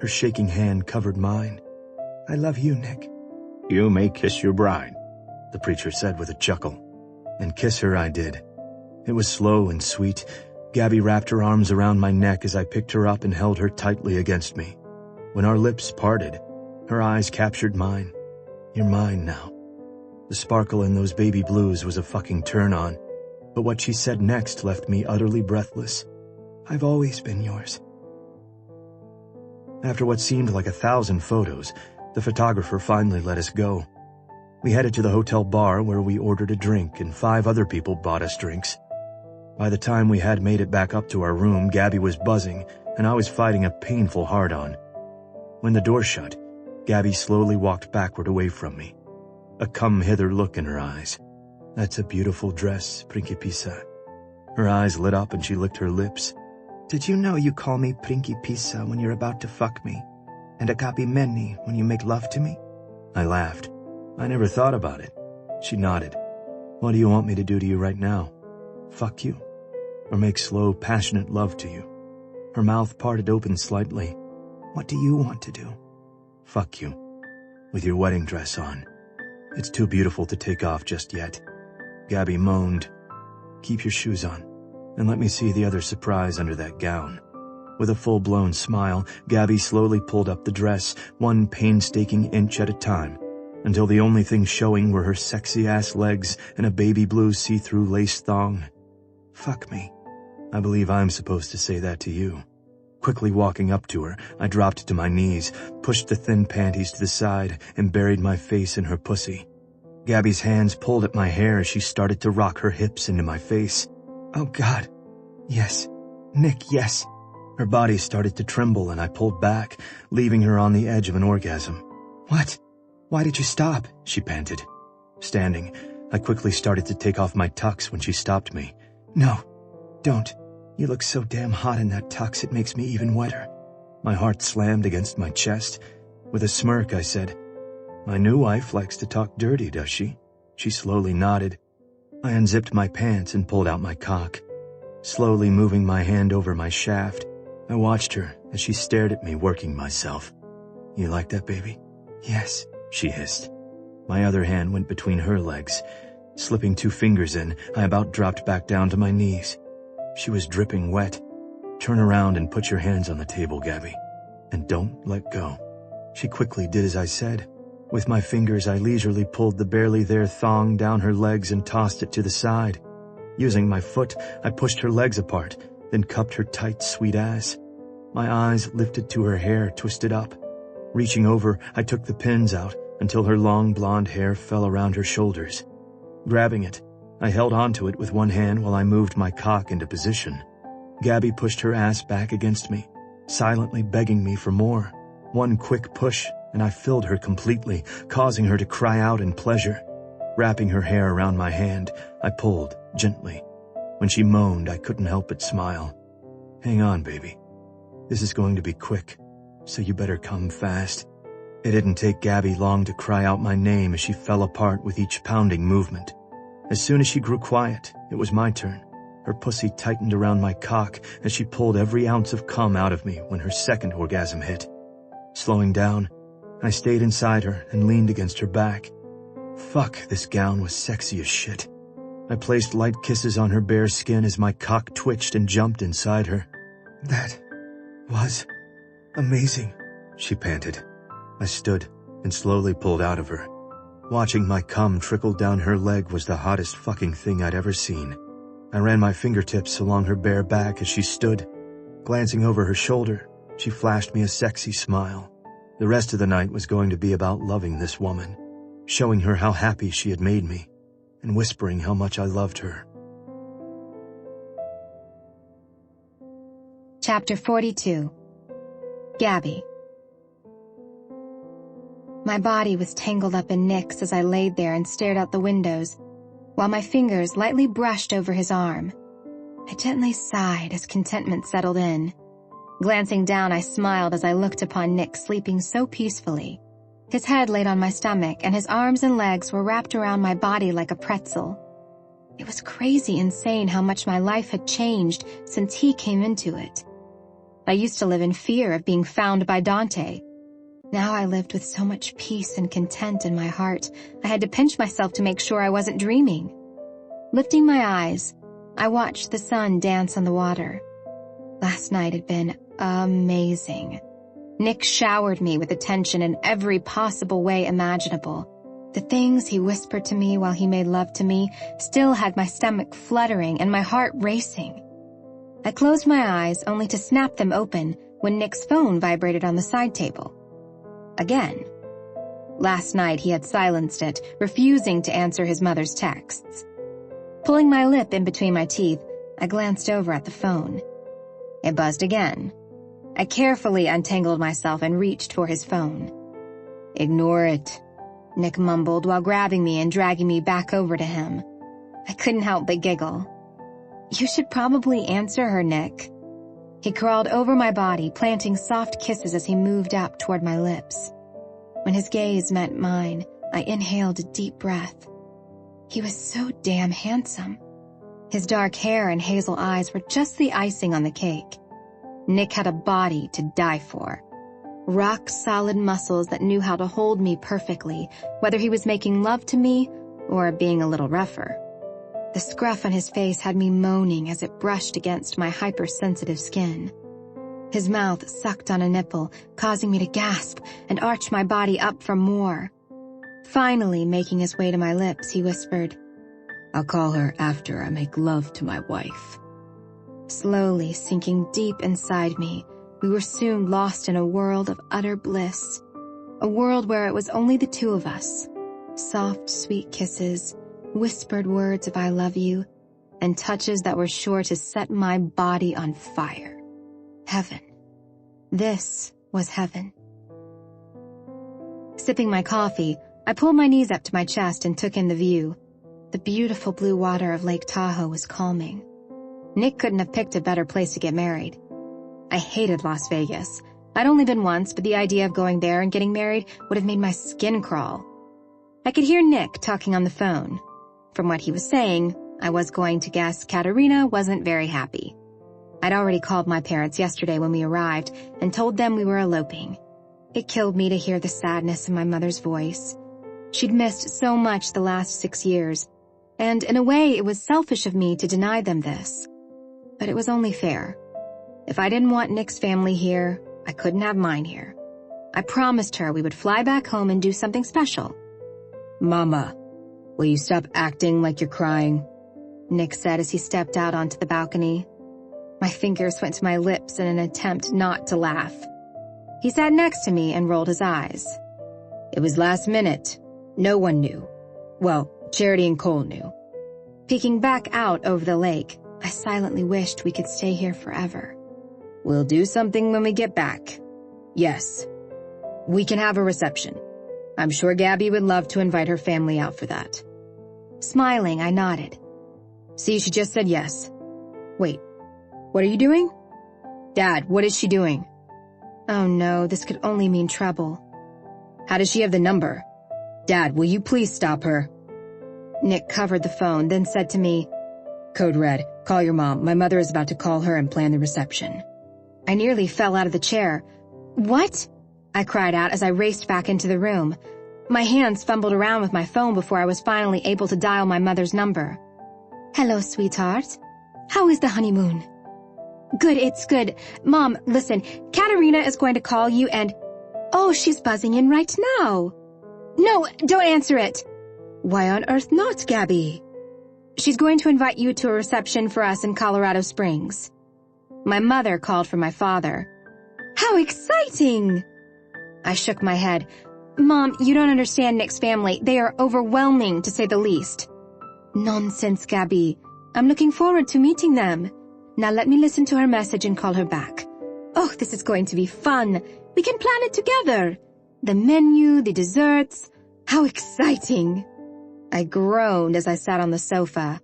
S3: Her shaking hand covered mine.
S2: I love you, Nick.
S4: You may kiss your bride,
S3: the preacher said with a chuckle. And kiss her I did. It was slow and sweet, Gabby wrapped her arms around my neck as I picked her up and held her tightly against me. When our lips parted, her eyes captured mine. You're mine now. The sparkle in those baby blues was a fucking turn-on, but what she said next left me utterly breathless. I've always been yours. After what seemed like 1,000 photos, the photographer finally let us go. We headed to the hotel bar where we ordered a drink and 5 other people bought us drinks. By the time we had made it back up to our room, Gabby was buzzing and I was fighting a painful hard-on. When the door shut, Gabby slowly walked backward away from me, a come-hither look in her eyes. That's a beautiful dress, Principessa. Her eyes lit up and she licked her lips.
S2: Did you know you call me Principessa when you're about to fuck me, and Agapimeni when you make love to me?
S3: I laughed. I never thought about it. She nodded. What do you want me to do to you right now? Fuck you? Or make slow, passionate love to you? Her mouth parted open slightly.
S2: What do you want to do?
S3: Fuck you. With your wedding dress on. It's too beautiful to take off just yet. Gabby moaned. Keep your shoes on, and let me see the other surprise under that gown. With a full-blown smile, Gabby slowly pulled up the dress, one painstaking inch at a time, until the only thing showing were her sexy-ass legs and a baby blue see-through lace thong. Fuck me. I believe I'm supposed to say that to you. Quickly walking up to her, I dropped to my knees, pushed the thin panties to the side, and buried my face in her pussy. Gabby's hands pulled at my hair as she started to rock her hips into my face.
S2: Oh God. Yes. Nick, yes.
S3: Her body started to tremble and I pulled back, leaving her on the edge of an orgasm.
S2: What? Why did you stop?
S3: She panted. Standing, I quickly started to take off my tux when she stopped me.
S2: No, don't. You look so damn hot in that tux, it makes me even wetter.
S3: My heart slammed against my chest. With a smirk, I said, My new wife likes to talk dirty, does she? She slowly nodded. I unzipped my pants and pulled out my cock. Slowly moving my hand over my shaft, I watched her as she stared at me working myself. You like that, baby?
S2: Yes,
S3: she hissed. My other hand went between her legs. Slipping 2 fingers in, I about dropped back down to my knees. She was dripping wet. Turn around and put your hands on the table, Gabby. And don't let go. She quickly did as I said. With my fingers, I leisurely pulled the barely there thong down her legs and tossed it to the side. Using my foot, I pushed her legs apart, then cupped her tight, sweet ass. My eyes lifted to her hair twisted up. Reaching over, I took the pins out until her long blonde hair fell around her shoulders. Grabbing it, I held onto it with one hand while I moved my cock into position. Gabby pushed her ass back against me, silently begging me for more. One quick push, and I filled her completely, causing her to cry out in pleasure. Wrapping her hair around my hand, I pulled, gently. When she moaned, I couldn't help but smile. Hang on, baby. This is going to be quick, so you better come fast. It didn't take Gabby long to cry out my name as she fell apart with each pounding movement. As soon as she grew quiet, it was my turn. Her pussy tightened around my cock as she pulled every ounce of cum out of me when her second orgasm hit. Slowing down, I stayed inside her and leaned against her back. Fuck, this gown was sexy as shit. I placed light kisses on her bare skin as my cock twitched and jumped inside her.
S2: That was amazing,
S3: she panted. I stood and slowly pulled out of her. Watching my cum trickle down her leg was the hottest fucking thing I'd ever seen. I ran my fingertips along her bare back as she stood. Glancing over her shoulder, she flashed me a sexy smile. The rest of the night was going to be about loving this woman, showing her how happy she had made me, and whispering how much I loved her.
S5: Chapter 42. Gabby. My body was tangled up in Nick's as I laid there and stared out the windows, while my fingers lightly brushed over his arm. I gently sighed as contentment settled in. Glancing down, I smiled as I looked upon Nick sleeping so peacefully. His head laid on my stomach, and his arms and legs were wrapped around my body like a pretzel. It was crazy insane how much my life had changed since he came into it. I used to live in fear of being found by Dante. Now I lived with so much peace and content in my heart, I had to pinch myself to make sure I wasn't dreaming. Lifting my eyes,
S1: I watched the sun dance on the water. Last night had been amazing. Nick showered me with attention in every possible way imaginable. The things he whispered to me while he made love to me still had my stomach fluttering and my heart racing. I closed my eyes only to snap them open when Nick's phone vibrated on the side table. Again. Last night he had silenced it, refusing to answer his mother's texts. Pulling my lip in between my teeth, I glanced over at the phone. It buzzed again. I carefully untangled myself and reached for his phone. "Ignore it," Nick mumbled while grabbing me and dragging me back over to him. I couldn't help but giggle. "You should probably answer her, Nick." He crawled over my body, planting soft kisses as he moved up toward my lips. When his gaze met mine, I inhaled a deep breath. He was so damn handsome. His dark hair and hazel eyes were just the icing on the cake. Nick had a body to die for. Rock-solid muscles that knew how to hold me perfectly, whether he was making love to me or being a little rougher. The scruff on his face had me moaning as it brushed against my hypersensitive skin. His mouth sucked on a nipple, causing me to gasp and arch my body up for more. Finally, making his way to my lips, he whispered, "I'll call her after I make love to my wife." Slowly sinking deep inside me, we were soon lost in a world of utter bliss. A world where it was only the two of us. Soft, sweet kisses, whispered words of "I love you," and touches that were sure to set my body on fire. Heaven. This was heaven. Sipping my coffee, I pulled my knees up to my chest and took in the view. The beautiful blue water of Lake Tahoe was calming. Nick couldn't have picked a better place to get married. I hated Las Vegas. I'd only been once, but the idea of going there and getting married would have made my skin crawl. I could hear Nick talking on the phone. From what he was saying, I was going to guess Katerina wasn't very happy. I'd already called my parents yesterday when we arrived and told them we were eloping. It killed me to hear the sadness in my mother's voice. She'd missed so much the last 6 years, and in a way it was selfish of me to deny them this. But it was only fair. If I didn't want Nick's family here, I couldn't have mine here. I promised her we would fly back home and do something special. "Mama, will you stop acting like you're crying?" Nick said as he stepped out onto the balcony. My fingers went to my lips in an attempt not to laugh. He sat next to me and rolled his eyes. "It was last minute. No one knew. Well, Charity and Cole knew." Peeking back out over the lake, I silently wished we could stay here forever. "We'll do something when we get back. Yes. We can have a reception. I'm sure Gabby would love to invite her family out for that." Smiling, I nodded. "See, she just said yes. Wait. What are you doing?" "Dad, what is she doing?" Oh no, this could only mean trouble. "How does she have the number?" "Dad, will you please stop her?" Nick covered the phone, then said to me, "Code red, call your mom. My mother is about to call her and plan the reception." I nearly fell out of the chair. "What?" I cried out as I raced back into the room. My hands fumbled around with my phone before I was finally able to dial my mother's number. "Hello, sweetheart. How is the honeymoon?" "Good, it's good. Mom, listen, Katerina is going to call you and—" "Oh, she's buzzing in right now." "No, don't answer it." "Why on earth not, Gabby?" "She's going to invite you to a reception for us in Colorado Springs." My mother called for my father. "How exciting!" I shook my head. "Mom, you don't understand Nick's family. They are overwhelming, to say the least." "Nonsense, Gabby. I'm looking forward to meeting them. Now let me listen to her message and call her back. Oh, this is going to be fun. We can plan it together. The menu, the desserts. How exciting!" I groaned as I sat on the sofa.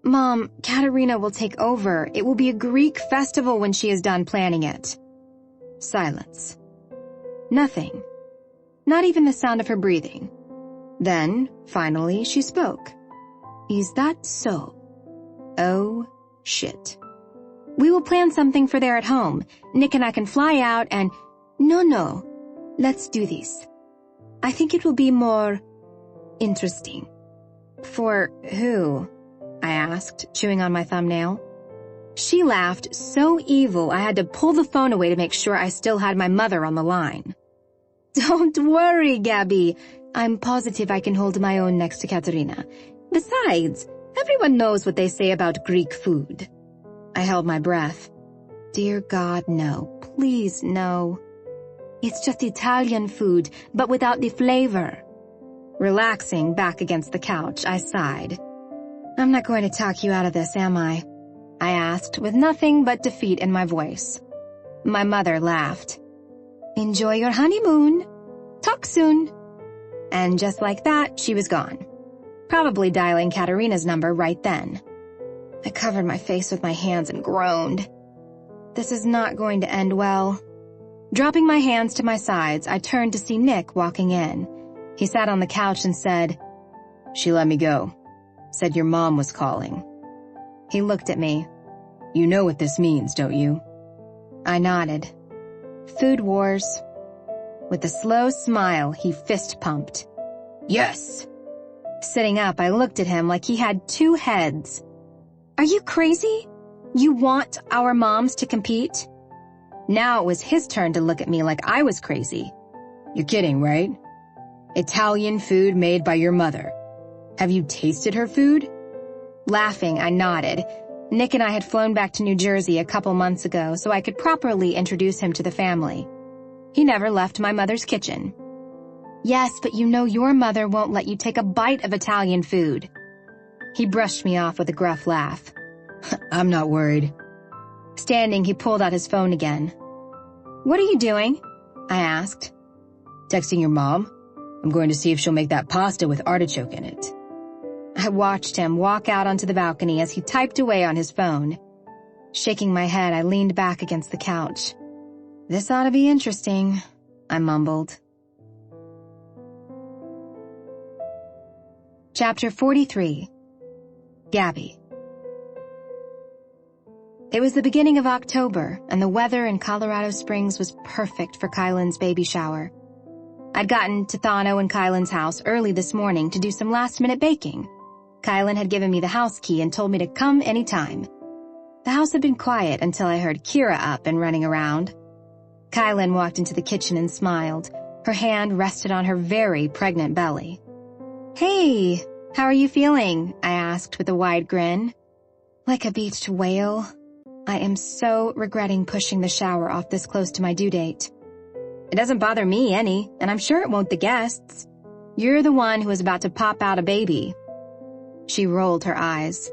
S1: "Mom, Katerina will take over. It will be a Greek festival when she is done planning it." Silence. Nothing. Not even the sound of her breathing. Then, finally, she spoke. "Is that so?" Oh, shit. "We will plan something for there at home. Nick and I can fly out and—" No. Let's do this. I think it will be more interesting." "For who?" I
S5: I asked, chewing on my thumbnail. She laughed so evil I had to pull the phone away to make sure I still had my mother on the line. Don't worry, Gabby. I'm positive I can hold my own next to Katerina. Besides, everyone knows what they say about Greek food. I held my breath. Dear God, no. Please, no. It's just Italian food, but without the flavor. Relaxing back against the couch, I sighed. I'm not going to talk you out of this, am I? I asked, with nothing but defeat in my voice. My mother laughed. Enjoy your honeymoon. Talk soon. And just like that, she was gone. Probably dialing Katerina's number right then. I covered my face with my hands and groaned. This is not going to end well. Dropping my hands to my sides, I turned to see Nick walking in. He sat on the couch and said, "She let me go. Said your mom was calling." He looked at me. "You know what this means, don't you?" I nodded. Food wars. With a slow smile, he fist-pumped. "Yes!" Sitting up, I looked at him like he had two heads. Are you crazy? You want our moms to compete? Now it was his turn to look at me like I was crazy. You're kidding, right? Italian food made by your mother. Have you tasted her food? Laughing, I nodded. Nick and I had flown back to New Jersey a couple months ago so I could properly introduce him to the family. He never left my mother's kitchen. Yes, but you know your mother won't let you take a bite of Italian food. He brushed me off with a gruff laugh. I'm not worried. Standing, he pulled out his phone again. What are you doing? I asked. Texting your mom. I'm going to see if she'll make that pasta with artichoke in it. I watched him walk out onto the balcony as he typed away on his phone. Shaking my head, I leaned back against the couch. This ought to be interesting, I mumbled. Chapter 43. Gabby. It was the beginning of October, and the weather in Colorado Springs was perfect for Kylan's baby shower. I'd gotten to Thano and Kylan's house early this morning to do some last-minute baking. Kylan had given me the house key and told me to come anytime. The house had been quiet until I heard Kira up and running around. Kylan walked into the kitchen and smiled. Her hand rested on her very pregnant belly. Hey, how are you feeling? I asked with a wide grin. Like a beached whale. I am so regretting pushing the shower off this close to my due date. It doesn't bother me any, and I'm sure it won't the guests. You're the one who is about to pop out a baby. She rolled her eyes.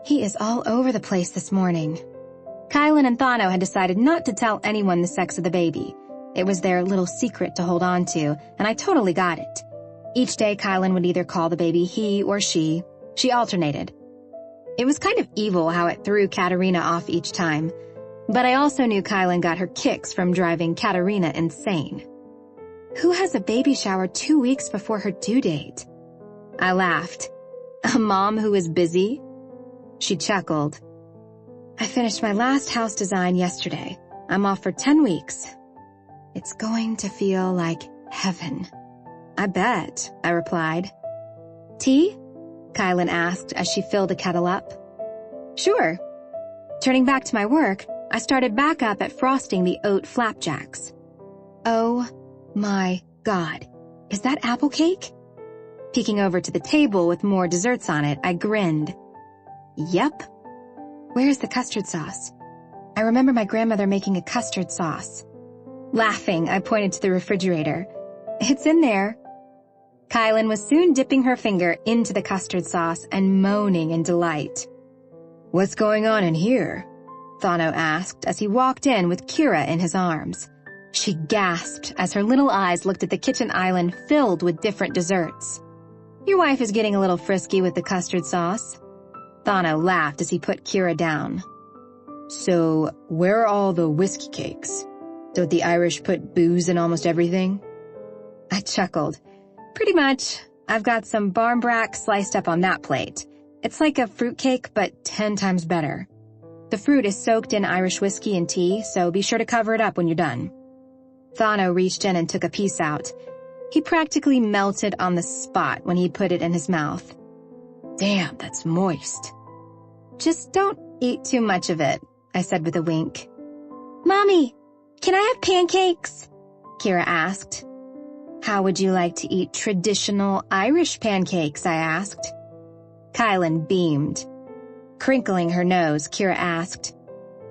S5: He is all over the place this morning. Kylan and Thano had decided not to tell anyone the sex of the baby. It was their little secret to hold on to, and I totally got it. Each day Kylan would either call the baby he or she. She alternated. It was kind of evil how it threw Katerina off each time, but I also knew Kylan got her kicks from driving Katerina insane. Who has a baby shower 2 weeks before her due date? I laughed. A mom who is busy? She chuckled. I finished my last house design yesterday. I'm off for 10 weeks. It's going to feel like heaven. I bet, I replied. Tea? Kylan asked as she filled a kettle up. Sure. Turning back to my work, I started back up at frosting the oat flapjacks. Oh my God, is that apple cake? Peeking over to the table with more desserts on it, I grinned. Yep. Where's the custard sauce? I remember my grandmother making a custard sauce. Laughing, I pointed to the refrigerator. It's in there. Kylan was soon dipping her finger into the custard sauce and moaning in delight. What's going on in here? Thano asked as he walked in with Kira in his arms. She gasped as her little eyes looked at the kitchen island filled with different desserts. Your wife is getting a little frisky with the custard sauce. Thano laughed as he put Kira down. So, where are all the whiskey cakes? Don't the Irish put booze in almost everything? I chuckled. Pretty much. I've got some barmbrack sliced up on that plate. It's like a fruitcake, but 10 times better. The fruit is soaked in Irish whiskey and tea, so be sure to cover it up when you're done. Thano reached in and took a piece out. He practically melted on the spot when he put it in his mouth.
S6: Damn, that's moist.
S5: Just don't eat too much of it, I said with a wink. Mommy, can I have pancakes? Kira asked. How would you like to eat traditional Irish pancakes, I asked. Kylan beamed. Crinkling her nose, Kira asked,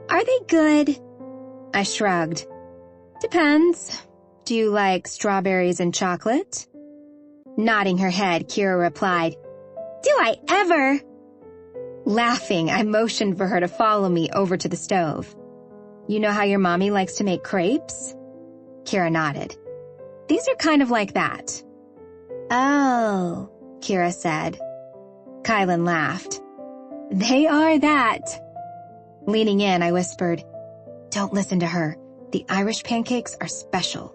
S5: Are they good? I shrugged. Depends. Do you like strawberries and chocolate? Nodding her head, Kira replied, Do I ever? Laughing, I motioned for her to follow me over to the stove. You know how your mommy likes to make crepes? Kira nodded. These are kind of like that. Oh, Kira said. Kylan laughed. They are that. Leaning in, I whispered, Don't listen to her. The Irish pancakes are special.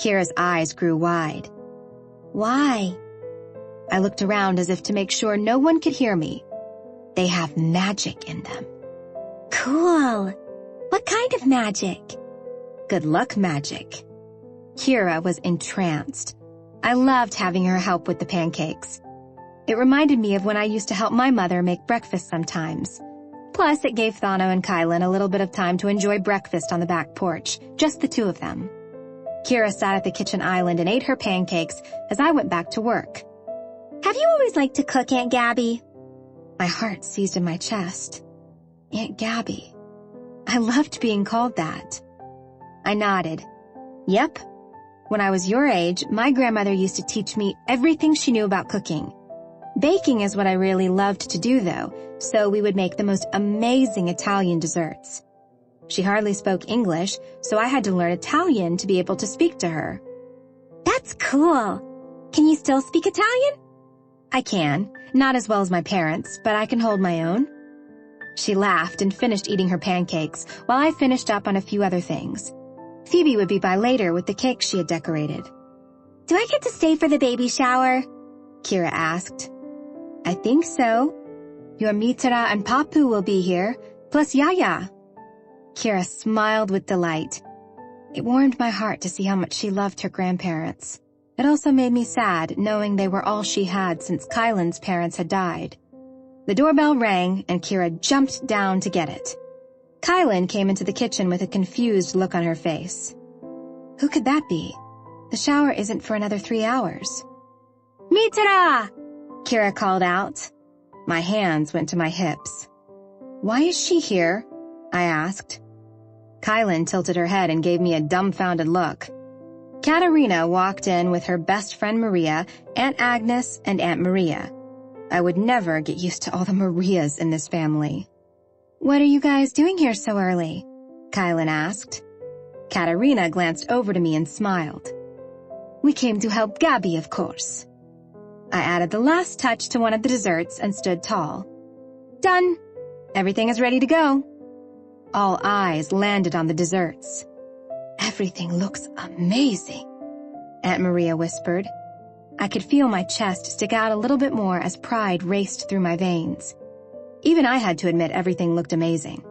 S5: Kira's eyes grew wide. Why? I looked around as if to make sure no one could hear me. They have magic in them. Cool. What kind of magic? Good luck magic. Kira was entranced. I loved having her help with the pancakes. It reminded me of when I used to help my mother make breakfast sometimes. Plus, it gave Thano and Kylan a little bit of time to enjoy breakfast on the back porch, just the two of them. Kira sat at the kitchen island and ate her pancakes as I went back to work. Have you always liked to cook, Aunt Gabby? My heart seized in my chest. Aunt Gabby. I loved being called that. I nodded. Yep. When I was your age, my grandmother used to teach me everything she knew about cooking. Baking is what I really loved to do, though, so we would make the most amazing Italian desserts. She hardly spoke English, so I had to learn Italian to be able to speak to her. That's cool. Can you still speak Italian? I can. Not as well as my parents, but I can hold my own. She laughed and finished eating her pancakes, while I finished up on a few other things. Phoebe would be by later with the cake she had decorated. Do I get to stay for the baby shower? Kira asked. I think so. Your Mitra and Papu will be here, plus Yaya. Kira smiled with delight. It warmed my heart to see how much she loved her grandparents. It also made me sad knowing they were all she had since Kylan's parents had died. The doorbell rang and Kira jumped down to get it. Kylan came into the kitchen with a confused look on her face. Who could that be? The shower isn't for another 3 hours. Mitra! Kira called out. My hands went to my hips. Why is she here? I asked. Kylan tilted her head and gave me a dumbfounded look. Katerina walked in with her best friend Maria, Aunt Agnes, and Aunt Maria. I would never get used to all the Marias in this family. What are you guys doing here so early? Kylan asked. Katerina glanced over to me and smiled. We came to help Gabby, of course. I added the last touch to one of the desserts and stood tall. Done. Everything is ready to go. All eyes landed on the desserts. Everything looks amazing, Aunt Maria whispered. I could feel my chest stick out a little bit more as pride raced through my veins. Even I had to admit everything looked amazing.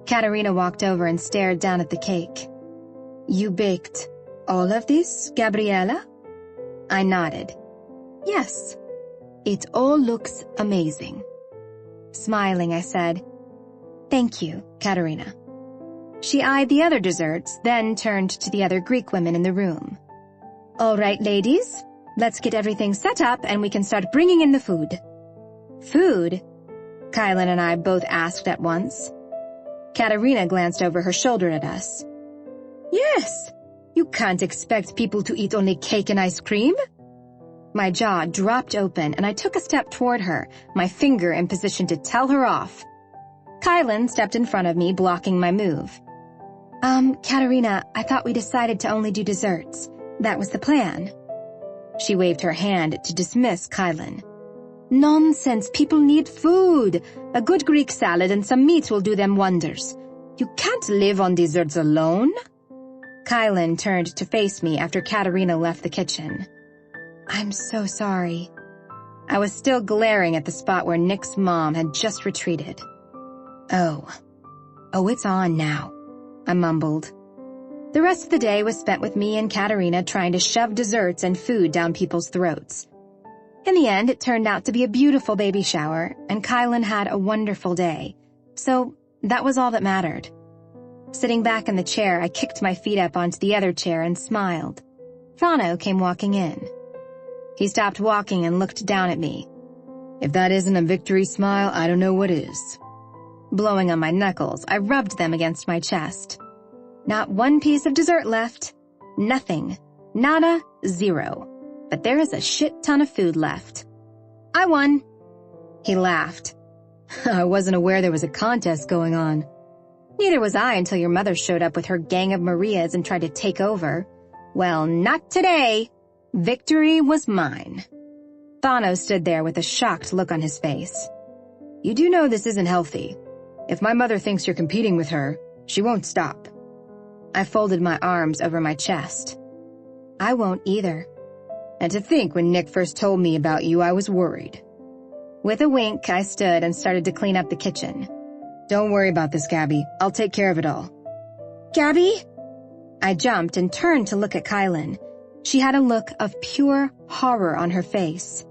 S5: Katerina walked over and stared down at the cake. You baked all of this, Gabriella? I nodded. Yes. It all looks amazing. Smiling, I said, Thank you, Katerina. She eyed the other desserts, then turned to the other Greek women in the room. All right, ladies, let's get everything set up and we can start bringing in the food. Food? Kylan and I both asked at once. Katerina glanced over her shoulder at us. Yes, you can't expect people to eat only cake and ice cream. My jaw dropped open and I took a step toward her, my finger in position to tell her off. Kylan stepped in front of me, blocking my move. Katerina, I thought we decided to only do desserts. That was the plan. She waved her hand to dismiss Kylan. Nonsense, people need food. A good Greek salad and some meat will do them wonders. You can't live on desserts alone. Kylan turned to face me after Katerina left the kitchen. I'm so sorry. I was still glaring at the spot where Nick's mom had just retreated. Oh, it's on now, I mumbled. The rest of the day was spent with me and Katerina trying to shove desserts and food down people's throats. In the end, it turned out to be a beautiful baby shower, and Kylan had a wonderful day. So that was all that mattered. Sitting back in the chair, I kicked my feet up onto the other chair and smiled. Thano came walking in. He stopped walking and looked down at me.
S6: If that isn't a victory smile, I don't know what is.
S5: Blowing on my knuckles, I rubbed them against my chest. Not one piece of dessert left. Nothing. Nada. Zero. But there is a shit ton of food left. I won. He laughed.
S6: I wasn't aware there was a contest going on.
S5: Neither was I until your mother showed up with her gang of Marias and tried to take over. Well, not today. Victory was mine. Thano stood there with a shocked look on his face.
S6: You do know this isn't healthy. If my mother thinks you're competing with her, she won't stop.
S5: I folded my arms over my chest. I won't either.
S6: And to think when Nick first told me about you, I was worried.
S5: With a wink, I stood and started to clean up the kitchen.
S6: Don't worry about this, Gabby. I'll take care of it all.
S5: Gabby? I jumped and turned to look at Kylan. She had a look of pure horror on her face.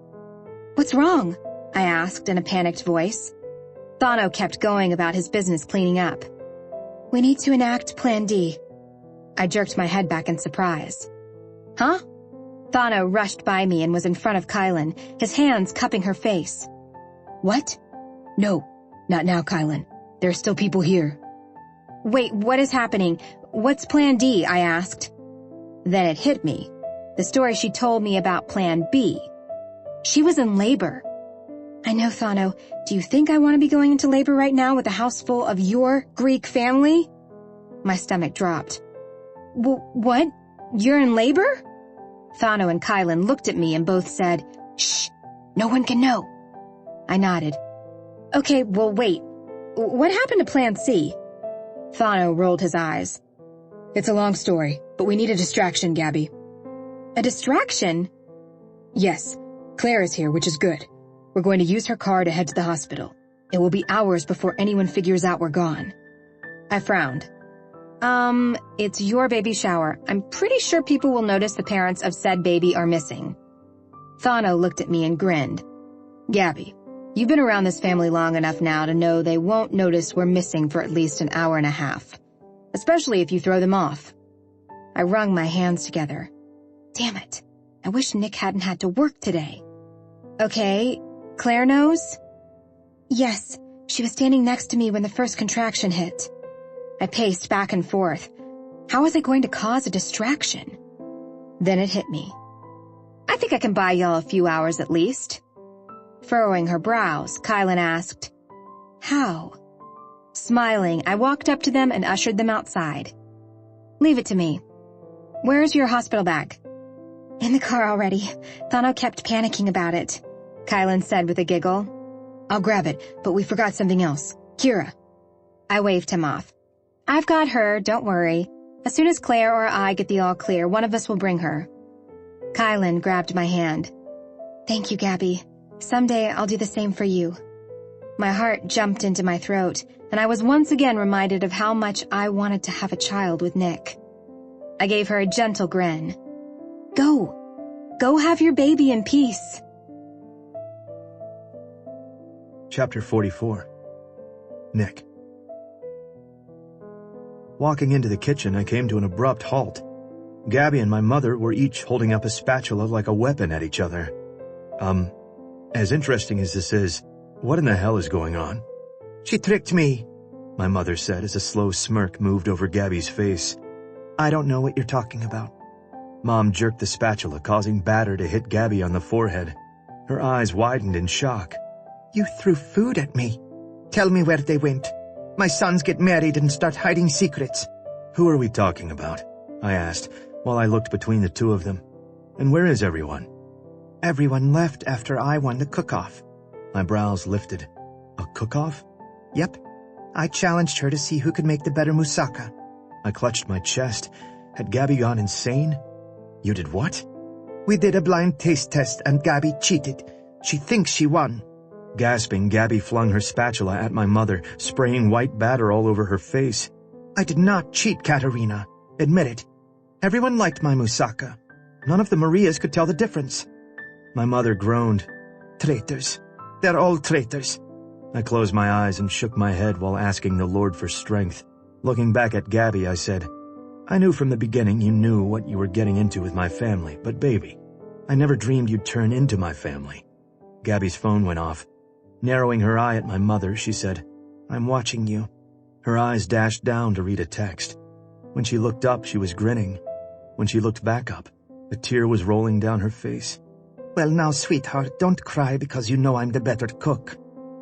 S5: What's wrong? I asked in a panicked voice. Thano kept going about his business cleaning up. We need to enact Plan D. I jerked my head back in surprise. Huh? Thano rushed by me and was in front of Kylan, his hands cupping her face.
S6: What? No, not now, Kylan. There are still people here.
S5: Wait, what is happening? What's Plan D? I asked. Then it hit me. The story she told me about Plan B. She was in labor. I know, Thano. Do you think I want to be going into labor right now with a house full of your Greek family? My stomach dropped. What? You're in labor? Thano and Kylan looked at me and both said, Shh, no one can know. I nodded. Okay, well, wait. What happened to Plan C? Thano rolled his eyes.
S6: It's a long story, but we need a distraction, Gabby.
S5: A distraction?
S6: Yes, Claire is here, which is good. We're going to use her car to head to the hospital. It will be hours before anyone figures out we're gone.
S5: I frowned. It's your baby shower. I'm pretty sure people will notice the parents of said baby are missing. Thano looked at me and grinned.
S6: Gabby, you've been around this family long enough now to know they won't notice we're missing for at least an hour and a half. Especially if you throw them off.
S5: I wrung my hands together. Damn it. I wish Nick hadn't had to work today. Okay, Claire knows? Yes, she was standing next to me when the first contraction hit. I paced back and forth. How was I going to cause a distraction? Then it hit me. I think I can buy y'all a few hours at least. Furrowing her brows, Kylan asked, How? Smiling, I walked up to them and ushered them outside. Leave it to me. Where's your hospital bag? In the car already. Thano kept panicking about it, Kylan said with a giggle.
S6: I'll grab it, but we forgot something else. Kira.
S5: I waved him off. I've got her, don't worry. As soon as Claire or I get the all clear, one of us will bring her. Kylan grabbed my hand. Thank you, Gabby. Someday I'll do the same for you. My heart jumped into my throat, and I was once again reminded of how much I wanted to have a child with Nick. I gave her a gentle grin. Go have your baby in peace.
S3: Chapter 44. Nick. Walking into the kitchen, I came to an abrupt halt. Gabby and my mother were each holding up a spatula like a weapon at each other. As interesting as this is, what in the hell is going on?
S2: She tricked me,
S3: my mother said as a slow smirk moved over Gabby's face.
S2: I don't know what you're talking about.
S3: Mom jerked the spatula, causing batter to hit Gabby on the forehead. Her eyes widened in shock.
S2: You threw food at me. Tell me where they went. My sons get married and start hiding secrets.
S3: Who are we talking about? I asked, while I looked between the two of them. And where is everyone?
S2: Everyone left after I won the cook-off.
S3: My brows lifted. A cook-off?
S2: Yep. I challenged her to see who could make the better moussaka.
S3: I clutched my chest. Had Gabby gone insane? You did what?
S2: We did a blind taste test and Gabby cheated. She thinks she won.
S3: Gasping, Gabby flung her spatula at my mother, spraying white batter all over her face.
S2: I did not cheat, Katerina. Admit it. Everyone liked my moussaka. None of the Marias could tell the difference.
S3: My mother groaned.
S2: Traitors. They're all traitors.
S3: I closed my eyes and shook my head while asking the Lord for strength. Looking back at Gabby, I said, I knew from the beginning you knew what you were getting into with my family, but baby, I never dreamed you'd turn into my family. Gabby's phone went off. Narrowing her eye at my mother, she said, I'm watching you. Her eyes dashed down to read a text. When she looked up, she was grinning. When she looked back up, a tear was rolling down her face.
S2: Well now, sweetheart, don't cry because you know I'm the better cook.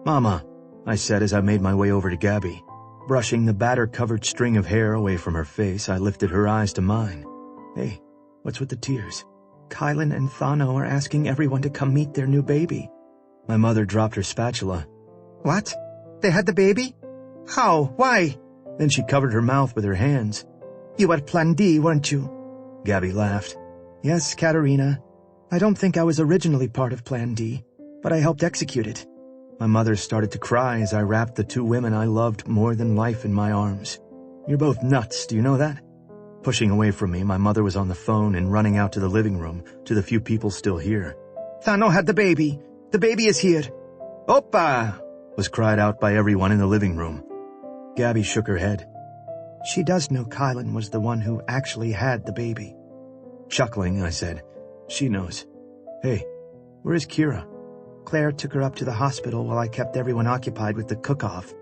S3: Mama, I said as I made my way over to Gabby. Brushing the batter-covered string of hair away from her face, I lifted her eyes to mine. Hey, what's with the tears?
S2: Kylan and Thano are asking everyone to come meet their new baby.
S3: My mother dropped her spatula.
S2: What? They had the baby? How? Why?
S3: Then she covered her mouth with her hands.
S2: You were Plan D, weren't you?
S3: Gabby laughed.
S2: Yes, Katerina. I don't think I was originally part of Plan D, but I helped execute it.
S3: My mother started to cry as I wrapped the two women I loved more than life in my arms. You're both nuts, do you know that? Pushing away from me, my mother was on the phone and running out to the living room, to the few people still here.
S2: Thano had the baby. The baby is here.
S3: Opa! Was cried out by everyone in the living room. Gabby shook her head.
S2: She does know Kylan was the one who actually had the baby.
S3: Chuckling, I said, she knows. Hey, where is Kira?
S2: Claire took her up to the hospital while I kept everyone occupied with the cook-off.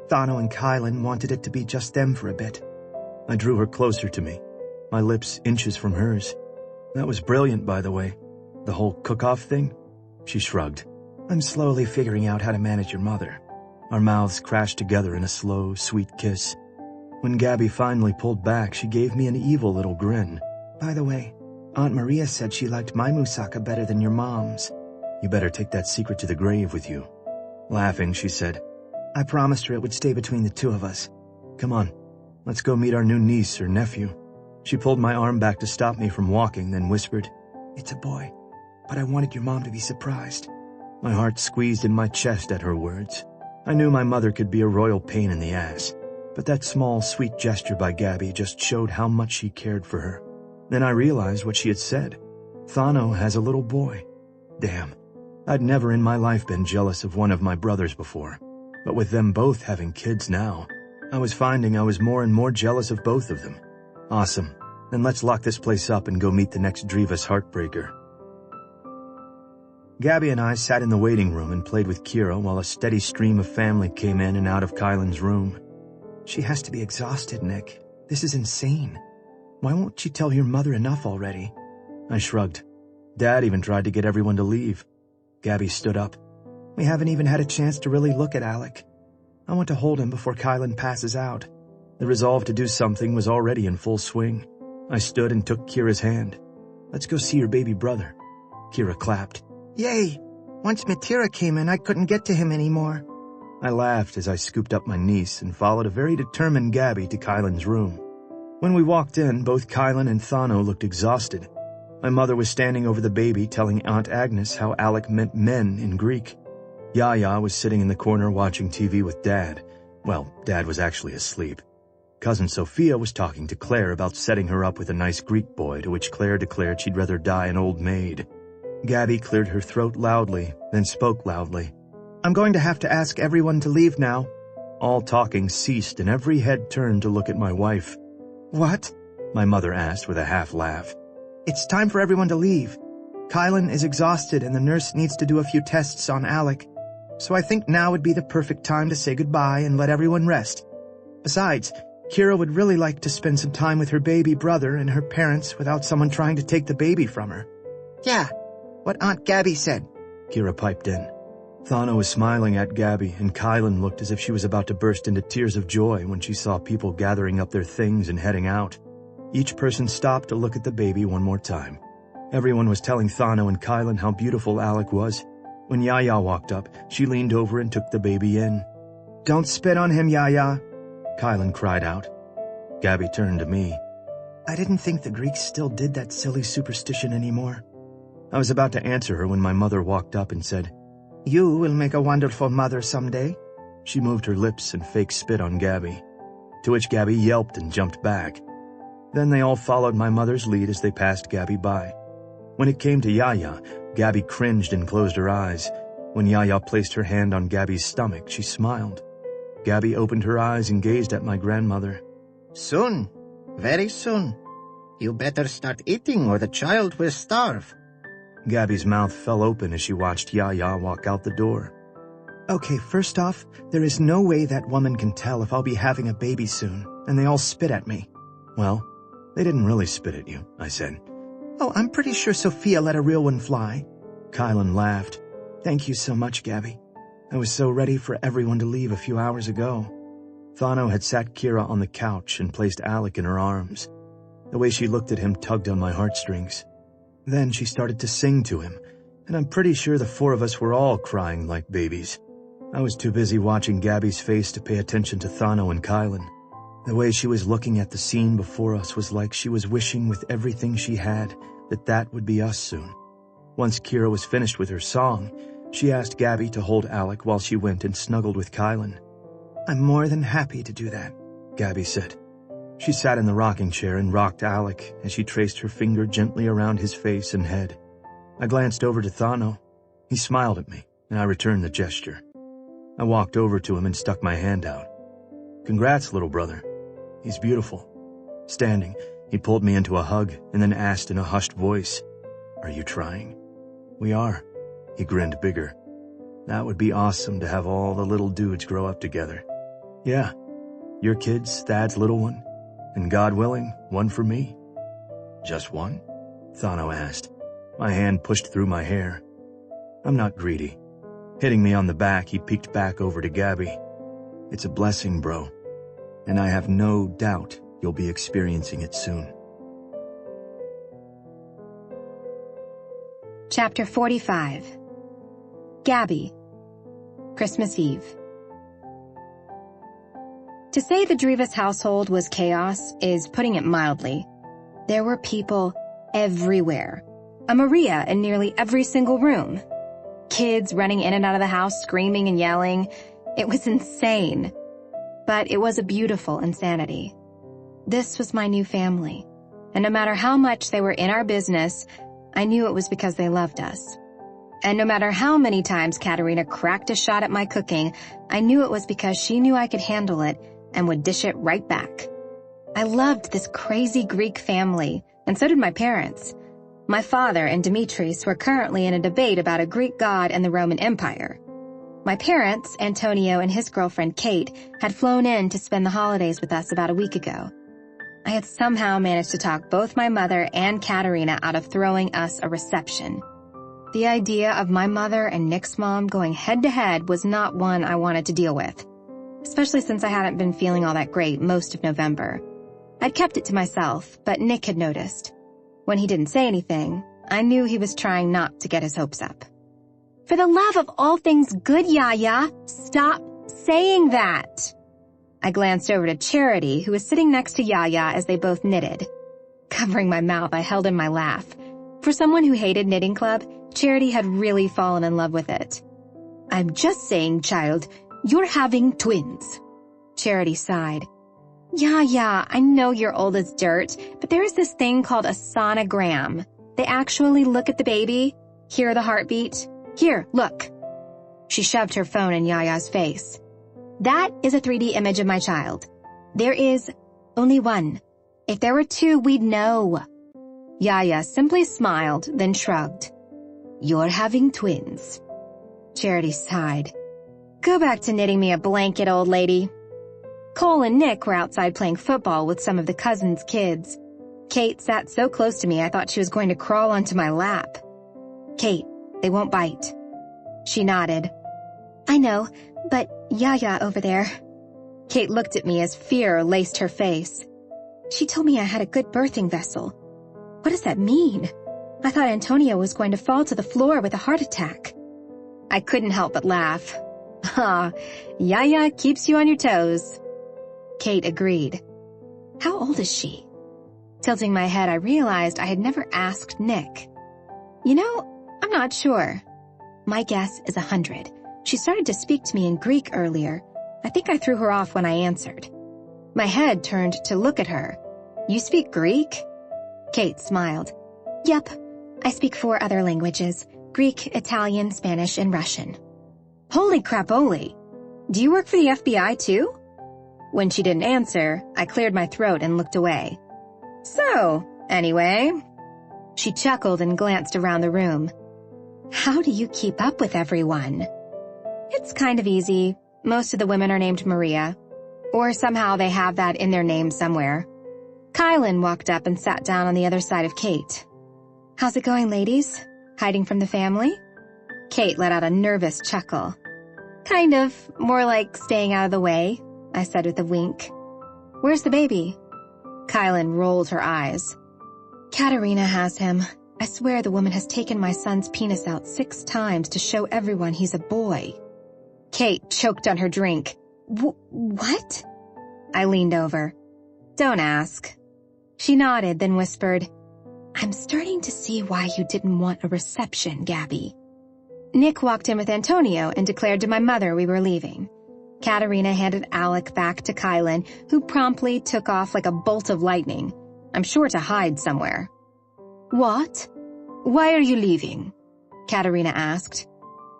S2: Thano and Kylan wanted it to be just them for a bit.
S3: I drew her closer to me, my lips inches from hers. That was brilliant, by the way. The whole cook-off thing? She shrugged.
S2: I'm slowly figuring out how to manage your mother.
S3: Our mouths crashed together in a slow, sweet kiss. When Gabby finally pulled back, she gave me an evil little grin.
S2: By the way, Aunt Maria said she liked my moussaka better than your mom's.
S3: You better take that secret to the grave with you. Laughing, she said,
S2: I promised her it would stay between the two of us.
S3: Come on, let's go meet our new niece or nephew. She pulled my arm back to stop me from walking, then whispered,
S2: It's a boy, but I wanted your mom to be surprised.
S3: My heart squeezed in my chest at her words. I knew my mother could be a royal pain in the ass, but that small, sweet gesture by Gabby just showed how much she cared for her. Then I realized what she had said. Thano has a little boy. Damn. I'd never in my life been jealous of one of my brothers before, but with them both having kids now, I was finding I was more and more jealous of both of them. Awesome. Then let's lock this place up and go meet the next Drevis heartbreaker. Gabby and I sat in the waiting room and played with Kira while a steady stream of family came in and out of Kylan's room.
S2: She has to be exhausted, Nick. This is insane. Why won't you tell your mother enough already?
S3: I shrugged. Dad even tried to get everyone to leave. Gabby stood up.
S2: We haven't even had a chance to really look at Alec. I want to hold him before Kylan passes out.
S3: The resolve to do something was already in full swing. I stood and took Kira's hand. Let's go see your baby brother. Kira clapped.
S2: Yay! Once Matira came in, I couldn't get to him anymore.
S3: I laughed as I scooped up my niece and followed a very determined Gabby to Kylan's room. When we walked in, both Kylan and Thano looked exhausted. My mother was standing over the baby telling Aunt Agnes how Alec meant men in Greek. Yaya was sitting in the corner watching TV with Dad. Well, Dad was actually asleep. Cousin Sophia was talking to Claire about setting her up with a nice Greek boy, to which Claire declared she'd rather die an old maid. Gabby cleared her throat loudly, then spoke loudly.
S2: I'm going to have to ask everyone to leave now.
S3: All talking ceased and every head turned to look at my wife.
S2: What?
S3: My mother asked with a half laugh.
S2: It's time for everyone to leave. Kylan is exhausted and the nurse needs to do a few tests on Alec. So I think now would be the perfect time to say goodbye and let everyone rest. Besides, Kira would really like to spend some time with her baby brother and her parents without someone trying to take the baby from her. Yeah, what Aunt Gabby said.
S3: Kira piped in. Thano was smiling at Gabby, and Kylan looked as if she was about to burst into tears of joy when she saw people gathering up their things and heading out. Each person stopped to look at the baby one more time. Everyone was telling Thano and Kylan how beautiful Alec was. When Yaya walked up, she leaned over and took the baby in.
S2: Don't spit on him, Yaya,
S3: Kylan cried out. Gabby turned to me.
S2: I didn't think the Greeks still did that silly superstition anymore.
S3: I was about to answer her when my mother walked up and said,
S2: You will make a wonderful mother someday.
S3: She moved her lips and fake spit on Gabby, to which Gabby yelped and jumped back. Then they all followed my mother's lead as they passed Gabby by. When it came to Yaya, Gabby cringed and closed her eyes. When Yaya placed her hand on Gabby's stomach, she smiled. Gabby opened her eyes and gazed at my grandmother.
S4: Soon. Very soon. You better start eating or the child will starve.
S3: Gabby's mouth fell open as she watched Yaya walk out the door.
S2: Okay, first off, there is no way that woman can tell if I'll be having a baby soon, and they all spit at me.
S3: Well, they didn't really spit at you, I said.
S2: Oh, I'm pretty sure Sophia let a real one fly.
S3: Kylan laughed.
S2: Thank you so much, Gabby. I was so ready for everyone to leave a few hours ago.
S3: Thano had sat Kira on the couch and placed Alec in her arms. The way she looked at him tugged on my heartstrings. Then she started to sing to him, and I'm pretty sure the four of us were all crying like babies. I was too busy watching Gabby's face to pay attention to Thano and Kylan. The way she was looking at the scene before us was like she was wishing with everything she had that would be us soon. Once Kira was finished with her song, she asked Gabby to hold Alec while she went and snuggled with Kylan.
S2: I'm more than happy to do that,
S3: Gabby said. She sat in the rocking chair and rocked Alec as she traced her finger gently around his face and head. I glanced over to Thano. He smiled at me, and I returned the gesture. I walked over to him and stuck my hand out. Congrats, little brother. He's beautiful. Standing, he pulled me into a hug and then asked in a hushed voice, Are you trying? We are. He grinned bigger. That would be awesome to have all the little dudes grow up together. Yeah, your kids, Thad's little one, and God willing, one for me. Just one? Thano asked. My hand pushed through my hair. I'm not greedy. Hitting me on the back, he peeked back over to Gabby. It's a blessing, bro. And I have no doubt you'll be experiencing it soon.
S5: Chapter 45. Gabby. Christmas Eve. To say the Drivas household was chaos is putting it mildly. There were people everywhere. A Maria in nearly every single room. Kids running in and out of the house screaming and yelling. It was insane. But it was a beautiful insanity. This was my new family. And no matter how much they were in our business, I knew it was because they loved us. And no matter how many times Katerina cracked a shot at my cooking, I knew it was because she knew I could handle it and would dish it right back. I loved this crazy Greek family, and so did my parents. My father and Dimitris were currently in a debate about a Greek god and the Roman Empire. My parents, Antonio and his girlfriend Kate, had flown in to spend the holidays with us about a week ago. I had somehow managed to talk both my mother and Katerina out of throwing us a reception. The idea of my mother and Nick's mom going head-to-head was not one I wanted to deal with, especially since I hadn't been feeling all that great most of November. I'd kept it to myself, but Nick had noticed. When he didn't say anything, I knew he was trying not to get his hopes up. For the love of all things good, Yaya, stop saying that. I glanced over to Charity, who was sitting next to Yaya as they both knitted. Covering my mouth, I held in my laugh. For someone who hated knitting club, Charity had really fallen in love with it. I'm just saying, child, you're having twins. Charity sighed. Yeah, I know you're old as dirt, but there is this thing called a sonogram. They actually look at the baby, hear the heartbeat. Here, look. She shoved her phone in Yaya's face. That is a 3D image of my child. There is only one. If there were two, we'd know. Yaya simply smiled, then shrugged. You're having twins. Charity sighed. Go back to knitting me a blanket, old lady. Cole and Nick were outside playing football with some of the cousins' kids. Kate sat so close to me I thought she was going to crawl onto my lap. Kate, they won't bite. She nodded. I know, but Yaya over there. Kate looked at me as fear laced her face. She told me I had a good birthing vessel. What does that mean? I thought Antonio was going to fall to the floor with a heart attack. I couldn't help but laugh. Ah, Yaya keeps you on your toes. Kate agreed. How old is she? Tilting my head, I realized I had never asked Nick. You know, I'm not sure. My guess is 100. She started to speak to me in Greek earlier. I think I threw her off when I answered. My head turned to look at her. You speak Greek? Kate smiled. Yep, I speak 4 other languages.
S1: Greek, Italian, Spanish, and Russian. Holy crapoli! Do you work for the FBI too? When she didn't answer, I cleared my throat and looked away. So, anyway, she chuckled and glanced around the room. How do you keep up with everyone? It's kind of easy. Most of the women are named Maria, or somehow they have that in their name somewhere. Kylan walked up and sat down on the other side of Kate. How's it going, ladies? Hiding from the family? Kate let out a nervous chuckle. Kind of, more like staying out of the way, I said with a wink. Where's the baby? Kylan rolled her eyes. Katerina has him. I swear the woman has taken my son's penis out 6 times to show everyone he's a boy. Kate choked on her drink. What? I leaned over. Don't ask. She nodded, then whispered, I'm starting to see why you didn't want a reception, Gabby. Nick walked in with Antonio and declared to my mother we were leaving. Katerina handed Alec back to Kylan, who promptly took off like a bolt of lightning. I'm sure to hide somewhere. What? Why are you leaving? Katerina asked.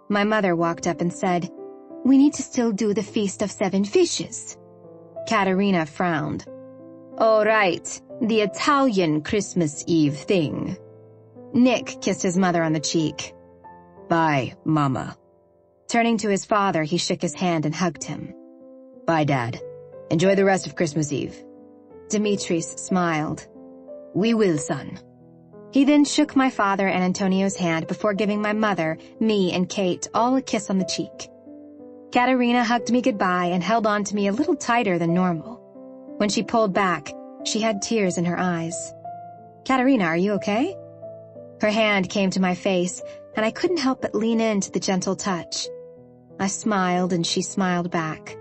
S1: My mother walked up and said, We need to still do the Feast of 7 Fishes. Katerina frowned. Oh, right, the Italian Christmas Eve thing. Nick kissed his mother on the cheek. Bye, Mama. Turning to his father, he shook his hand and hugged him. Bye, Dad. Enjoy the rest of Christmas Eve. Dimitris smiled. We will, son. He then shook my father and Antonio's hand before giving my mother, me, and Kate all a kiss on the cheek. Katerina hugged me goodbye and held on to me a little tighter than normal. When she pulled back, she had tears in her eyes. Katerina, are you okay? Her hand came to my face, and I couldn't help but lean into the gentle touch. I smiled and she smiled back.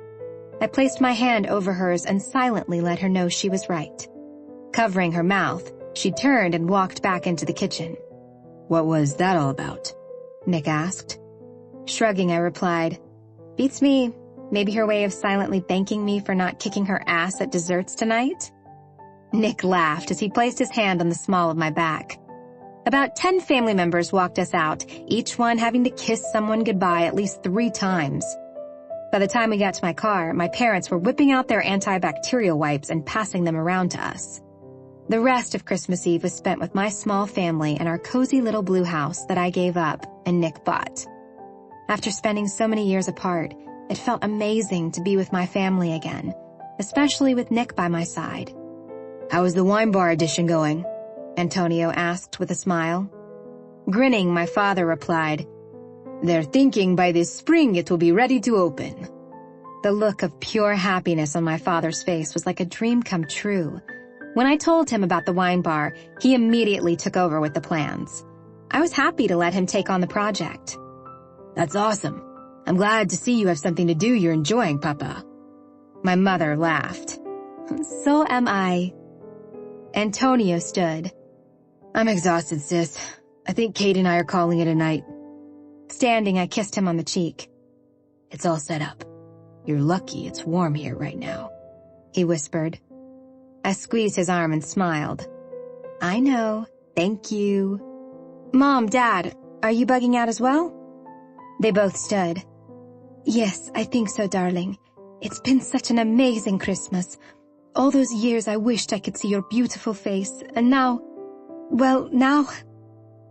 S1: I placed my hand over hers and silently let her know she was right. Covering her mouth, she turned and walked back into the kitchen. What was that all about? Nick asked. Shrugging, I replied, Beats me. Maybe her way of silently thanking me for not kicking her ass at desserts tonight? Nick laughed as he placed his hand on the small of my back. About 10 family members walked us out, each one having to kiss someone goodbye at least 3 times. By the time we got to my car, my parents were whipping out their antibacterial wipes and passing them around to us. The rest of Christmas Eve was spent with my small family in our cozy little blue house that I gave up and Nick bought. After spending so many years apart, it felt amazing to be with my family again, especially with Nick by my side. How is the wine bar edition going? Antonio asked with a smile. Grinning, my father replied, They're thinking by this spring it will be ready to open. The look of pure happiness on my father's face was like a dream come true. When I told him about the wine bar, he immediately took over with the plans. I was happy to let him take on the project. That's awesome. I'm glad to see you have something to do you're enjoying, Papa. My mother laughed. So am I. Antonio stood. I'm exhausted, sis. I think Kate and I are calling it a night. Standing, I kissed him on the cheek. It's all set up. You're lucky it's warm here right now, he whispered. I squeezed his arm and smiled. I know. Thank you. Mom, Dad, are you bugging out as well? They both stood. Yes, I think so, darling. It's been such an amazing Christmas. All those years I wished I could see your beautiful face, and now... Well, now...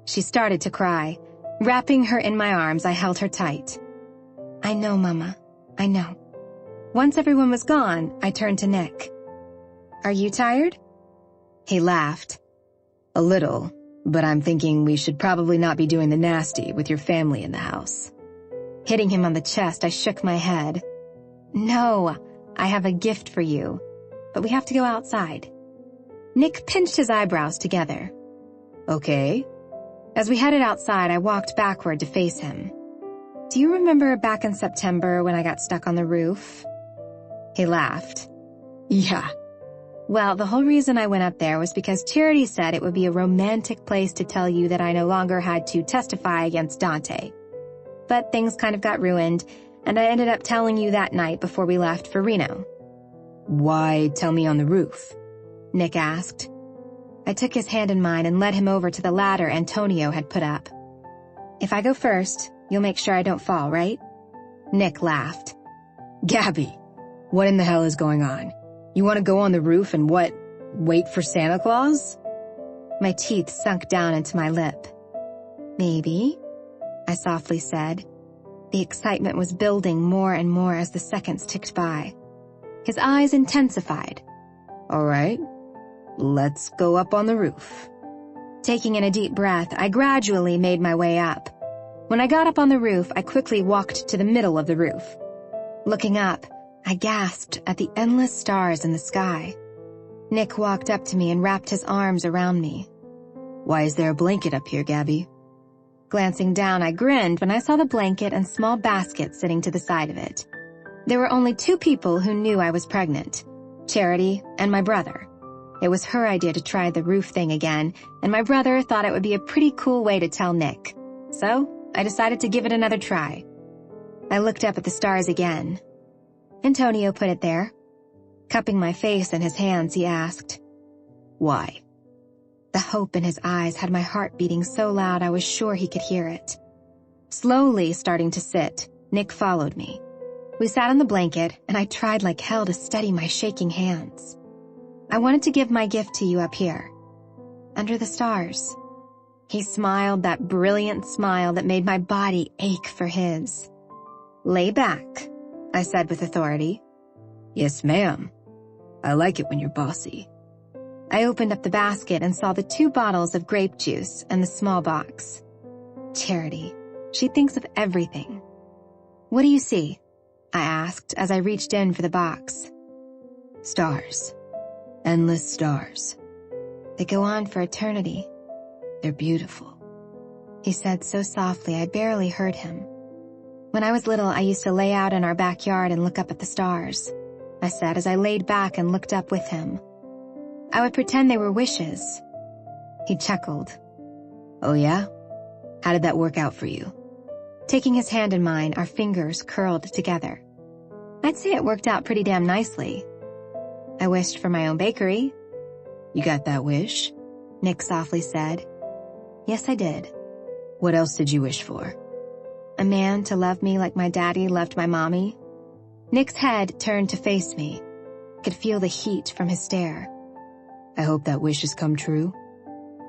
S1: She started to cry. Wrapping her in my arms, I held her tight. I know, Mama. I know. Once everyone was gone, I turned to Nick. Are you tired? He laughed. A little, but I'm thinking we should probably not be doing the nasty with your family in the house. Hitting him on the chest, I shook my head. No, I have a gift for you, but we have to go outside. Nick pinched his eyebrows together. Okay. As we headed outside, I walked backward to face him. Do you remember back in September when I got stuck on the roof? He laughed. Yeah. Well, the whole reason I went up there was because Charity said it would be a romantic place to tell you that I no longer had to testify against Dante. But things kind of got ruined, and I ended up telling you that night before we left for Reno. Why tell me on the roof? Nick asked. I took his hand in mine and led him over to the ladder Antonio had put up. If I go first, you'll make sure I don't fall, right? Nick laughed.
S6: Gabby, what in the hell is going on? You want to go on the roof and what, wait for Santa Claus?
S1: My teeth sunk down into my lip. Maybe, I softly said. The excitement was building more and more as the seconds ticked by. His eyes intensified.
S6: All right, let's go up on the roof.
S1: Taking in a deep breath, I gradually made my way up. When I got up on the roof, I quickly walked to the middle of the roof. Looking up, I gasped at the endless stars in the sky. Nick walked up to me and wrapped his arms around me.
S6: Why is there a blanket up here, Gabby?
S1: Glancing down, I grinned when I saw the blanket and small basket sitting to the side of it. There were only 2 people who knew I was pregnant, Charity and my brother. It was her idea to try the roof thing again, and my brother thought it would be a pretty cool way to tell Nick. So, I decided to give it another try. I looked up at the stars again. Antonio put it there. Cupping my face in his hands, he asked, "Why?" The hope in his eyes had my heart beating so loud I was sure he could hear it. Slowly starting to sit, Nick followed me. We sat on the blanket, and I tried like hell to steady my shaking hands. I wanted to give my gift to you up here, under the stars. He smiled that brilliant smile that made my body ache for his. Lay back, I said with authority.
S6: Yes, ma'am. I like it when you're bossy.
S1: I opened up the basket and saw the 2 bottles of grape juice and the small box. Charity. She thinks of everything. What do you see? I asked as I reached in for the box.
S6: Stars. Endless stars.
S1: They go on for eternity.
S6: They're beautiful.
S1: He said so softly I barely heard him. When I was little, I used to lay out in our backyard and look up at the stars, I said as I laid back and looked up with him. I would pretend they were wishes. He chuckled.
S6: Oh yeah? How did that work out for you?
S1: Taking his hand in mine, our fingers curled together. I'd say it worked out pretty damn nicely. I wished for my own bakery.
S6: You got that wish?
S1: Nick softly said. Yes, I did.
S6: What else did you wish for?
S1: A man to love me like my daddy loved my mommy. Nick's head turned to face me. I could feel the heat from his stare.
S6: I hope that wish has come true.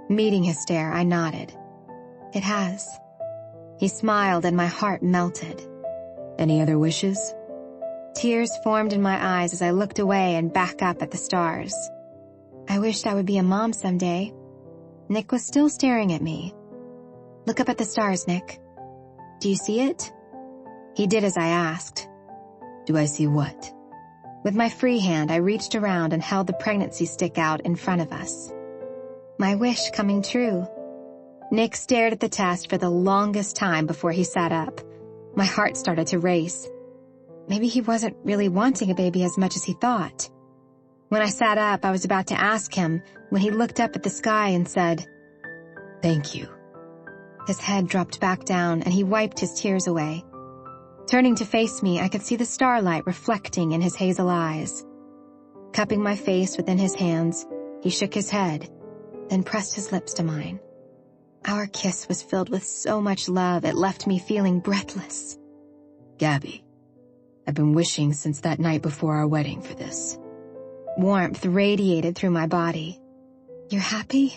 S1: Meeting his stare, I nodded. It has. He smiled and my heart melted.
S6: Any other wishes?
S1: Tears formed in my eyes as I looked away and back up at the stars. I wished I would be a mom someday. Nick was still staring at me. Look up at the stars, Nick. Do you see it? He did as I asked.
S6: Do I see what?
S1: With my free hand, I reached around and held the pregnancy stick out in front of us. My wish coming true. Nick stared at the test for the longest time before he sat up. My heart started to race. Maybe he wasn't really wanting a baby as much as he thought. When I sat up, I was about to ask him when he looked up at the sky and said,
S6: "Thank you."
S1: His head dropped back down and he wiped his tears away. Turning to face me, I could see the starlight reflecting in his hazel eyes. Cupping my face within his hands, he shook his head, then pressed his lips to mine. Our kiss was filled with so much love it left me feeling breathless.
S6: Gabby, I've been wishing since that night before our wedding for this.
S1: Warmth radiated through my body. You're happy?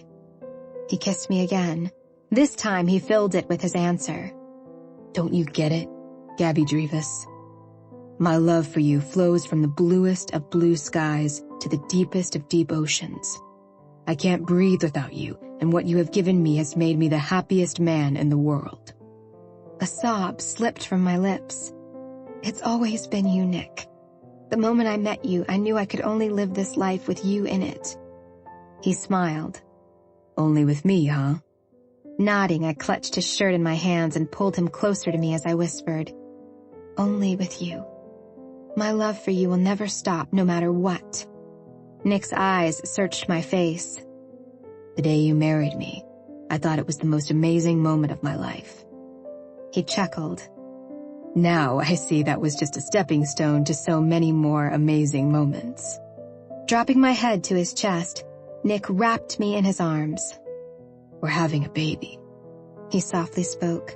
S1: He kissed me again. This time he filled it with his answer.
S6: Don't you get it, Gabby Drevis? My love for you flows from the bluest of blue skies to the deepest of deep oceans. I can't breathe without you, and what you have given me has made me the happiest man in the world.
S1: A sob slipped from my lips. It's always been you, Nick. The moment I met you, I knew I could only live this life with you in it. He smiled.
S6: Only with me, huh?
S1: Nodding, I clutched his shirt in my hands and pulled him closer to me as I whispered, "Only with you. My love for you will never stop, no matter what." Nick's eyes searched my face.
S6: The day you married me, I thought it was the most amazing moment of my life.
S1: He chuckled.
S6: Now I see that was just a stepping stone to so many more amazing moments.
S1: Dropping my head to his chest, Nick wrapped me in his arms.
S6: We're having a baby,
S1: he softly spoke.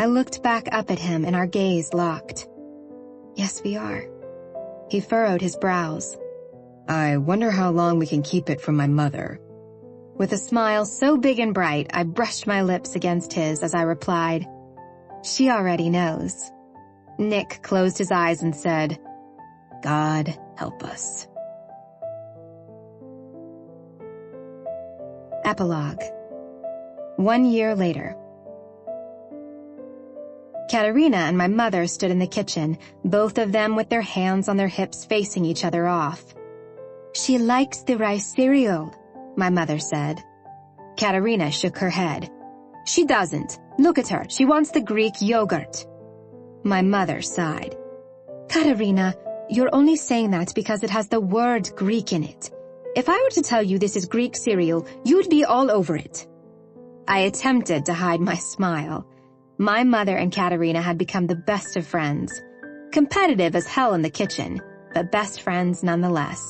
S1: I looked back up at him and our gaze locked. Yes, we are. He furrowed his brows.
S6: I wonder how long we can keep it from my mother.
S1: With a smile so big and bright, I brushed my lips against his as I replied, "She already knows." Nick closed his eyes and said, "God help us." Epilogue. 1 year later. Katerina and my mother stood in the kitchen, both of them with their hands on their hips facing each other off. "She likes the rice cereal," my mother said. Katerina shook her head. "She doesn't. Look at her. She wants the Greek yogurt." My mother sighed. "Katerina, you're only saying that because it has the word Greek in it. If I were to tell you this is Greek cereal, you'd be all over it." I attempted to hide my smile. My mother and Katerina had become the best of friends. Competitive as hell in the kitchen, but best friends nonetheless.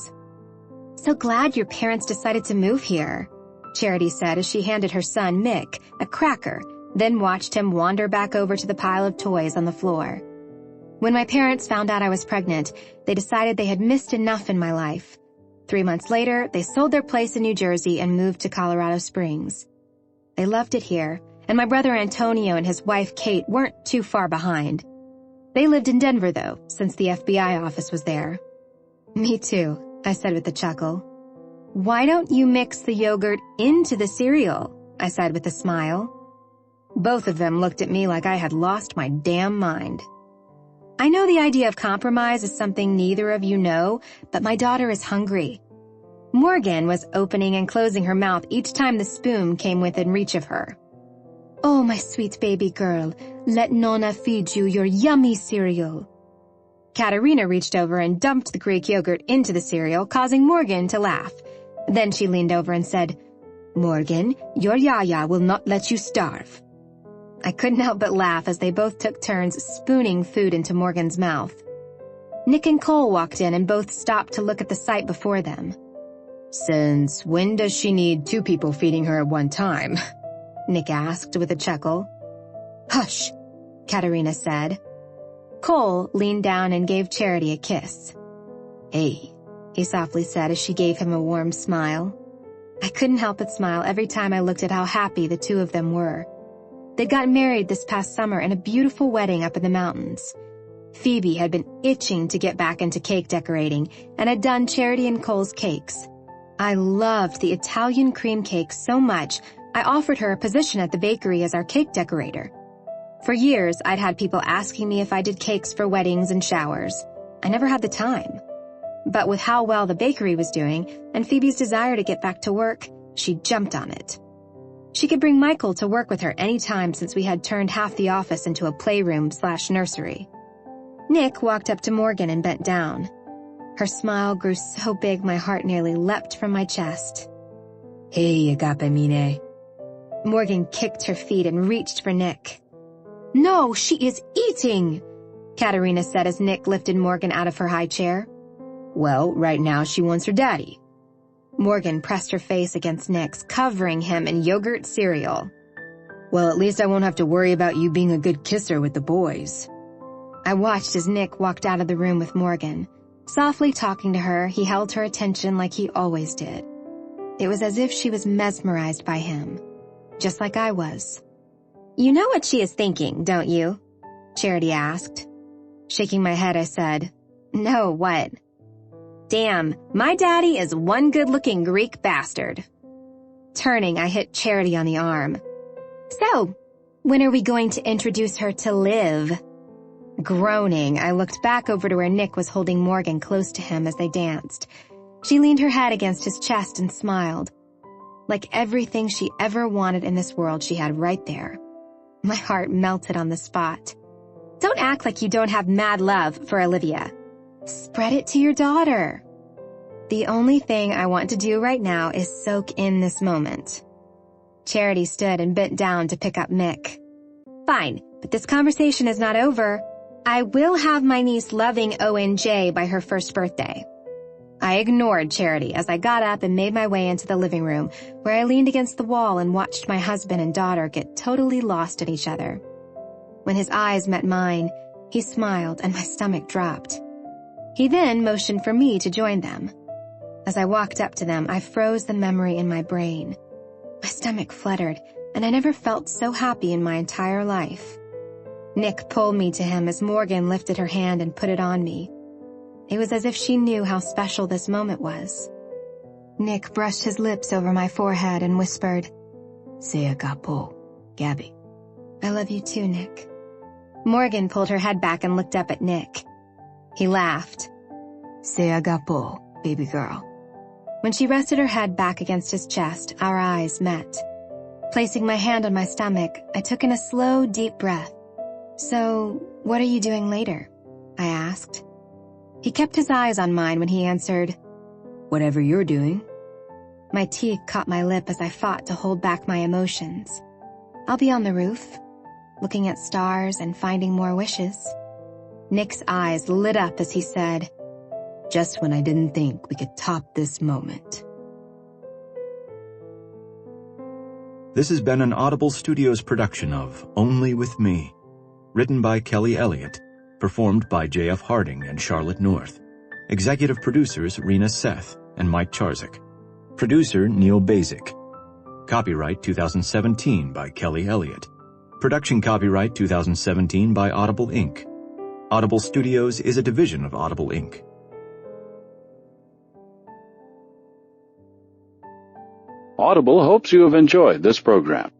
S1: "So glad your parents decided to move here," Charity said as she handed her son, Mick, a cracker, then watched him wander back over to the pile of toys on the floor. When my parents found out I was pregnant, they decided they had missed enough in my life. 3 months later, they sold their place in New Jersey and moved to Colorado Springs. They loved it here, and my brother Antonio and his wife Kate weren't too far behind. They lived in Denver, though, since the FBI office was there. "Me too," I said with a chuckle. "Why don't you mix the yogurt into the cereal?" I said with a smile. Both of them looked at me like I had lost my damn mind. "I know the idea of compromise is something neither of you know, but my daughter is hungry." Morgan was opening and closing her mouth each time the spoon came within reach of her. "Oh, my sweet baby girl, let Nonna feed you your yummy cereal." Katerina reached over and dumped the Greek yogurt into the cereal, causing Morgan to laugh. Then she leaned over and said, "Morgan, your yaya will not let you starve." I couldn't help but laugh as they both took turns spooning food into Morgan's mouth. Nick and Cole walked in and both stopped to look at the sight before them.
S6: "Since when does she need 2 people feeding her at one time?"
S1: Nick asked with a chuckle. "Hush," Katerina said. Cole leaned down and gave Charity a kiss.
S6: "Hey,"
S1: he softly said as she gave him a warm smile. I couldn't help but smile every time I looked at how happy the two of them were. They'd gotten married this past summer in a beautiful wedding up in the mountains. Phoebe had been itching to get back into cake decorating and had done Charity and Cole's cakes. I loved the Italian cream cake so much, I offered her a position at the bakery as our cake decorator. For years, I'd had people asking me if I did cakes for weddings and showers. I never had the time. But with how well the bakery was doing and Phoebe's desire to get back to work, she jumped on it. She could bring Michael to work with her any time since we had turned half the office into a playroom/nursery. Nick walked up to Morgan and bent down. Her smile grew so big my heart nearly leapt from my chest.
S6: "Hey, agape mine."
S1: Morgan kicked her feet and reached for Nick. "No, she is eating," Katerina said as Nick lifted Morgan out of her high chair.
S6: "Well, right now she wants her daddy."
S1: Morgan pressed her face against Nick's, covering him in yogurt cereal.
S6: "Well, at least I won't have to worry about you being a good kisser with the boys."
S1: I watched as Nick walked out of the room with Morgan. Softly talking to her, he held her attention like he always did. It was as if she was mesmerized by him, just like I was. "You know what she is thinking, don't you?" Charity asked. Shaking my head, I said, "No, what?" "Damn, my daddy is one good-looking Greek bastard." Turning, I hit Charity on the arm. "So, when are we going to introduce her to Liv?" Groaning, I looked back over to where Nick was holding Morgan close to him as they danced. She leaned her head against his chest and smiled. Like everything she ever wanted in this world, she had right there. My heart melted on the spot. Don't act like you don't have mad love for Olivia. Spread it to your daughter. The only thing I want to do right now is soak in this moment. Charity stood and bent down to pick up Mick. Fine, but this conversation is not over. I will have my niece loving ONJ by her first birthday. I ignored Charity as I got up and made my way into the living room, where I leaned against the wall and watched my husband and daughter get totally lost in each other. When his eyes met mine, he smiled and my stomach dropped. He then motioned for me to join them. As I walked up to them, I froze the memory in my brain. My stomach fluttered, and I never felt so happy in my entire life. Nick pulled me to him as Morgan lifted her hand and put it on me. It was as if she knew how special this moment was. Nick brushed his lips over my forehead and whispered, "Say agapo, Gabby." "I love you too, Nick." Morgan pulled her head back and looked up at Nick. He laughed. "Say agapo, baby girl." When she rested her head back against his chest, our eyes met. Placing my hand on my stomach, I took in a slow, deep breath. "So, what are you doing later?" I asked. He kept his eyes on mine when he answered, "Whatever you're doing." My teeth caught my lip as I fought to hold back my emotions. "I'll be on the roof, looking at stars and finding more wishes." Nick's eyes lit up as he said, "Just when I didn't think we could top this moment."
S3: This has been an Audible Studios production of Only With Me, written by Kelly Elliott, performed by J.F. Harding and Charlotte North. Executive producers Rena Seth and Mike Charzik. Producer Neil Basic. Copyright 2017 by Kelly Elliott. Production copyright 2017 by Audible Inc. Audible Studios is a division of Audible Inc.
S8: Audible hopes you have enjoyed this program.